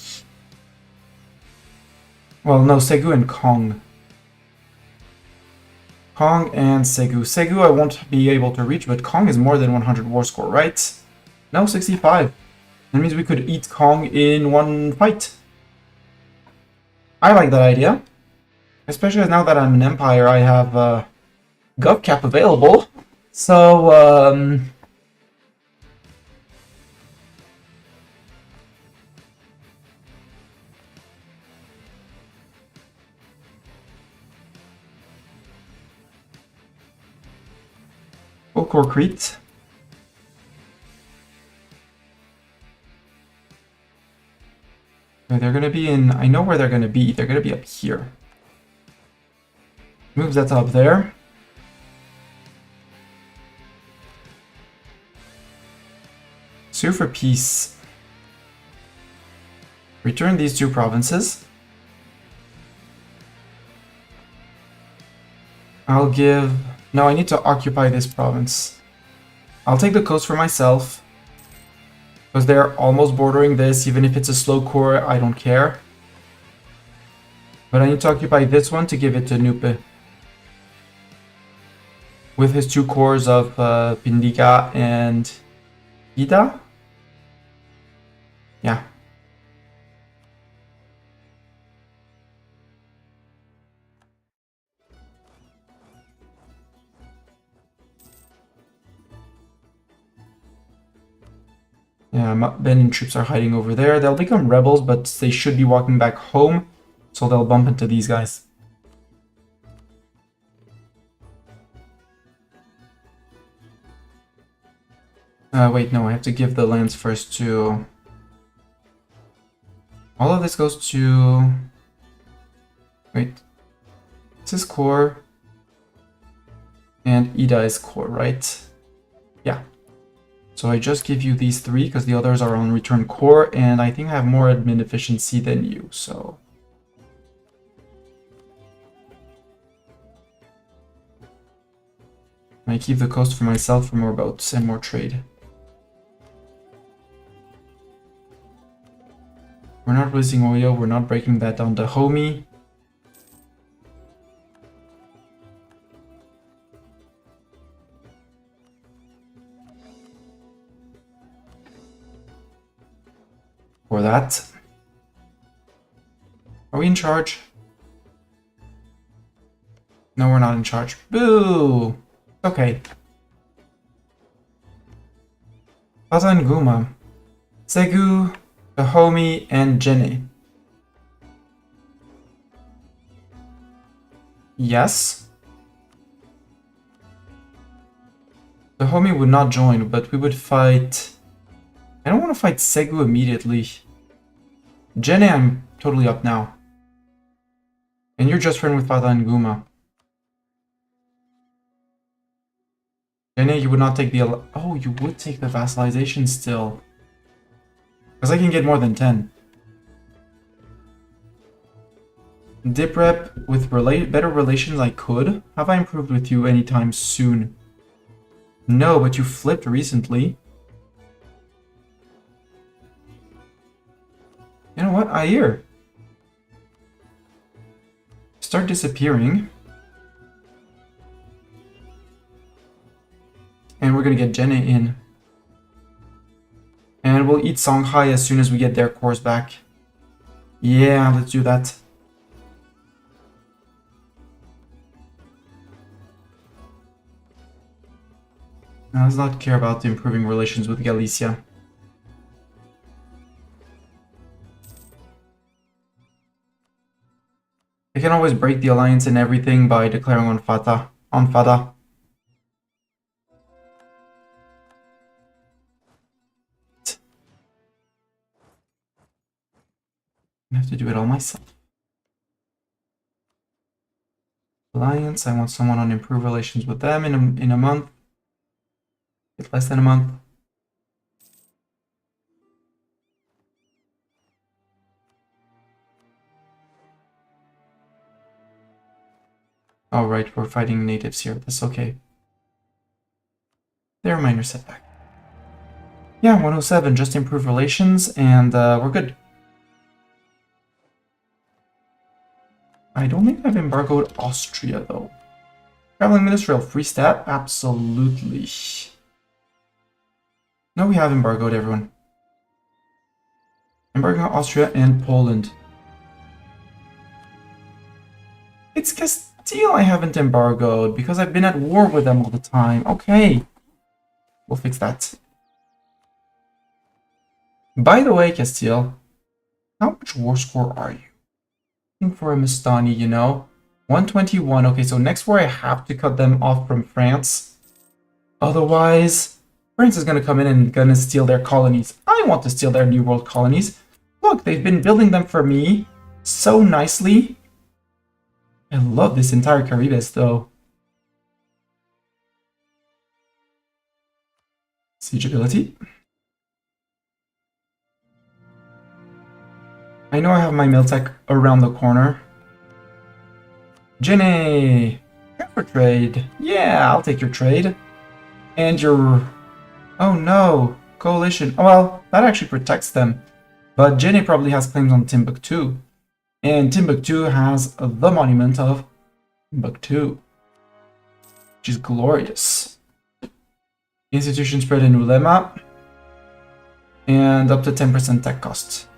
Well, no, Segu and Kong. Kong and Segu. Segu I won't be able to reach, but Kong is more than 100 war score, right? No, 65. That means we could eat Kong in one fight. I like that idea. Especially now that I'm an empire, I have GovCap available. So, full core Crete. They're gonna be in... I know where they're gonna be. They're gonna be up here. Moves that up there. Sue for peace. Return these two provinces. I'll give... No, I need to occupy this province. I'll take the coast for myself. Because they're almost bordering this, even if it's a slow core, I don't care. But I need to occupy this one to give it to Nupe. With his two cores of Pindika and Ida? Yeah. Yeah, Benin troops are hiding over there. They'll become rebels, but they should be walking back home, so they'll bump into these guys. Wait, no, I have to give the lands first to... All of this goes to... Wait. This is core. And Ida is core, right? Yeah. So I just give you these three because the others are on return core, and I think I have more admin efficiency than you, so... I keep the coast for myself for more boats and more trade. We're not releasing Oyo, we're not breaking that down to Homie. For that. Are we in charge? No, we're not in charge. Boo! Okay. Fata and Guma. Segu, Dahomey, and Jenny. Yes. Dahomey would not join, but we would fight... I don't want to fight Segu immediately. Jenny, I'm totally up now. And you're just friend with Fata and Guma. Jenny, you would not take the... Oh, you would take the vassalization still. Because I can get more than 10. Dip rep with better relations I could. Have I improved with you anytime soon? No, but you flipped recently. You know what? Air. Start disappearing. And we're gonna get Jenny in. And we'll eat Songhai as soon as we get their cores back. Yeah, let's do that. Now, let's not care about improving relations with Galicia. I can always break the alliance and everything by declaring on Fata. On Fata. I have to do it all myself. Alliance, I want someone on improved relations with them in a month. Bit less than a month. All right, we're fighting natives here. That's okay. They're a minor setback. Yeah, 107, just improve relations, and we're good. I don't think I've embargoed Austria, though. Traveling Ministerial, free stat? Absolutely. No, we have embargoed everyone. Embargoing Austria and Poland. It's Castile I haven't embargoed, because I've been at war with them all the time. Okay. We'll fix that. By the way, Castile, how much war score are you? Looking for a Mustani, you know? 121. Okay, so next war I have to cut them off from France. Otherwise, France is going to come in and going to steal their colonies. I want to steal their New World colonies. Look, they've been building them for me so nicely. I love this entire Caribbean, though. Siege ability. I know I have my Miltech around the corner. Jenny! Go for trade. Yeah, I'll take your trade. And your... Oh no! Coalition. Oh, well, that actually protects them. But Jenny probably has claims on Timbuktu. And Timbuktu has the monument of Timbuktu, which is glorious. Institution spread in Ulema. And up to 10% tech cost.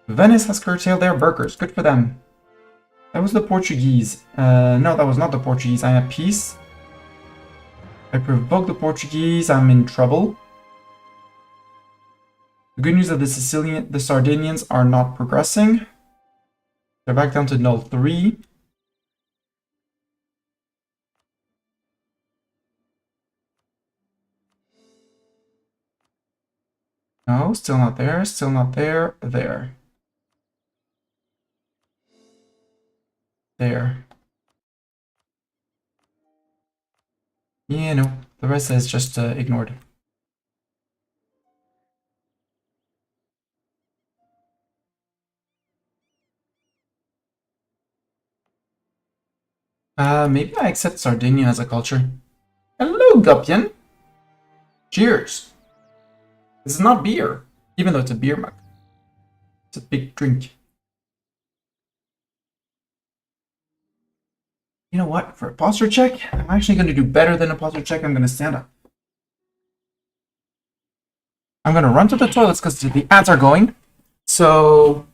Venice has curtailed their burghers. Good for them. That was the Portuguese. No, that was not the Portuguese. I am at peace. I provoke the Portuguese. I'm in trouble. The good news is that the Sardinians are not progressing. They're back down to null 3. No, still not there. Still not there. There. There. Yeah, no. The rest is just ignored. Maybe I accept Sardinia as a culture. Hello, Gupian. Cheers. This is not beer, even though it's a beer mug. It's a big drink. You know what? For a posture check, I'm actually going to do better than a posture check. I'm going to stand up. I'm going to run to the toilets because the ads are going. So...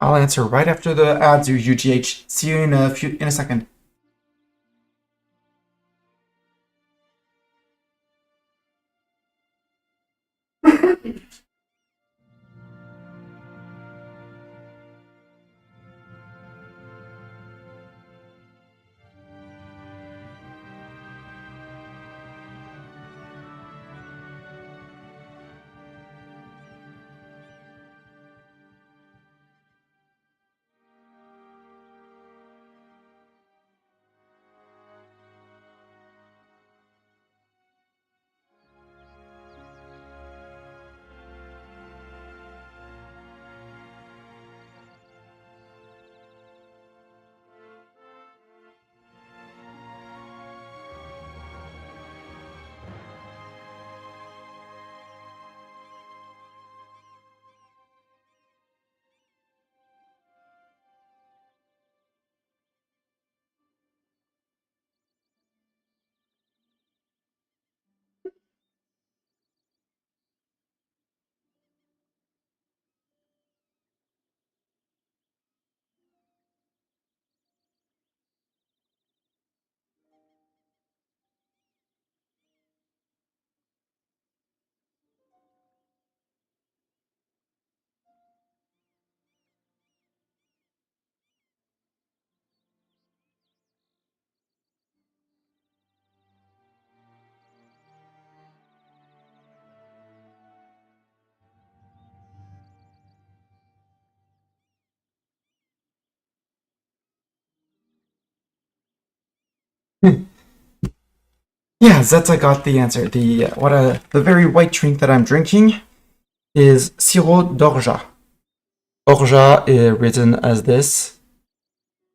I'll answer right after the ads, your UGH. See you in a second. Yeah, Zeta got the answer. The very white drink that I'm drinking is sirop d'orgeat. Orgeat written as this.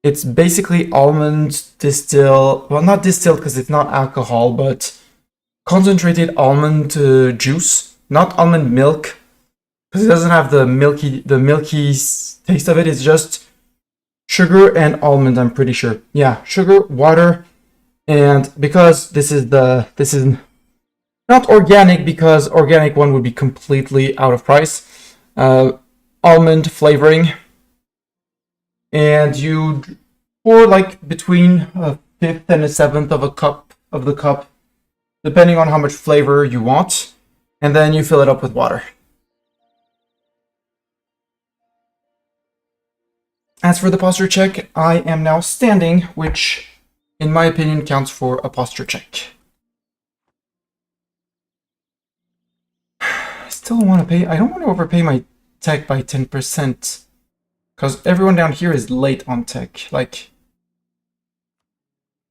It's basically almond distilled, well, not distilled because it's not alcohol, but concentrated almond juice, not almond milk, because it doesn't have the milky taste of it. It's just sugar and almond, I'm pretty sure. Yeah, sugar, water, and because this is not organic, because organic one would be completely out of price. Almond flavoring, and you pour like between a fifth and a seventh of a cup of the cup, depending on how much flavor you want, and then you fill it up with water. As for the posture check, I am now standing, which in my opinion counts for a posture check. I still want to pay, I don't want to overpay my tech by 10%, because everyone down here is late on tech. Like,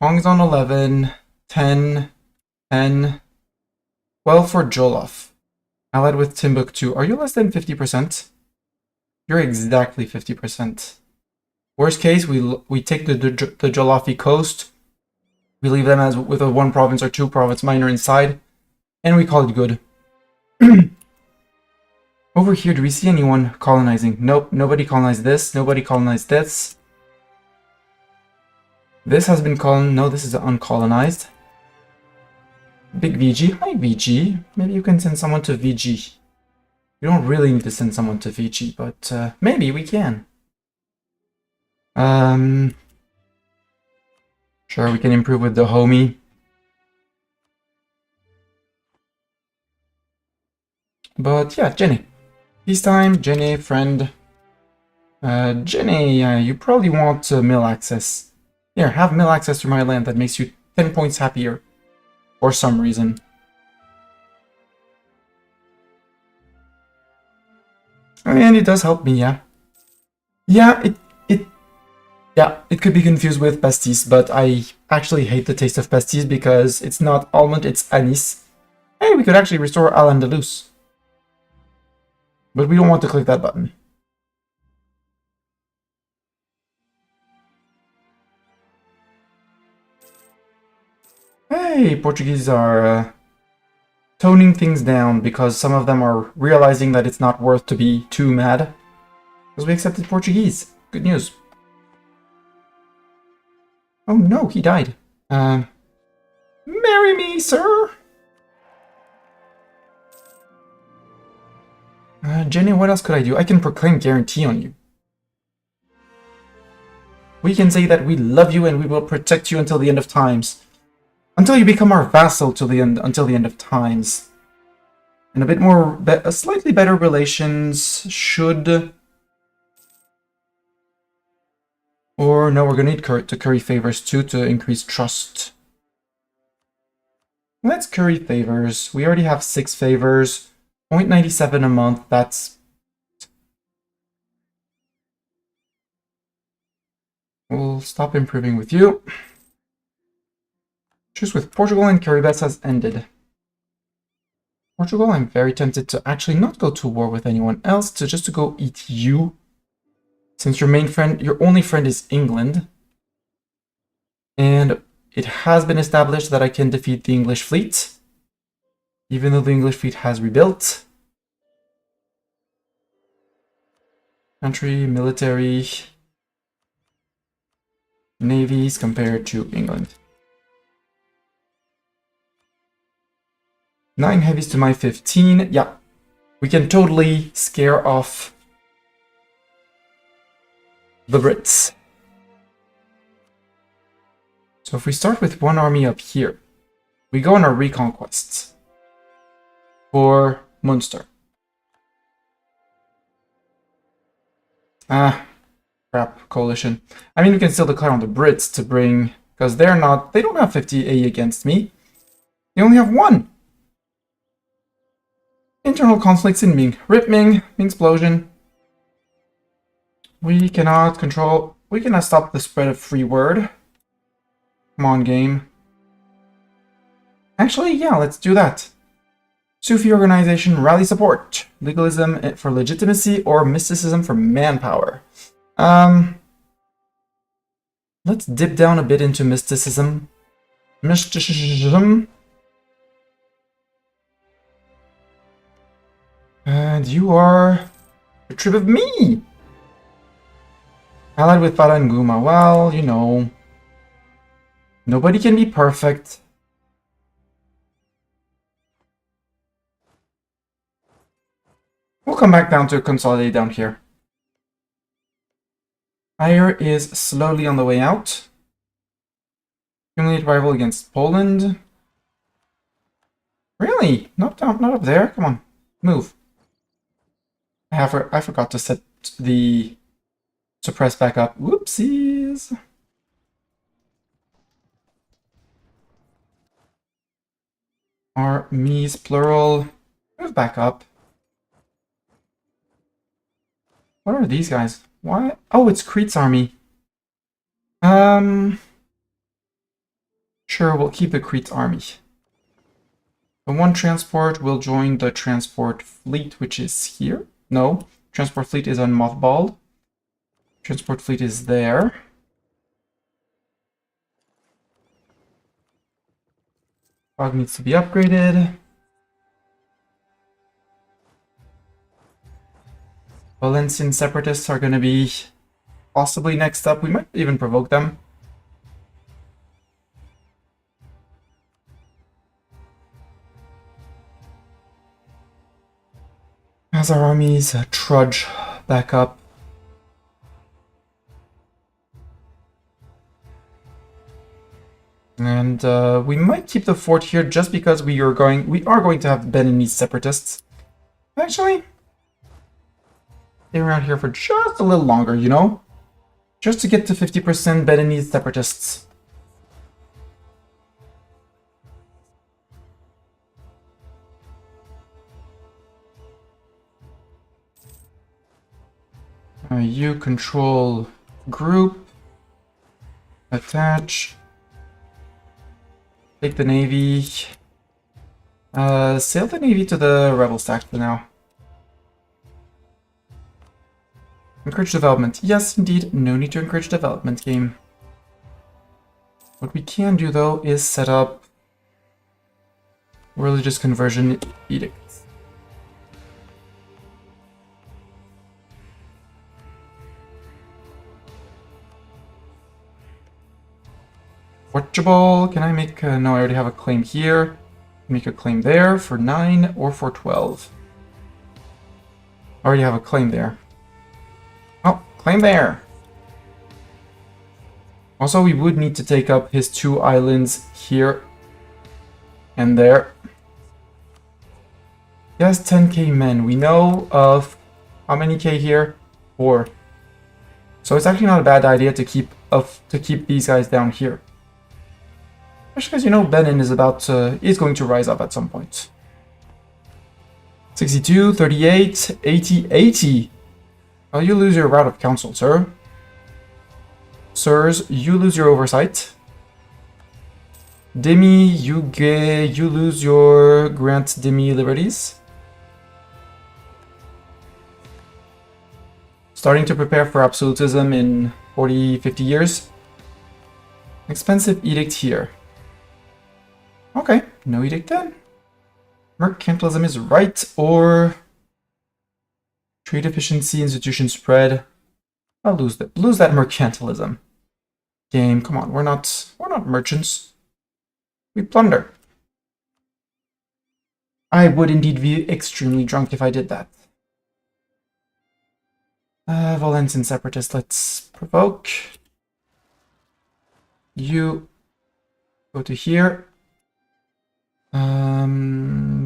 Hong's on 11, 10, 10, 12 for Jollof. Allied with Timbuktu. Are you less than 50%? You're exactly 50%. Worst case, we take the Jollofi coast, we leave them as with a 1 province or 2 province minor inside, and we call it good. Over here, do we see anyone colonizing? Nope, nobody colonized this, nobody colonized this. This has been colonized. No, this is uncolonized. Big VG. Hi, VG. Maybe you can send someone to VG. You don't really need to send someone to VG, but maybe we can. Sure, we can improve with the homie. But yeah, Jenny. Peacetime, Jenny, friend. Jenny, you probably want mill access. Here, have mill access to my land. That makes you 10 points happier. For some reason. And it does help me, yeah. Yeah, it could be confused with pastis, but I actually hate the taste of pastis because it's not almond, it's anise. Hey, we could actually restore Al-Andalus. But we don't want to click that button. Hey, Portuguese are toning things down because some of them are realizing that it's not worth to be too mad. Because we accepted Portuguese. Good news. Oh no, he died. Marry me, sir! Jenny, what else could I do? I can proclaim guarantee on you. We can say that we love you and we will protect you until the end of times. Until you become our vassal till the end, until the end of times. And a bit more, slightly better relations should... Or no, we're gonna need to curry favors too to increase trust. Let's curry favors. We already have 6 favors. 0.97 a month, that's... We'll stop improving with you. Truce with Portugal and Caribes has ended. Portugal, I'm very tempted to actually not go to war with anyone else, just to go eat you. Since your main friend, your only friend is England. And it has been established that I can defeat the English fleet. Even though the English fleet has rebuilt. Country, military, navies compared to England. 9 heavies to my 15. Yeah, we can totally scare off the Brits. So if we start with 1 army up here, we go on our reconquests for Munster. Ah, crap, coalition. I mean, we can still declare on the Brits to bring, because they don't have 50 AE against me. They only have 1. Internal conflicts in Ming. Rip Ming, Ming explosion. We cannot stop the spread of free word. Come on, game. Actually, yeah, let's do that. Sufi organization, rally support. Legalism for legitimacy or mysticism for manpower. Let's dip down a bit into mysticism. Mysticism. And you are a trip of me! Allied with Fada and Guma. Well, you know. Nobody can be perfect. We'll come back down to consolidate down here. Ire is slowly on the way out. Accumulate rival against Poland. Really? Not down, not up there? Come on. Move. I forgot to set the suppress back up. Whoopsies. Armies, plural. Move back up. What are these guys? Why? Oh, it's Crete's army. Sure, we'll keep the Crete army. The one transport will join the transport fleet, which is here. No, transport fleet is on mothballed. Transport fleet is there. Fog needs to be upgraded. Valencian separatists are going to be possibly next up. We might even provoke them. As our armies trudge back up. And we might keep the fort here just because we are going to have Beninese separatists. Actually, stay around here for just a little longer, you know? Just to get to 50% Beninese separatists. You control group. Attach. Take the navy. Sail the navy to the rebel stack for now. Encourage development. Yes, indeed. No need to encourage development, game. What we can do, though, is set up religious conversion edicts. Portugal, can I make... no, I already have a claim here. Make a claim there for 9 or for 12. I already have a claim there. Oh, claim there. Also, we would need to take up his 2 islands here and there. He has 10k men. We know of how many k here? 4. So it's actually not a bad idea to keep these guys down here. Especially because, you know, Benin is going to rise up at some point. 62, 38, 80, 80. Well, you lose your route of council, sir. Sirs, you lose your oversight. Demi, you lose your grant demi liberties. Starting to prepare for absolutism in 40, 50 years. Expensive edict here. Okay, no edict then. Mercantilism is right, or trade efficiency, institution spread. I'll lose that mercantilism. Game, come on, we're not merchants. We plunder. I would indeed be extremely drunk if I did that. Valencian separatist, let's provoke. You go to here.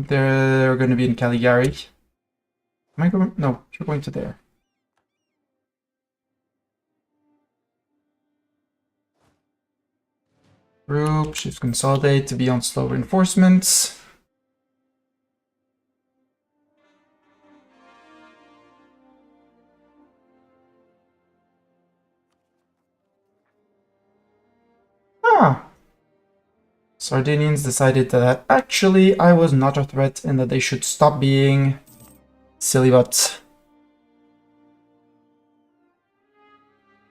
They're going to be in Caligari. Am I going? No, you're going to there. Group, shift consolidate to be on slow reinforcements. Ah. Sardinians decided that actually I was not a threat and that they should stop being silly butts.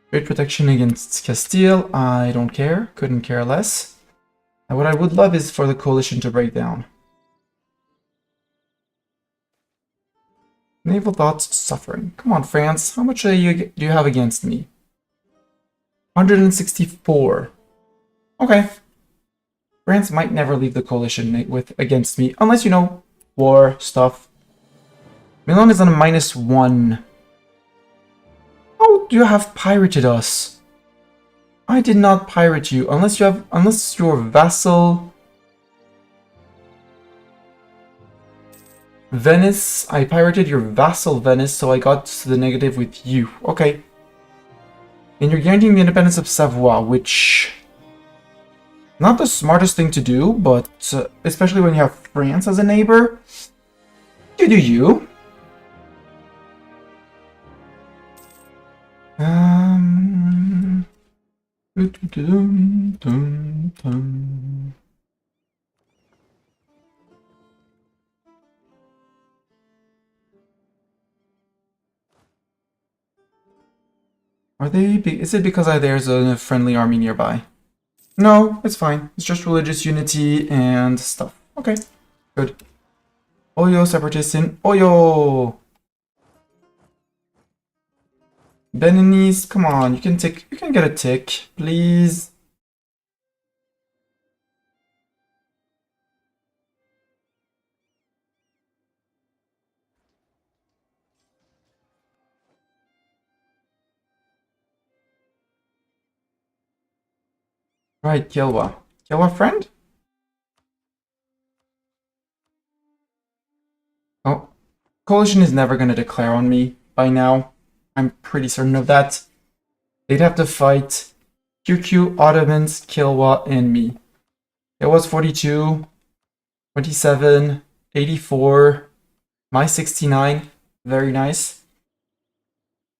Trade protection against Castile, I don't care, couldn't care less. And what I would love is for the coalition to break down. Naval thoughts suffering. Come on, France, how much do you have against me? 164. Okay. France might never leave the coalition against me, unless, you know, war stuff. Milan is on a -1. How do you have pirated us? I did not pirate you, unless your vassal Venice. I pirated your vassal Venice, so I got to the negative with you. Okay. And you're guaranteeing the independence of Savoy, which not the smartest thing to do, but especially when you have France as a neighbor. You do you. Are they? Is it because there's a friendly army nearby? No, it's fine. It's just religious unity and stuff. Okay, good. Oyo separatists in Oyo. Beninese, come on, you can get a tick, please. Right, Kilwa. Kilwa friend? Oh, coalition is never gonna declare on me by now. I'm pretty certain of that. They'd have to fight QQ, Ottomans, Kilwa, and me. It was 42, 27, 84, my 69. Very nice.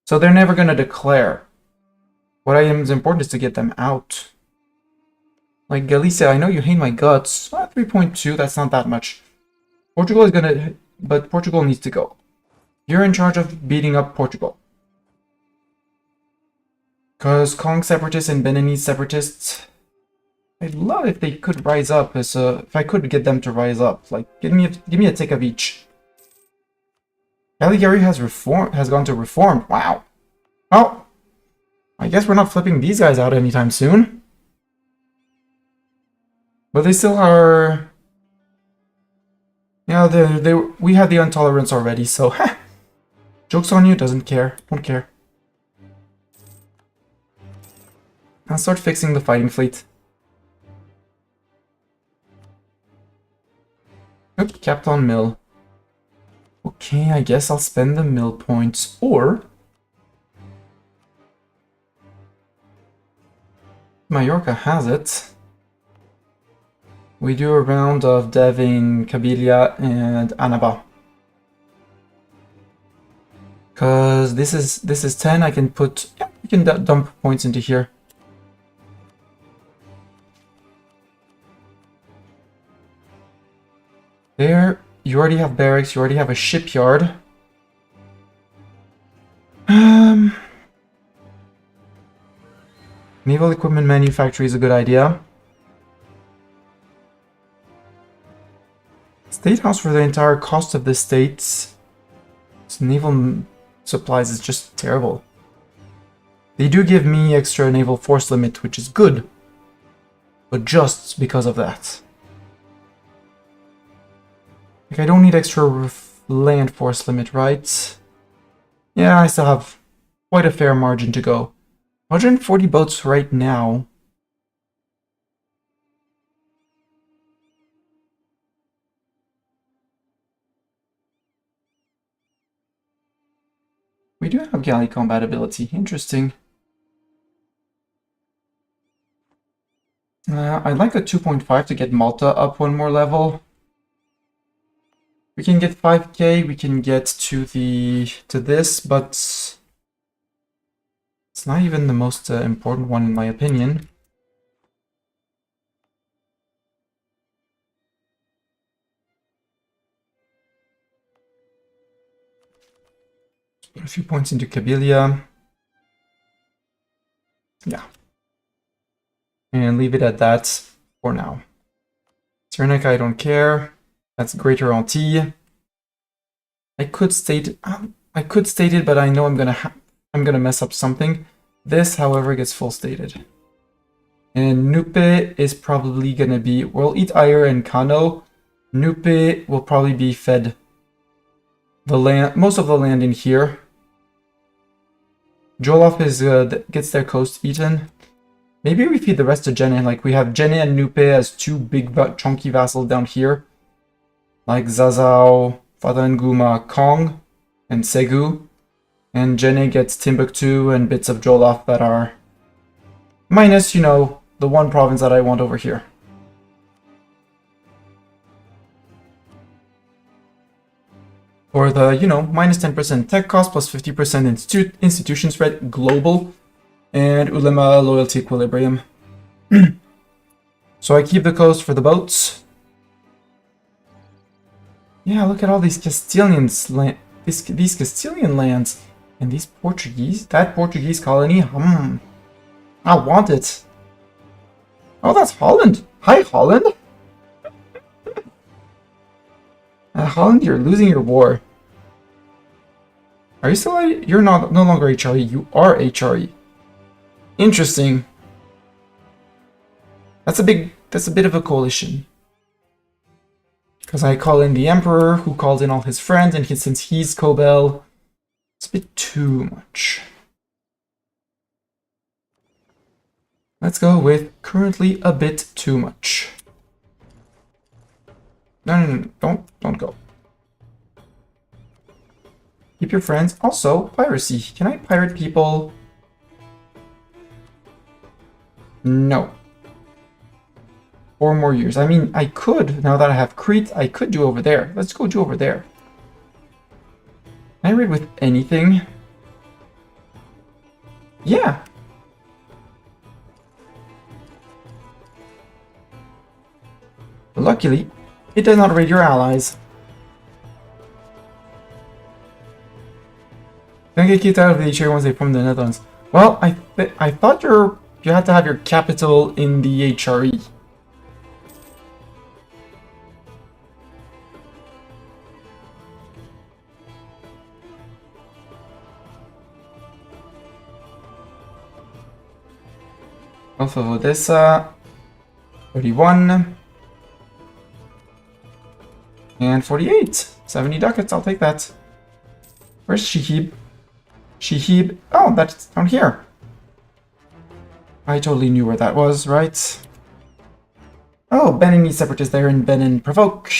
So they're never gonna declare. What I am is important is to get them out. Like Galicia, I know you hate my guts. 3.2, that's not that much. Portugal is gonna... But Portugal needs to go. You're in charge of beating up Portugal. Because Kong separatists and Beninese separatists... I'd love if they could rise up. If I could get them to rise up. Like, give me a tick of each. Caligari has gone to reform. Wow. Well, I guess we're not flipping these guys out anytime soon. But they still are... Yeah, we had the intolerance already, so... Joke's on you, doesn't care. Won't care. I'll start fixing the fighting fleet. Oop, capped on mill. Okay, I guess I'll spend the mill points, or... Mallorca has it. We do a round of Devin, Kabylia, and Annaba. Cause this is 10. I can put we can dump points into here. There, you already have barracks. You already have a shipyard. Naval equipment manufactory is a good idea. State House for the entire cost of the states. Naval supplies is just terrible. They do give me extra naval force limit, which is good. But just because of that. Like, I don't need extra land force limit, right? Yeah, I still have quite a fair margin to go. 140 boats right now. We do have galley compatibility. Interesting. I'd like a 2.5 to get Malta up one more level. We can get 5k, we can get to this, but it's not even the most important one in my opinion. Put a few points into Kabylia. Yeah. And leave it at that for now. Cyrenaica, I don't care. That's Greater Antilles. I could state it, but I know I'm gonna mess up something. This, however, gets full stated. And Nupe is probably gonna be, we'll eat Ayer and Kano. Nupe will probably be fed the land, most of the land in here. Jolof is gets their coast eaten. Maybe we feed the rest to Jenne, like we have Jenne and Nupe as two big chunky vassals down here. Like Zazao, Fatanguma, Kong, and Segu. And Jenne gets Timbuktu and bits of Jolof that are minus, you know, the one province that I want over here. For the, you know, minus 10% tech cost, plus 50% institution spread, global, and Ulema loyalty equilibrium. So I keep the coast for the boats. Yeah, look at all these Castilians, these Castilian lands, and these Portuguese, that Portuguese colony, I want it. Oh, that's Holland. Hi, Holland. Holland, you're losing your war. Are you still? You're no longer HRE. You are HRE. Interesting. That's a bit of a coalition. Because I call in the Emperor, who called in all his friends, and since he's Cobel, it's a bit too much. Let's go with currently a bit too much. No, don't go. Keep your friends. Also, piracy. Can I pirate people? No. 4 more years. I mean, I could, now that I have Crete, I could do over there. Let's go do over there. Can I raid with anything? Yeah. But luckily, it does not raid your allies. Don't get kicked out of the HRE once they form the Netherlands. Well, I thought you had to have your capital in the HRE. Gulf of Odessa, 31. And 48. 70 ducats, I'll take that. Where's Shihib? Shihib. Oh, that's down here. I totally knew where that was, right? Oh, Benin separatists there in Benin provoke.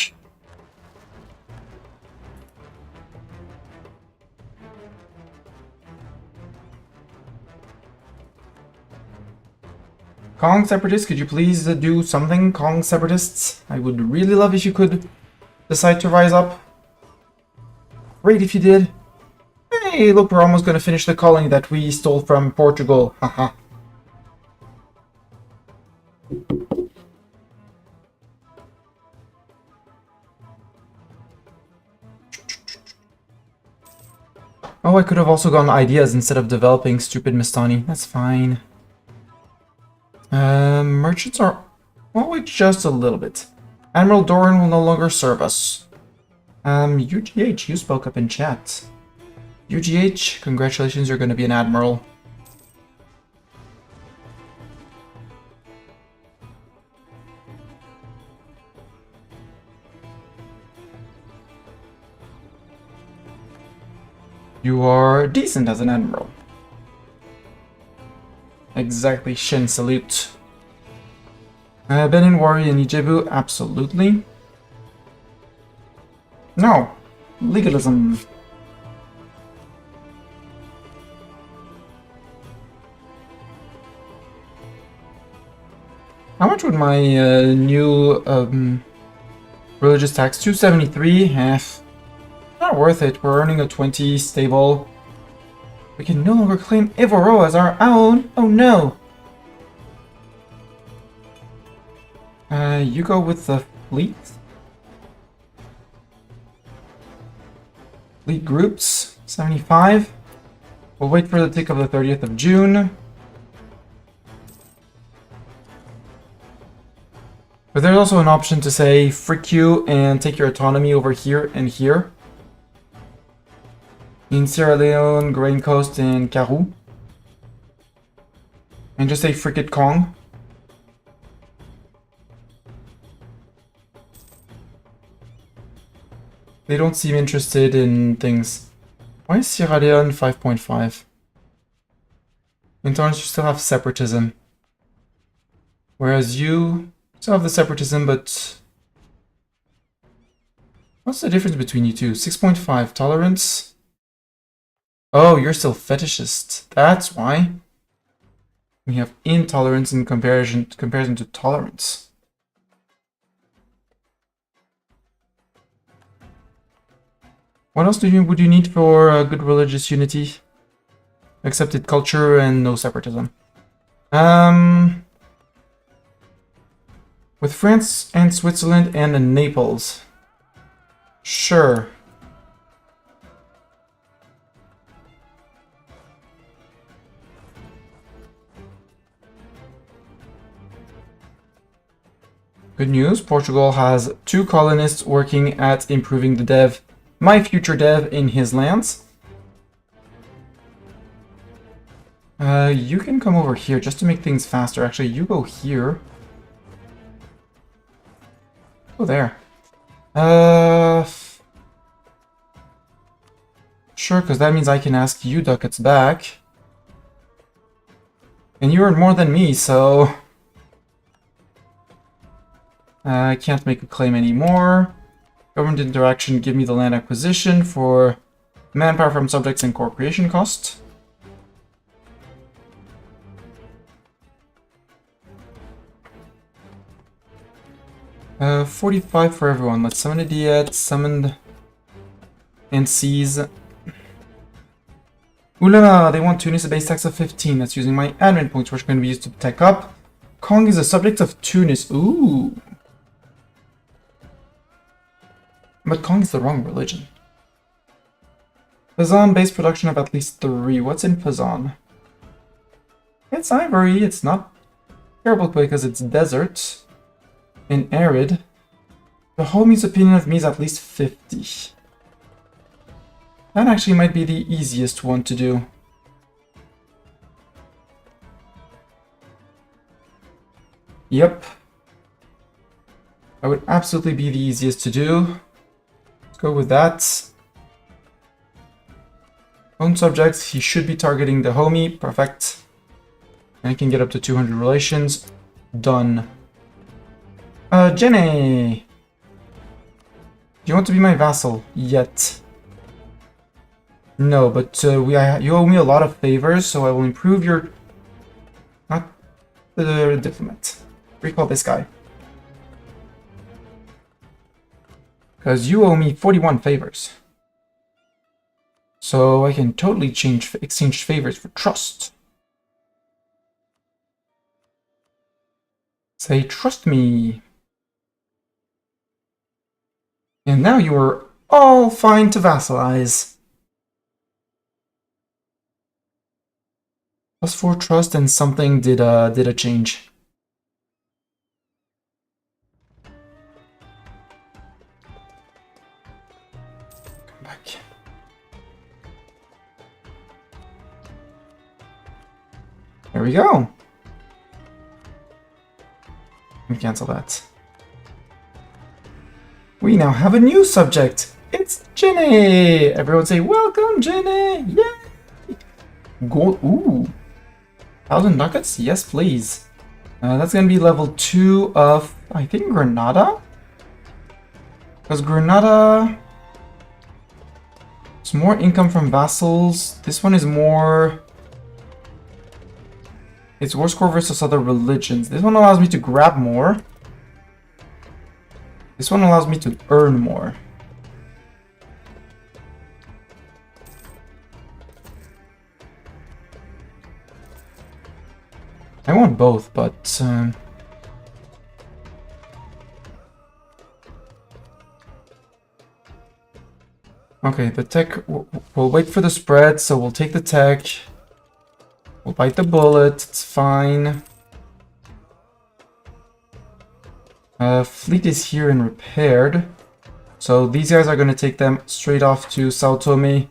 Kong separatists, could you please do something, Kong separatists? I would really love if you could decide to rise up. Great if you did. Hey, look, we're almost going to finish the colony that we stole from Portugal. Haha. Oh, I could have also gotten ideas instead of developing stupid Mistani. That's fine. Merchants are... Well, wait just a little bit. Admiral Doran will no longer serve us. UGH, you spoke up in chat. UGH, congratulations, you're going to be an admiral. You are decent as an admiral. Exactly, Shin salute. Benin Wari and Ijebu, absolutely. No, legalism. How much would my new religious tax? 273, half. Not worth it. We're earning a 20 stable. We can no longer claim Ivoro as our own. Oh no. You go with the fleet. Fleet groups. 75. We'll wait for the tick of the 30th of June. But there's also an option to say, frick you and take your autonomy over here and here. In Sierra Leone, Grain Coast, and Karoo. And just say, frick it Kong. They don't seem interested in things. Why is Sierra Leone 5.5? In Tunis, you still have separatism. Whereas you still have the separatism, but... What's the difference between you two? 6.5 tolerance? Oh, you're still fetishist. That's why. We have intolerance in comparison to tolerance. What else would you need for good religious unity? Accepted culture and no separatism. With France and Switzerland and Naples. Sure. Good news, Portugal has 2 colonists working at improving the dev, my future dev, in his lands. You can come over here just to make things faster. Actually, you go here. Go there. Sure, because that means I can ask you ducats back. And you earn more than me, so... I can't make a claim anymore. Government interaction, give me the land acquisition for manpower from subjects and core creation cost. Uh, 45 for everyone. Let's summon a Diet, summon and seize. Ooh la la, they want Tunis a base tax of 15. That's using my admin points, which are going to be used to tech up. Kong is a subject of Tunis. Ooh. But Kong is the wrong religion. Fazan base production of at least 3. What's in Fazan? It's ivory. It's not terrible because it's desert and arid. The homie's opinion of me is at least 50. That actually might be the easiest one to do. Yep. That would absolutely be the easiest to do. Go with that. Own subjects, he should be targeting the homie. Perfect. I can get up to 200 relations. Done. Jenny! Do you want to be my vassal? Yet. No, but you owe me a lot of favors, so I will improve your... Not the diplomat. Recall this guy. Because you owe me 41 favors. So I can totally exchange favors for trust. Say, trust me. And now you are all fine to vassalize. +4 trust and something did a change. There we go. Let me cancel that. We now have a new subject. It's Jenny. Everyone say, welcome, Jenny. Yay. Gold. Ooh. 1,000 ducats? Yes, please. That's going to be level 2 of, I think, Granada? Because Granada... It's more income from vassals. This one is more... It's war score versus other religions. This one allows me to grab more. This one allows me to earn more. I want both, but... Okay, the tech... We'll wait for the spread, so we'll take the tech. We'll bite the bullet, it's fine. Fleet is here and repaired. So these guys are going to take them straight off to Sao Tome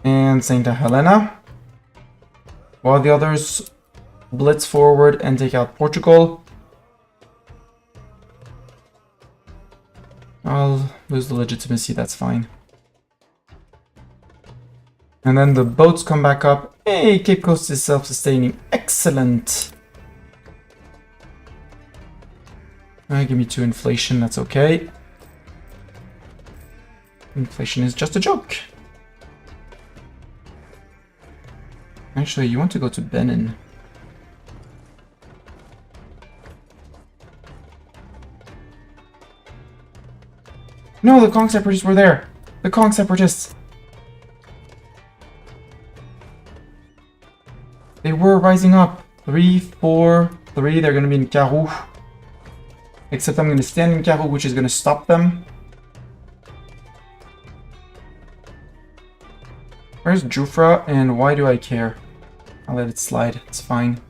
and Saint Helena, while the others blitz forward and take out Portugal. I'll lose the legitimacy, that's fine. And then the boats come back up. Hey, Cape Coast is self-sustaining. Excellent! Give me 2 inflation, that's okay. Inflation is just a joke. Actually, you want to go to Benin. No, the Kong separatists were there. The Kong separatists. They were rising up. 3, 4, 3. They're going to be in Karoo. Except I'm going to stand in Karoo, which is going to stop them. Where's Jufra, and why do I care? I'll let it slide. It's fine.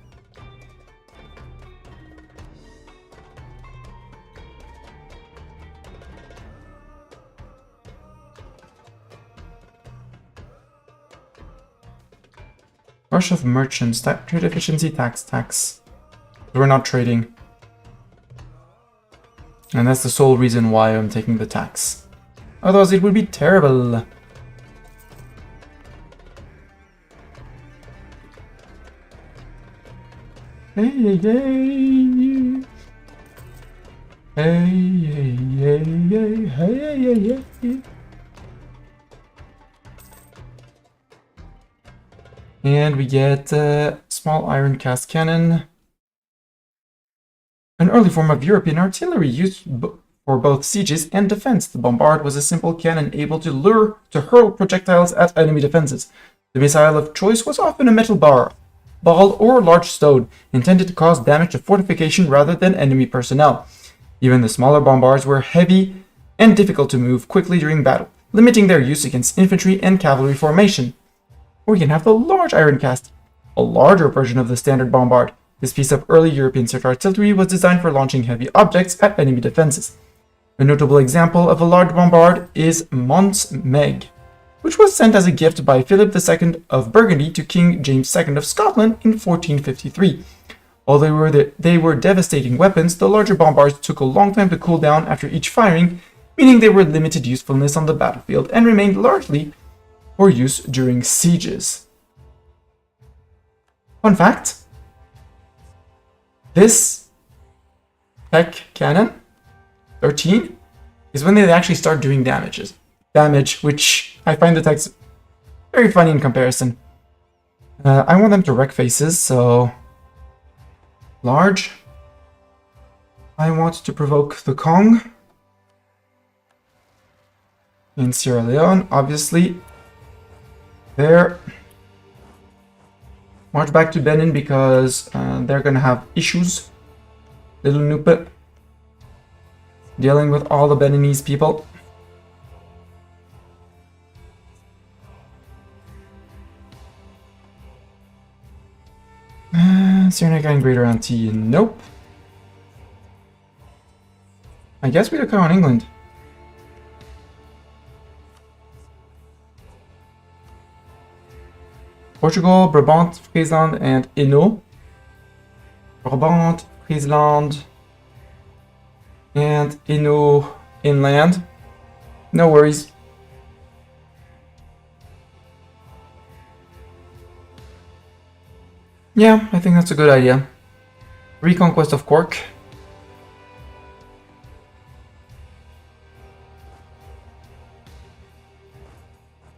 Rush of merchants. Trade efficiency, tax. We're not trading. And that's the sole reason why I'm taking the tax. Otherwise it would be terrible. Hey, hey, hey. Hey, hey, hey, hey, hey, hey, hey. And we get a small iron cast cannon. An early form of European artillery used for both sieges and defense. The bombard was a simple cannon able to hurl projectiles at enemy defenses. The missile of choice was often a metal ball or large stone, intended to cause damage to fortification rather than enemy personnel. Even the smaller bombards were heavy and difficult to move quickly during battle, limiting their use against infantry and cavalry formation. Or you can have the large iron cast, a larger version of the standard bombard. This piece of early European circuit artillery was designed for launching heavy objects at enemy defenses. A notable example of a large bombard is Mons Meg, which was sent as a gift by Philip II of Burgundy to King James II of Scotland in 1453. Although they were devastating weapons, the larger bombards took a long time to cool down after each firing, meaning they were limited usefulness on the battlefield and remained largely for use during sieges. Fun fact, this tech cannon, 13, is when they actually start doing damage, which I find the text very funny in comparison. I want them to wreck faces, so large. I want to provoke the Kong in Sierra Leone, obviously. There. March back to Benin because they're gonna have issues. Little Nupe dealing with all the Beninese people. Cyrenaica and Greater Auntie, nope. I guess we look on England. Portugal, Brabant, Friesland, and Hainaut. Brabant, Friesland, and Hainaut inland. No worries. Yeah, I think that's a good idea. Reconquest of Cork.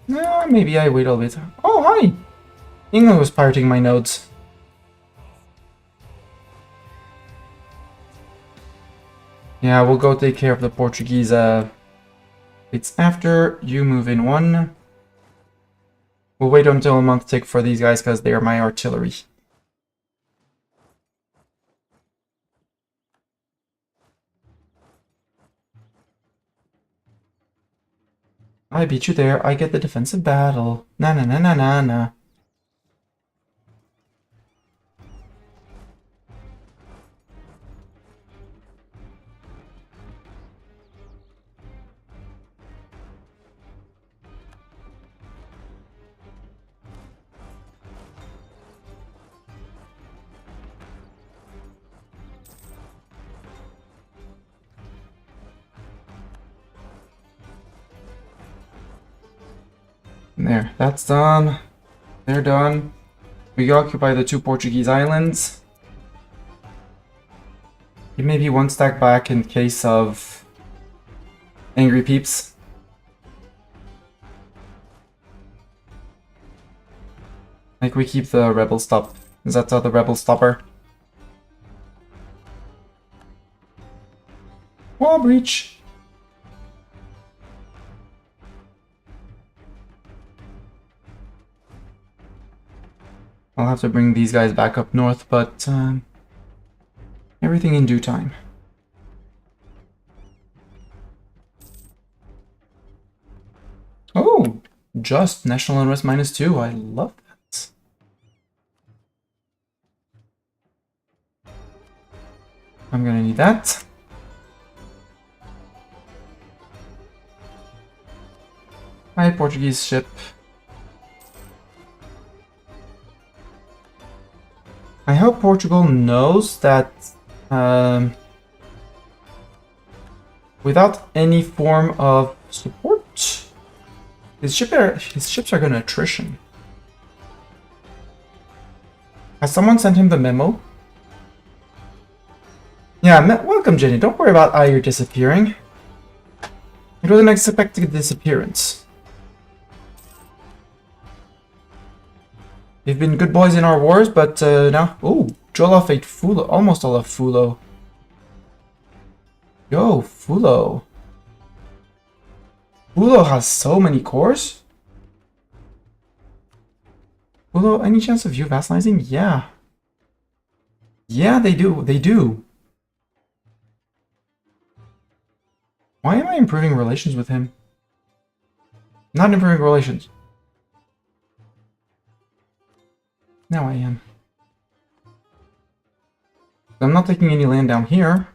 Maybe I wait a little bit. Oh, hi! England was pirating my nodes. Yeah, we'll go take care of the Portuguese. It's after you move in one. We'll wait until a month tick for these guys because they are my artillery. I beat you there. I get the defensive battle. Na na na na na na. There, that's done. They're done. We occupy the 2 Portuguese islands. It may be 1 stack back in case of angry peeps. Like we keep the rebel stop. Is that the rebel stopper? Wall breach. I'll have to bring these guys back up north, but everything in due time. Oh, just national unrest -2. I love that. I'm gonna need that. Hi, Portuguese ship. I hope Portugal knows that without any form of support, his ships are gonna attrition. Has someone sent him the memo? Yeah, welcome Jenny. Don't worry about Ayr disappearing. It was an unexpected disappearance. We've been good boys in our wars, but now... Oh, Jollof ate Fulo. Almost all of Fulo. Yo, Fulo. Fulo has so many cores? Fulo, any chance of you vassalizing? Yeah. Yeah, they do. They do. Why am I improving relations with him? Not improving relations. Now I am. I'm not taking any land down here.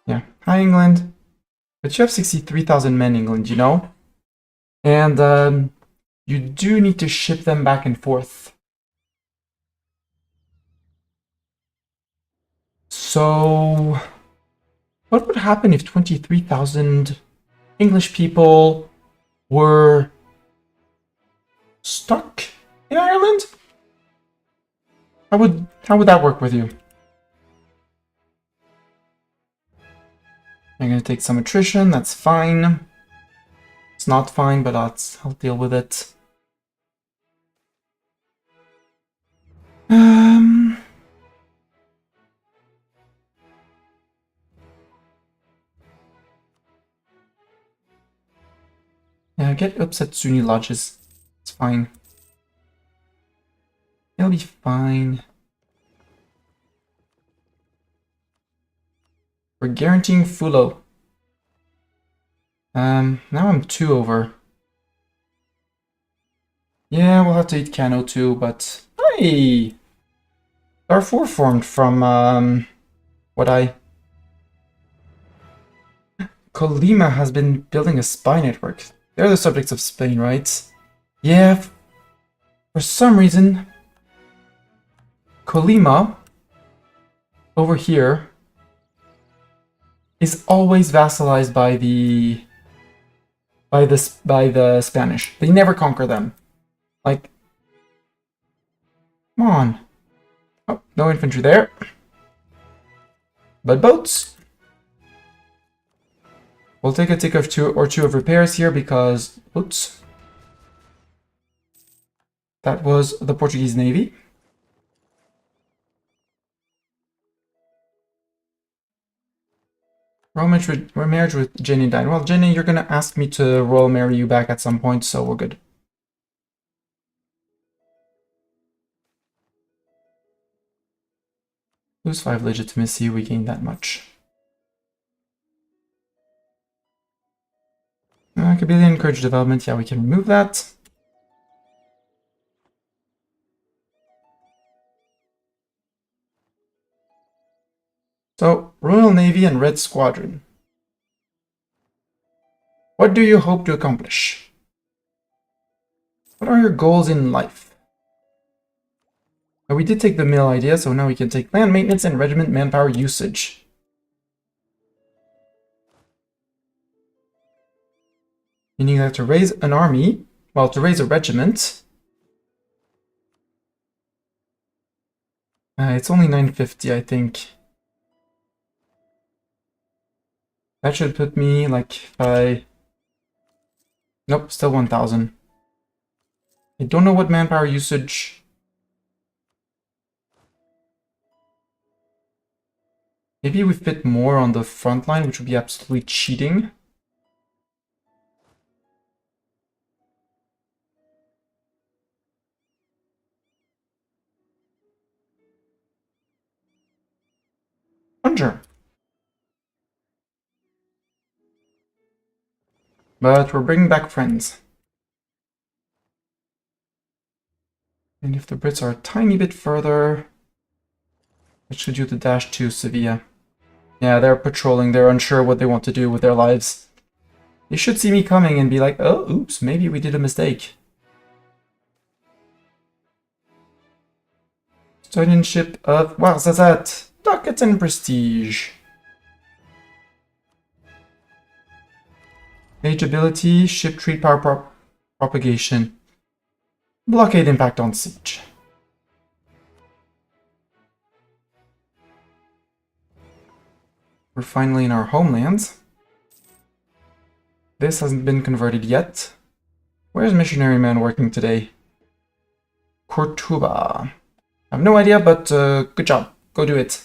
Yeah. Hi, England. But you have 63,000 men, England, you know? And you do need to ship them back and forth. So, what would happen if 23,000 English people were stuck in Ireland? How would that work with you? I'm gonna take some attrition, that's fine. It's not fine, but I'll deal with it. Yeah, get upset Sunni lodges. It's fine. It'll be fine. We're guaranteeing Fulo. Now I'm 2 over. Yeah, we'll have to eat Cano too, but... Hey! Darfur formed from, what I... Colima has been building a spy network. They're the subjects of Spain, right? Yeah, for some reason... Colima, over here, is always vassalized by the Spanish. They never conquer them. Like, come on. Oh, no infantry there. But boats. We'll take a tick of two of repairs here because, oops, that was the Portuguese Navy. Royal marriage with Jenny died. Well, Jenny, you're gonna ask me to royal marry you back at some point, so we're good. Lose 5 legitimacy, we gain that much. Kabylia encourage development, yeah, we can remove that. So, Royal Navy and Red Squadron. What do you hope to accomplish? What are your goals in life? We did take the mill idea, so now we can take land maintenance and regiment manpower usage. Meaning that to raise an army, well, to raise a regiment, it's only 950, I think. That should put me, like, if I... Nope, still 1000. I don't know what manpower usage... Maybe we fit more on the front line, which would be absolutely cheating. Plunger. But we're bringing back friends. And if the Brits are a tiny bit further, it should do the dash to Sevilla. Yeah, they're patrolling. They're unsure what they want to do with their lives. They should see me coming and be like, oh, oops, maybe we did a mistake. Custodianship of Warzazat, Ducats and Prestige. Age ability, ship treat power propagation. Blockade impact on siege. We're finally in our homelands. This hasn't been converted yet. Where's Missionary Man working today? Cortuba. I have no idea, but good job. Go do it.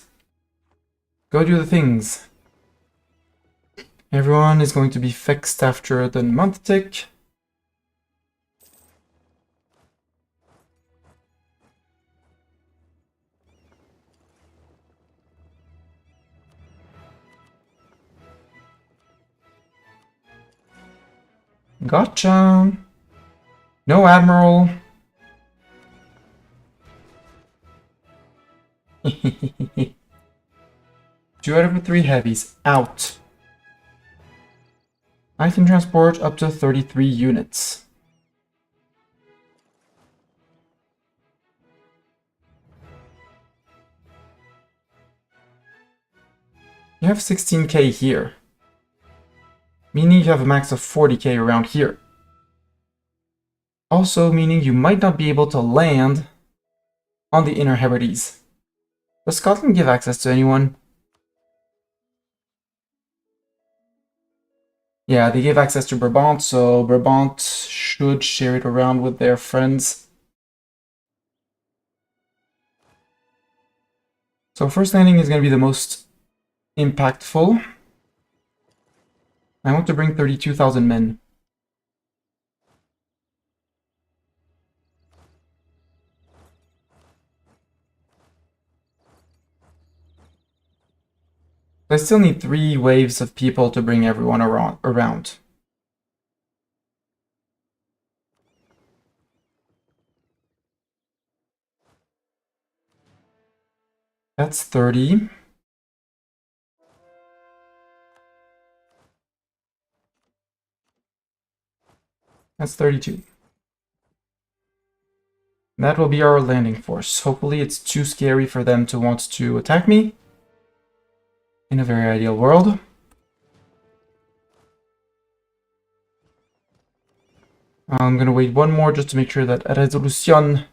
Go do the things. Everyone is going to be fixed after the month tick. Gotcha. No admiral. 2 out of 3 heavies out. I can transport up to 33 units. You have 16k here. Meaning you have a max of 40k around here. Also meaning you might not be able to land on the Inner Hebrides. Does Scotland give access to anyone? Yeah, they gave access to Brabant, so Brabant should share it around with their friends. So first landing is going to be the most impactful. I want to bring 32,000 men. I still need 3 waves of people to bring everyone around. That's 30. That's 32. That will be our landing force. Hopefully it's too scary for them to want to attack me. In a very ideal world. I'm gonna wait one more just to make sure that Resolution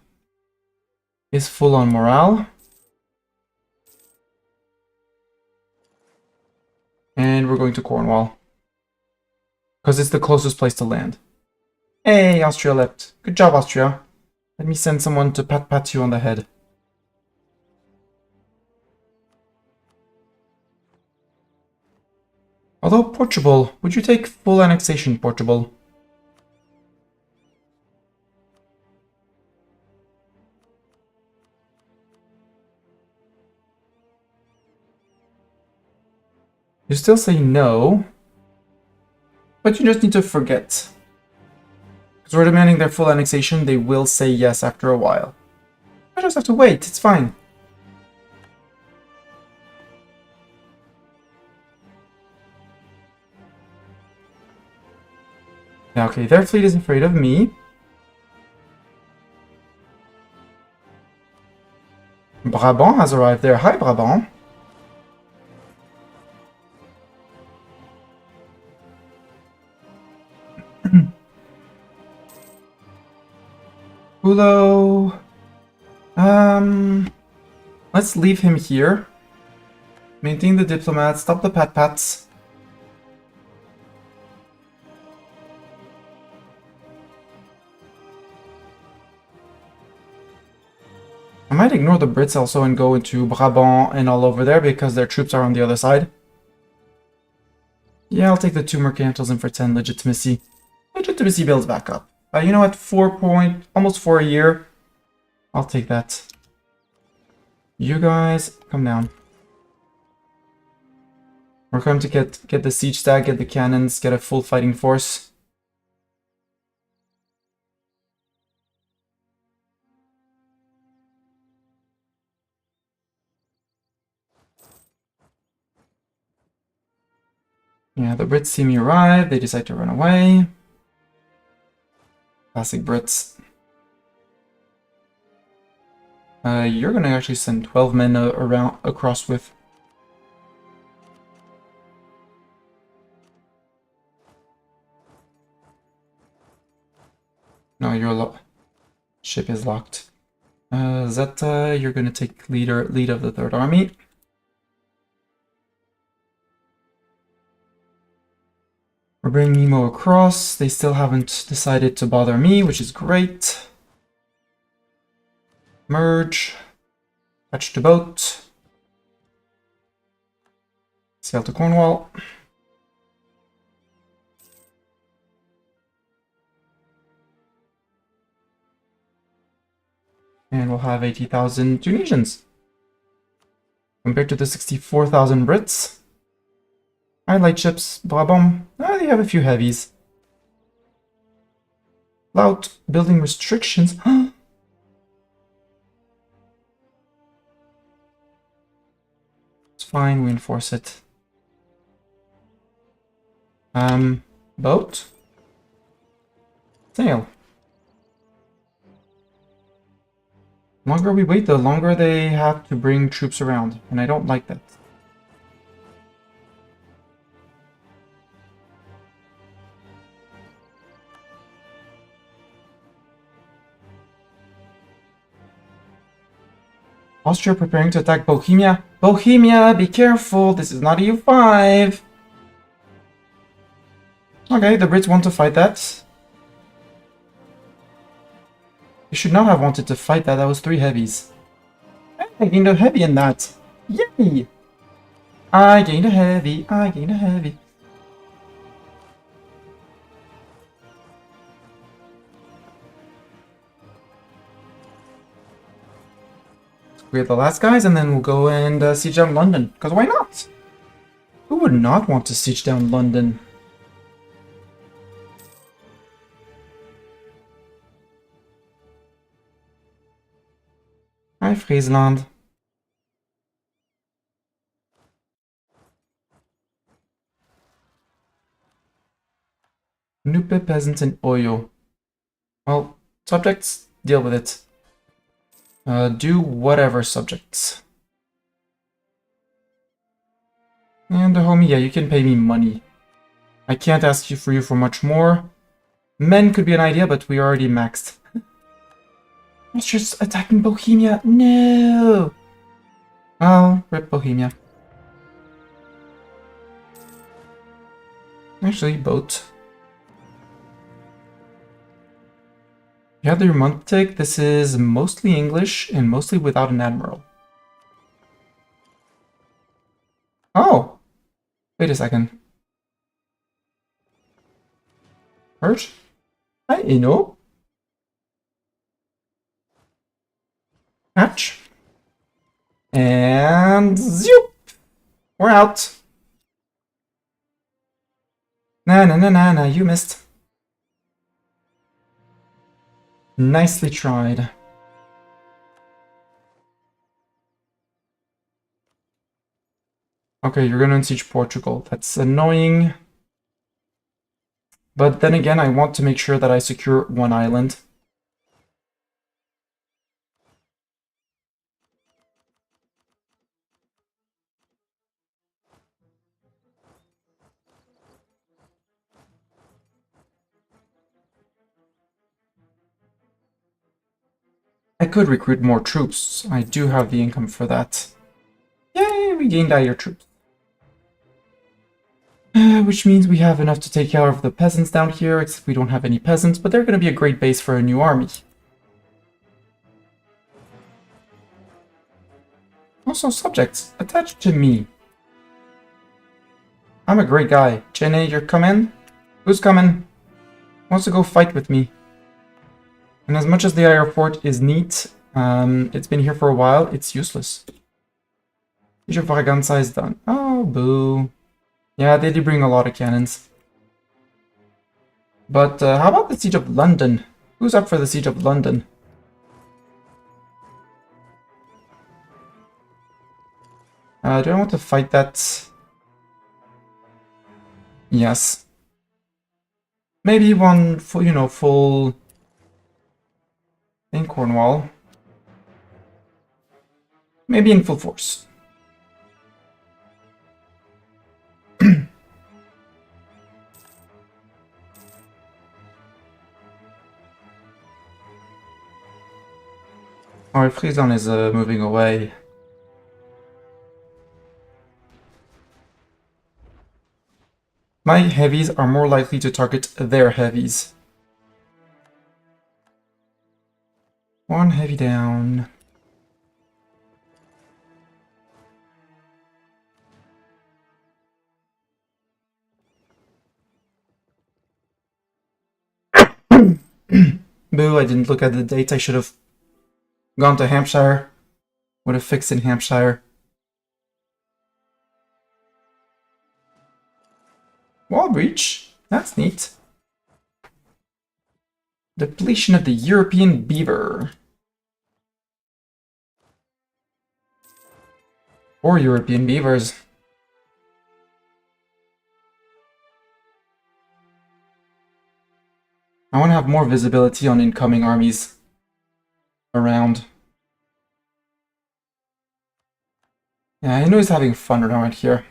is full on morale. And we're going to Cornwall. Because it's the closest place to land. Hey, Austria leapt. Good job, Austria. Let me send someone to pat you on the head. Although Portugal, would you take full annexation, Portugal? You still say no, but you just need to forget. Because we're demanding their full annexation, they will say yes after a while. I just have to wait, it's fine. Now, okay, their fleet is afraid of me. Brabant has arrived there. Hi, Brabant. Hulo. Let's leave him here. Maintain the diplomats, stop the pat-pats. I might ignore the Brits also and go into Brabant and all over there because their troops are on the other side. Yeah, I'll take the 2 mercantils and for 10 legitimacy. Legitimacy builds back up. You know what, almost 4 a year. I'll take that. You guys, come down. We're going to get the siege stag, get the cannons, get a full fighting force. Yeah, the Brits see me arrive, they decide to run away. Classic Brits. You're gonna actually send 12 men across with. No, your ship is locked. Zeta, you're gonna take lead of the Third Army. We're bringing Nemo across. They still haven't decided to bother me, which is great. Merge. Touch to boat. Sail to Cornwall. And we'll have 80,000 Tunisians. Compared to the 64,000 Brits. I light ships, Brabant. They have a few heavies. Lout, building restrictions. It's fine, we enforce it. Boat. Sail. The longer we wait, the longer they have to bring troops around, and I don't like that. Austria preparing to attack Bohemia. Bohemia, be careful, this is not EU5. Okay, the Brits want to fight that. They should not have wanted to fight that, that was 3 heavies. I gained a heavy in that. Yay! I gained a heavy, I gained a heavy. We're the last guys, and then we'll go and siege down London. Because why not? Who would not want to siege down London? Hi, Friesland. Nupe, peasant, and Oyo. Well, subjects, deal with it. Do whatever, subjects. And the homie, yeah, you can pay me money. I can't ask you for much more. Men could be an idea, but we already maxed. Austria's attacking Bohemia. No! Oh, rip Bohemia. Actually, boat. You have the Romantic. This is mostly English and mostly without an admiral. Oh! Wait a second. Merge. Hi, Eno. Hatch. And zoop! We're out. Nah, you missed. Nicely tried. Okay, you're gonna siege Portugal. That's annoying. But then again, I want to make sure that I secure one island. I could recruit more troops. I do have the income for that. Yay, we gained Ayer troops. Which means we have enough to take care of the peasants down here, except we don't have any peasants, but they're going to be a great base for a new army. Also, subjects, attached to me. I'm a great guy. Jenny, you're coming? Who's coming? Wants to go fight with me? And as much as the Ayer fort is neat, it's been here for a while, it's useless. Siege of Braganza is done. Oh, boo. Yeah, they do bring a lot of cannons. But how about the Siege of London? Who's up for the Siege of London? Do I want to fight that? Yes. Maybe one full, full in Cornwall. Maybe in full force. Alright, Frison is moving away. My heavies are more likely to target their heavies. One heavy down. Boo, I didn't look at the date. I should have gone to Hampshire. Would have fixed in Hampshire. Wall breach. That's neat. Depletion of the European beaver. 4 European beavers. I want to have more visibility on incoming armies around. Yeah, I know he's having fun around here.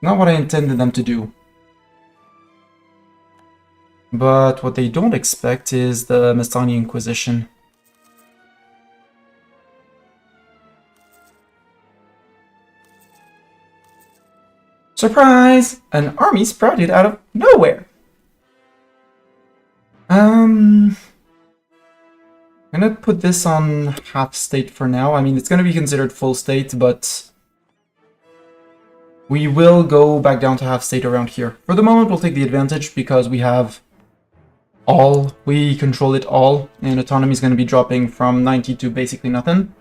Not what I intended them to do. But what they don't expect is the Mastani Inquisition. Surprise! An army sprouted out of nowhere! I'm gonna put this on half state for now. I mean, it's gonna be considered full state, but we will go back down to half state around here. For the moment, we'll take the advantage because we have all. We control it all, and autonomy is gonna be dropping from 90 to basically nothing.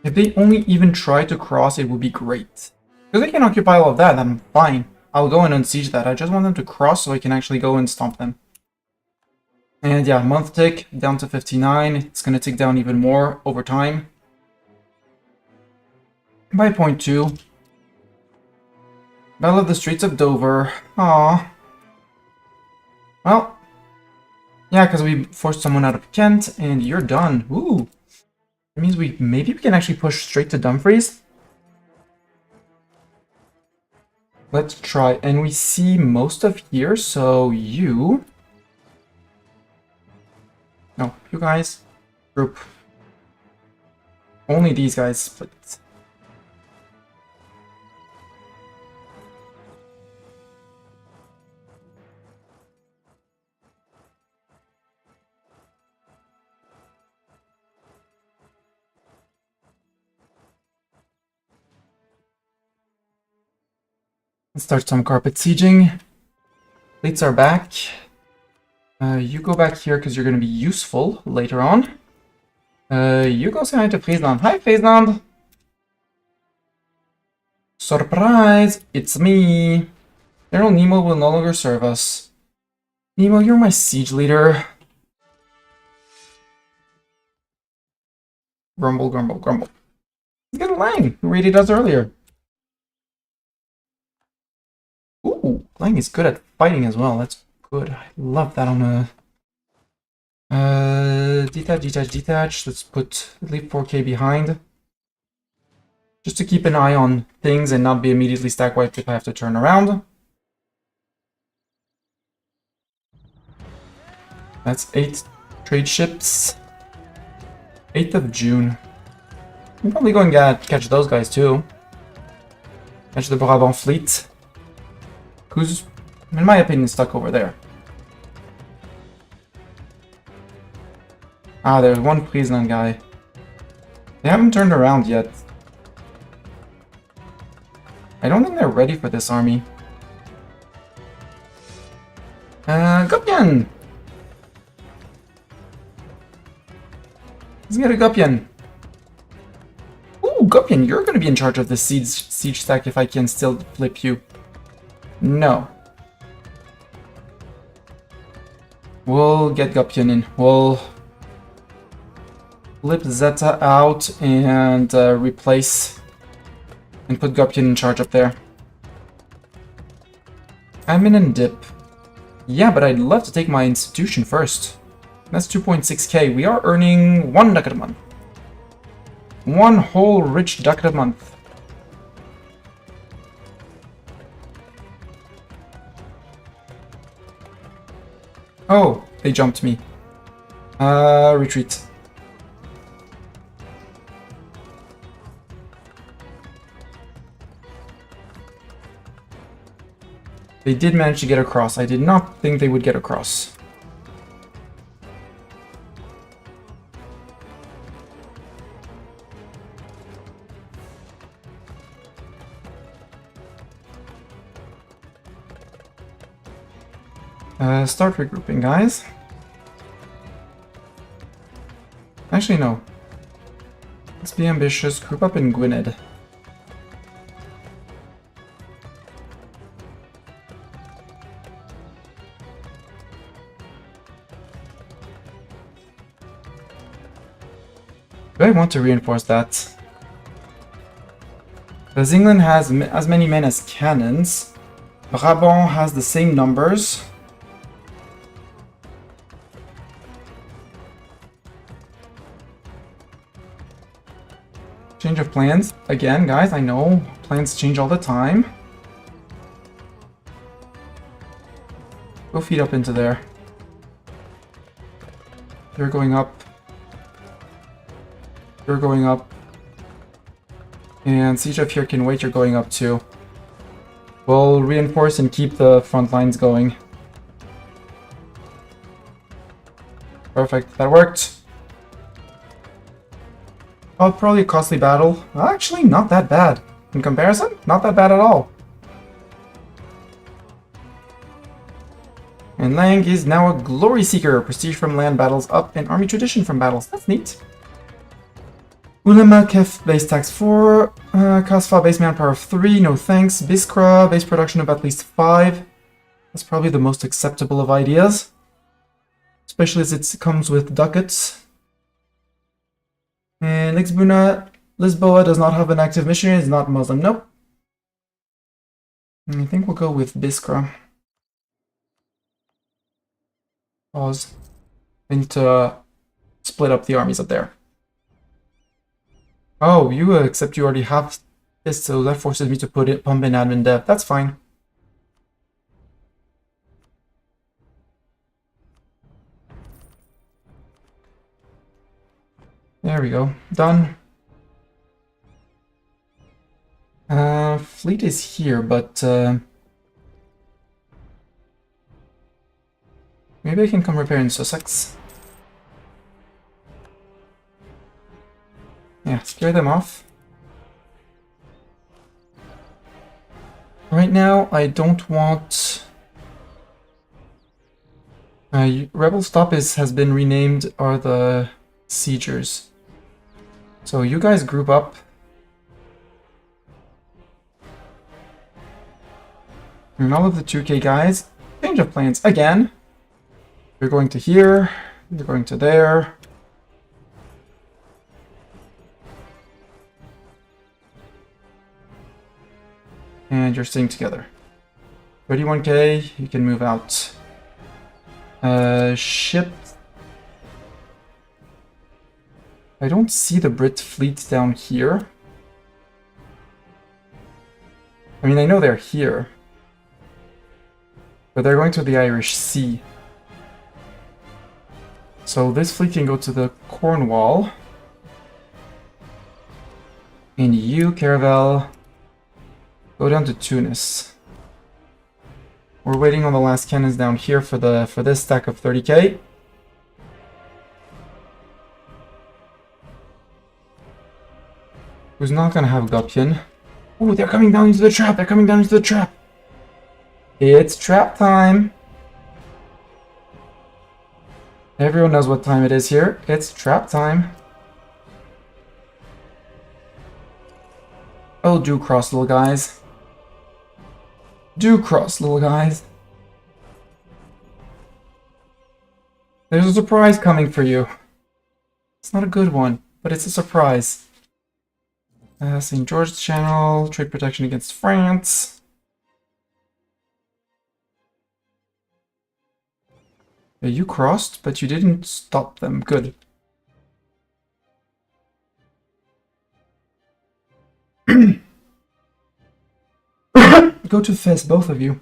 If they only even try to cross, it would be great. Because they can occupy all of that, I'm fine. I'll go and unsiege that. I just want them to cross so I can actually go and stomp them. And yeah, month tick down to 59. It's going to tick down even more over time. By 0.2. Battle of the Streets of Dover. Aww. Well, yeah, because we forced someone out of Kent, and you're done. Ooh. That means maybe we can actually push straight to Dumfries. Let's try. And we see most of here, so you... No, you guys. Group. Only these guys split. Let's start some carpet sieging. Fleets are back. You go back here because you're going to be useful later on. You go say hi to Friesland. Hi, Friesland! Surprise! It's me! General Nemo will no longer serve us. Nemo, you're my siege leader. Grumble, grumble, grumble. Let's get a Lang, who raided us earlier. Ooh, Lang is good at fighting as well. That's good. I love that on a... detach, detach, detach. Let's leave 4K behind. Just to keep an eye on things and not be immediately stack wiped if I have to turn around. That's 8 trade ships. 8th of June. I'm probably going to catch those guys too. Catch the Brabant fleet. Who's, in my opinion, stuck over there. Ah, there's one Friesland guy. They haven't turned around yet. I don't think they're ready for this army. Gupyan! Let's get a Gupyan. Ooh, Gupyan, you're gonna be in charge of the siege stack if I can still flip you. No. We'll get Gupyan in. We'll flip Zeta out and replace and put Gupyan in charge up there. Admin and dip. Yeah, but I'd love to take my institution first. That's 2.6k. We are earning 1 ducat a month. 1 whole rich ducat a month. Oh, they jumped me. Retreat. They did manage to get across. I did not think they would get across. Start regrouping, guys. Actually, no. Let's be ambitious. Group up in Gwynedd. Do I want to reinforce that? Because England has as many men as cannons. Brabant has the same numbers. Change of plans. Again, guys, I know plans change all the time. Go feed up into there. You're going up. You're going up. And siege up here can wait, you're going up too. We'll reinforce and keep the front lines going. Perfect, that worked. Oh, probably a costly battle. Actually, not that bad. In comparison, not that bad at all. And Lang is now a glory seeker. Prestige from land battles up and army tradition from battles. That's neat. Ulema Kef base tax 4. Kasfa base manpower of 3. No thanks. Biskra base production of at least 5. That's probably the most acceptable of ideas. Especially as it comes with ducats. And Lisboa does not have an active mission, is not Muslim. Nope. I think we'll go with Biskra. Pause. And split up the armies up there. Oh, except you already have this, so that forces me to pump in admin dev. That's fine. There we go. Done. Fleet is here, but maybe I can come repair in Sussex. Yeah, scare them off. Right now, I don't want... Rebel Stop has been renamed are the Siegers. So you guys group up. And all of the 2K guys, change of plans again. You're going to here, you're going to there. And you're staying together. 31K, you can move out. Ship. I don't see the Brit fleet down here. I mean, I know they're here. But they're going to the Irish Sea. So this fleet can go to the Cornwall. And you, Caravel, go down to Tunis. We're waiting on the last cannons down here for this stack of 30K. Who's not gonna have Guppian? Oh, they're coming down into the trap! They're coming down into the trap! It's trap time! Everyone knows what time it is here. It's trap time. Oh, do cross, little guys. Do cross, little guys. There's a surprise coming for you. It's not a good one, but it's a surprise. St. George's Channel, trade protection against France. Yeah, you crossed, but you didn't stop them. Good. Go to Fez, both of you.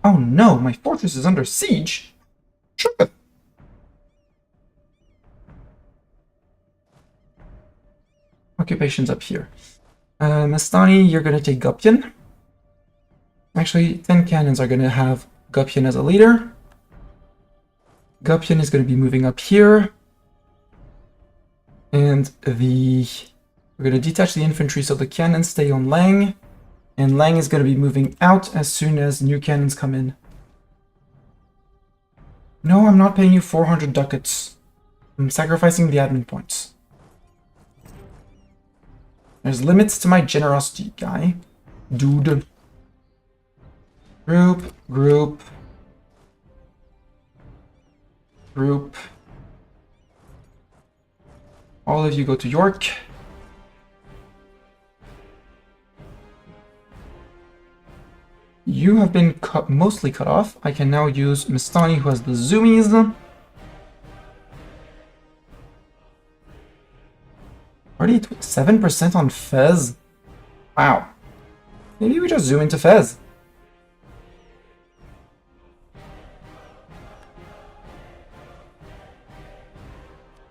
Oh no, my fortress is under siege. Sure. Occupation's up here. Mastani, you're gonna take Guppian. Actually, 10 cannons are gonna have Guppian as a leader. Guppian is gonna be moving up here. And we're gonna detach the infantry so the cannons stay on Lang. And Lang is gonna be moving out as soon as new cannons come in. No, I'm not paying you 400 ducats. I'm sacrificing the admin points. There's limits to my generosity, guy. Dude. Group, group. Group. All of you go to York. You have been mostly cut off. I can now use Mastani, who has the zoomies. Already 7% on Fez. Wow. Maybe we just zoom into Fez.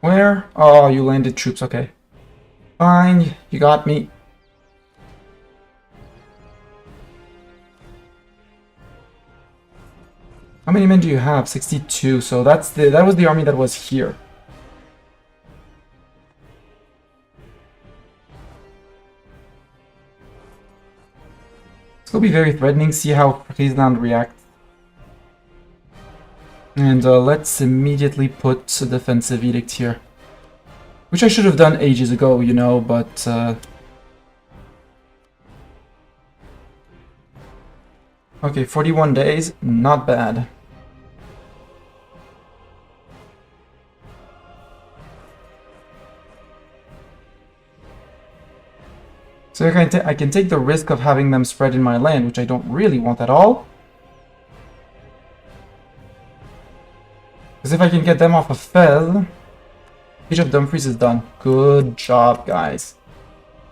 Where? Oh, you landed troops, okay. Fine, you got me. How many men do you have? 62, so that was the army that was here. It's gonna be very threatening, see how Friesland reacts. And let's immediately put a defensive edict here. Which I should have done ages ago, you know, but... Okay, 41 days, not bad. So I can take the risk of having them spread in my land, which I don't really want at all. Because if I can get them off of Fez, Siege of Dumfries is done. Good job, guys.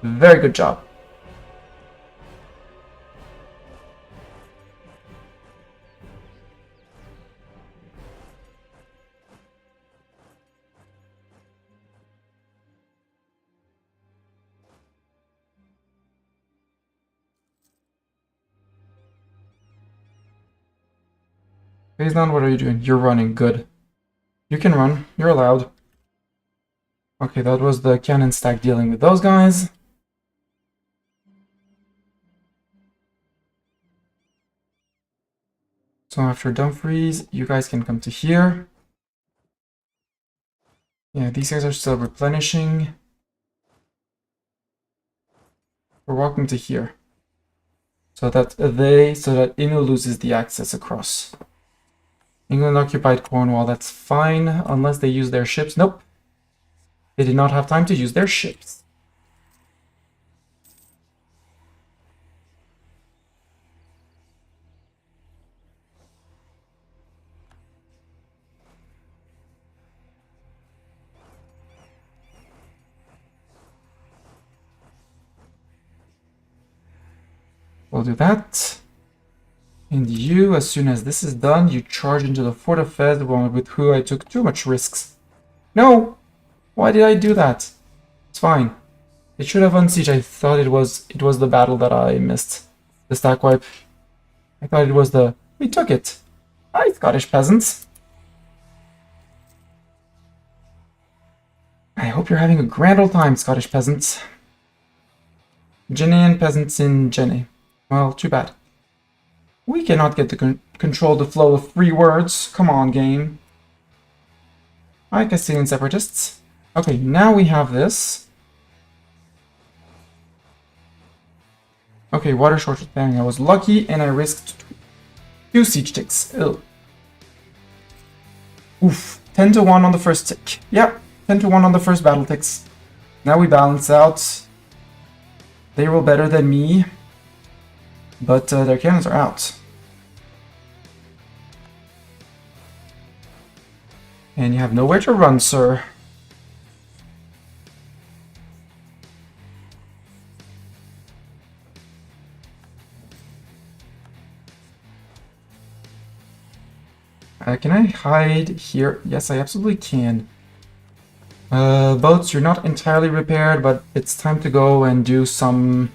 Very good job. Faisland, what are you doing? You're running. Good. You can run. You're allowed. Okay, that was the cannon stack dealing with those guys. So after Dumfries, you guys can come to here. Yeah, these guys are still replenishing. We're walking to here. So that Inu loses the access across. England occupied Cornwall, that's fine, unless they use their ships. Nope. They did not have time to use their ships. We'll do that. And you, as soon as this is done, you charge into the Fort of Fez, with who I took too much risks. No! Why did I do that? It's fine. It should have unsieged. I thought it was the battle that I missed. The stack wipe. I thought it was the... We took it. Hi, Scottish peasants. I hope you're having a grand old time, Scottish peasants. Genean peasants in Gene. Well, too bad. We cannot get to control the flow of free words. Come on, game. Hi, Castilian separatists. Okay, now we have this. Okay, water shortage thing. I was lucky and I risked 2 siege ticks. Ew. Oof. 10 to 1 on the first tick. Yep, 10 to 1 on the first battle ticks. Now we balance out. They roll better than me. But their cannons are out. And you have nowhere to run, sir. Can I hide here? Yes, I absolutely can. Boats, you're not entirely repaired, but it's time to go and do some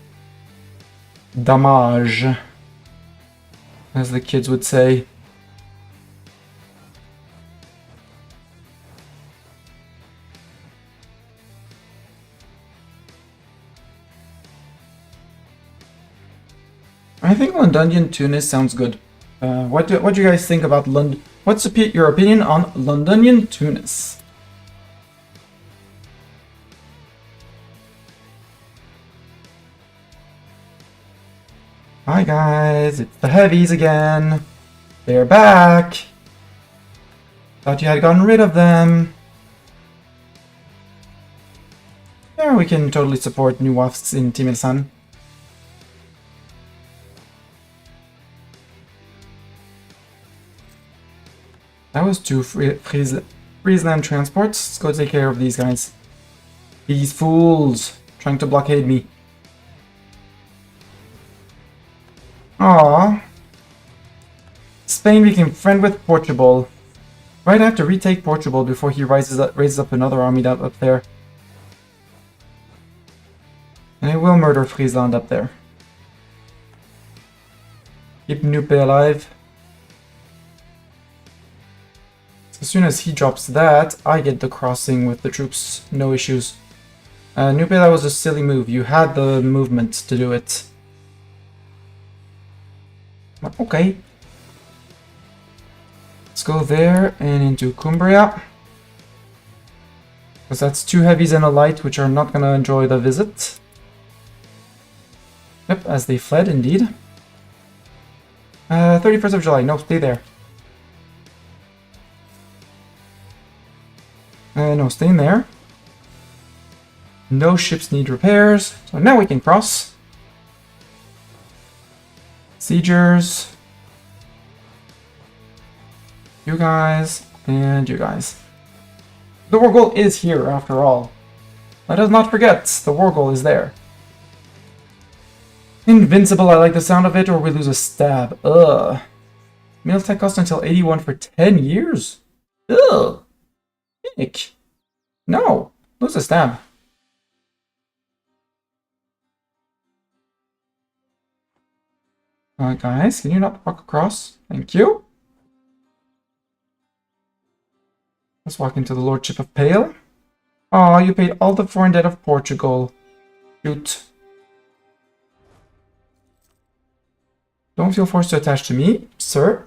damage, as the kids would say. I think Londonian Tunis sounds good. What do you guys think about London? What's your opinion on Londonian Tunis? Hi guys, it's the heavies again. They're back. Thought you had gotten rid of them. Yeah, we can totally support new wafts in Timilsan. That was 2 Friesland transports. Let's go take care of these guys. These fools trying to blockade me. Aww. Spain became friend with Portugal. Right, I have to retake Portugal before he raises up another army up there. And I will murder Friesland up there. Keep Nupe alive. As soon as he drops that, I get the crossing with the troops. No issues. Nupe, that was a silly move. You had the movement to do it. Okay. Let's go there and into Cumbria. Because that's 2 heavies and a light, which are not going to enjoy the visit. Yep, as they fled, indeed. 31st of July. No, stay there. No, stay in there. No ships need repairs. So now we can cross. Siegers. You guys. And you guys. The war goal is here, after all. Let us not forget, the war goal is there. Invincible, I like the sound of it, or we lose a stab. Ugh. Meal tech cost until 81 for 10 years? Ugh. Nick. No. Lose a stab. Guys, can you not walk across? Thank you. Let's walk into the Lordship of Pale. Aw, you paid all the foreign debt of Portugal. Shoot. Don't feel forced to attach to me, sir.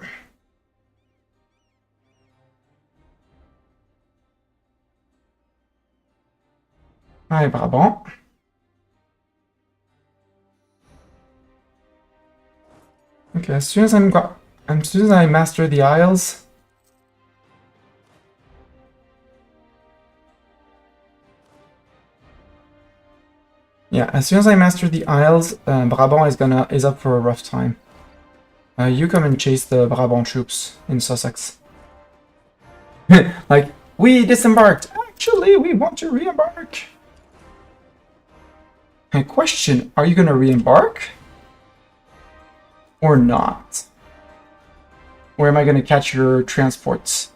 Hi, Brabant. Okay, as soon as I master the Isles. Yeah, as soon as I master the Isles, Brabant is up for a rough time. You come and chase the Brabant troops in Sussex. Like, we disembarked! Actually, we want to re-embark! Question, are you gonna re-embark? Or not? Or am I gonna catch your transports?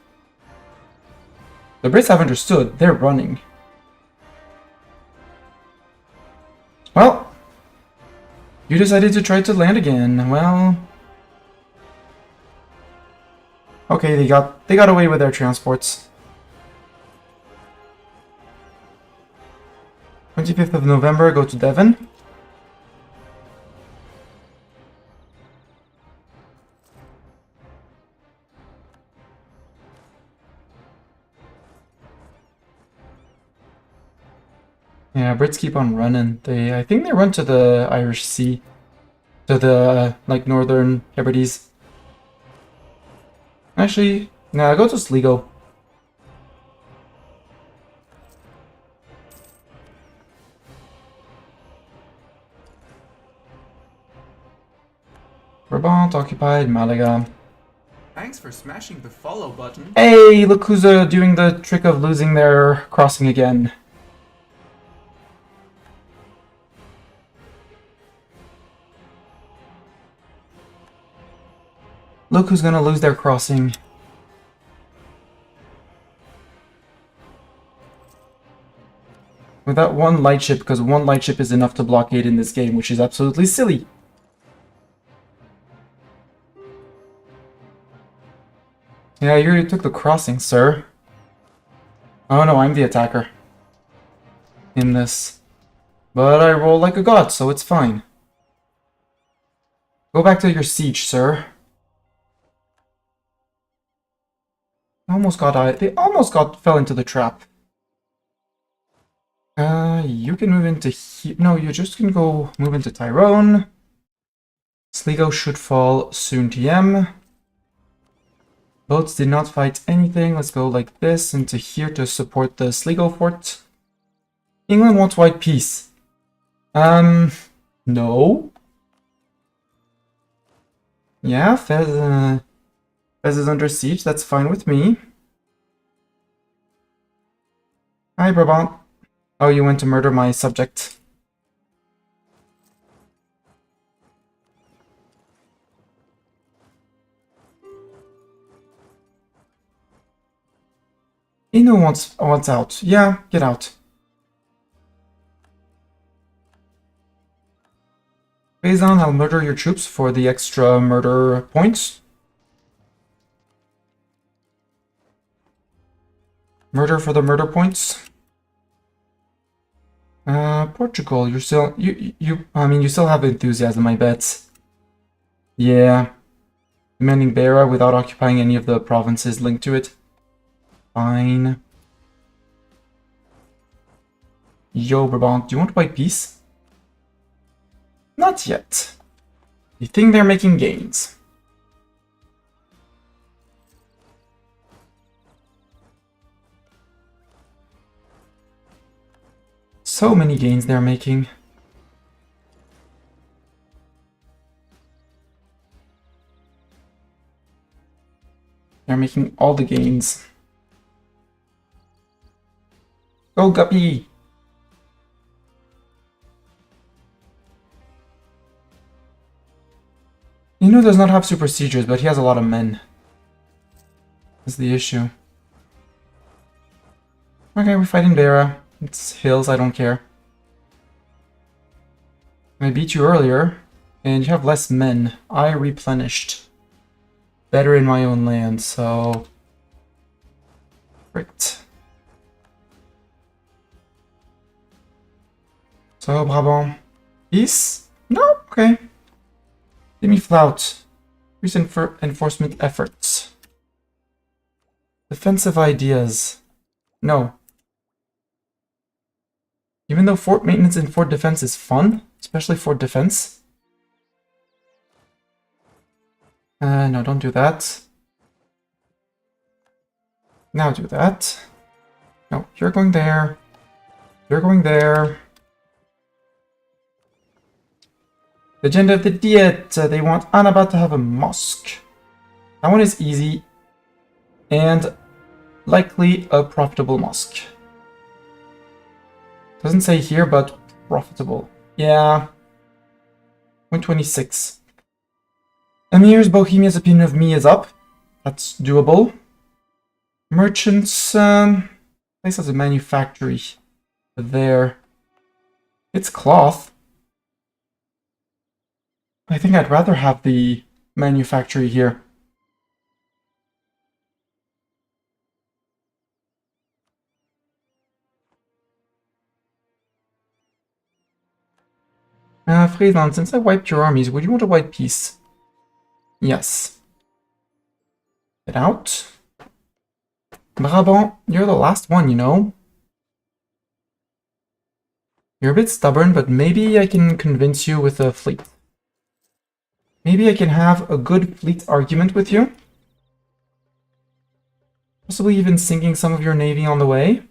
The Brits have understood, they're running. Well, you decided to try to land again. Well, okay, they got away with their transports. 25th of November, go to Devon. Yeah, Brits keep on running. I think they run to the Irish Sea. To the, like, northern Hebrides. Actually, nah, go to Sligo. Brabant occupied Malaga. Thanks for smashing the follow button. Hey, look who's doing the trick of losing their crossing again. Look who's gonna lose their crossing. With that one lightship, because one lightship is enough to blockade in this game, which is absolutely silly. Yeah, you took the crossing, sir. Oh no, I'm the attacker. In this. But I roll like a god, so it's fine. Go back to your siege, sir. They almost fell into the trap. You can move into here. No, you just can go move into Tyrone. Sligo should fall soon TM. Boats did not fight anything. Let's go like this into here to support the Sligo fort. England wants white peace. No. Yeah, Fez is under siege. That's fine with me. Hi, Brabant. Oh, you went to murder my subject. Inu wants out. Yeah, get out. Faison, I'll murder your troops for the extra murder points. Murder for the murder points. Portugal, you still have enthusiasm, I bet. Yeah. Demanding Beira without occupying any of the provinces linked to it. Fine. Yo, Brabant, do you want white peace? Not yet. You think they're making gains? So many gains they're making. They're making all the gains. Go, Guppy! Inu does not have super sieges, but he has a lot of men. That's the issue. Okay, we're fighting Beira. It's hills, I don't care. I beat you earlier, and you have less men. I replenished. Better in my own land, so... Great. So, Brabant. Peace? No? Okay. Give me flout. Increase enforcement efforts. Defensive ideas. No. Even though fort maintenance and fort defense is fun, especially fort defense. No, don't do that. Now do that. No, you're going there. You're going there. Legend of the Diet. They want Annaba to have a mosque. That one is easy. And likely a profitable mosque. Doesn't say here, but profitable. Yeah. 126. Emir's Bohemia's opinion of me is up. That's doable. Merchants, place has a manufactory there. It's cloth. I think I'd rather have the manufactory here. Friesland, since I wiped your armies, would you want a white peace? Yes. Get out. Brabant, you're the last one, you know. You're a bit stubborn, but maybe I can convince you with a fleet. Maybe I can have a good fleet argument with you. Possibly even sinking some of your navy on the way.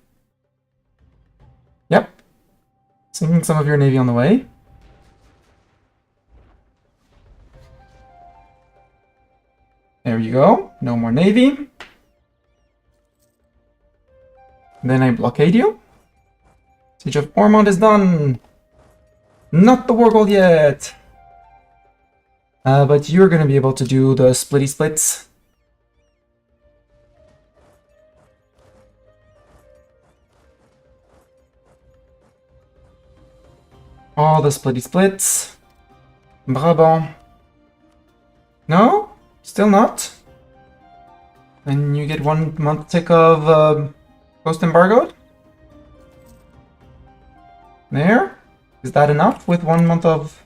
Yep. Sinking some of your navy on the way. There you go. No more navy. Then I blockade you. Siege of Ormond is done. Not the war goal yet. But you're going to be able to do the splitty splits. All the splitty splits. Brabant. No? Still not? And you get 1 month tick of post embargoed? There? Is that enough with 1 month of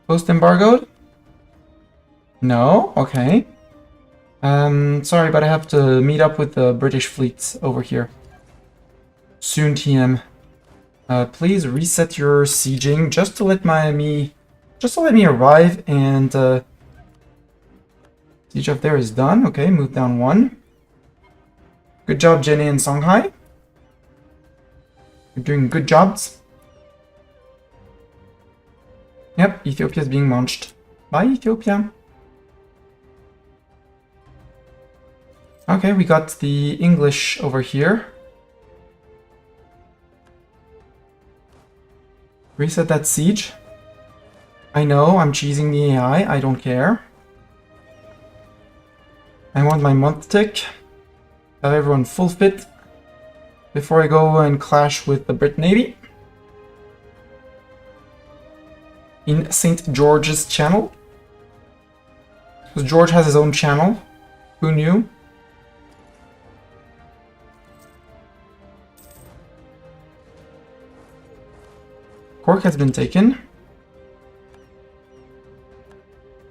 post embargoed? No? Okay. Sorry, but I have to meet up with the British fleet over here. Soon, TM. Please reset your sieging just to let me arrive and siege up there is done. Okay, move down 1. Good job, Jenny and Songhai. You're doing good jobs. Yep, Ethiopia is being launched. Bye, Ethiopia. Okay, we got the English over here. Reset that siege. I know, I'm cheesing the AI, I don't care. I want my month tick. Have everyone full fit before I go and clash with the Brit Navy. In St. George's channel. Because George has his own channel. Who knew? Cork has been taken.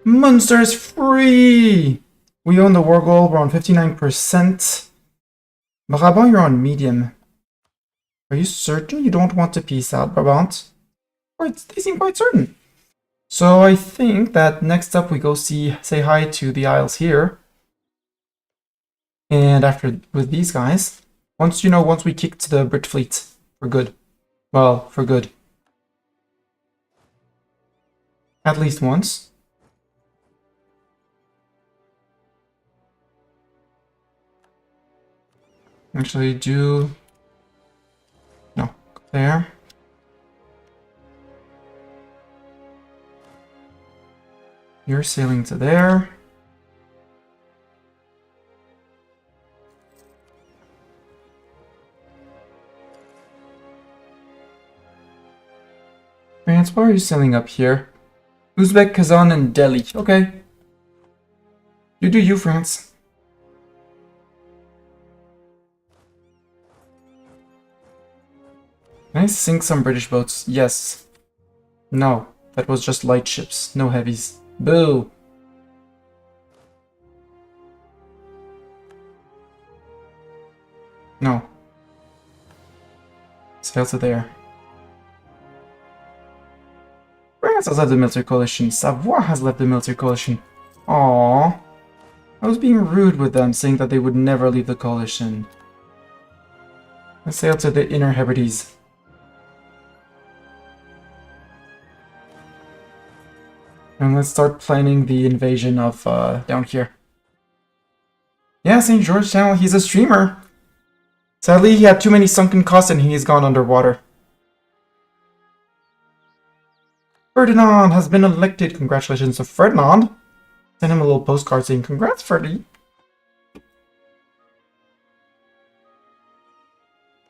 Munster is free! We own the war goal, we're on 59%. Brabant, you're on medium. Are you certain you don't want to peace out, Brabant? They seem quite certain. So I think that next up we go say hi to the Isles here. And after, with these guys, once we kicked the Brit fleet, for good. Well, for good. At least once. Actually, no, there. You're sailing to there. France, why are you sailing up here? Uzbek, Kazan, and Delhi. Okay. You do you, France. Can I sink some British boats? Yes. No. That was just light ships. No heavies. Boo! No. Sail to there. France has left the military coalition. Savoy has left the military coalition. Aww. I was being rude with them, saying that they would never leave the coalition. Let's sail to the Inner Hebrides. And let's start planning the invasion of down here. Yeah, St. George Channel, he's a streamer. Sadly, he had too many sunken costs and he's gone underwater. Ferdinand has been elected. Congratulations to Ferdinand. Send him a little postcard saying, congrats, Ferdy.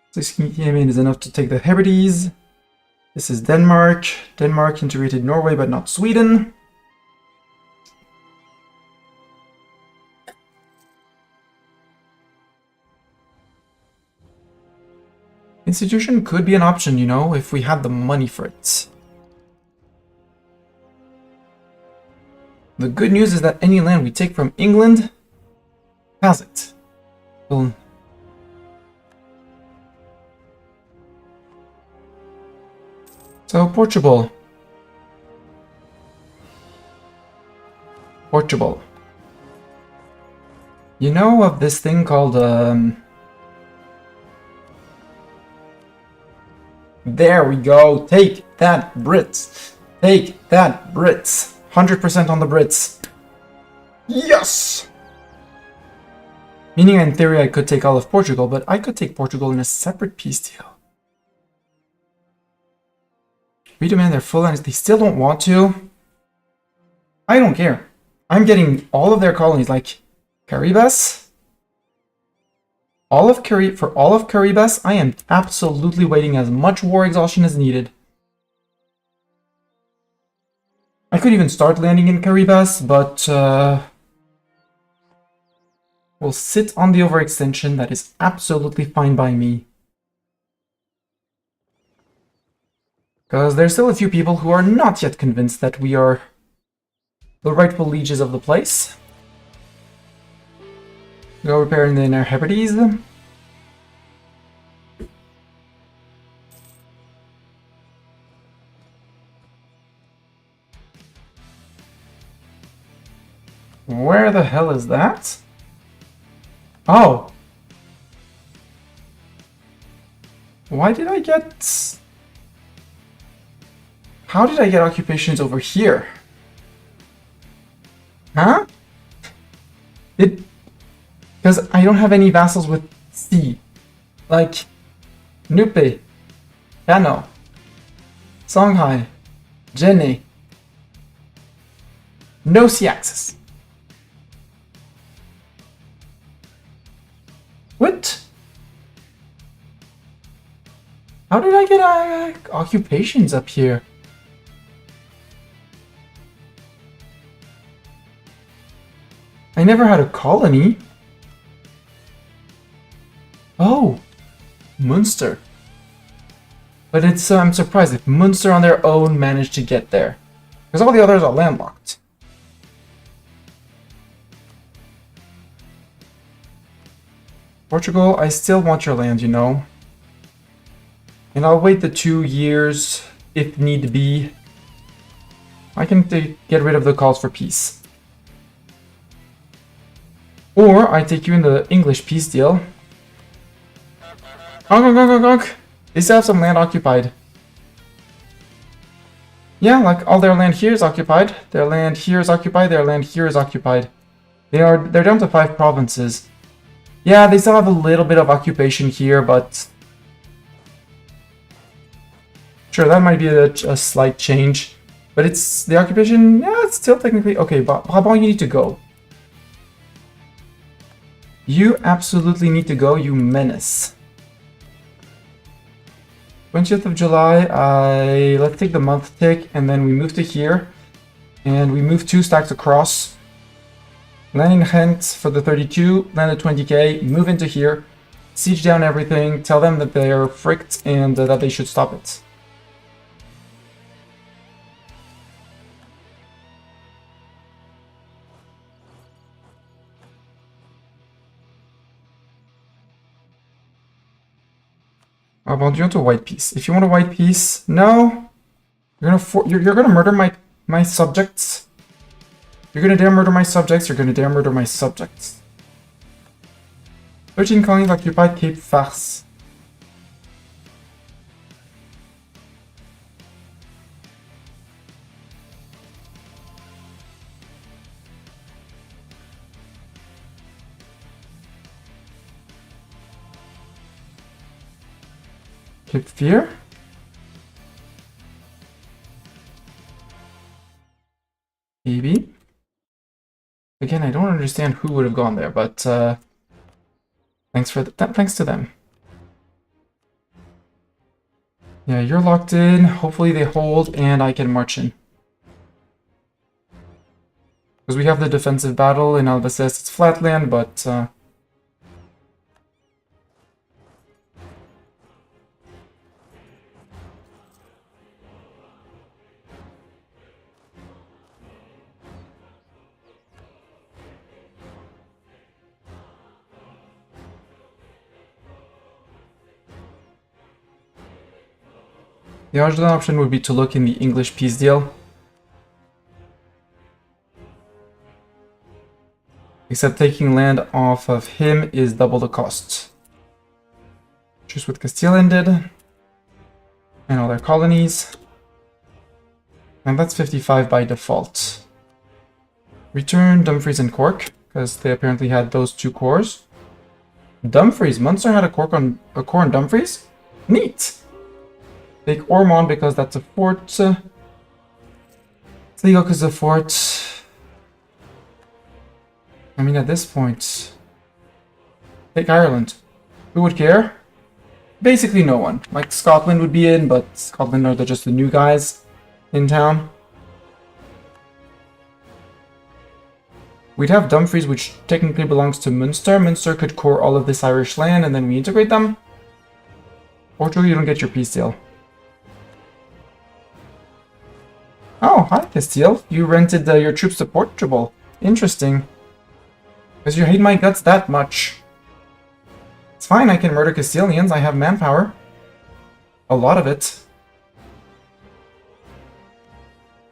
16 Yemen is enough to take the Hebrides. This is Denmark. Denmark integrated Norway, but not Sweden. Institution could be an option, you know, if we had the money for it. The good news is that any land we take from England has it. Well, so Portugal. Portugal. You know of this thing called there we go. Take that, Brits. Take that, Brits. 100% on the Brits. Yes! Meaning in theory I could take all of Portugal, but I could take Portugal in a separate peace deal. We demand their full land. They still don't want to. I don't care. I'm getting all of their colonies, like Caribas. For all of Caribas, I am absolutely waiting as much war exhaustion as needed. I could even start landing in Caribas, but we'll sit on the overextension. That is absolutely fine by me. Because there's still a few people who are not yet convinced that we are the rightful lieges of the place. Go repairing the Inner Hebrides. Where the hell is that? Oh! Why did I get... How did I get occupations over here? Huh? Because I don't have any vassals with C. Like... Nupe. Kano. Songhai. Jenny. No C axis. What? How did I get occupations up here? I never had a colony. Oh, Munster. But it's I'm surprised if Munster on their own managed to get there, because all the others are landlocked. Portugal, I still want your land, you know. And I'll wait the 2 years, if need be. I can get rid of the calls for peace. Or I take you in the English peace deal. Honk. They still have some land occupied. Yeah, like all their land here is occupied. Their land here is occupied. Their land here is occupied. They're down to 5 provinces. Yeah, they still have a little bit of occupation here, but... Sure, that might be a slight change. But it's... The occupation... Yeah, it's still technically... Okay, but how about you need to go? You absolutely need to go, you menace. 20th of July, let's take the month tick, and then we move to here. And we move 2 stacks across. Land in Ghent for the 32, land at 20k, move into here, siege down everything, tell them that they're fricked and that they should stop it. How about you want a white piece? If you want a white piece, no. You're gonna murder my subjects. You're gonna dare murder my subjects. You're gonna dare murder my subjects. 13 colonies occupied Cape Farce. Cape Fear? Maybe. Again, I don't understand who would have gone there, but thanks to them. Yeah, you're locked in. Hopefully they hold and I can march in. Because we have the defensive battle in Algiers. It's flatland, but the other option would be to look in the English peace deal. Except taking land off of him is double the cost. Truce with Castile ended. And all their colonies. And that's 55 by default. Return Dumfries and Cork, because they apparently had those two cores. Dumfries. Munster had a core on Dumfries? Neat! Take Ormond because that's a fort. It's legal because it's a fort. I mean, at this point... Take Ireland. Who would care? Basically no one. Like, Scotland would be in, but Scotland are just the new guys in town. We'd have Dumfries, which technically belongs to Munster. Munster could core all of this Irish land, and then we integrate them. Portugal, you don't get your peace deal. Oh, hi, Castile. You rented your troops to Portugal. Interesting. Because you hate my guts that much. It's fine, I can murder Castilians. I have manpower. A lot of it.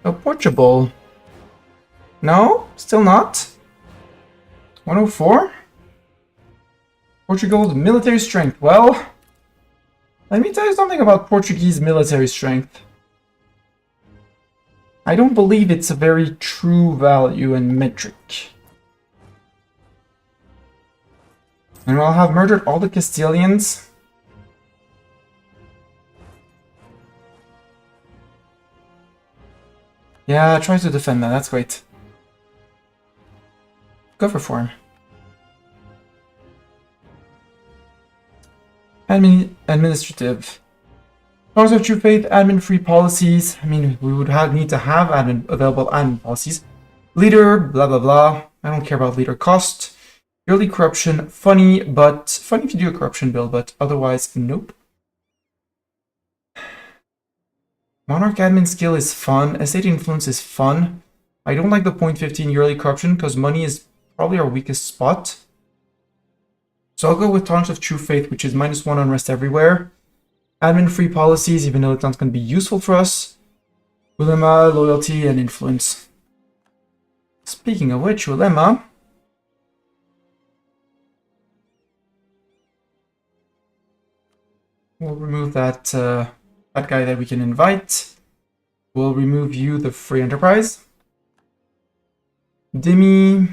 Oh, Portugal. No? Still not? 104? Portugal's military strength. Well, let me tell you something about Portuguese military strength. I don't believe it's a very true value and metric. And I'll have murdered all the Castilians. Yeah, try to defend that. That's great. Go for form. Administrative. Laws of True Faith, admin-free policies. I mean, we would need to have available admin policies. Leader, blah blah blah. I don't care about leader cost. Yearly corruption, funny if you do a corruption bill, but otherwise, nope. Monarch admin skill is fun. Estate influence is fun. I don't like the 0.15 yearly corruption because money is probably our weakest spot. So I'll go with Taunts of True Faith, which is -1 unrest everywhere. Admin-free policies, even though it's not going to be useful for us. Ulema, loyalty, and influence. Speaking of which, Ulema... We'll remove that guy that we can invite. We'll remove you, the free enterprise. Demi...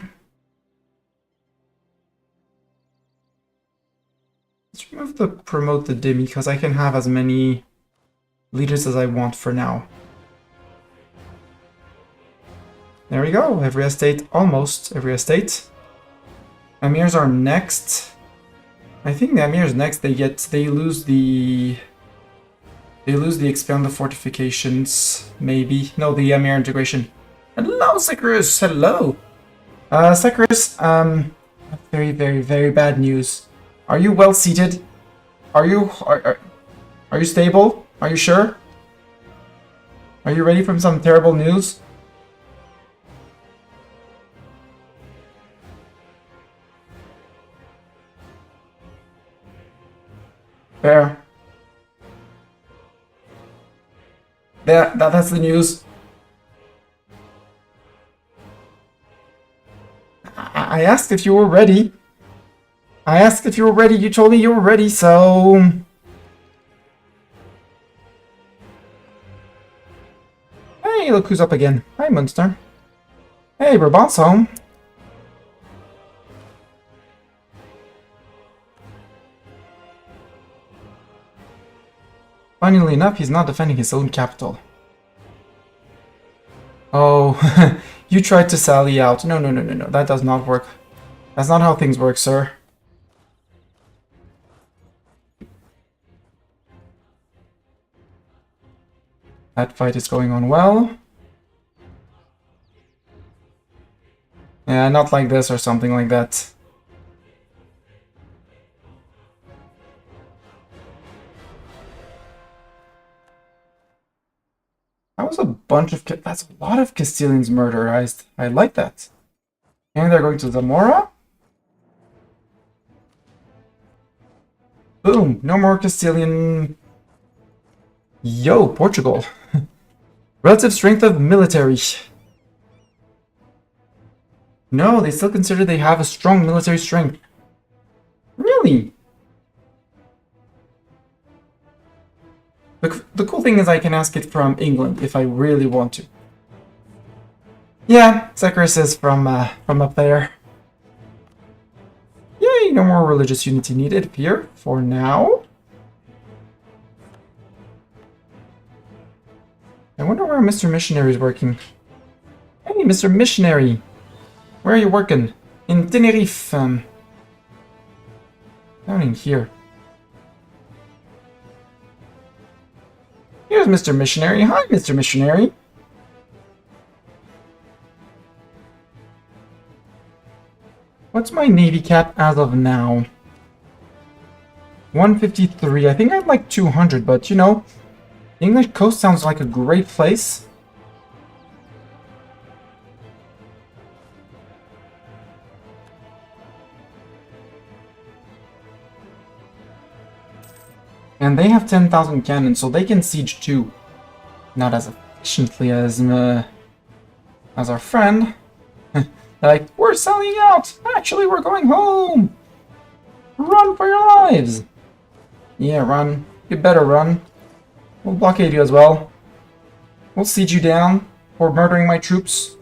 Let's remove the promote the Demi because I can have as many leaders as I want for now. There we go. Every estate, almost every estate. Emirs are next. I think the Emirs next. They lose the expand the fortifications. Maybe no, the Emir integration. Hello, Sicurus. Hello, Sicurus. Very, very, very bad news. Are you well seated? Are you stable? Are you sure? Are you ready for some terrible news? Fair. That's the news. I asked if you were ready. I asked if you were ready. You told me you were ready, so... Hey, look who's up again. Hi, Munster. Hey, Brabant's home. Funnily enough, he's not defending his own capital. Oh, you tried to sally out. No, that does not work. That's not how things work, sir. That fight is going on well. Yeah, not like this or something like that. That was a bunch of... That's a lot of Castilians murderized. I like that. And they're going to Zamora. Boom! No more Castilian... Yo, Portugal. Relative strength of military. No, they still consider they have a strong military strength. Really? The cool thing is I can ask it from England if I really want to. Yeah, Zacharias is from up there. Yay, no more religious unity needed here for now. I wonder where Mr. Missionary is working. Hey, Mr. Missionary! Where are you working? In Tenerife. Down in here. Here's Mr. Missionary. Hi, Mr. Missionary. What's my Navy cap as of now? 153. I think I'd like 200, but you know, the English coast sounds like a great place. And they have 10,000 cannons, so they can siege too. Not as efficiently as our friend. They're like, we're selling out! Actually, we're going home! Run for your lives! Yeah, run. You better run. We'll blockade you as well. We'll siege you down for murdering my troops.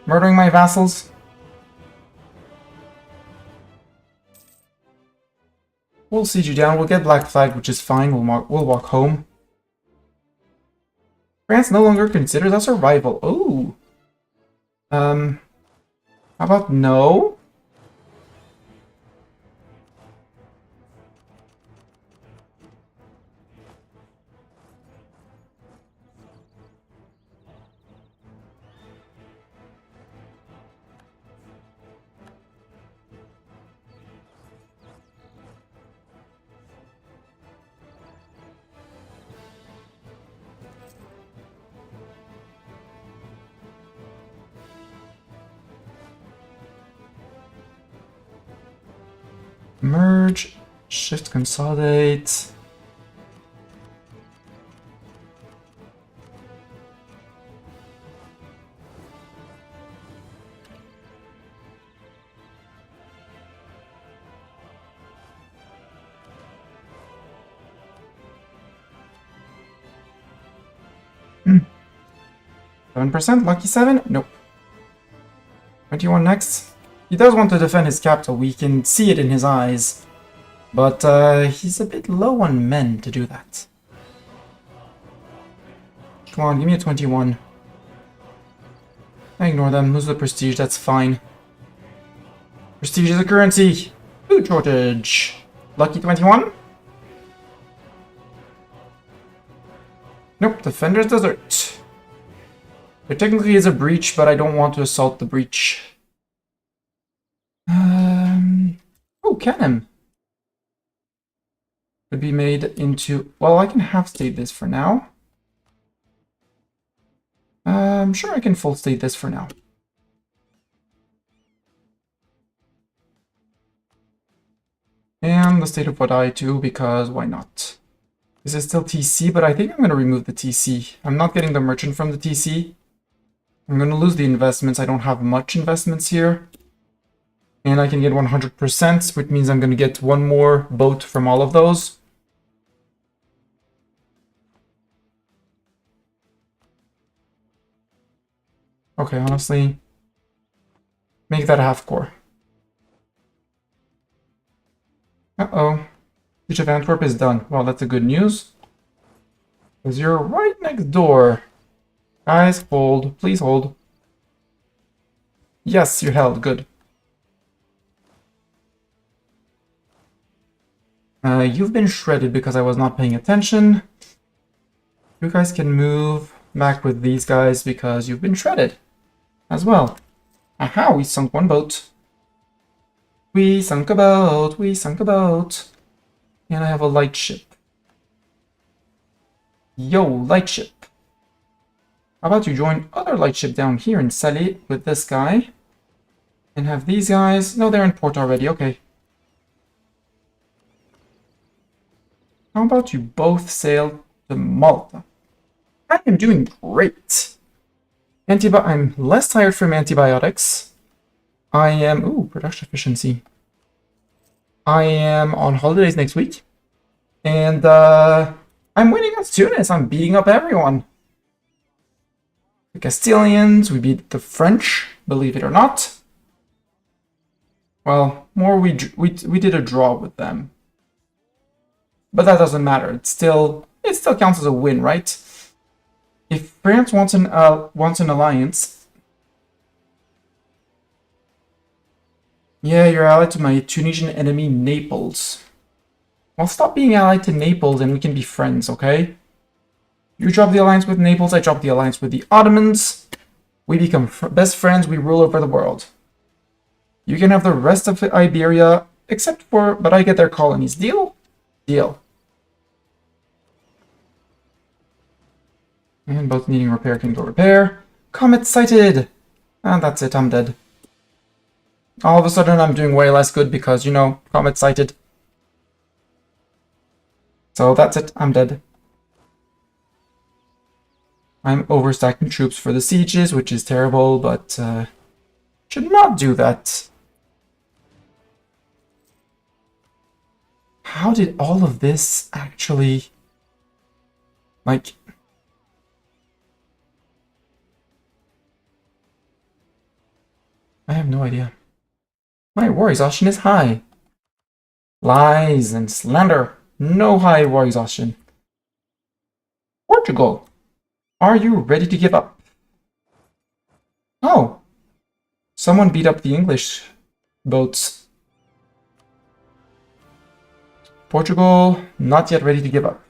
Murdering my vassals. We'll siege you down. We'll get black flagged, which is fine. We'll walk home. France no longer considers us a rival. Oh. How about no? Merge, shift, consolidate. Hmm. 7%, lucky 7? Nope. 21 next. He does want to defend his capital, we can see it in his eyes. But he's a bit low on men to do that. Come on, give me a 21. I ignore them, lose the prestige, that's fine. Prestige is a currency! Food shortage! Lucky 21? Nope, Defender's Desert. There technically is a breach, but I don't want to assault the breach. Oh, cannon. Could be made into... Well, I can half-state this for now. I'm sure I can full-state this for now. And the state of Wadai too, because why not? This is still TC, but I think I'm going to remove the TC. I'm not getting the merchant from the TC. I'm going to lose the investments. I don't have much investments here. And I can get 100%, which means I'm going to get one more boat from all of those. Okay, honestly, make that a half core. Uh-oh. Siege of Antwerp is done. Well, that's a good news. Because you're right next door. Guys, hold. Please hold. Yes, you're held. Good. You've been shredded because I was not paying attention. You guys can move back with these guys because you've been shredded as well. Aha, we sunk one boat. We sunk a boat. We sunk a boat. And I have a light ship. Yo, light ship. How about you join other light ship down here in Sicily with this guy? And have these guys... No, they're in port already. Okay. How about you both sail to Malta? I am doing great. I'm less tired from antibiotics. I am... Ooh, production efficiency. I am on holidays next week. And I'm winning against Tunis. I'm beating up everyone. The Castilians, we beat the French, believe it or not. Well, more we did a draw with them. But that doesn't matter. It still counts as a win, right? If France wants an alliance, yeah, you're allied to my Tunisian enemy Naples. Well, stop being allied to Naples, and we can be friends, okay? You drop the alliance with Naples, I drop the alliance with the Ottomans. We become best friends. We rule over the world. You can have the rest of Iberia, except for, but I get their colonies. Deal? Deal. And both needing repair can go repair. Comet sighted! And that's it, I'm dead. All of a sudden I'm doing way less good because, you know, comet sighted. So that's it, I'm dead. I'm overstacking troops for the sieges, which is terrible, but should not do that. How did all of this actually, like... I have no idea. My war exhaustion is high. Lies and slander. No high war exhaustion. Portugal, are you ready to give up? Oh. Someone beat up the English boats. Portugal, not yet ready to give up.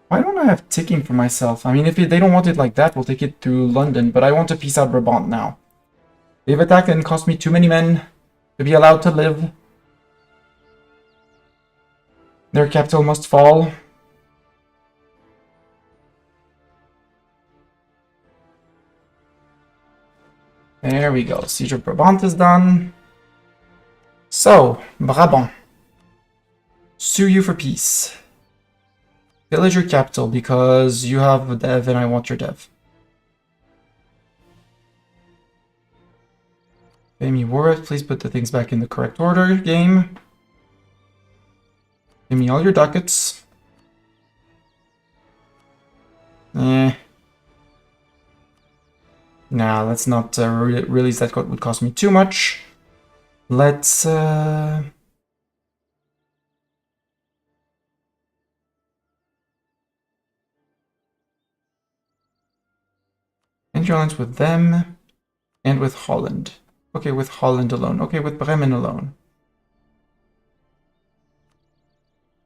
Why don't I have ticking for myself? I mean, if they don't want it like that, we'll take it to London, but I want to peace out Brabant now. They've attacked and cost me too many men to be allowed to live. Their capital must fall. There we go. Siege of Brabant is done. So, Brabant. Sue you for peace. Pillage your capital because you have a dev and I want your dev. Pay me worth. Please put the things back in the correct order, game. Give me all your ducats. Nah, let's not release that. Would cost me too much. Let's Endurance with them and with Holland. Okay, with Holland alone. Okay, with Bremen alone.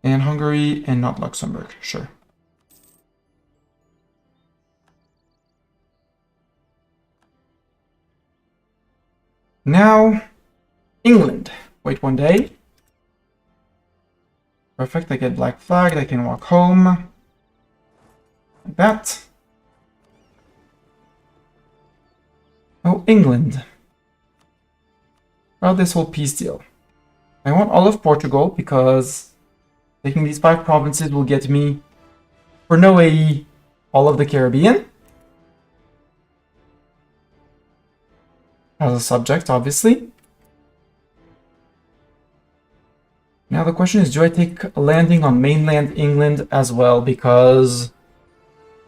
And Hungary and not Luxembourg. Sure. Now, England. Wait one day. Perfect, I get black flag. I can walk home. Like that. Oh, England. Well, this whole peace deal. I want all of Portugal because taking these 5 provinces will get me, for no AE, all of the Caribbean. As a subject, obviously. Now the question is, do I take a landing on mainland England as well? Because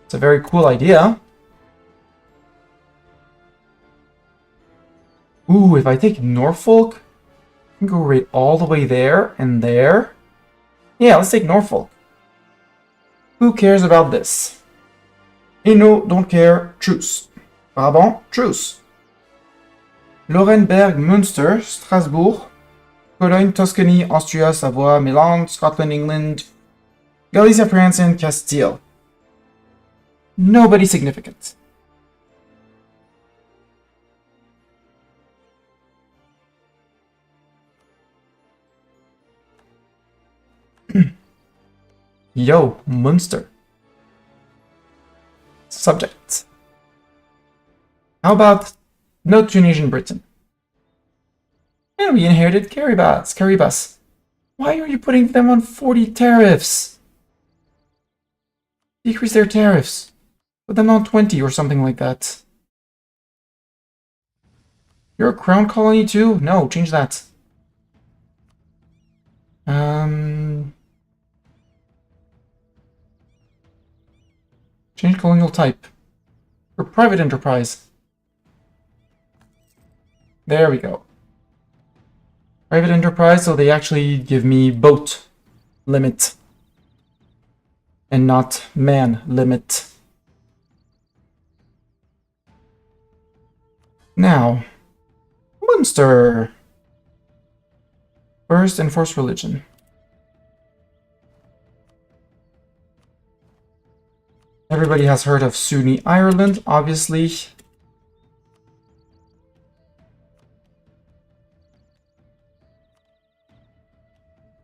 it's a very cool idea. Ooh, if I take Norfolk, I can go right all the way there and there. Yeah, let's take Norfolk. Who cares about this? Hainaut, don't care. Truce. Brabant, truce. Laurenberg, Munster, Strasbourg, Cologne, Tuscany, Austria, Savoie, Milan, Scotland, England, Galicia, France, and Castile. Nobody significant. Yo, Munster. Subject. How about no Tunisian Britain? And we inherited Caribas. Why are you putting them on 40 tariffs? Decrease their tariffs. Put them on 20 or something like that. You're a crown colony too? No, change that. Change colonial type. For private enterprise. There we go. Private enterprise, so they actually give me boat limit. And not man limit. Now, Munster. First, enforce religion. Everybody has heard of Sunni Ireland, obviously.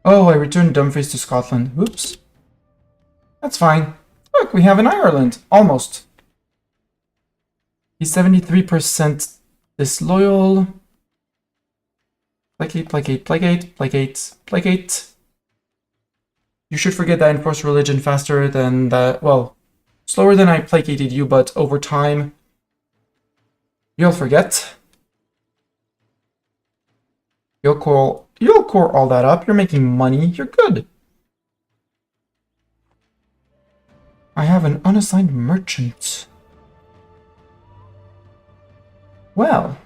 Oh, I returned Dumfries to Scotland. Oops. That's fine. Look, we have an Ireland. Almost. He's 73% disloyal. Placate, placate, placate, placate, placate. You should forget that I enforce religion faster than that. Well, slower than I placated you, but over time, you'll forget. You'll core all that up. You're making money. You're good. I have an unassigned merchant. Well,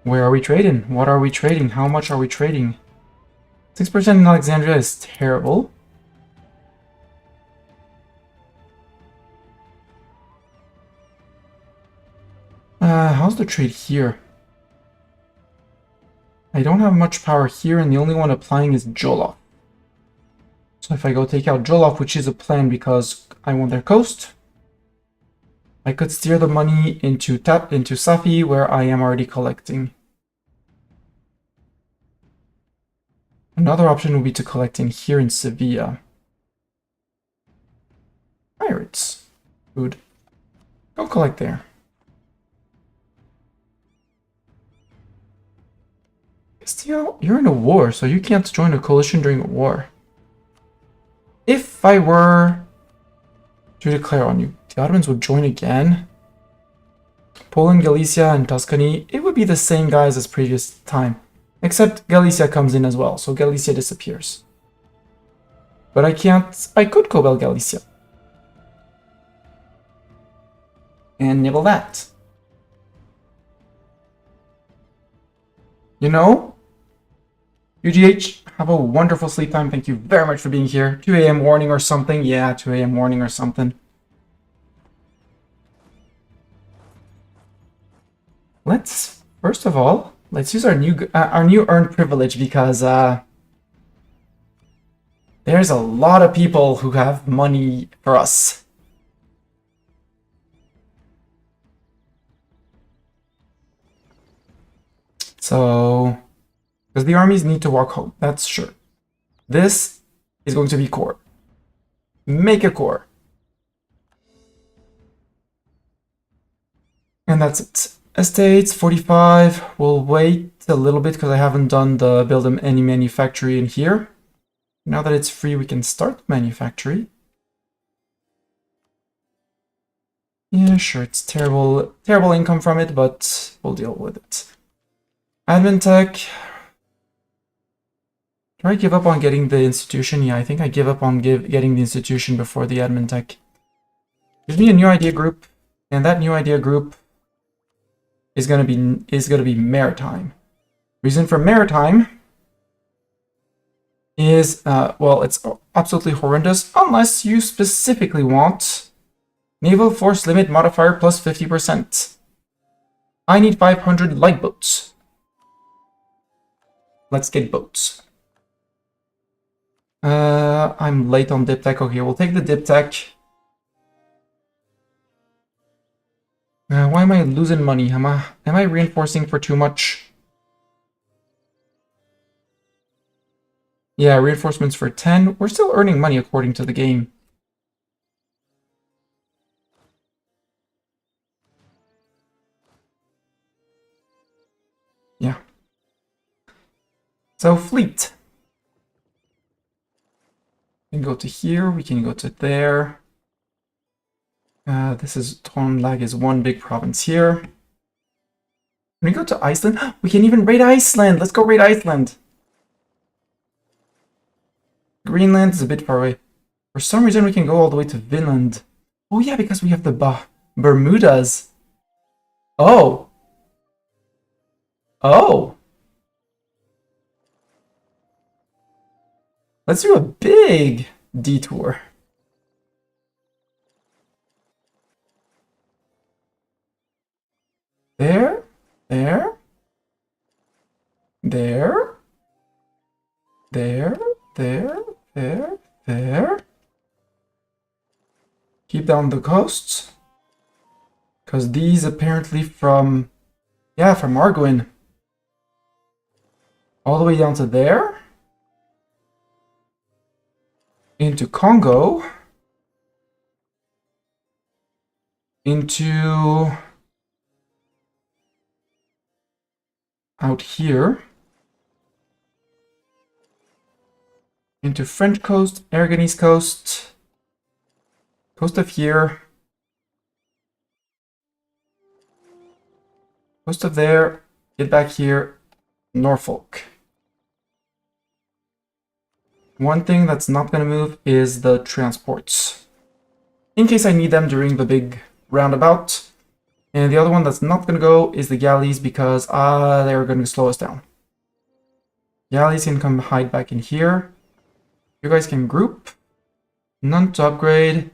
where are we trading? What are we trading? How much are we trading? 6% in Alexandria is terrible. How's the trade here? I don't have much power here, and the only one applying is Jollof. So if I go take out Jollof, which is a plan because I want their coast, I could steer the money into Safi, where I am already collecting. Another option would be to collect in here in Sevilla. Pirates. Food. Go collect there. Castile, you're in a war, so you can't join a coalition during a war. If I were to declare on you, the Ottomans would join again. Poland, Galicia, and Tuscany, it would be the same guys as previous time. Except Galicia comes in as well, so Galicia disappears. But I could cobble Galicia. And nibble that. You know? UGH, have a wonderful sleep time. Thank you very much for being here. 2 a.m. warning or something. Yeah, 2 a.m. warning or something. Let's, first of all, let's use our new earned privilege because there's a lot of people who have money for us. So, because the armies need to walk home, that's sure. This is going to be core. Make a core. And that's it. Estates, 45. We'll wait a little bit because I haven't done the build any manufactory in here. Now that it's free, we can start manufactory. Yeah, sure, it's terrible income from it, but we'll deal with it. Admin tech. Do I give up on getting the institution? Yeah, I think I give up on getting the institution before the admin tech. Gives me a new idea group, and that new idea group is gonna be maritime. Reason for maritime is well, it's absolutely horrendous unless you specifically want naval force limit modifier plus 50%. I need 500 light boats. Let's get boats. I'm late on dip tech. Okay, we'll take the dip tech. Why am I losing money? Am I reinforcing for too much? Yeah, reinforcements for 10. We're still earning money according to the game. Yeah. So fleet. We can go to here, we can go to there. This is Tonlag is one big province here. Can we go to Iceland? We can even raid Iceland! Let's go raid Iceland! Greenland is a bit far away. For some reason we can go all the way to Finland. Oh yeah, because we have the Bermudas. Oh! Oh! Let's do a big detour. There, there, there, there, there, there. Keep down the coasts. Because these apparently from Arguin. All the way down to there. Into Congo. Into out here. Into French coast, Aragonese coast, coast of here, coast of there, get back here, Norfolk. One thing that's not going to move is the transports, in case I need them during the big roundabout. And the other one that's not going to go is the galleys, because they're going to slow us down. Galleys can come hide back in here. You guys can group. None to upgrade.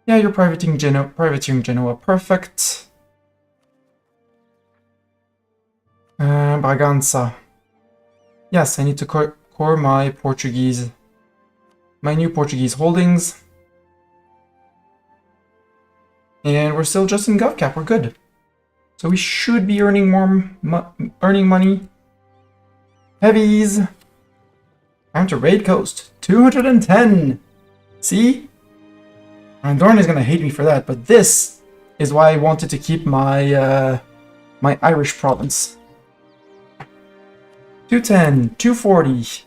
Yeah, you're privateering Genoa. Perfect. Braganza. Yes, I need to core my new Portuguese holdings. And we're still just in GovCap. We're good. So we should be earning earning money. Heavies. Time to raid coast. 210. See? Andorn is gonna hate me for that, but this is why I wanted to keep my my Irish province. 210, 240.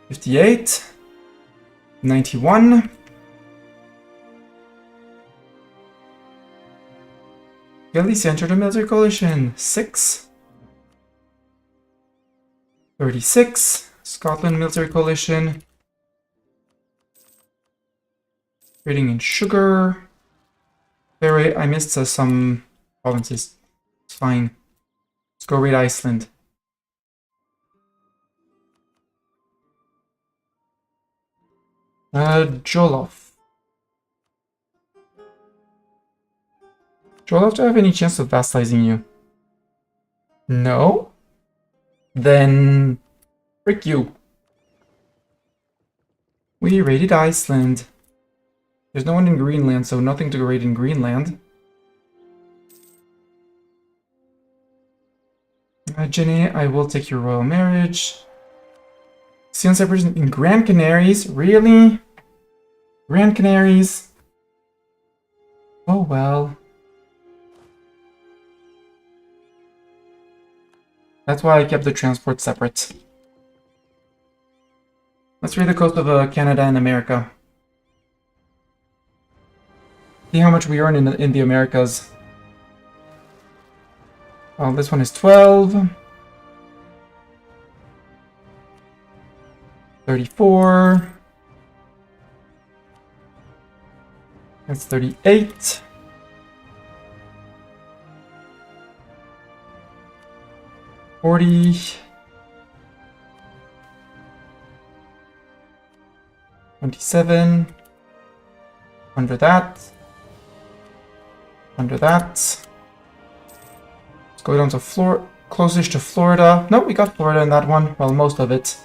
$58, 91. Galicia entered a military coalition. 6. 36. Scotland military coalition. Trading in sugar. Wait, I missed some provinces. It's fine. Let's go raid Iceland. Jolof. Jolof, do I have any chance of vassalizing you? No? Then frick you. We raided Iceland. There's no one in Greenland, so nothing to raid in Greenland. Jenny, I will take your royal marriage. Sea Cyprus in Grand Canaries? Really? Grand Canaries. Oh well. That's why I kept the transport separate. Let's read the coast of Canada and America. See how much we earn in the Americas. Well, this one is 12. 34. That's 38. 40. 27. Under that. Under that. Let's go down to closest to Florida. No, we got Florida in that one. Well, most of it.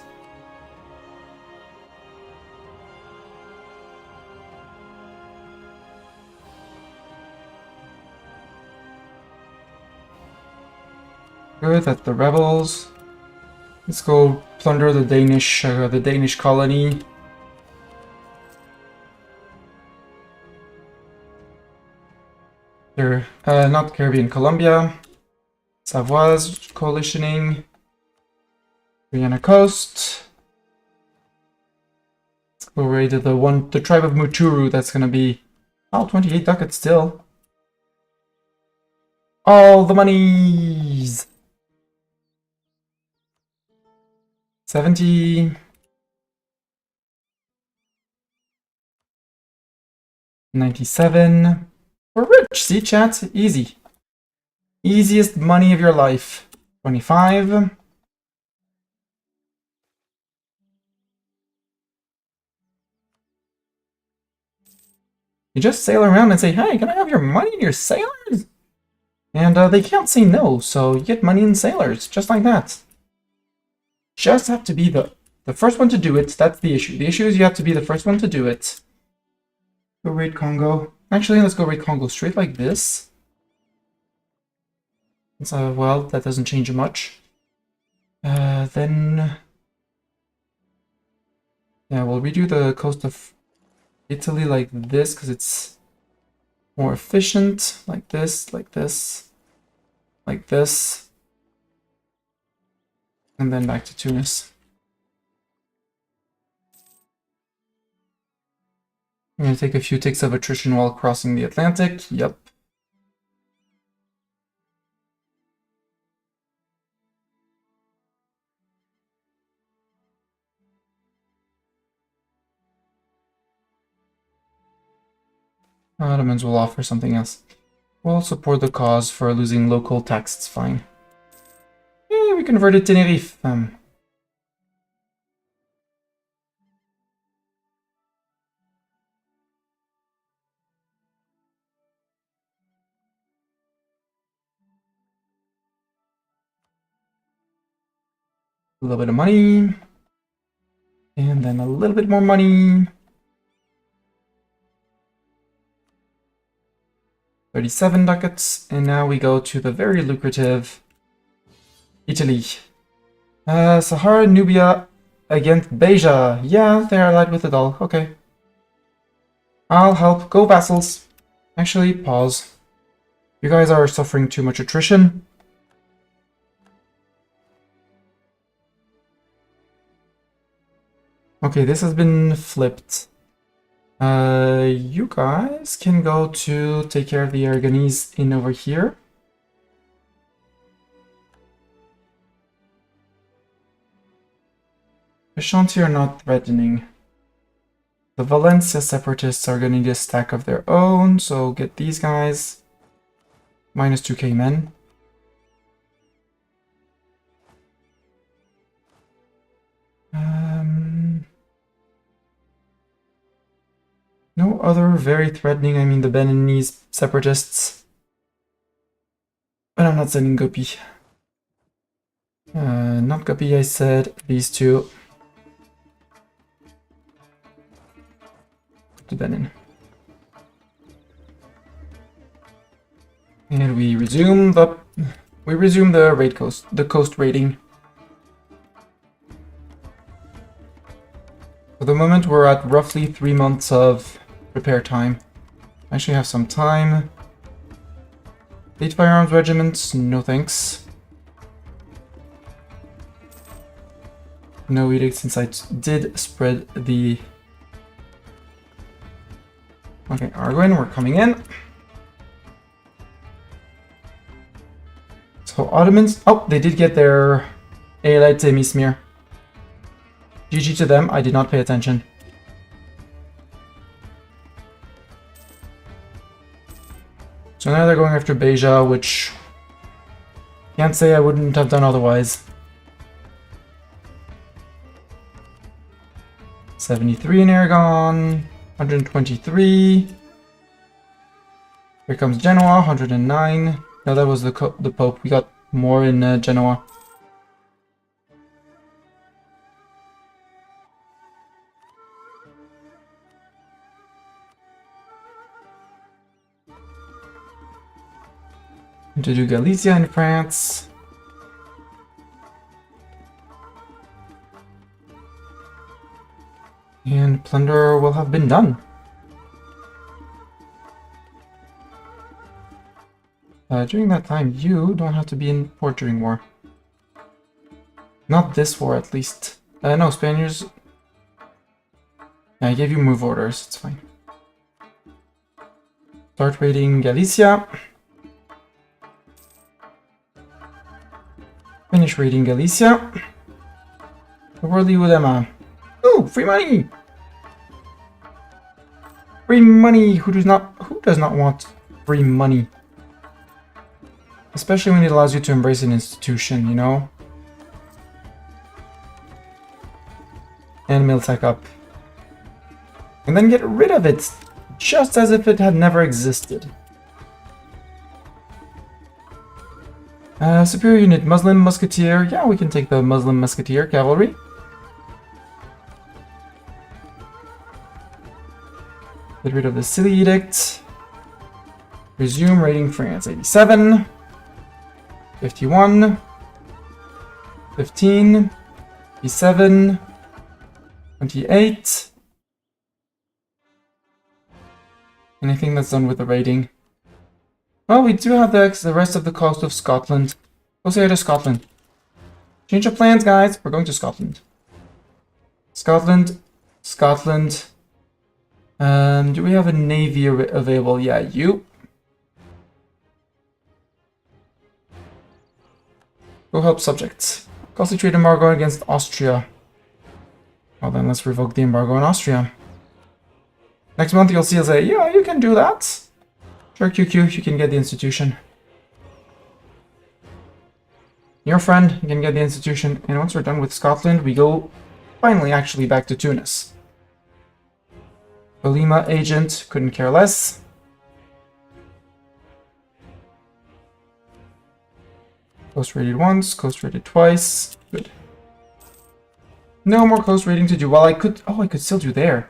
Good, that's the rebels. Let's go plunder the Danish colony. They're not Caribbean, Colombia. Savoy's coalitioning. Guyana coast. Let's go raid the tribe of Muturu. That's gonna be 28 ducats still. All the monies. 70. 97. We're rich, see chat? Easy. Easiest money of your life. 25. You just sail around and say, hey, can I have your money and your sailors? And they can't say no, so you get money and sailors, just like that. Just have to be the first one to do it. That's the issue. The issue is you have to be the first one to do it. Go raid Congo. Actually, let's go raid Congo straight like this. Well, that doesn't change much. Then... yeah, we'll redo the coast of Italy like this, because it's more efficient. Like this, like this, like this. And then back to Tunis. I'm going to take a few ticks of attrition while crossing the Atlantic. Yep. Ottomans will offer something else. We'll support the cause for losing local tax. It's fine. Hey, we converted Tenerife. A little bit of money. And then a little bit more money. 37 ducats. And now we go to the very lucrative Italy. Sahara, Nubia against Beja. Yeah, they are allied with the doll. Okay. I'll help. Go vassals. Actually, pause. You guys are suffering too much attrition. Okay, this has been flipped. You guys can go to take care of the Aragonese in over here. Ashanti are not threatening. The Valencia separatists are gonna need a stack of their own, so get these guys. Minus 2k men. No other very threatening, I mean the Beninese separatists. But I'm not sending Gopi. Not Gopi, I said these two. To Benin. And we resume the coast raiding. For the moment, we're at roughly 3 months of repair time. I actually have some time. 8 firearms regiments, no thanks. No edict since I did spread the... Okay, Argwin, we're coming in. So Ottomans... Oh, they did get their Eyalet Mismir. GG to them, I did not pay attention. So now they're going after Beja, which... Can't say I wouldn't have done otherwise. 73 in Aragon, 123. Here comes Genoa, 109. No, that was the Pope. We got more in Genoa. To do Galicia in France. And plunder will have been done. During that time, you don't have to be in port during war. Not this war, at least. No, Spaniards... Yeah, I gave you move orders, it's fine. Start raiding Galicia. Finish raiding Galicia. Worldly Ulema. Ooh, free money! Free money! Who does not want free money? Especially when it allows you to embrace an institution, you know? And Miltech up. And then get rid of it, just as if it had never existed. Superior unit, Muslim Musketeer. Yeah, we can take the Muslim Musketeer Cavalry. Get rid of the Sicily Edict. Resume raiding France. 87. 51. 15. 57. 28. Anything that's done with the raiding? Well, we do have the rest of the coast of Scotland. Go say to Scotland. Change of plans, guys. We're going to Scotland. Scotland. Scotland. Do we have a navy available? Yeah, you. Go help subjects. Costly trade embargo against Austria. Well then, let's revoke the embargo on Austria. Next month you'll see us say, yeah, you can do that. Sure, QQ, you can get the institution. Your friend, you can get the institution. And once we're done with Scotland, we go finally actually back to Tunis. Bolima agent, couldn't care less. Coast raided once, coast raided twice. Good. No more coast raiding to do. Well, I could still do there.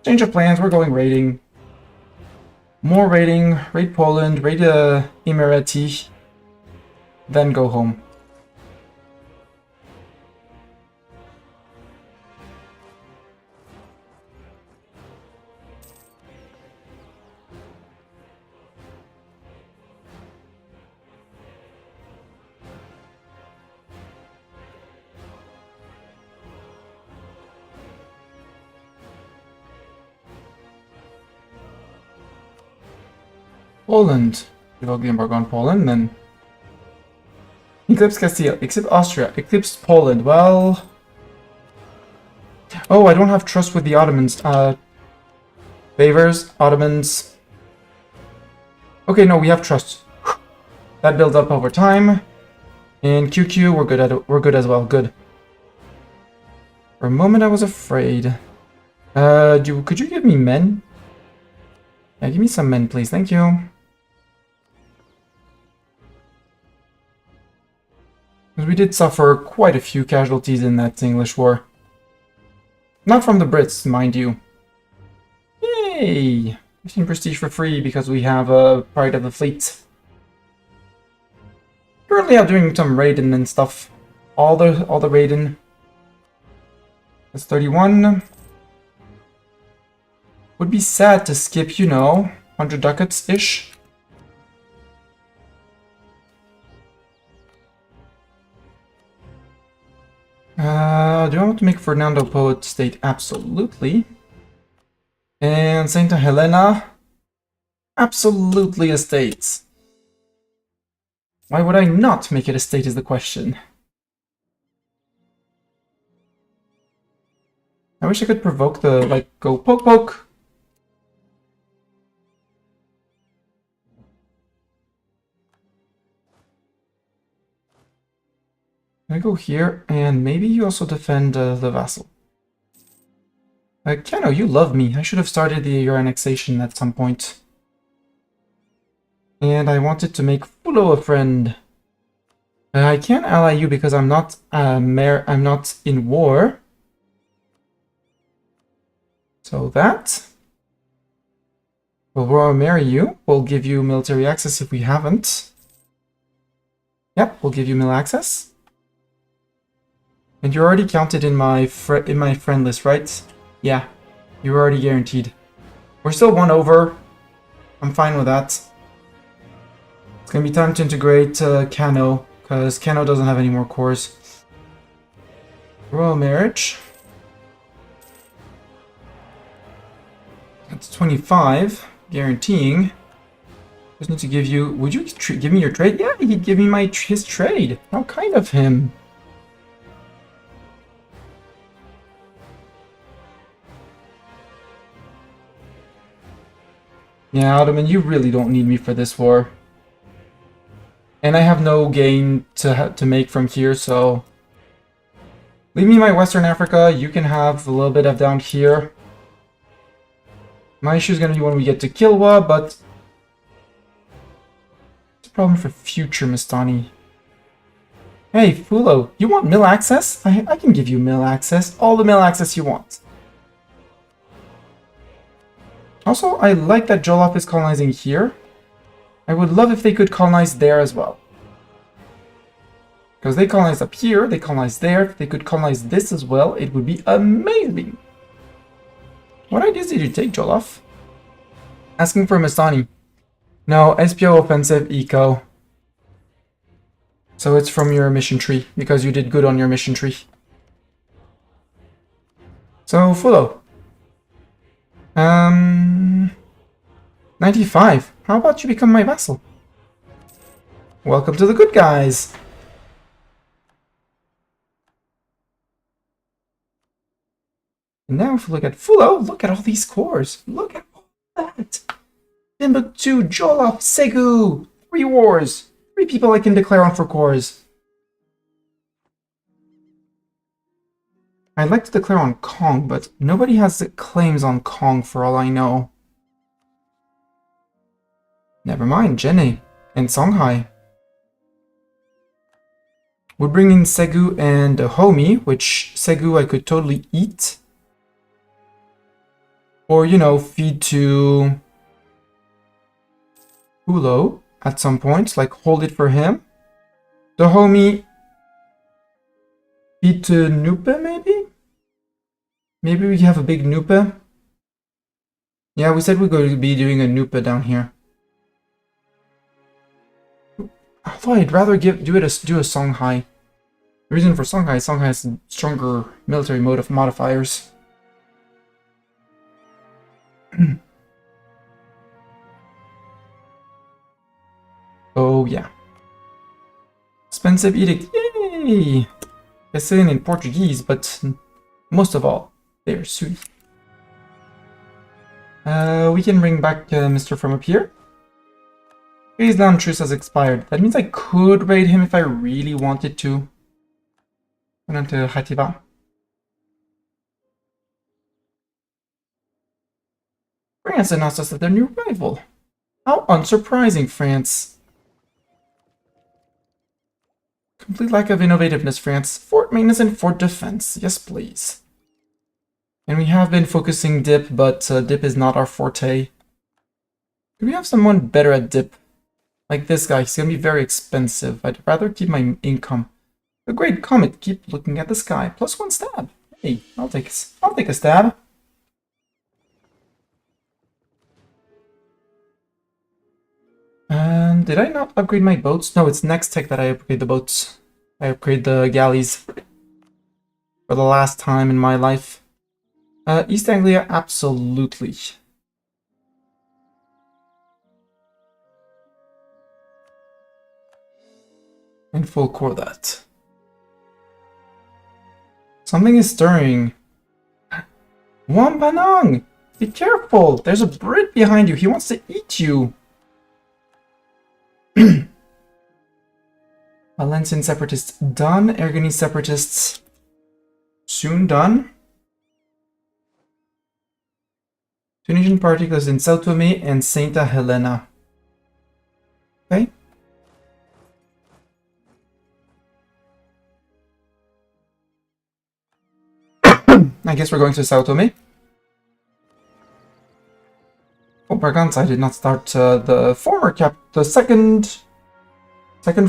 Change of plans, we're going raiding. More raiding, raid Poland, raid Emirati, then go home. Poland. Revoke the embargo on Poland, then... Eclipse Castile, eclipse Austria, eclipse Poland, well... Oh, I don't have trust with the Ottomans. Favors, Ottomans... Okay, no, we have trust. That builds up over time. And QQ, we're good at it. We're good as well, good. For a moment I was afraid. Could you give me men? Yeah, give me some men, please, thank you. Because we did suffer quite a few casualties in that English war. Not from the Brits, mind you. Yay! 15 prestige for free because we have a Pride of the Fleet. Currently I'm doing some raiding and stuff. All the raiding. That's 31. Would be sad to skip, you know, 100 ducats-ish. Do I want to make Fernando Poet state? Absolutely. And Saint Helena? Absolutely a state. Why would I not make it a state is the question. I wish I could provoke the, like, go poke poke. I go here, and maybe you also defend the vassal. Kano, you love me. I should have started your annexation at some point. And I wanted to make Fulo a friend. I can't ally you because I'm not I'm not in war. So that we'll marry you. We'll give you military access if we haven't. Yep, we'll give you mil access. And you're already counted in my friend list, right? Yeah, you're already guaranteed. We're still 1 over. I'm fine with that. It's gonna be time to integrate Kano, because Kano doesn't have any more cores. Royal marriage. That's 25, guaranteeing. Just need to give you. Would you give me your trade? Yeah, he'd give me his trade. How kind of him. Yeah, Ottoman, you really don't need me for this war. And I have no gain to make from here, so... Leave me my Western Africa, you can have a little bit of down here. My issue is going to be when we get to Kilwa, but... It's a problem for future Mistani. Hey, Fulo, you want mill access? I can give you mill access, all the mill access you want. Also, I like that Jollof is colonizing here. I would love if they could colonize there as well. Because they colonize up here, they colonize there. If they could colonize this as well, it would be amazing. What ideas did you take, Jollof? Asking for Mastani. No, SPO offensive, eco. So it's from your mission tree, because you did good on your mission tree. So, Fulo. 95. How about you become my vassal? Welcome to the good guys. And now if we look at Fulo, look at all these cores. Look at all that. Timbuktu, Jollof, Segu. 3 wars. 3 people I can declare on for cores. I'd like to declare on Kong, but nobody has claims on Kong for all I know. Never mind, Jenne and Songhai. We'll bring in Segu and Homi, which Segu I could totally eat. Or, you know, feed to Fulo at some point, like hold it for him. The Homi feed to Nupe, maybe? Maybe we have a big Nupe. Yeah, we said we're going to be doing a Nupe down here. Although I'd rather do a Songhai. The reason for Songhai has stronger military modifiers. Oh yeah. Expensive edict, yay! It's in Portuguese, but most of all, they're Sui. We can bring back Mr. from up here. Phase down truce has expired. That means I could raid him if I really wanted to. Went on to Hatiba. France announced us that their new rival. How unsurprising, France. Complete lack of innovativeness, France. Fort maintenance and fort defense. Yes, please. And we have been focusing dip, but dip is not our forte. Do we have someone better at dip? Like this guy, he's gonna be very expensive. I'd rather keep my income. The great comet, keep looking at the sky. +1 stab. Hey, I'll take a stab. Did I not upgrade my boats? No, it's next tech that I upgrade the boats. I upgrade the galleys for the last time in my life. East Anglia, absolutely. In full core that. Something is stirring. Wampanang! Be careful! There's a Brit behind you. He wants to eat you. Valencian separatists done. Aragonese separatists soon done. Tunisian particles in Sao Tome and Saint Helena. Okay. I guess we're going to Sao Tome. Oh, Braganza, I did not start the second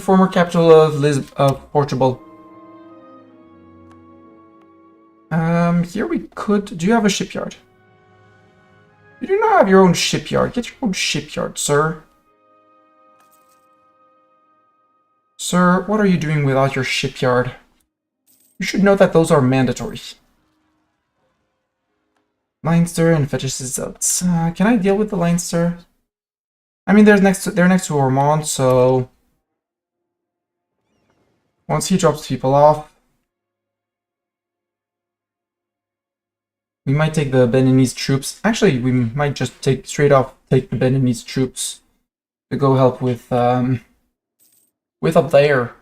former capital of Portugal. Here we could. Do you have a shipyard? You do not have your own shipyard. Get your own shipyard, sir. Sir, what are you doing without your shipyard? You should know that those are mandatory. Leinster and fetishists. Can I deal with the Leinster? I mean, they're next to Ormond, so once he drops people off, we might take the Beninese troops. Actually, we might just take the Beninese troops to go help with up there,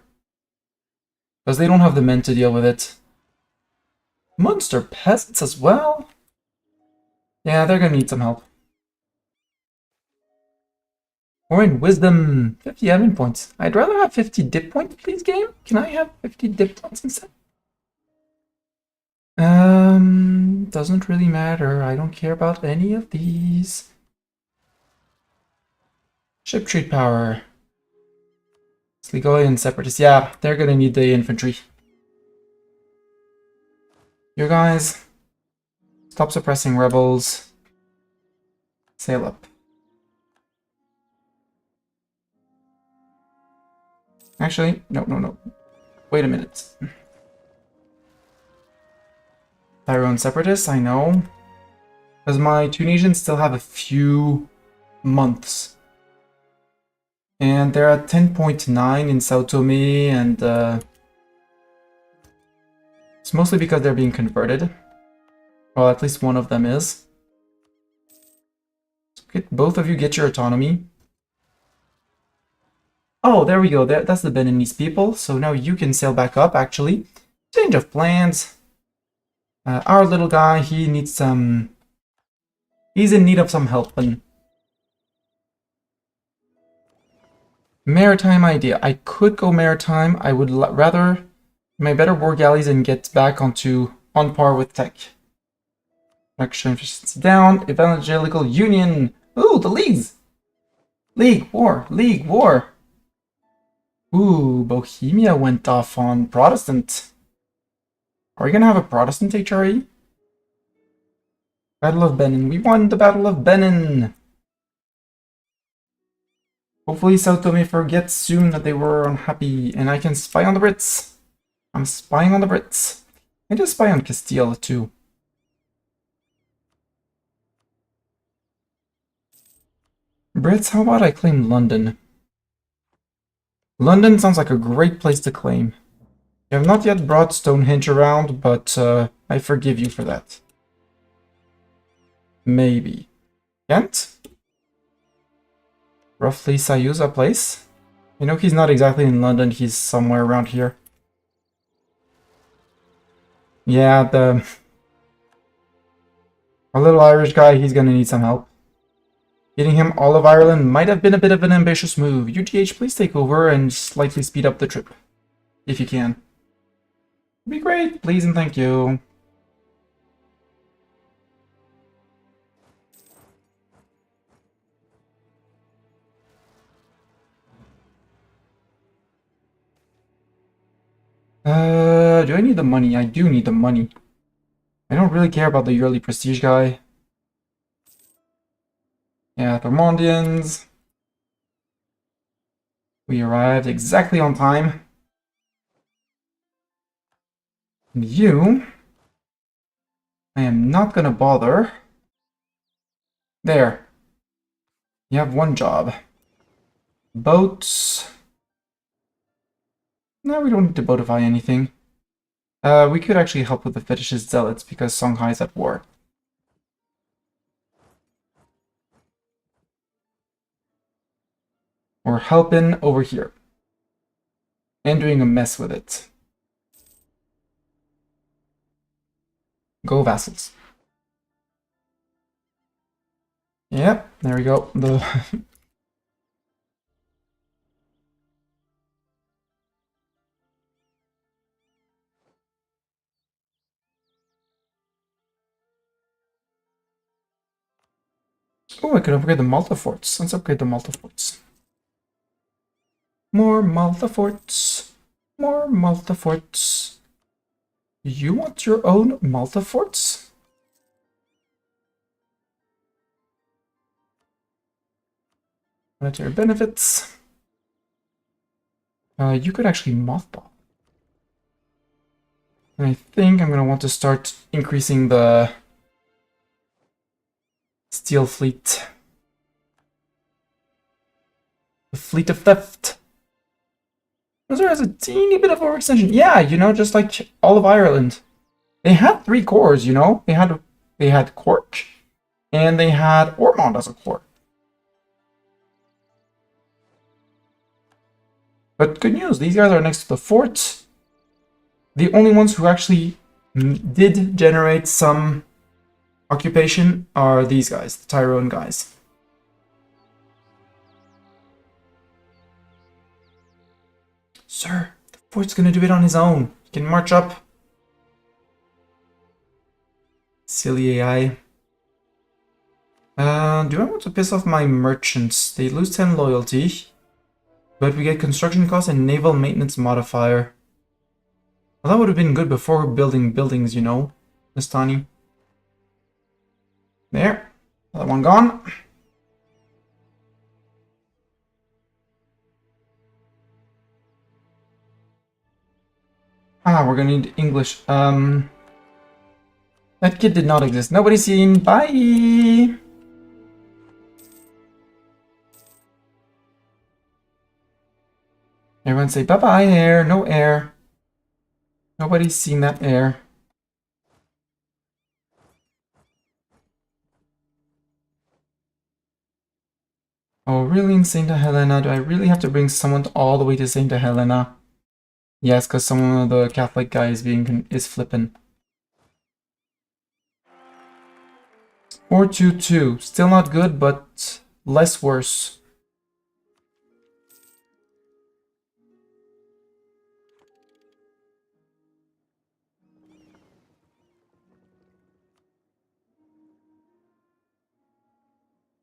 because they don't have the men to deal with it. Munster peasants as well. Yeah, they're gonna need some help. Or in wisdom, 50 admin points. I'd rather have 50 dip points, please, game. Can I have 50 dip points instead? Doesn't really matter. I don't care about any of these. Ship trade power. Sligoyan separatists. Yeah, they're gonna need the infantry. You guys, stop suppressing rebels. Sail up. Actually, no. Wait a minute. Tyrone separatists, I know. Because my Tunisians still have a few months. And they're at 10.9 in Sao Tome, and it's mostly because they're being converted. Well, at least one of them is. So both of you get your autonomy. Oh, there we go. That's the Beninese people. So now you can sail back up, actually. Change of plans. Our little guy, he needs some... He's in need of some help. Maritime idea. I could go maritime. I would rather my better war galleys and get back on par with tech. Production efficiency down. Evangelical Union. Ooh, the leagues. League war. Ooh, Bohemia went off on Protestant. Are we gonna have a Protestant HRE? Battle of Benin. We won the Battle of Benin. Hopefully Sao Tome forgets soon that they were unhappy, and I can spy on the Brits. I'm spying on the Brits. I just spy on Castile too. Brits, how about I claim London? London sounds like a great place to claim. You have not yet brought Stonehenge around, but I forgive you for that. Maybe. Kent? Roughly Sayuza place. You know, he's not exactly in London, he's somewhere around here. Yeah, our little Irish guy, he's gonna need some help. Getting him all of Ireland might have been a bit of an ambitious move. UGH, please take over and slightly speed up the trip. If you can. It'd be great, please and thank you. Do I need the money? I do need the money. I don't really care about the yearly prestige guy. Yeah, Thermondians. We arrived exactly on time. And you... I am not gonna bother. There. You have one job. Boats. No, we don't need to boatify anything. We could actually help with the fetishist zealots because Songhai's at war. We're helping over here. And doing a mess with it. Go vassals. Yep, there we go. Oh, I could upgrade the Malta forts. Let's upgrade the Malta forts. More Malta forts. More Malta forts. You want your own Malta forts? Monetary benefits. You could actually mothball. And I think I'm going to want to start increasing the steel fleet. The fleet of theft. There has a teeny bit of overextension. Yeah, you know, just like all of Ireland. They had 3 cores, you know? They had Cork, and they had Ormond as a core. But good news, these guys are next to the fort. The only ones who actually did generate some occupation are these guys, the Tyrone guys. Sir, the fort's gonna do it on his own. He can march up. Silly AI. Do I want to piss off my merchants? They lose 10 loyalty, but we get construction costs and naval maintenance modifier. Well, that would have been good before building buildings, you know, Nastani. There. Another one gone. Ah, we're gonna need English. That kid did not exist. Nobody seen. Bye! Everyone say bye-bye air. No air. Nobody's seen that air. Oh, really in Saint Helena? Do I really have to bring someone all the way to Saint Helena? Yes, because some of the Catholic guy is flippin'. 422. Still not good, but less worse.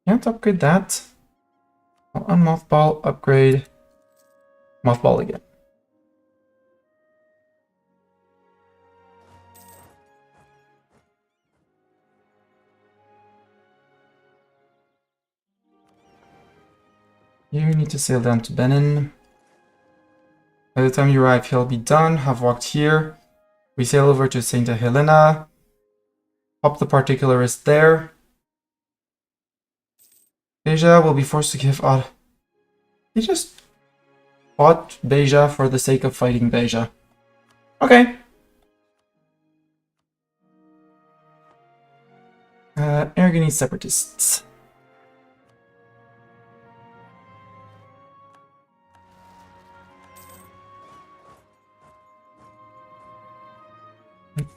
Can't upgrade that. I'll unmothball, upgrade, mothball again. You need to sail down to Benin. By the time you arrive, he'll be done. Have walked here. We sail over to Saint Helena. Pop the particularist there. Beja will be forced to give odd. He just fought Beja for the sake of fighting Beja. Okay. Aragonese separatists.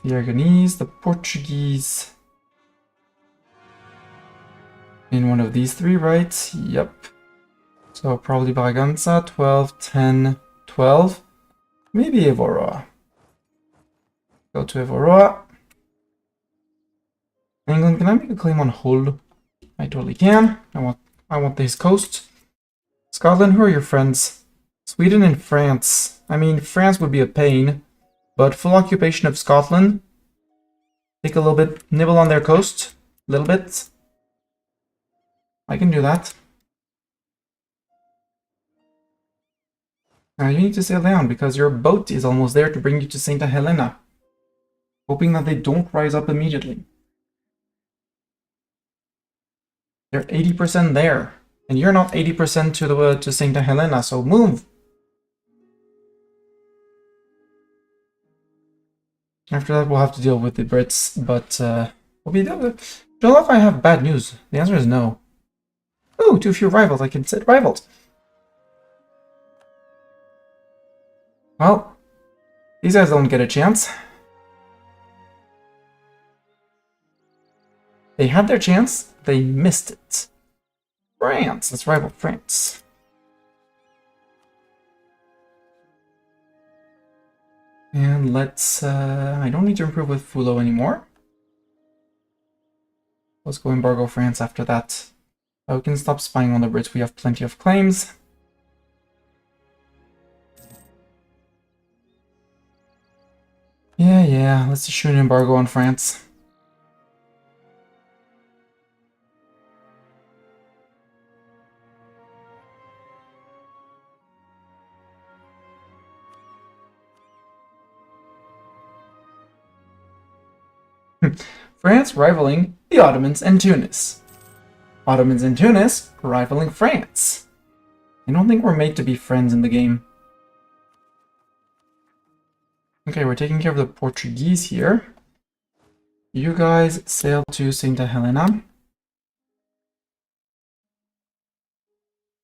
The Aragonese, the Portuguese. In one of these 3, right? Yep. So probably Braganza, 12, 10, 12. Maybe Evora. Go to Evora. England, can I make a claim on Hull? I totally can. I want this coast. Scotland, who are your friends? Sweden and France. I mean, France would be a pain, but full occupation of Scotland. Take a little bit, nibble on their coast, a little bit. I can do that. Now you need to sail down because your boat is almost there to bring you to St. Helena. Hoping that they don't rise up immediately. They're 80% there, and you're not 80% to St. Helena, so move! After that, we'll have to deal with the Brits, but we'll be dealing with. Don't know if I have bad news. The answer is no. Oh, too few rivals. I can set rivals. Well, these guys don't get a chance. They had their chance. They missed it. France. Let's rival France. And let's... I don't need to improve with Fulo anymore. Let's go embargo France after that. We can stop spying on the Brits. We have plenty of claims. Yeah, let's issue an embargo on France. France rivaling the Ottomans and Tunis. Ottomans and Tunis rivaling France. I don't think we're made to be friends in the game. Okay, we're taking care of the Portuguese here. You guys sail to St. Helena,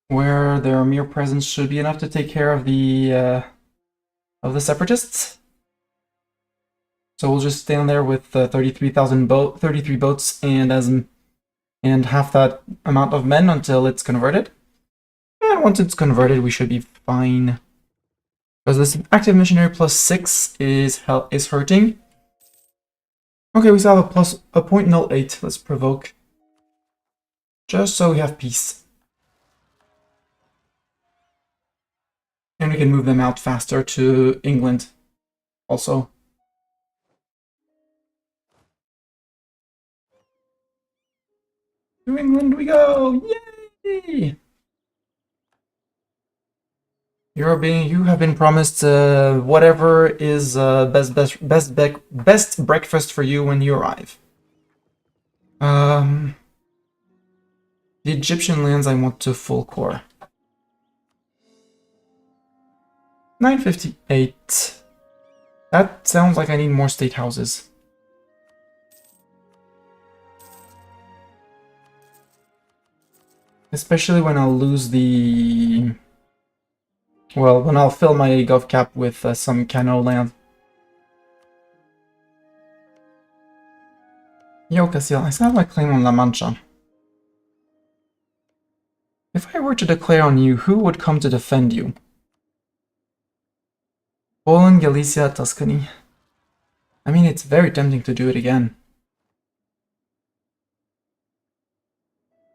where their mere presence should be enough to take care of the separatists. So we'll just stand there with 33 boats and half that amount of men until it's converted. And once it's converted, we should be fine. Because this active missionary plus 6 is hurting. Okay, we still have a 0.08. Let's provoke. Just so we have peace. And we can move them out faster to England also. To England we go! Yay! You have been promised whatever is best breakfast for you when you arrive. The Egyptian lands I want to full core. 958. That sounds like I need more state houses. Especially when I'll lose the... Well, when I'll fill my gov cap with some Cano land. Yo, Castile, I still have my claim on La Mancha. If I were to declare on you, who would come to defend you? Poland, Galicia, Tuscany. I mean, it's very tempting to do it again.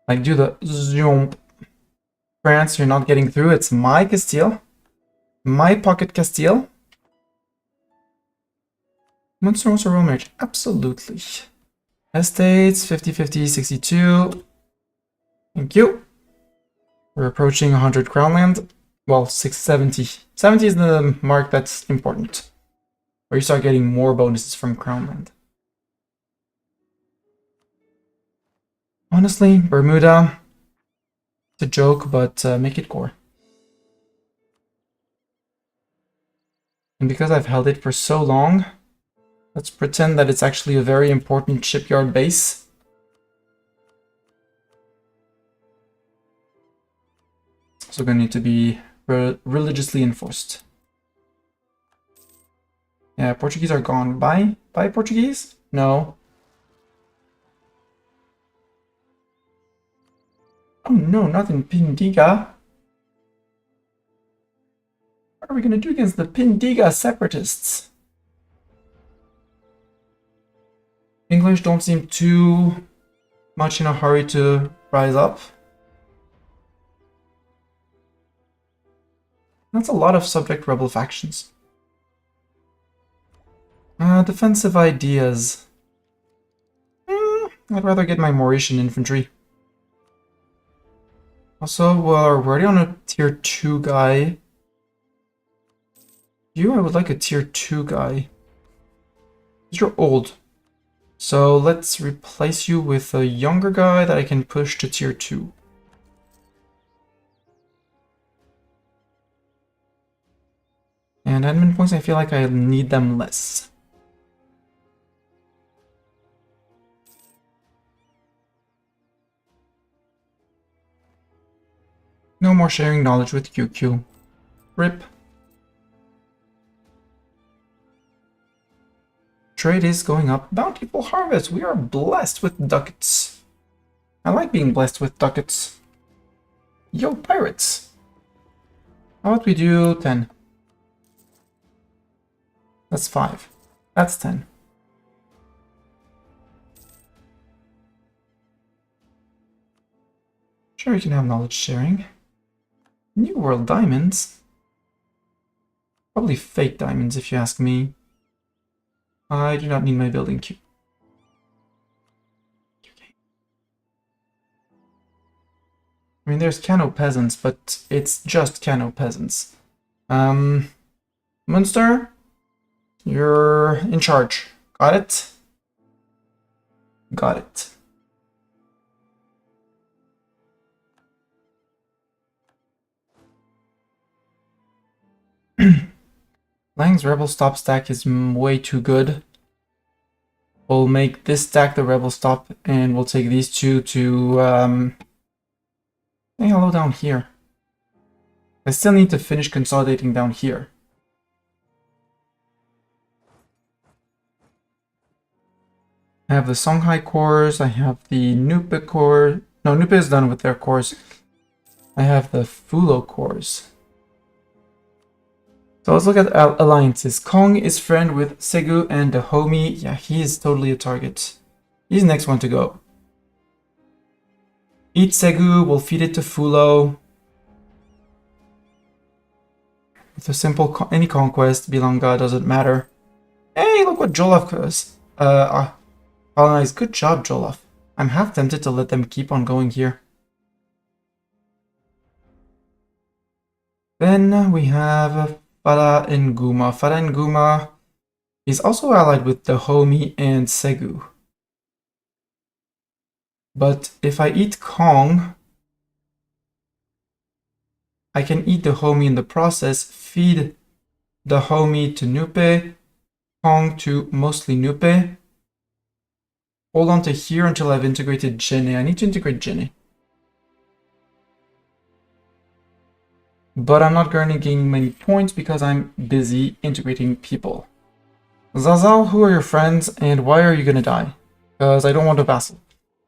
Like, do the zoom. France, you're not getting through. It's my Castile. My pocket Castile. Munster wants a royal marriage. Absolutely. Estates, 50-50, 62. Thank you. We're approaching 100 crown land. Well, 670. 70 is the mark that's important. Where you start getting more bonuses from crown land. Honestly, Bermuda, it's a joke, but make it core. And because I've held it for so long, let's pretend that it's actually a very important shipyard base. It's also going to need to be religiously enforced. Yeah, Portuguese are gone. Bye? Bye, Portuguese? No. Oh no, not in Pindiga. What are we gonna do against the Pindiga separatists? English don't seem too much in a hurry to rise up. That's a lot of subject rebel factions. Defensive ideas. I'd rather get my Mauritian infantry. Also, we're already on a tier 2 guy. I would like a tier 2 guy. You're old. So let's replace you with a younger guy that I can push to tier 2. And admin points, I feel like I need them less. No more sharing knowledge with QQ. RIP. Trade is going up. Bountiful harvest. We are blessed with ducats. I like being blessed with ducats. Yo, pirates. How about we do 10? That's 5. That's 10. Sure, you can have knowledge sharing. New World diamonds. Probably fake diamonds if you ask me. I do not need my building queue. I mean, there's Cano peasants, but it's just Cano peasants. Munster, you're in charge. Got it? Got it. Lang's rebel stop stack is way too good. We'll make this stack the rebel stop, and we'll take these two to say hello down here. I still need to finish consolidating down here. I have the Songhai cores, I have the Nupe core. No, Nupe is done with their cores. I have the Fulo cores. So let's look at alliances. Kong is friend with Segu and Dahomey. Yeah, he is totally a target. He's the next one to go. Eat Segu, we'll feed it to Fulo. With a simple any conquest, Bilanga doesn't matter. Hey, look what Jolaf colonized. Good job, Jolaf. I'm half tempted to let them keep on going here. Then we have Farah Nguma. Farah Nguma is also allied with Dahomey and Segu. But if I eat Kong, I can eat Dahomey in the process, feed Dahomey to Nupe, Kong to mostly Nupe. Hold on to here until I've integrated Jene. I need to integrate Jene. But I'm not going to gain many points because I'm busy integrating people. Zazal, who are your friends and why are you going to die? Because I don't want a vassal.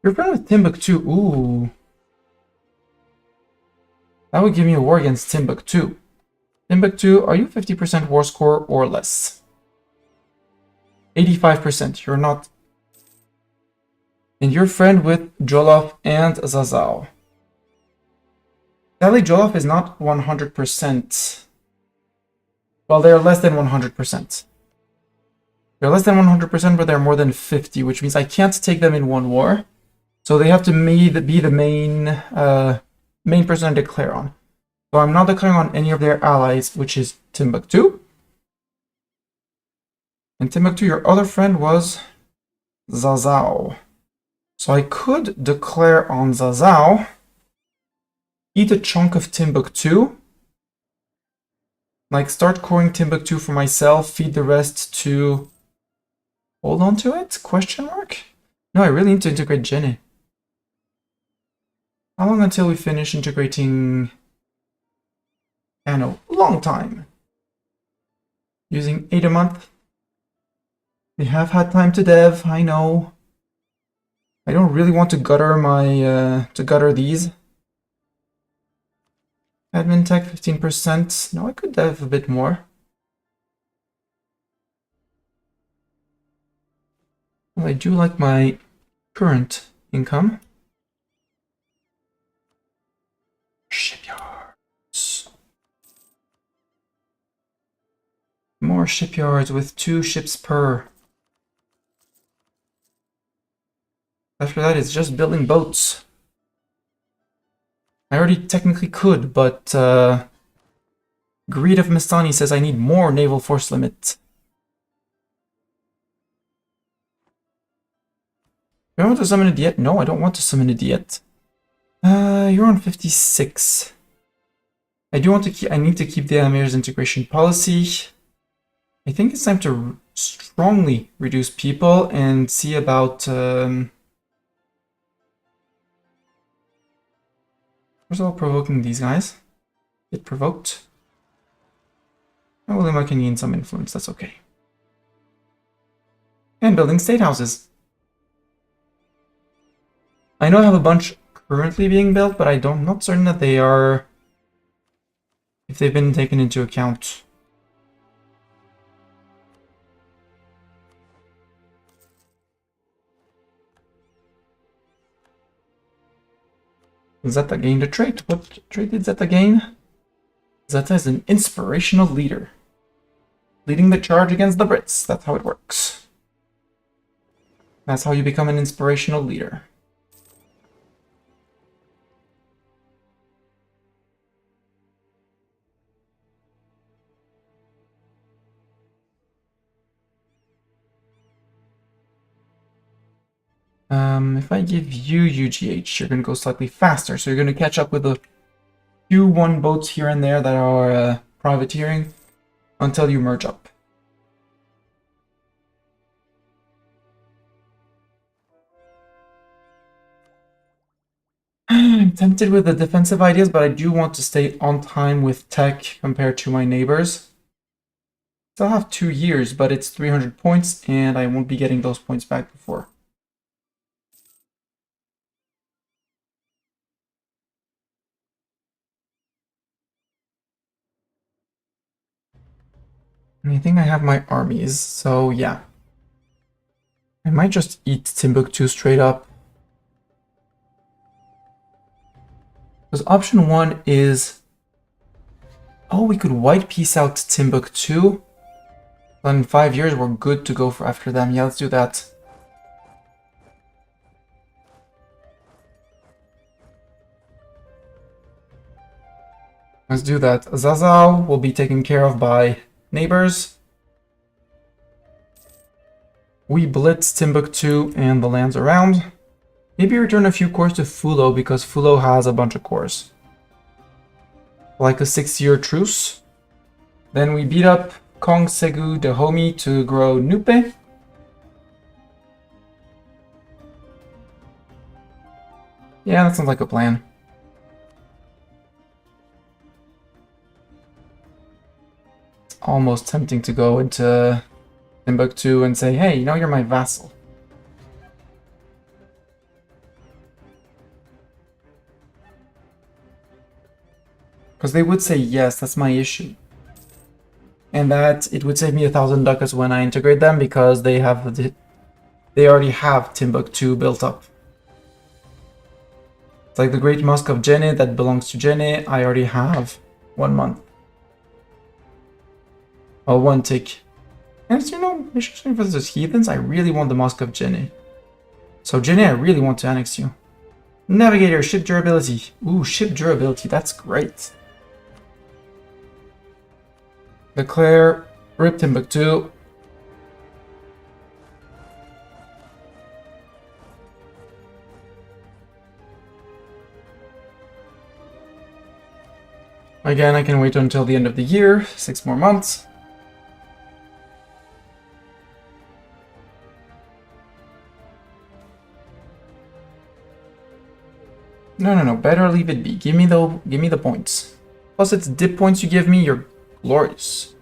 You're friend with Timbuktu. Ooh. That would give me a war against Timbuktu. Timbuktu, are you 50% war score or less? 85%. You're not. And you're friend with Jolaf and Zazal. Sadly, Jolaf is not 100%. Well, they're less than 100%. They're less than 100%, but they're more than 50, which means I can't take them in one war. So they have to be the main person I declare on. So I'm not declaring on any of their allies, which is Timbuktu. And Timbuktu, your other friend was Zazao. So I could declare on Zazao, eat a chunk of Timbuktu, like start coring Timbuktu for myself, feed the rest to hold on to it? Question mark? No, I really need to integrate Jene. How long until we finish integrating Ano? Long time. Using 8 a month. We have had time to dev, I know. I don't really want to gutter my these. Admin tech 15%. No, I could dev a bit more. Well, I do like my current income. Shipyards. More shipyards with 2 ships per. After that, it's just building boats. I already technically could, but Greed of Mistani says I need more naval force limit. Do I want to summon it yet? No, I don't want to summon it yet. You're on 56. I do want to keep. I need to keep the Amir's integration policy. I think it's time to strongly reduce people and see about. First of all, provoking these guys. Get provoked. William, I can gain some influence. That's okay. And building state houses. I know I have a bunch currently being built, but I'm not certain that they are, if they've been taken into account. Zeta gained a trait. What trait did Zeta gain? Zeta is an inspirational leader. Leading the charge against the Brits. That's how it works. That's how you become an inspirational leader. If I give you UGH, you're going to go slightly faster, so you're going to catch up with a few one boats here and there that are privateering until you merge up. I'm tempted with the defensive ideas, but I do want to stay on time with tech compared to my neighbors. Still have 2 years, but it's 300 points, and I won't be getting those points back before. I think I have my armies, so yeah. I might just eat Timbuktu straight up. Because option 1 is... Oh, we could white piece out Timbuktu. Then in 5 years, we're good to go for after them. Yeah, let's do that. Let's do that. Zazao will be taken care of by neighbors. We blitz Timbuktu and the lands around. Maybe return a few cores to Fulo because Fulo has a bunch of cores. Like a 6-year truce. Then we beat up Kong Segu Dahomey to grow Nupe. Yeah, that sounds like a plan. It's almost tempting to go into Timbuktu and say, hey, you know, you're my vassal. Because they would say yes, that's my issue. And that it would save me 1,000 ducats when I integrate them because they already have Timbuktu built up. It's like the Great Mosque of Djenné that belongs to Djenné. I already have 1 month. Well, 1 tick. And you know, especially for those heathens, I really want the Mosque of Djenné. So Djenné, I really want to annex you. Navigator, ship durability. Ooh, ship durability, that's great. Declare, rip Timbuktu. Again, I can wait until the end of the year, 6 more months. No, better leave it be. Give me the points. Plus it's dip points you give me, you're glorious.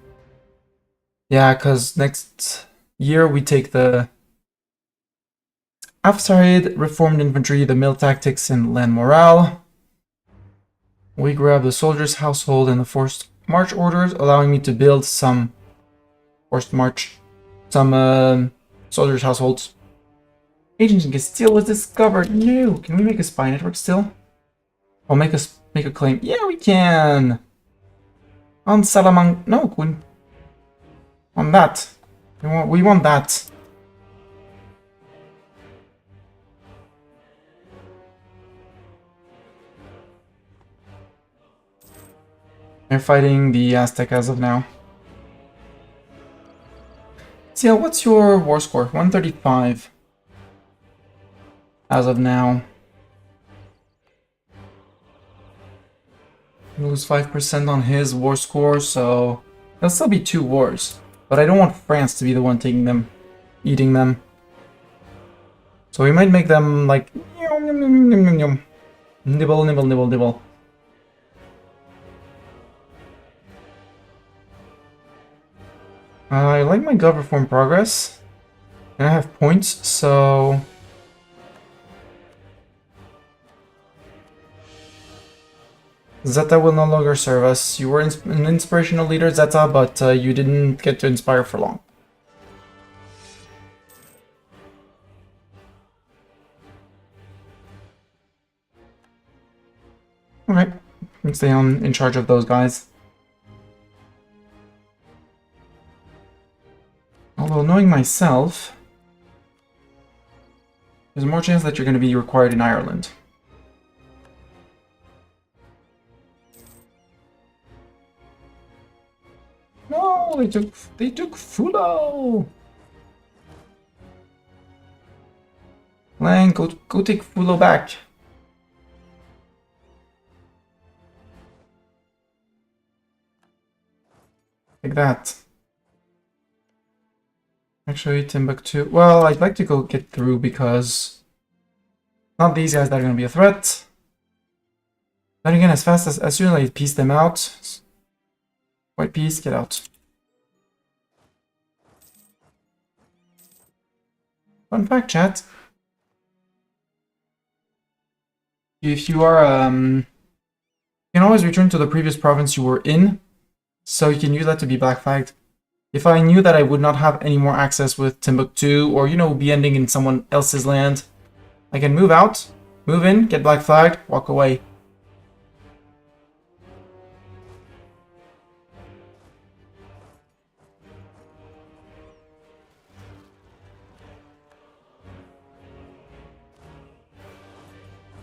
Yeah, because next year we take the Afsarid, Reformed Infantry, the Mill Tactics, and Land Morale. We grab the Soldier's Household and the Forced March Orders, allowing me to build some Soldiers' Households. Agents in Castile was discovered. No, can we make a spy network still? I'll make a claim. Yeah, we can. On Salamanca. No, Queen. On that. We want that. They're fighting the Aztec as of now. So yeah, what's your war score? 135. As of now. Lose 5% on his war score, so there'll still be 2 wars. But I don't want France to be the one taking them, eating them. So we might make them like nibble, nibble, nibble, nibble. I like my gov reform progress, and I have points, so Zeta will no longer serve us. You were an inspirational leader, Zeta, but you didn't get to inspire for long. Alright, you can stay on in charge of those guys. Although, knowing myself, there's more chance that you're going to be required in Ireland. No, they took Fulo. Lang, go take Fulo back. Like that. Actually, Timbuktu. Well, I'd like to go get through because not these guys that are going to be a threat. Then again, as soon as I piece them out, white piece, get out. Fun fact, chat. If you are, you can always return to the previous province you were in, so you can use that to be black flagged. If I knew that I would not have any more access with Timbuktu, or, you know, be ending in someone else's land, I can move out, move in, get black flagged, walk away.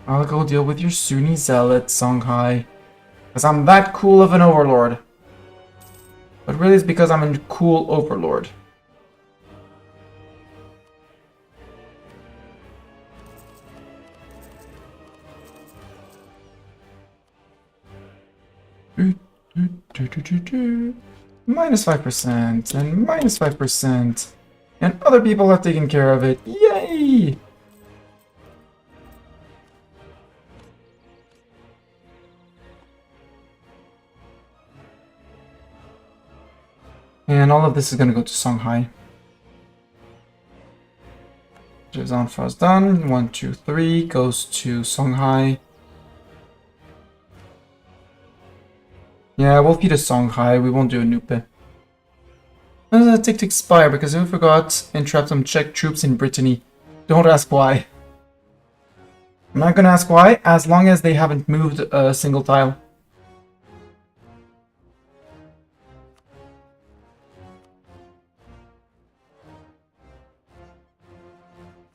I'll go deal with your Sunni zealot, Songhai. Because I'm that cool of an overlord. But really it's because I'm a cool overlord. Minus 5% and minus 5%. And other people have taken care of it. Yay! And all of this is going to go to Songhai. Jazanfa is done. 1, 2, 3 goes to Songhai. Yeah, we'll feed a Songhai. We won't do a Nupe. When does that take to expire? Because I forgot entrap some Czech troops in Brittany. Don't ask why. I'm not going to ask why, as long as they haven't moved a single tile.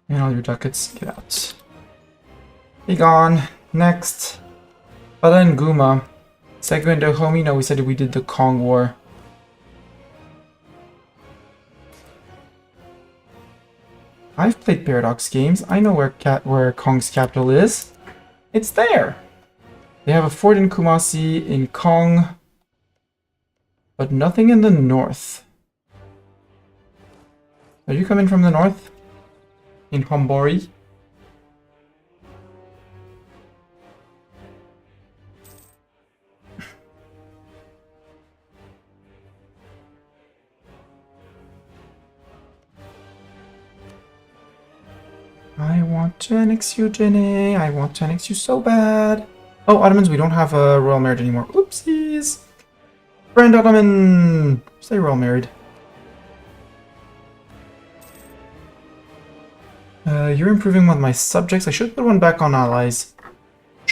And all your ducats, get out. Be gone. Next. Bala and Guma. Segu and Dahomey? No, we said we did the Kong War. I've played Paradox games. I know where Kong's capital is. It's there. They have a fort in Kumasi, in Kong, but nothing in the north. Are you coming from the north? In Hombori? I want to annex you, Jenny. I want to annex you so bad. Oh, Ottomans, we don't have a royal marriage anymore. Oopsies. Friend Ottoman. Stay royal married. You're improving with my subjects. I should put one back on allies.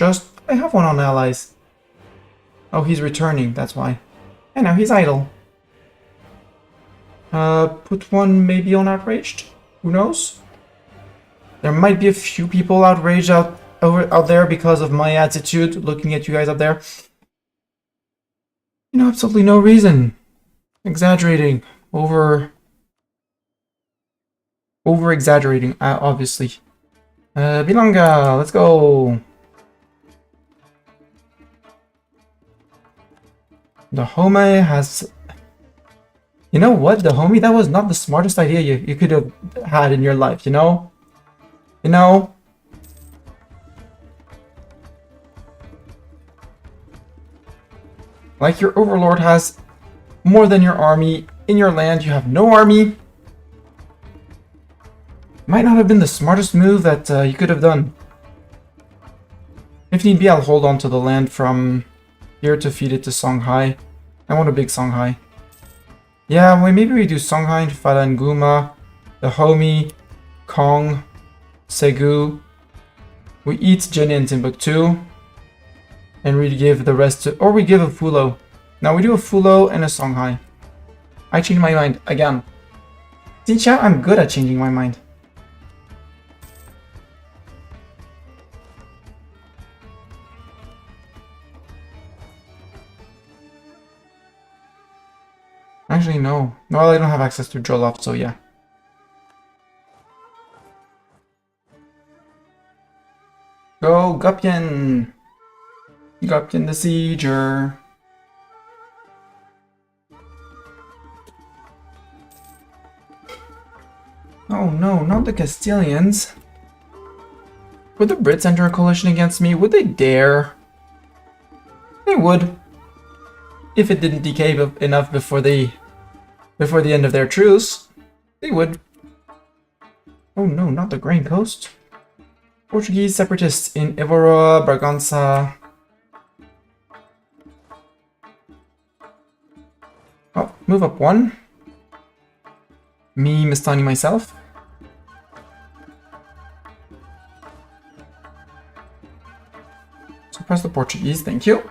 I have one on allies. Oh, he's returning, that's why. And now he's idle. Put one maybe on outraged. Who knows? There might be a few people outraged out there because of my attitude looking at you guys up there. You know, absolutely no reason. Exaggerating. Over-exaggerating, obviously. Bilanga, let's go. The homie has... You know what, the homie? That was not the smartest idea you could have had in your life, you know? You know? Like, your overlord has more than your army. In your land, you have no army. Might not have been the smartest move that you could have done. If need be, I'll hold on to the land from here to feed it to Songhai. I want a big Songhai. Yeah, well, maybe we do Songhai, Fada and Guma, the homie, Kong, Segu. We eat Jenny and Timbuktu. And we give the rest to... Or we give a Fulo. Now we do a Fulo and a Songhai. I changed my mind again. See, chat, I'm good at changing my mind. Actually, no. Well, I don't have access to Jollof, so yeah. Go, Gupyan! Gupyan the Sieger. Oh no, not the Castilians. Would the Brits enter a coalition against me? Would they dare? They would. If it didn't decay enough before the end of their truce, they would. Oh no, not the Grain Coast. Portuguese separatists in Évora, Bragança. Oh, move up one. Me mistani myself. Suppress the Portuguese, thank you.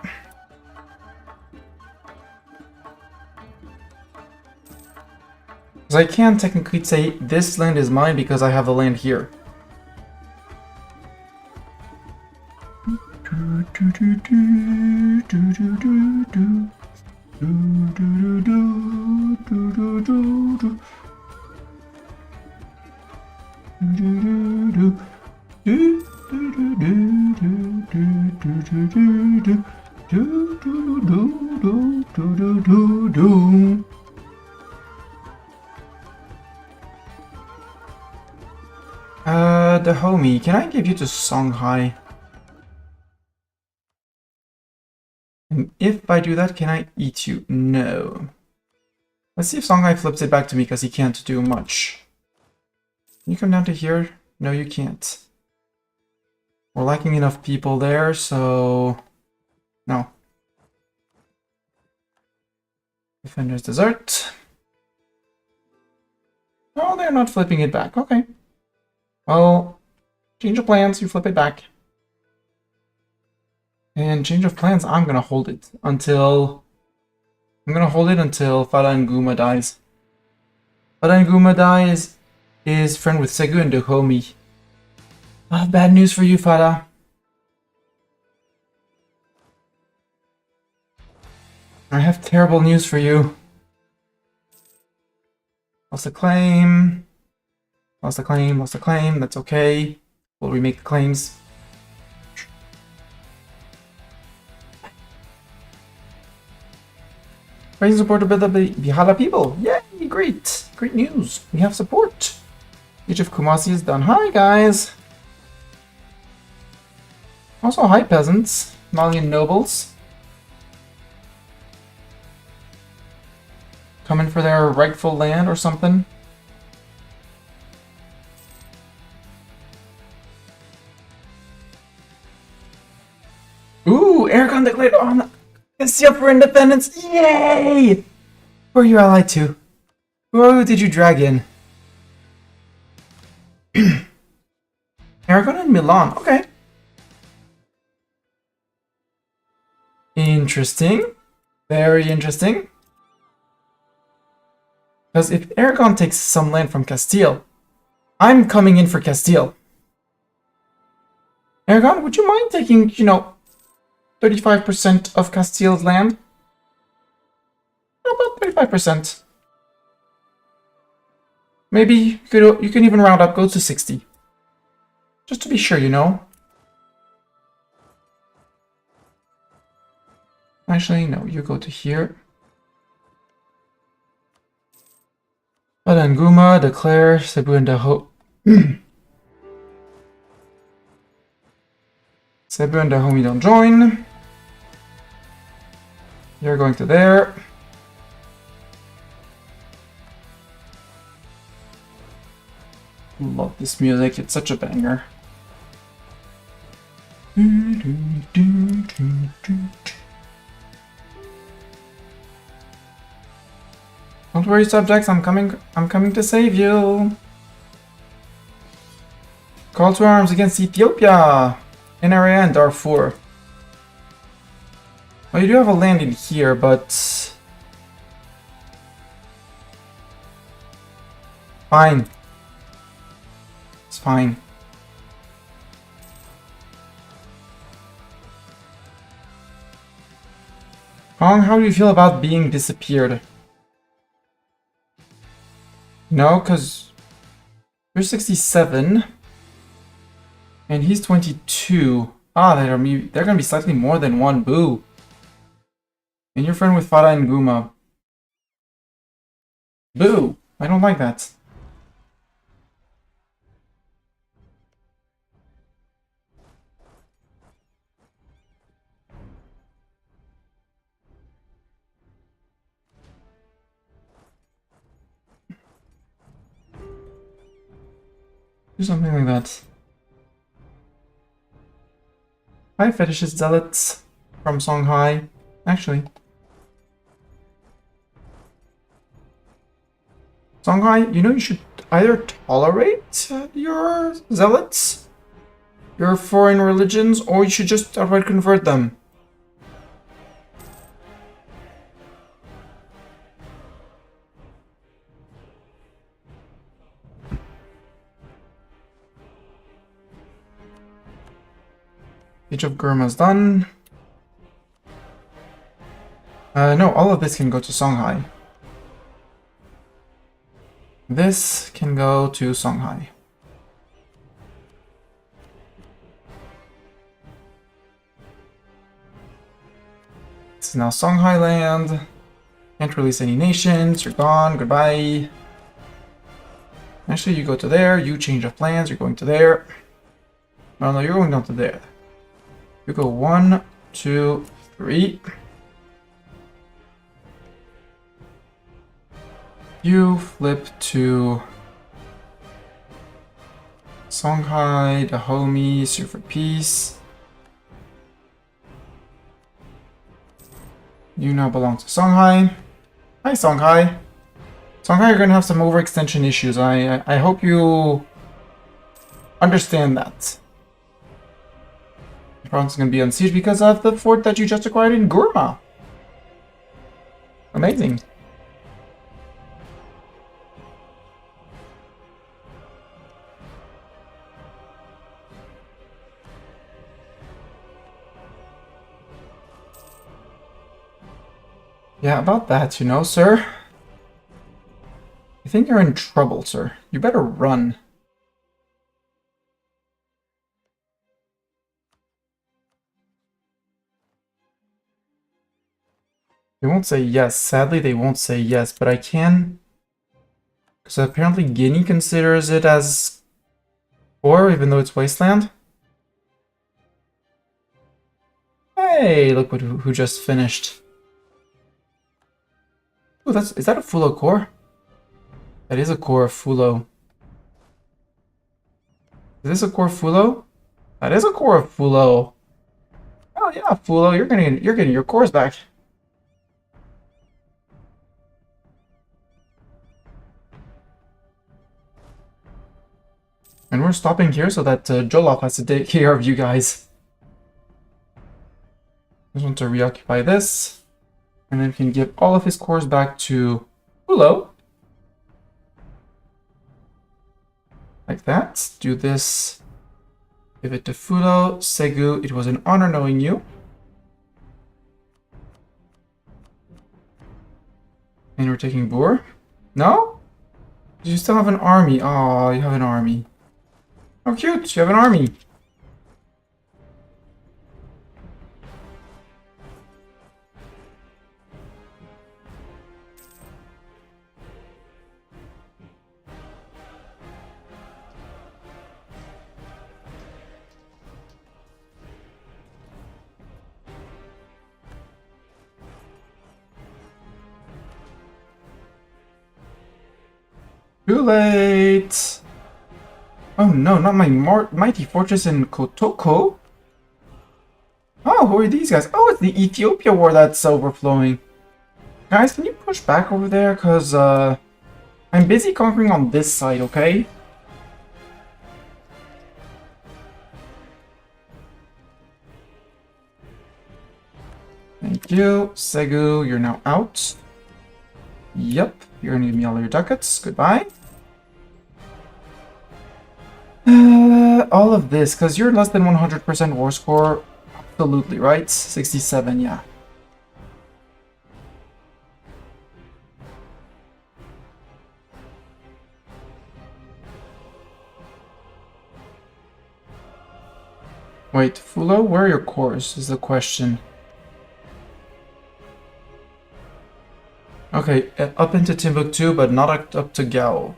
Because I can technically say this land is mine because I have the land here. The homie, can I give you to Songhai? And if I do that, can I eat you? No. Let's see if Songhai flips it back to me because he can't do much. Can you come down to here? No, you can't. We're lacking enough people there, so... No. Defender's Desert. Oh, they're not flipping it back. Okay. Well, change of plans, you flip it back. And change of plans, I'm gonna hold it until... Fada and Guma dies. Fada and Guma dies is friend with Segu and Dahomey. I have bad news for you, Fada. I have terrible news for you. Lost a claim. Lost a claim, lost a claim. That's okay. We'll remake the claims. Raising support of the Bihala people. Yay, great. Great news. We have support. Age of Kumasi is done. Hi, guys. Also, hi, peasants. Malian nobles. Coming for their rightful land or something. Ooh, Aragon declared on Castile for independence. Yay! Who are you allied to? Who did you drag in? Aragon and Milan. Okay. Interesting. Very interesting. Because if Aragon takes some land from Castile, I'm coming in for Castile. Aragon, would you mind taking, 35% of Castile's land? about 35%. Maybe you can even round up, go to 60. Just to be sure, you know. Actually, no, you go to here. Balanguma, Declare, Cebu, and Dahomey. Cebu and Dahomey don't join. You're going to there. Love this music, it's such a banger. Don't worry, subjects, I'm coming to save you. Call to arms against Ethiopia, NRA and Darfur. Well, you do have a landing here, but fine. It's fine. Kong, how do you feel about being disappeared? No, because you're 67 and he's 22. Ah, they're gonna be slightly more than one. Boo. And you're friend with Farah and Guma. Boo. I don't like that. Do something like that. Hi, Fetishist Zealots from Songhai. Actually. Songhai, you know you should either tolerate your zealots, your foreign religions, or you should just outright convert them. Age of Gurma's done. No, all of this can go to Songhai. This can go to Songhai. This is now Songhai land. Can't release any nations. You're gone. Goodbye. Actually, you go to there. You change of plans. You're going to there. No, you're going down to there. You go 1, 2, 3. You flip to Songhai, Dahomey, sue for peace. You now belong to Songhai. Hi, Songhai. Songhai, you're gonna have some overextension issues. I hope you understand that. The province is gonna be on siege because of the fort that you just acquired in Gurma. Amazing. Yeah, about that, you know, sir. I think you're in trouble, sir. You better run. They won't say yes. Sadly, they won't say yes, but I can. Because apparently Guinea considers it as core, even though it's wasteland. Hey, look who just finished. Oh, is that a Fulo core? That is a core of Fulo. Is this a core Fulo? That is a core of Fulo. Oh yeah, Fulo, you're getting your cores back. And we're stopping here so that Jollof has to take care of you guys. I just want to reoccupy this. And then we can give all of his cores back to Fulo. Like that. Do this. Give it to Fulo. Segu, it was an honor knowing you. And we're taking Boer? No? You still have an army. Oh, you have an army. How cute, you have an army. Too late! Oh no, not my mighty fortress in Kotoko. Oh, who are these guys? Oh, it's the Ethiopia war that's overflowing. Guys, can you push back over there? Because, I'm busy conquering on this side, okay? Thank you. Segu, you're now out. Yep, you're gonna give me all your ducats. Goodbye. All of this, because you're less than 100% war score. Absolutely, right? 67, yeah. Wait, Fulo, where are your cores, is the question. Okay, up into Timbuktu, but not up to Gao.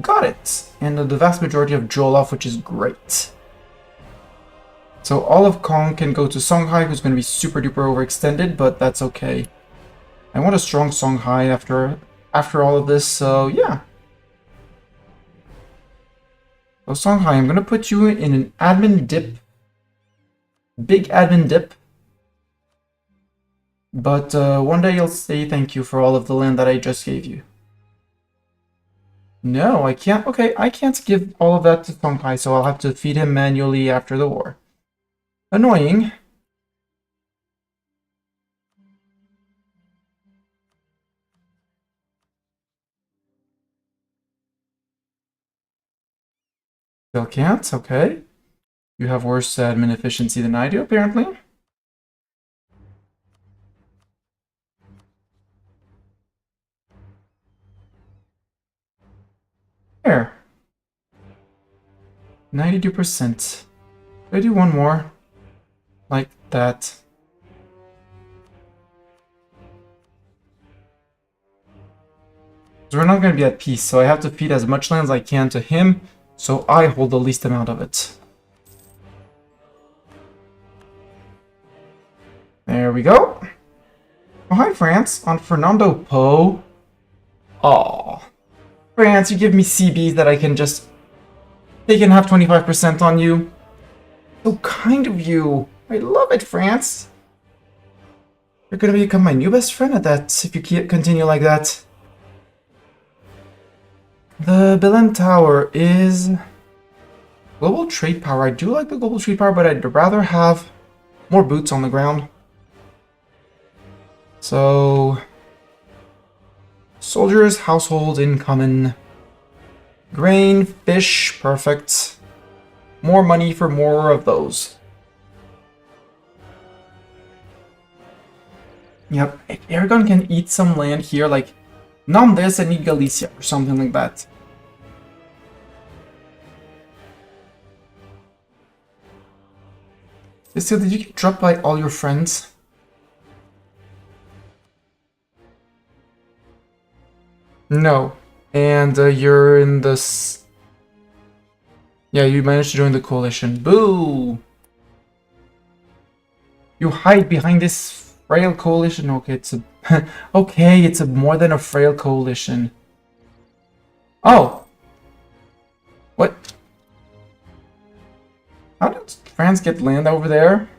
Got it! And the vast majority of Jollof, which is great. So all of Kong can go to Songhai, who's going to be super duper overextended, but that's okay. I want a strong Songhai after all of this, so yeah. So Songhai, I'm going to put you in an admin dip. Big admin dip. But one day you'll say thank you for all of the land that I just gave you. No, I can't. Okay, I can't give all of that to Songhai, so I'll have to feed him manually after the war. Annoying. Still can't, okay. You have worse admin efficiency than I do, apparently. There. 92%. I do one more. Like that. So we're not going to be at peace, so I have to feed as much land as I can to him, so I hold the least amount of it. There we go. Oh, hi, France. On Fernando Po. Aw. France, you give me CBs that I can just... They can have 25% on you. So kind of you. I love it, France. You're gonna become my new best friend at that, if you continue like that. The Belen Tower is... Global trade power. I do like the global trade power, but I'd rather have more boots on the ground. So... Soldiers, household, incoming. Grain, fish, perfect. More money for more of those. Yep, if Aragon can eat some land here, like Namdes and eat Galicia or something like that. Still, did you get dropped by all your friends? No. And you're in this... Yeah, you managed to join the coalition. Boo! You hide behind this frail coalition. Okay, it's a... okay, it's a more than a frail coalition. Oh! What? How did France get land over there?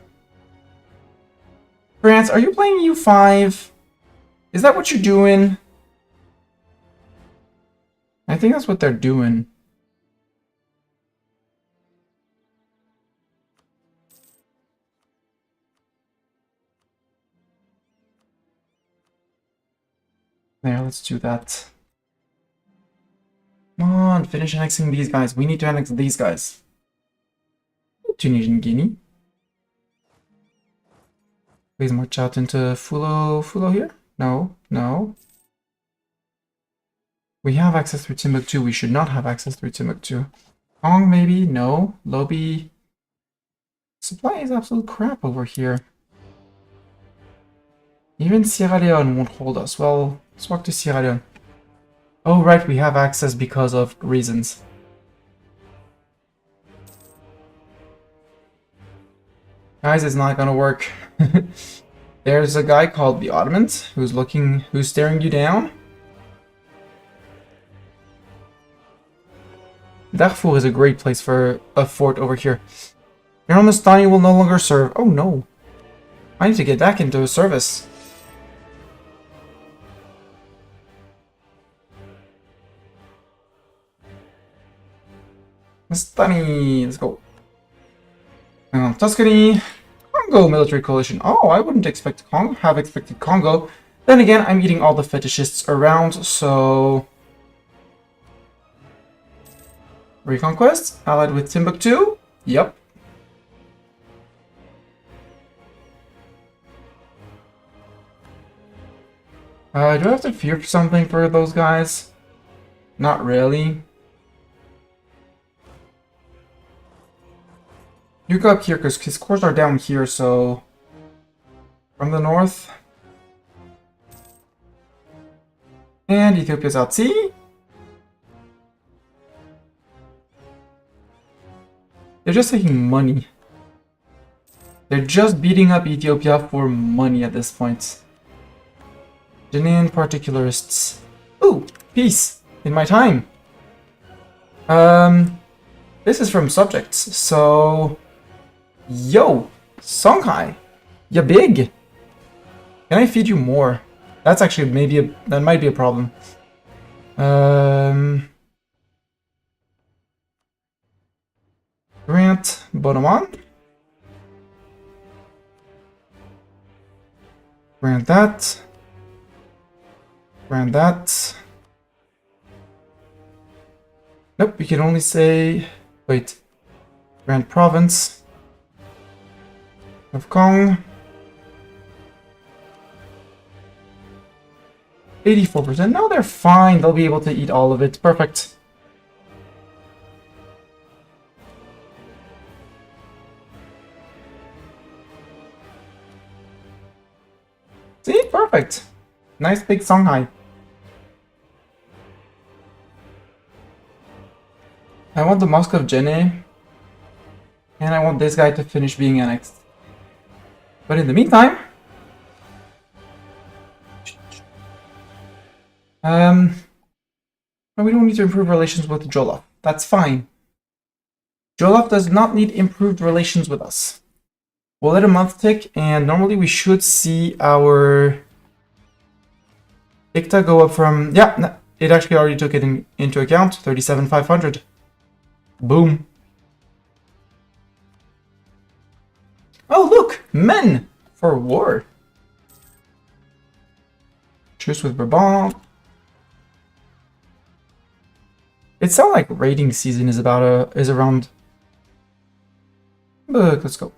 France, are you playing EU5? Is that what you're doing? I think that's what they're doing. There, let's do that. Come on, finish annexing these guys. We need to annex these guys. Tunisian Guinea. Please march out into Fulo here? No, no. We have access through Timbuktu. We should not have access through Timbuktu. Kong, maybe? No. Lobi. Supply is absolute crap over here. Even Sierra Leone won't hold us. Well, let's walk to Sierra Leone. Oh, right, we have access because of reasons. Guys, it's not gonna work. There's a guy called the Ottomans who's staring you down. Darfur is a great place for a fort over here. General Mastani will no longer serve. Oh no. I need to get back into service. Mastani, let's go. Tuscany, Congo military coalition. Oh, I wouldn't have expected Congo. Then again, I'm eating all the fetishists around, so... Reconquest, allied with Timbuktu. Yep. Do I have to fear something for those guys? Not really. You go up here because his cores are down here, so... From the north. And Ethiopia's out. See? They're just taking money. They're just beating up Ethiopia for money at this point. Ghanaian particularists. Ooh, peace in my time. This is from subjects, so... Yo, Songhai, you big. Can I feed you more? That's actually that might be a problem. Grant Bonoman. Grant that. Grant that. Nope, we can only say... Wait. Grant Province. Of Kong. 84%. No, they're fine. They'll be able to eat all of it. Perfect. See? Perfect. Nice big Songhai. I want the Mosque of Jenne. And I want this guy to finish being annexed. But in the meantime... we don't need to improve relations with Jollof. That's fine. Jollof does not need improved relations with us. We'll let a month tick, and normally we should see our... ICTA go up from... Yeah, it actually already took it into account. 37,500. Boom. Oh, look! Men! For war. Truce with Brabant. It sounds like raiding season is around. But let's go.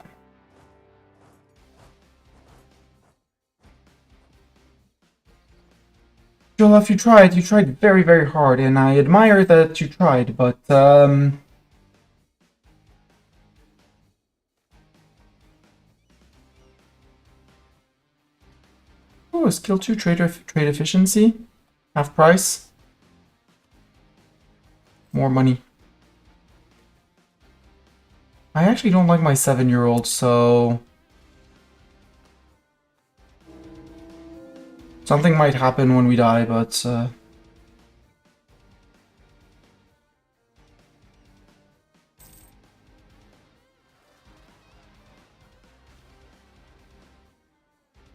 Jollof, you tried very, very hard, and I admire that you tried, but oh, skill 2 trade efficiency. Half price. More money. I actually don't like my 7-year-old, so... Something might happen when we die, but...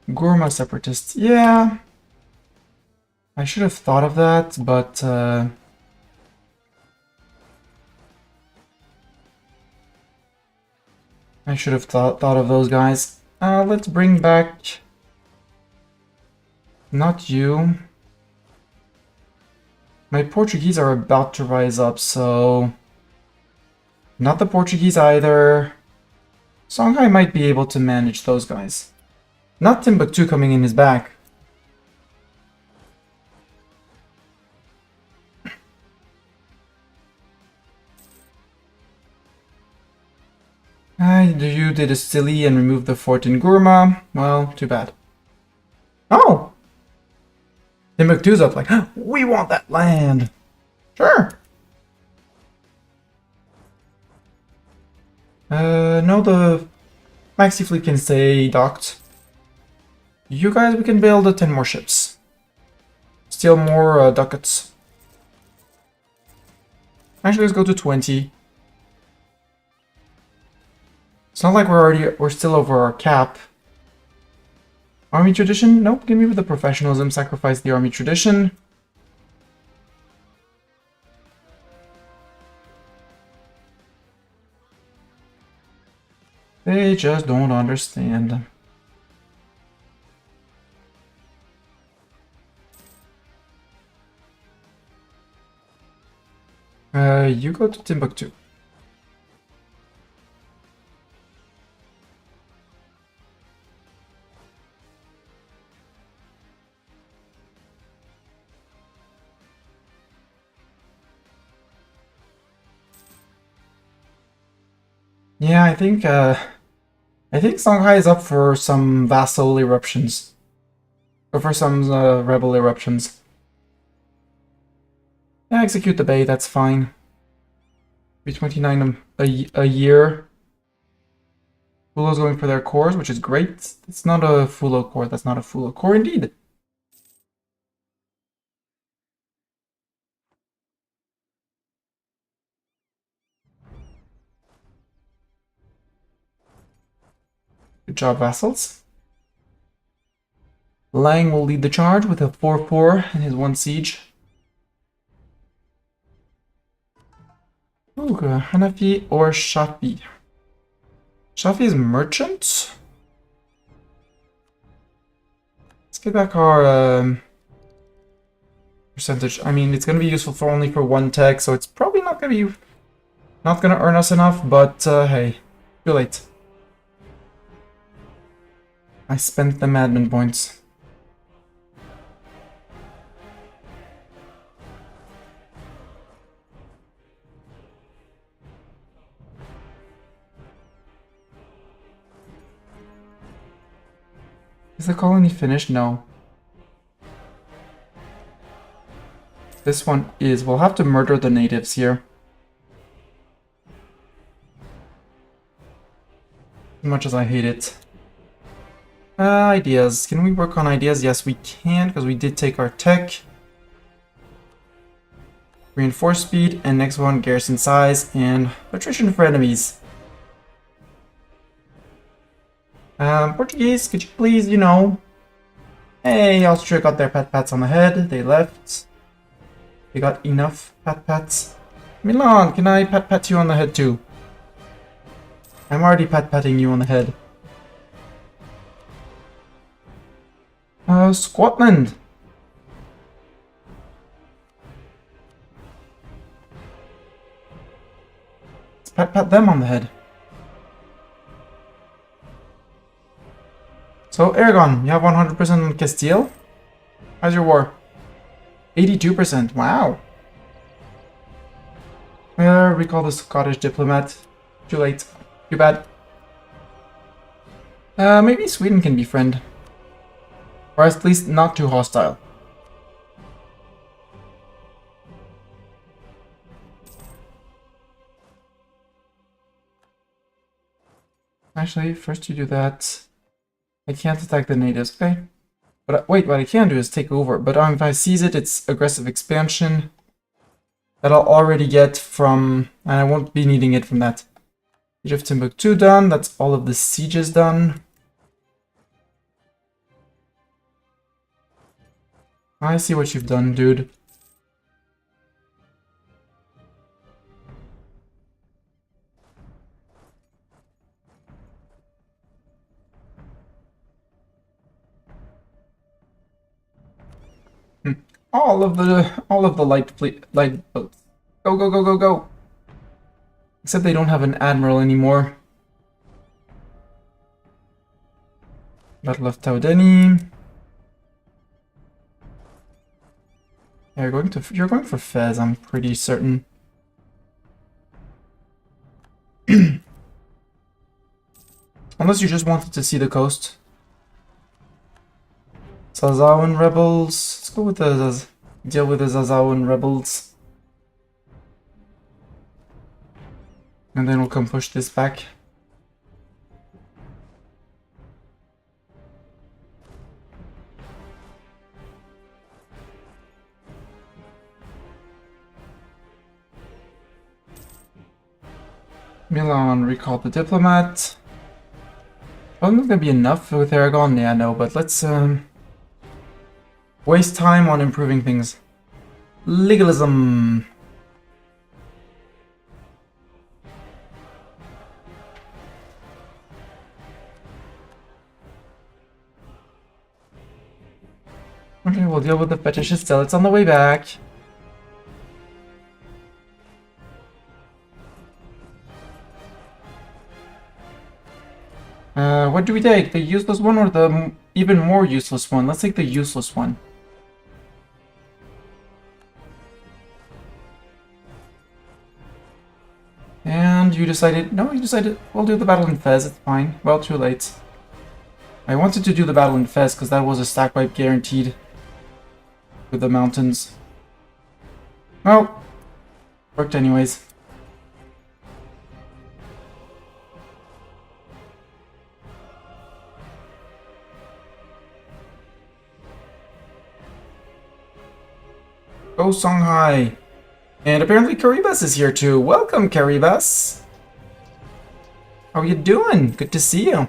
Gourma separatists. Yeah. I should have thought of that, but... I should have thought of those guys. Let's bring back... Not you. My Portuguese are about to rise up, so... Not the Portuguese either. Songhai might be able to manage those guys. Not Timbuktu coming in his back. you did a silly and removed the fort in Gurma. Well, too bad. Oh! Timbuktu's up like, we want that land! Sure! No, the Maxi fleet can stay docked. You guys, we can build 10 more ships. Steal more ducats. Actually, let's go to 20. It's not like we're still over our cap. Army tradition? Nope, give me with the professionalism, sacrifice the army tradition. They just don't understand. You go to Timbuktu. Yeah, I think Songhai is up for some vassal eruptions. Or for some rebel eruptions. Yeah, execute the Bay, that's fine. Be 29 a year. Fulo's going for their cores, which is great. It's not a Fulo core, that's not a Fulo core indeed. Good job, vassals. Lang will lead the charge with a 4-4 and his 1 siege. Ooh, Hanafi or Shafi. Shafi is merchant. Let's get back our percentage. I mean, it's gonna be useful for only for 1 tech, so it's probably not gonna earn us enough. But hey, too late. I spent the admin points. Is the colony finished? No. This one is. We'll have to murder the natives here. As much as I hate it. Ideas. Can we work on ideas? Yes, we can, because we did take our tech. Reinforce speed, and next one, garrison size, and attrition for enemies. Portuguese, could you please, you know... Hey, Austria got their pat-pats on the head. They left. They got enough pat-pats. Milan, can I pat-pat you on the head too? I'm already pat-patting you on the head. Scotland. Let's pat-pat them on the head. So, Aragon, you have 100% on Castile? How's your war? 82%, wow. Recall the Scottish diplomat. Too late. Too bad. Maybe Sweden can befriend. Or at least not too hostile. Actually, first you do that. I can't attack the natives, okay? But wait, what I can do is take over. But if I seize it, it's aggressive expansion. That I'll already get from... And I won't be needing it from that. Siege of Timbuktu done. That's all of the sieges done. I see what you've done, dude. All of the light boats. Go, go, go, go, go. Except they don't have an admiral anymore. Battle of Taudeni. Yeah, you're going for Fez, I'm pretty certain. Unless you just wanted to see the coast. Zazawan rebels. Let's go with the deal with the Zazawan rebels. And then we'll come push this back. Milan, recall the diplomat. I don't think that'd be enough with Aragon. Yeah, no, but let's waste time on improving things. Legalism. Okay, we'll deal with the fetishist zealots on the way back. What do we take? The useless one or the even more useless one? Let's take the useless one. And you decided... No, you decided we'll do the battle in Fez, it's fine. Well, too late. I wanted to do the battle in Fez because that was a stack wipe guaranteed with the mountains. Well, worked anyways. Go Songhai! And apparently Caribas is here too. Welcome, Caribas! How are you doing? Good to see you.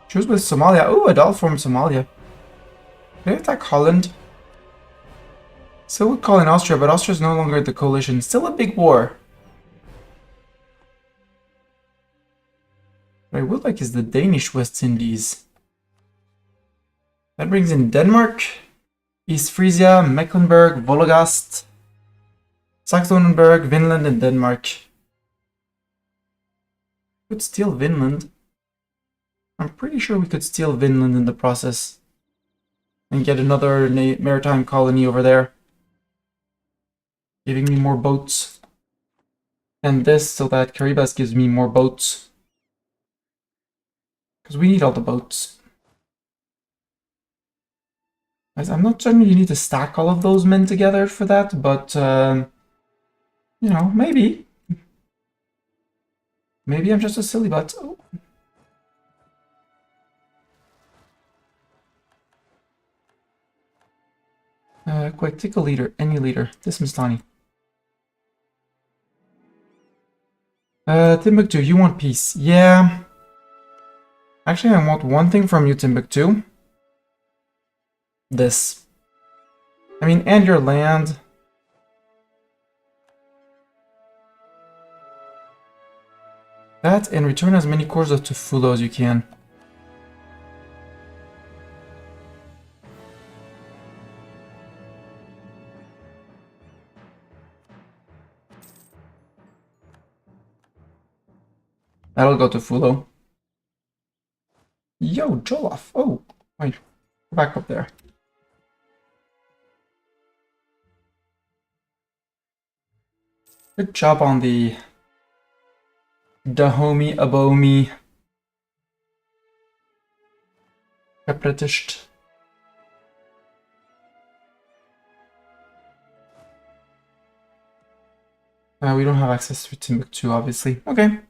Choose with Somalia. Oh, a doll from Somalia. Did I attack Holland? Still would call in Austria, but Austria's no longer the coalition. Still a big war. What I would like is the Danish West Indies. That brings in Denmark. East Frisia, Mecklenburg, Wolgast, Saxonenberg, Vinland, and Denmark. Could steal Vinland. I'm pretty sure we could steal Vinland in the process. And get another maritime colony over there. Giving me more boats. And this so that Caribas gives me more boats. Because we need all the boats. I'm not certain you need to stack all of those men together for that, but, you know, maybe. Maybe I'm just a silly butt. Oh. Quick, take a leader, any leader. This Mistani. Timbuktu, you want peace. Yeah. Actually, I want one thing from you, Timbuktu. This. I mean, and your land. That, and return as many cores of Tufulo as you can. That'll go to Fulo. Yo, Jollof. Oh, wait. Go back up there. Good job on the Dahomey, Abomi, Separatist. We don't have access to Timbuktu, obviously. Okay.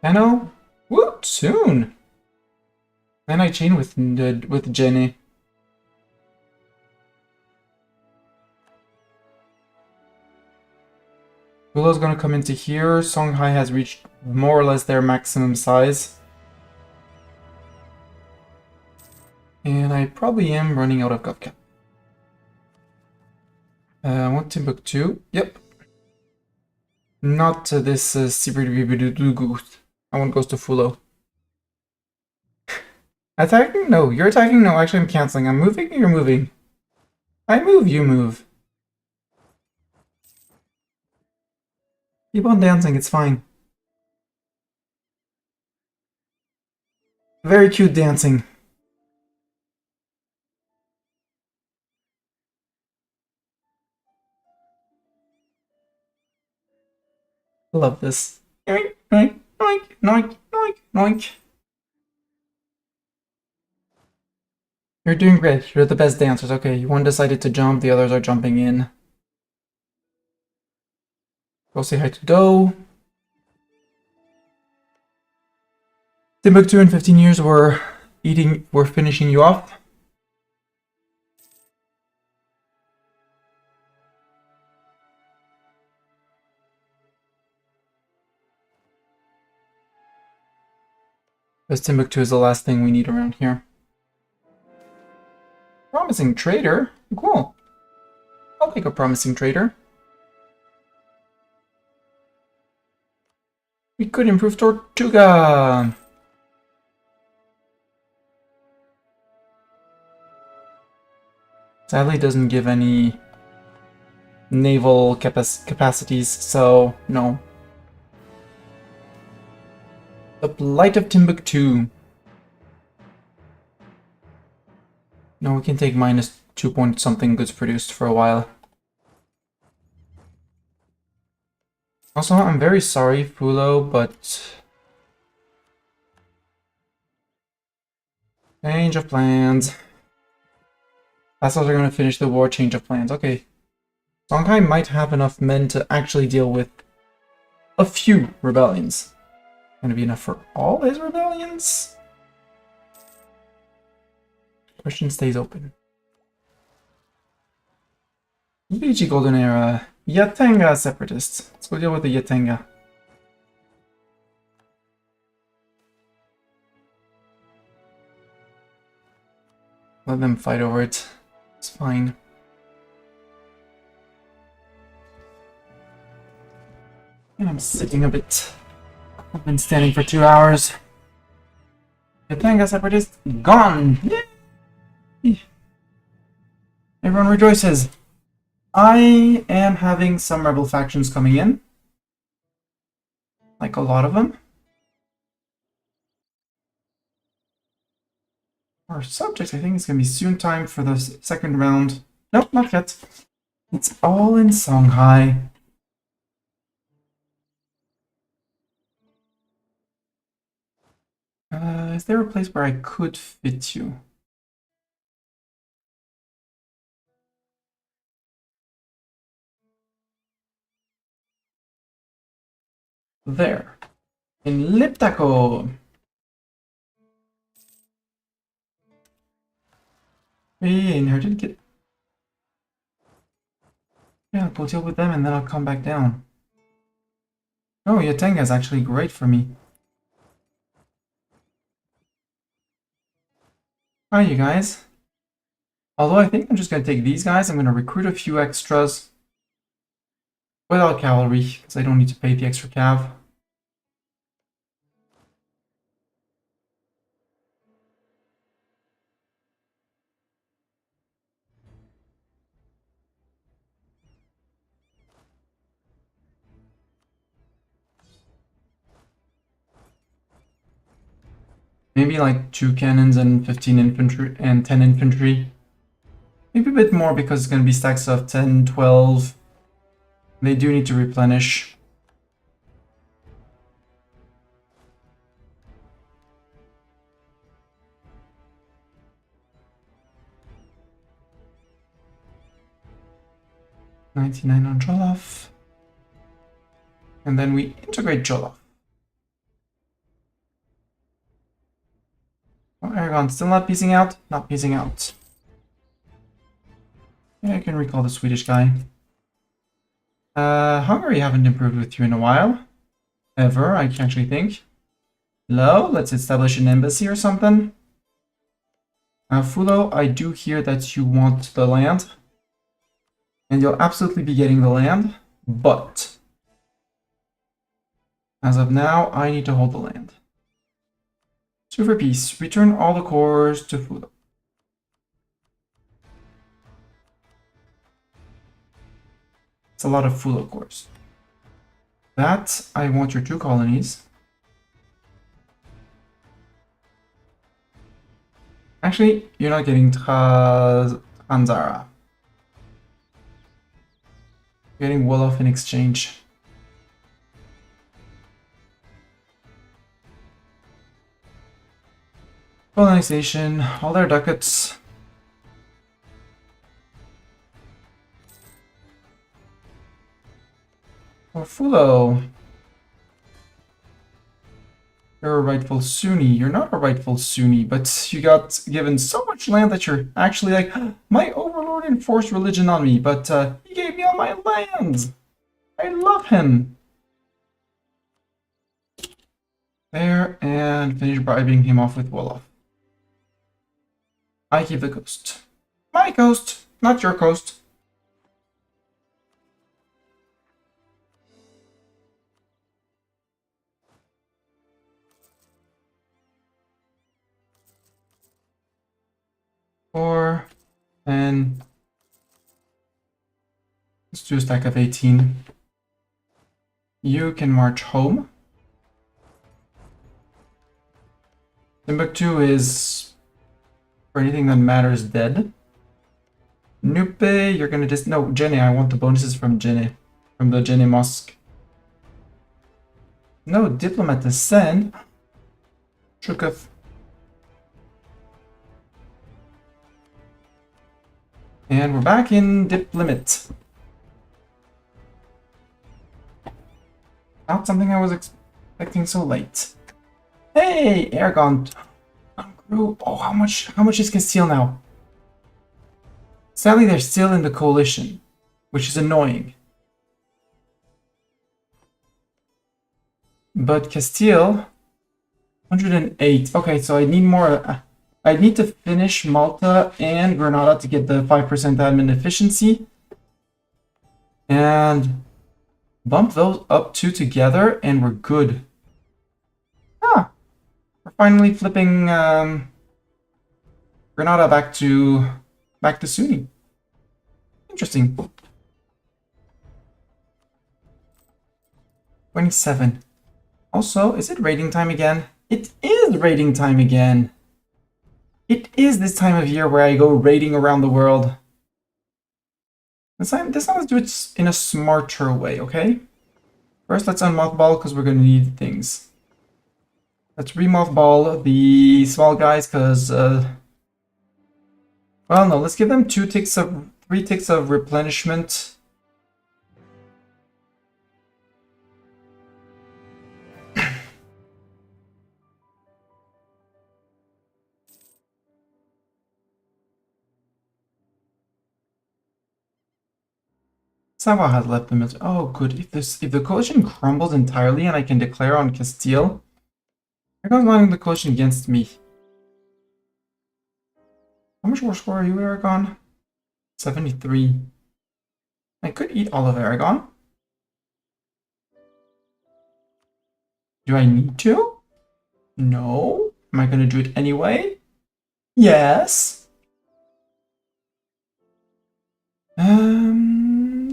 Tenno? Whoop, soon. Then I chain with Jenny. Fulo's gonna come into here. Songhai has reached more or less their maximum size. And I probably am running out of GovCap. I want Timbuktu. Yep. Not this Sibridugu. That one goes to Fulo. Attacking? No. You're attacking? No, actually I'm canceling. I'm moving? You're moving. I move, you move. Keep on dancing, it's fine. Very cute dancing. Love this. Noink, noink, noink, noink, noink, noink. You're doing great. You're the best dancers. Okay, one decided to jump, the others are jumping in. Go say hi to Doe. Timbuktu in 15 years we're finishing you off. Because Timbuktu is the last thing we need around here. Promising trader? Cool. I'll take a promising trader. We could improve Tortuga. Sadly, it doesn't give any naval capacities, so no. The Blight of Timbuktu. No, we can take minus 2 point something goods produced for a while. Also, I'm very sorry, Fulo, but... Change of plans. Vassals are going to finish the war, change of plans. Okay. Songhai might have enough men to actually deal with a few rebellions. Going to be enough for all his rebellions? Question stays open. Beachy Golden Era. Yatenga separatists. Let's go deal with the Yatenga. Let them fight over it. It's fine. And I'm sitting a bit. I've been standing for 2 hours. Yatenga separatist gone! Yay! Everyone rejoices. I am having some rebel factions coming in. Like a lot of them. Our subject, I think, is going to be soon time for the second round. Nope, not yet. It's all in Songhai. Is there a place where I could fit you? There. In Liptako. We inherited kit. Yeah, I'll go deal with them and then I'll come back down. Oh, Yatenga is actually great for me. Hi, you guys. Although I think I'm just going to take these guys. I'm going to recruit a few extras. Without cavalry, because I don't need to pay the extra cav. Maybe like 2 cannons and 15 infantry and 10 infantry. Maybe a bit more because it's going to be stacks of 10, 12. They do need to replenish. $99 on Jollof. And then we integrate Jollof. Oh, Aragon still not piecing out? Not piecing out. Yeah, I can recall the Swedish guy. Hungary haven't improved with you in a while. Ever, I can actually think. Hello, let's establish an embassy or something. Fulo, I do hear that you want the land. And you'll absolutely be getting the land, but as of now, I need to hold the land. Sue for peace. Return all the cores to Fulo. It's a lot of Fulo cores. That, I want your 2 colonies. Actually, you're not getting Tranzara. You're getting Wolof in exchange. Colonization, all their ducats. Fulo. You're a rightful Sunni. You're not a rightful Sunni, but you got given so much land that you're actually like, my overlord enforced religion on me, but he gave me all my lands. I love him. There, and finish bribing him off with Wolof. I keep the coast. My coast, not your coast. Four, and let's do a stack of 18. You can march home. Timbuktu is, for anything that matters, dead. Nupe, you're gonna just... No, Jenny, I want the bonuses from Jenny. From the Jenny Mosque. No diplomat to send. Shukaf. And we're back in dip limit. Not something I was expecting so late. Hey, Aragon. Crew. Oh, how much is Castile now? Sadly, they're still in the coalition, which is annoying. But Castile, 108. Okay, so I need more. I need to finish Malta and Granada to get the 5% admin efficiency. And bump those up two together, and we're good. Ah, we're finally flipping Granada back to Sunni. Interesting. 27. Also, is it raiding time again? It is raiding time again. It is this time of year where I go raiding around the world. This time let's do it in a smarter way, okay? First, let's unmothball because we're going to need things. Let's remothball the small guys because, well, no, let's give them 3 ticks of replenishment. Savoy has left them. Oh, good. If the coalition crumbles entirely and I can declare on Castile, here comes lining the coalition against me. How much war score are you, Aragon? 73. I could eat all of Aragon. Do I need to? No. Am I going to do it anyway? Yes.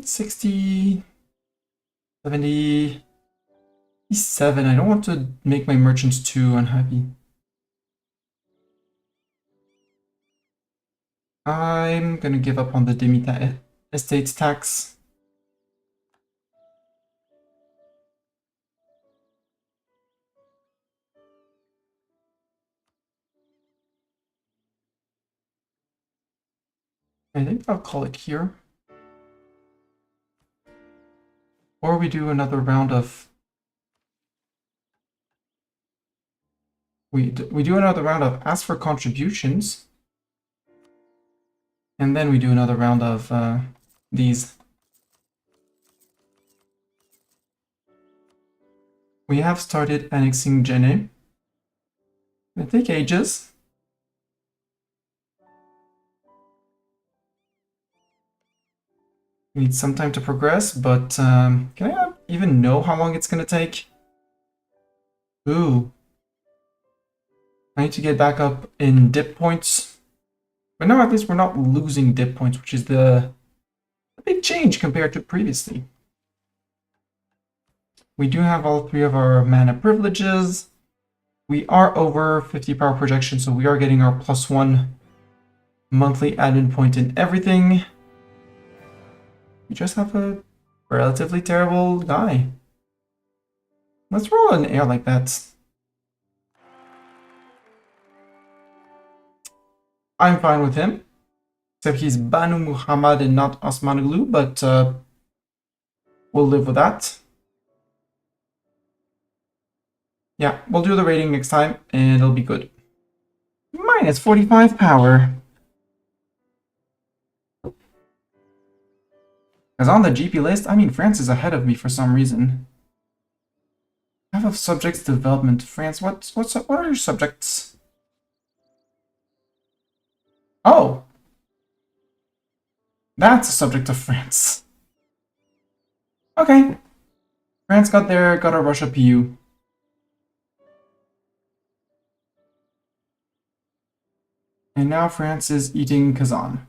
60, 70, 7. I don't want to make my merchants too unhappy. I'm gonna give up on the Demita estate tax. I think I'll call it here. Or we do another round of... We do another round of ask for contributions. And then we do another round of these. We have started annexing Jenne. It'll take ages. We need some time to progress, but can I even know how long it's gonna take? Ooh. I need to get back up in dip points. But now at least we're not losing dip points, which is the big change compared to previously. We do have all 3 of our mana privileges. We are over 50 power projection, so we are getting our +1 monthly admin point in everything. We just have a relatively terrible guy. Let's roll an air like that. I'm fine with him. Except he's Banu Muhammad and not Osmanoglu, but we'll live with that. Yeah, we'll do the rating next time, and it'll be good. Minus 45 power. Because on the GP list, I mean, France is ahead of me for some reason. Half of subjects development. France, what are your subjects? Oh! That's a subject of France. Okay. France got a Russia PU. And now France is eating Kazan.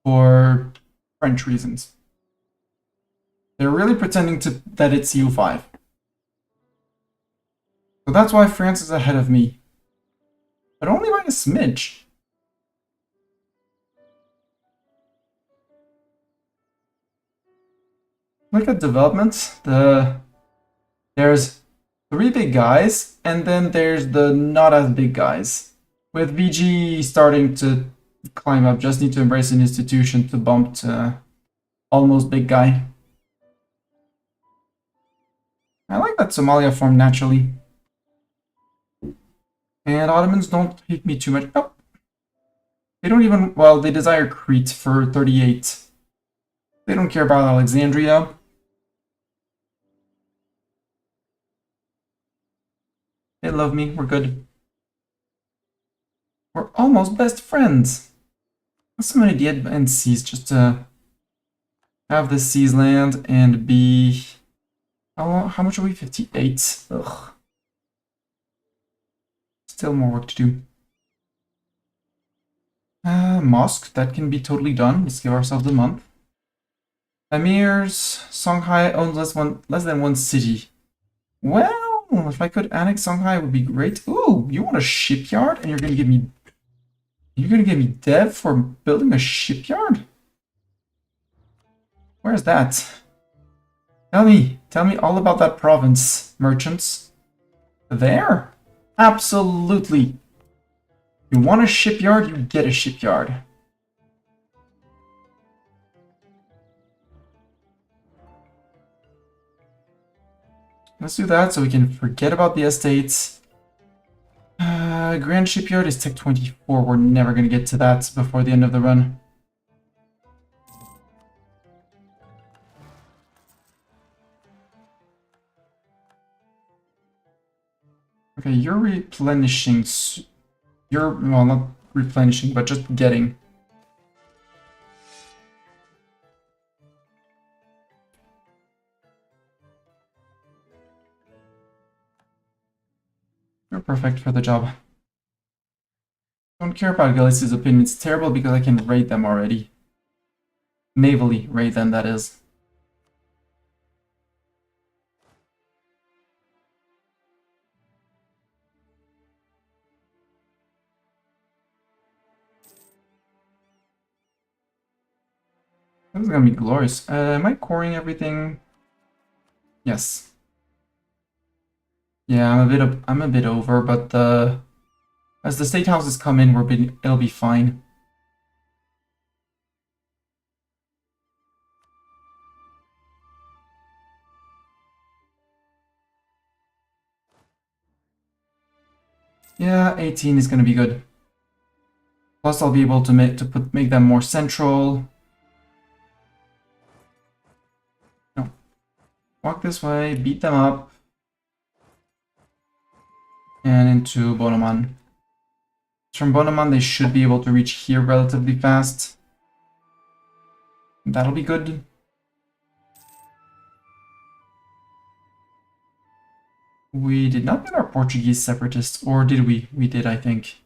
For French reasons. They're really pretending that it's EU5. So that's why France is ahead of me. But only by a smidge. Look at development. There's 3 big guys, and then there's the not as big guys. With VG starting to climb up, just need to embrace an institution to bump to almost big guy. I like that Somalia formed naturally. And Ottomans don't hate me too much. Oh. They don't even, well, they desire Crete for 38. They don't care about Alexandria. They love me, we're good. We're almost best friends. So many DNCs just to have the seas land and be... How much are we? 58. Ugh. Still more work to do. Mosque, that can be totally done. Let's give ourselves a month. Emirs, Songhai owns less than one city. Well, if I could annex Songhai, it would be great. Ooh, you want a shipyard, and you're gonna give me dev for building a shipyard? Where's that? Tell me all about that province, merchants. There? Absolutely. You want a shipyard, you get a shipyard. Let's do that so we can forget about the estates. Grand Shipyard is Tech 24. We're never going to get to that before the end of the run. Okay, you're replenishing. Well, not replenishing, but just getting. You're perfect for the job. Don't care about Galicia's opinion. It's terrible because I can raid them already. Navally raid them, that is. This is gonna be glorious. Am I coring everything? Yes. Yeah, I'm a bit over, but as the state houses come in, it'll be fine. Yeah, 18 is gonna be good. Plus, I'll be able to make them more central. No, walk this way, beat them up, and into Bonoman. From Bonoman, they should be able to reach here relatively fast. That'll be good. We did not get our Portuguese separatists, or did we? We did, I think.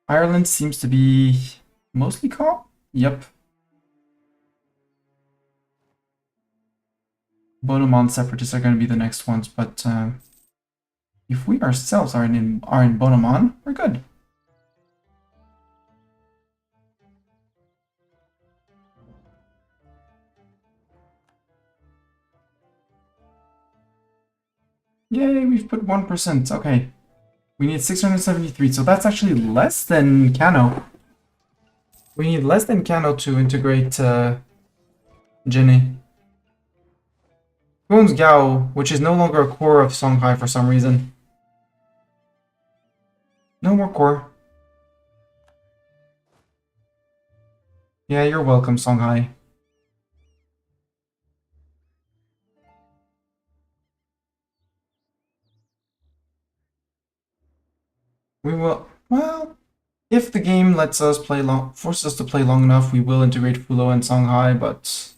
Ireland seems to be mostly calm. Yep. Bonoman separatists are going to be the next ones, but if we ourselves are in Bonoman, we're good. Yay, we've put 1%. Okay. We need 673, so that's actually less than Kano. We need less than Kano to integrate Jinni. Who owns Gao, which is no longer a core of Songhai for some reason. No more core. Yeah, you're welcome, Songhai. We will, well, if the game lets us play long, forces us to play long enough, we will integrate Fulo and Songhai, but...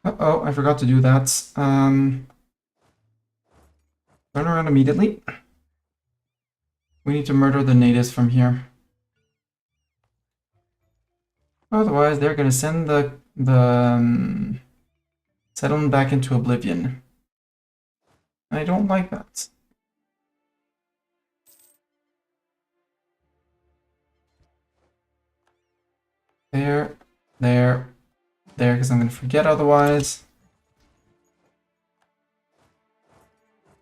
Uh-oh, I forgot to do that. Turn around immediately. We need to murder the natives from here. Otherwise, they're gonna send the settlement back into oblivion. I don't like that. There, because I'm gonna forget otherwise.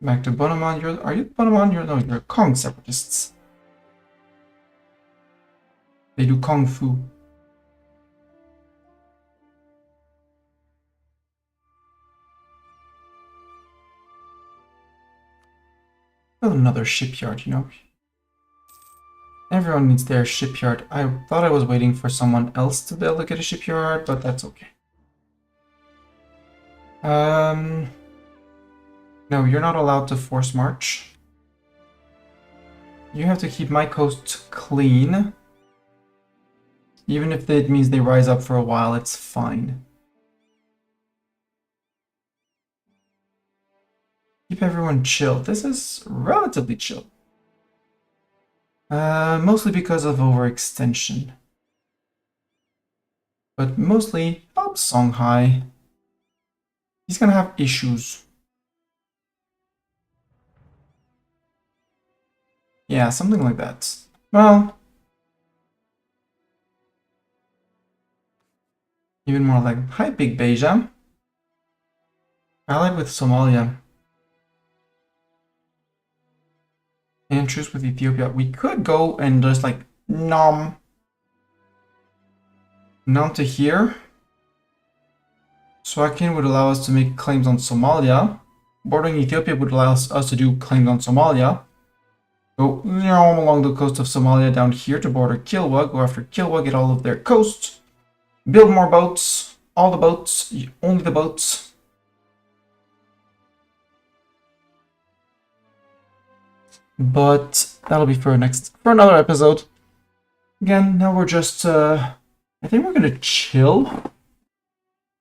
Back to Bonamon. Are you Bonamon? You're Kong separatists. They do Kung Fu. Build another shipyard, you know. Everyone needs their shipyard. I thought I was waiting for someone else to be able to get a shipyard, but that's okay. No, you're not allowed to force march. You have to keep my coast clean. Even if it means they rise up for a while, it's fine. Keep everyone chill. This is relatively chill. Mostly because of overextension. But mostly help Songhai. He's gonna have issues. Yeah, something like that. Well, even more like, hi Big Beja. Allied with Somalia. And truce with Ethiopia. We could go and just like nom to here. Swakin would allow us to make claims on Somalia. Bordering Ethiopia would allow us to do claims on Somalia. Go along the coast of Somalia down here to border Kilwa. Go after Kilwa, get all of their coast. Build more boats. All the boats. Only the boats. But that'll be for another episode. Again, now we're just I think we're gonna chill.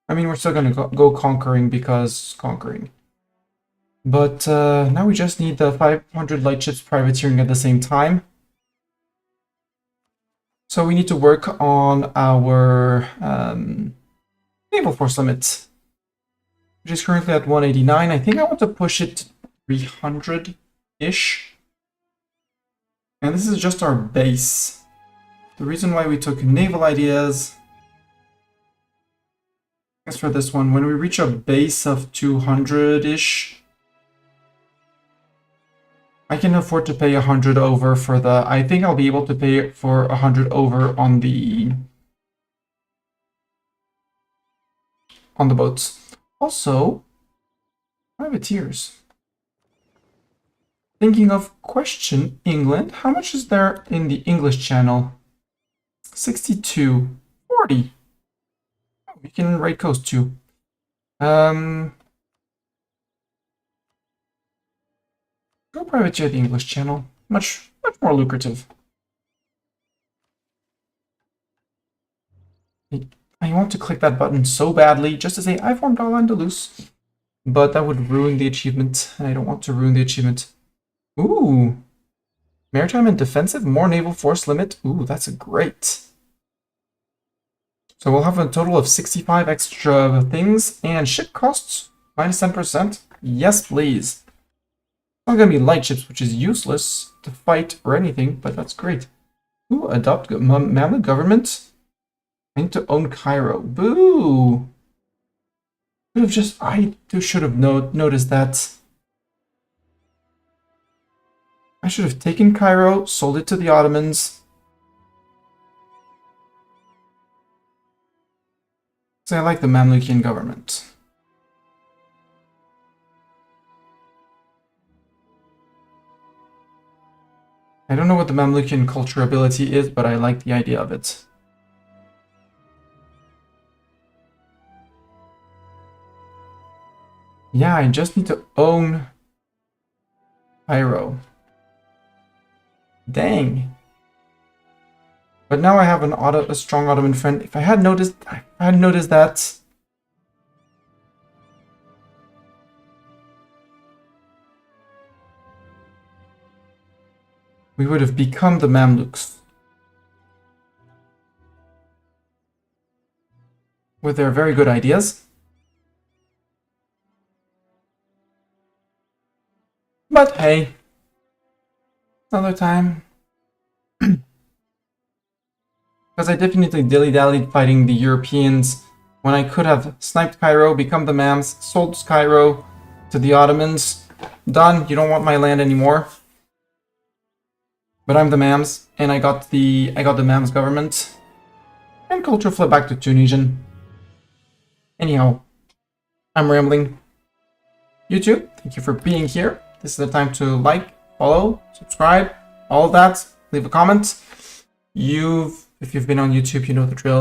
I mean, we're still gonna go conquering because conquering. But now we just need the 500 light ships privateering at the same time. So we need to work on our naval force limit, which is currently at 189. I think I want to push it to 300-ish. And this is just our base. The reason why we took naval ideas is for this one. When we reach a base of 200-ish, I can afford to pay 100 over for the... I think I'll be able to pay for 100 over on the boats. Also, privateers. Thinking of question England. How much is there in the English channel? 62. 40. Oh, we can raid coast too. Go privateer the English channel. Much more lucrative. I want to click that button so badly just to say I formed Al-Andalus. But that would ruin the achievement, and I don't want to ruin the achievement. Ooh. Maritime and defensive, more naval force limit. Ooh, that's great. So we'll have a total of 65 extra things, and ship costs minus 10%. Yes, please. It's not gonna be light ships, which is useless to fight or anything, but that's great. Ooh, adopt Mamluk government. I need to own Cairo. Boo! I should have noticed that. I should have taken Cairo, sold it to the Ottomans. So I like the Mamlukian government. I don't know what the Mamlukian culture ability is, but I like the idea of it. Yeah, I just need to own Cairo. Dang. But now I have a strong Ottoman friend. If I had noticed that. We would have become the Mamluks. With their very good ideas. But hey, another time. Because I definitely dilly-dallied fighting the Europeans when I could have sniped Cairo, become the Mams, sold Cairo to the Ottomans. Done, you don't want my land anymore. But I'm the Mams, and I got the Mams government. And culture flip back to Tunisian. Anyhow, I'm rambling. YouTube, thank you for being here. This is the time to like, follow, subscribe, all of that. Leave a comment. If you've been on YouTube, you know the drill.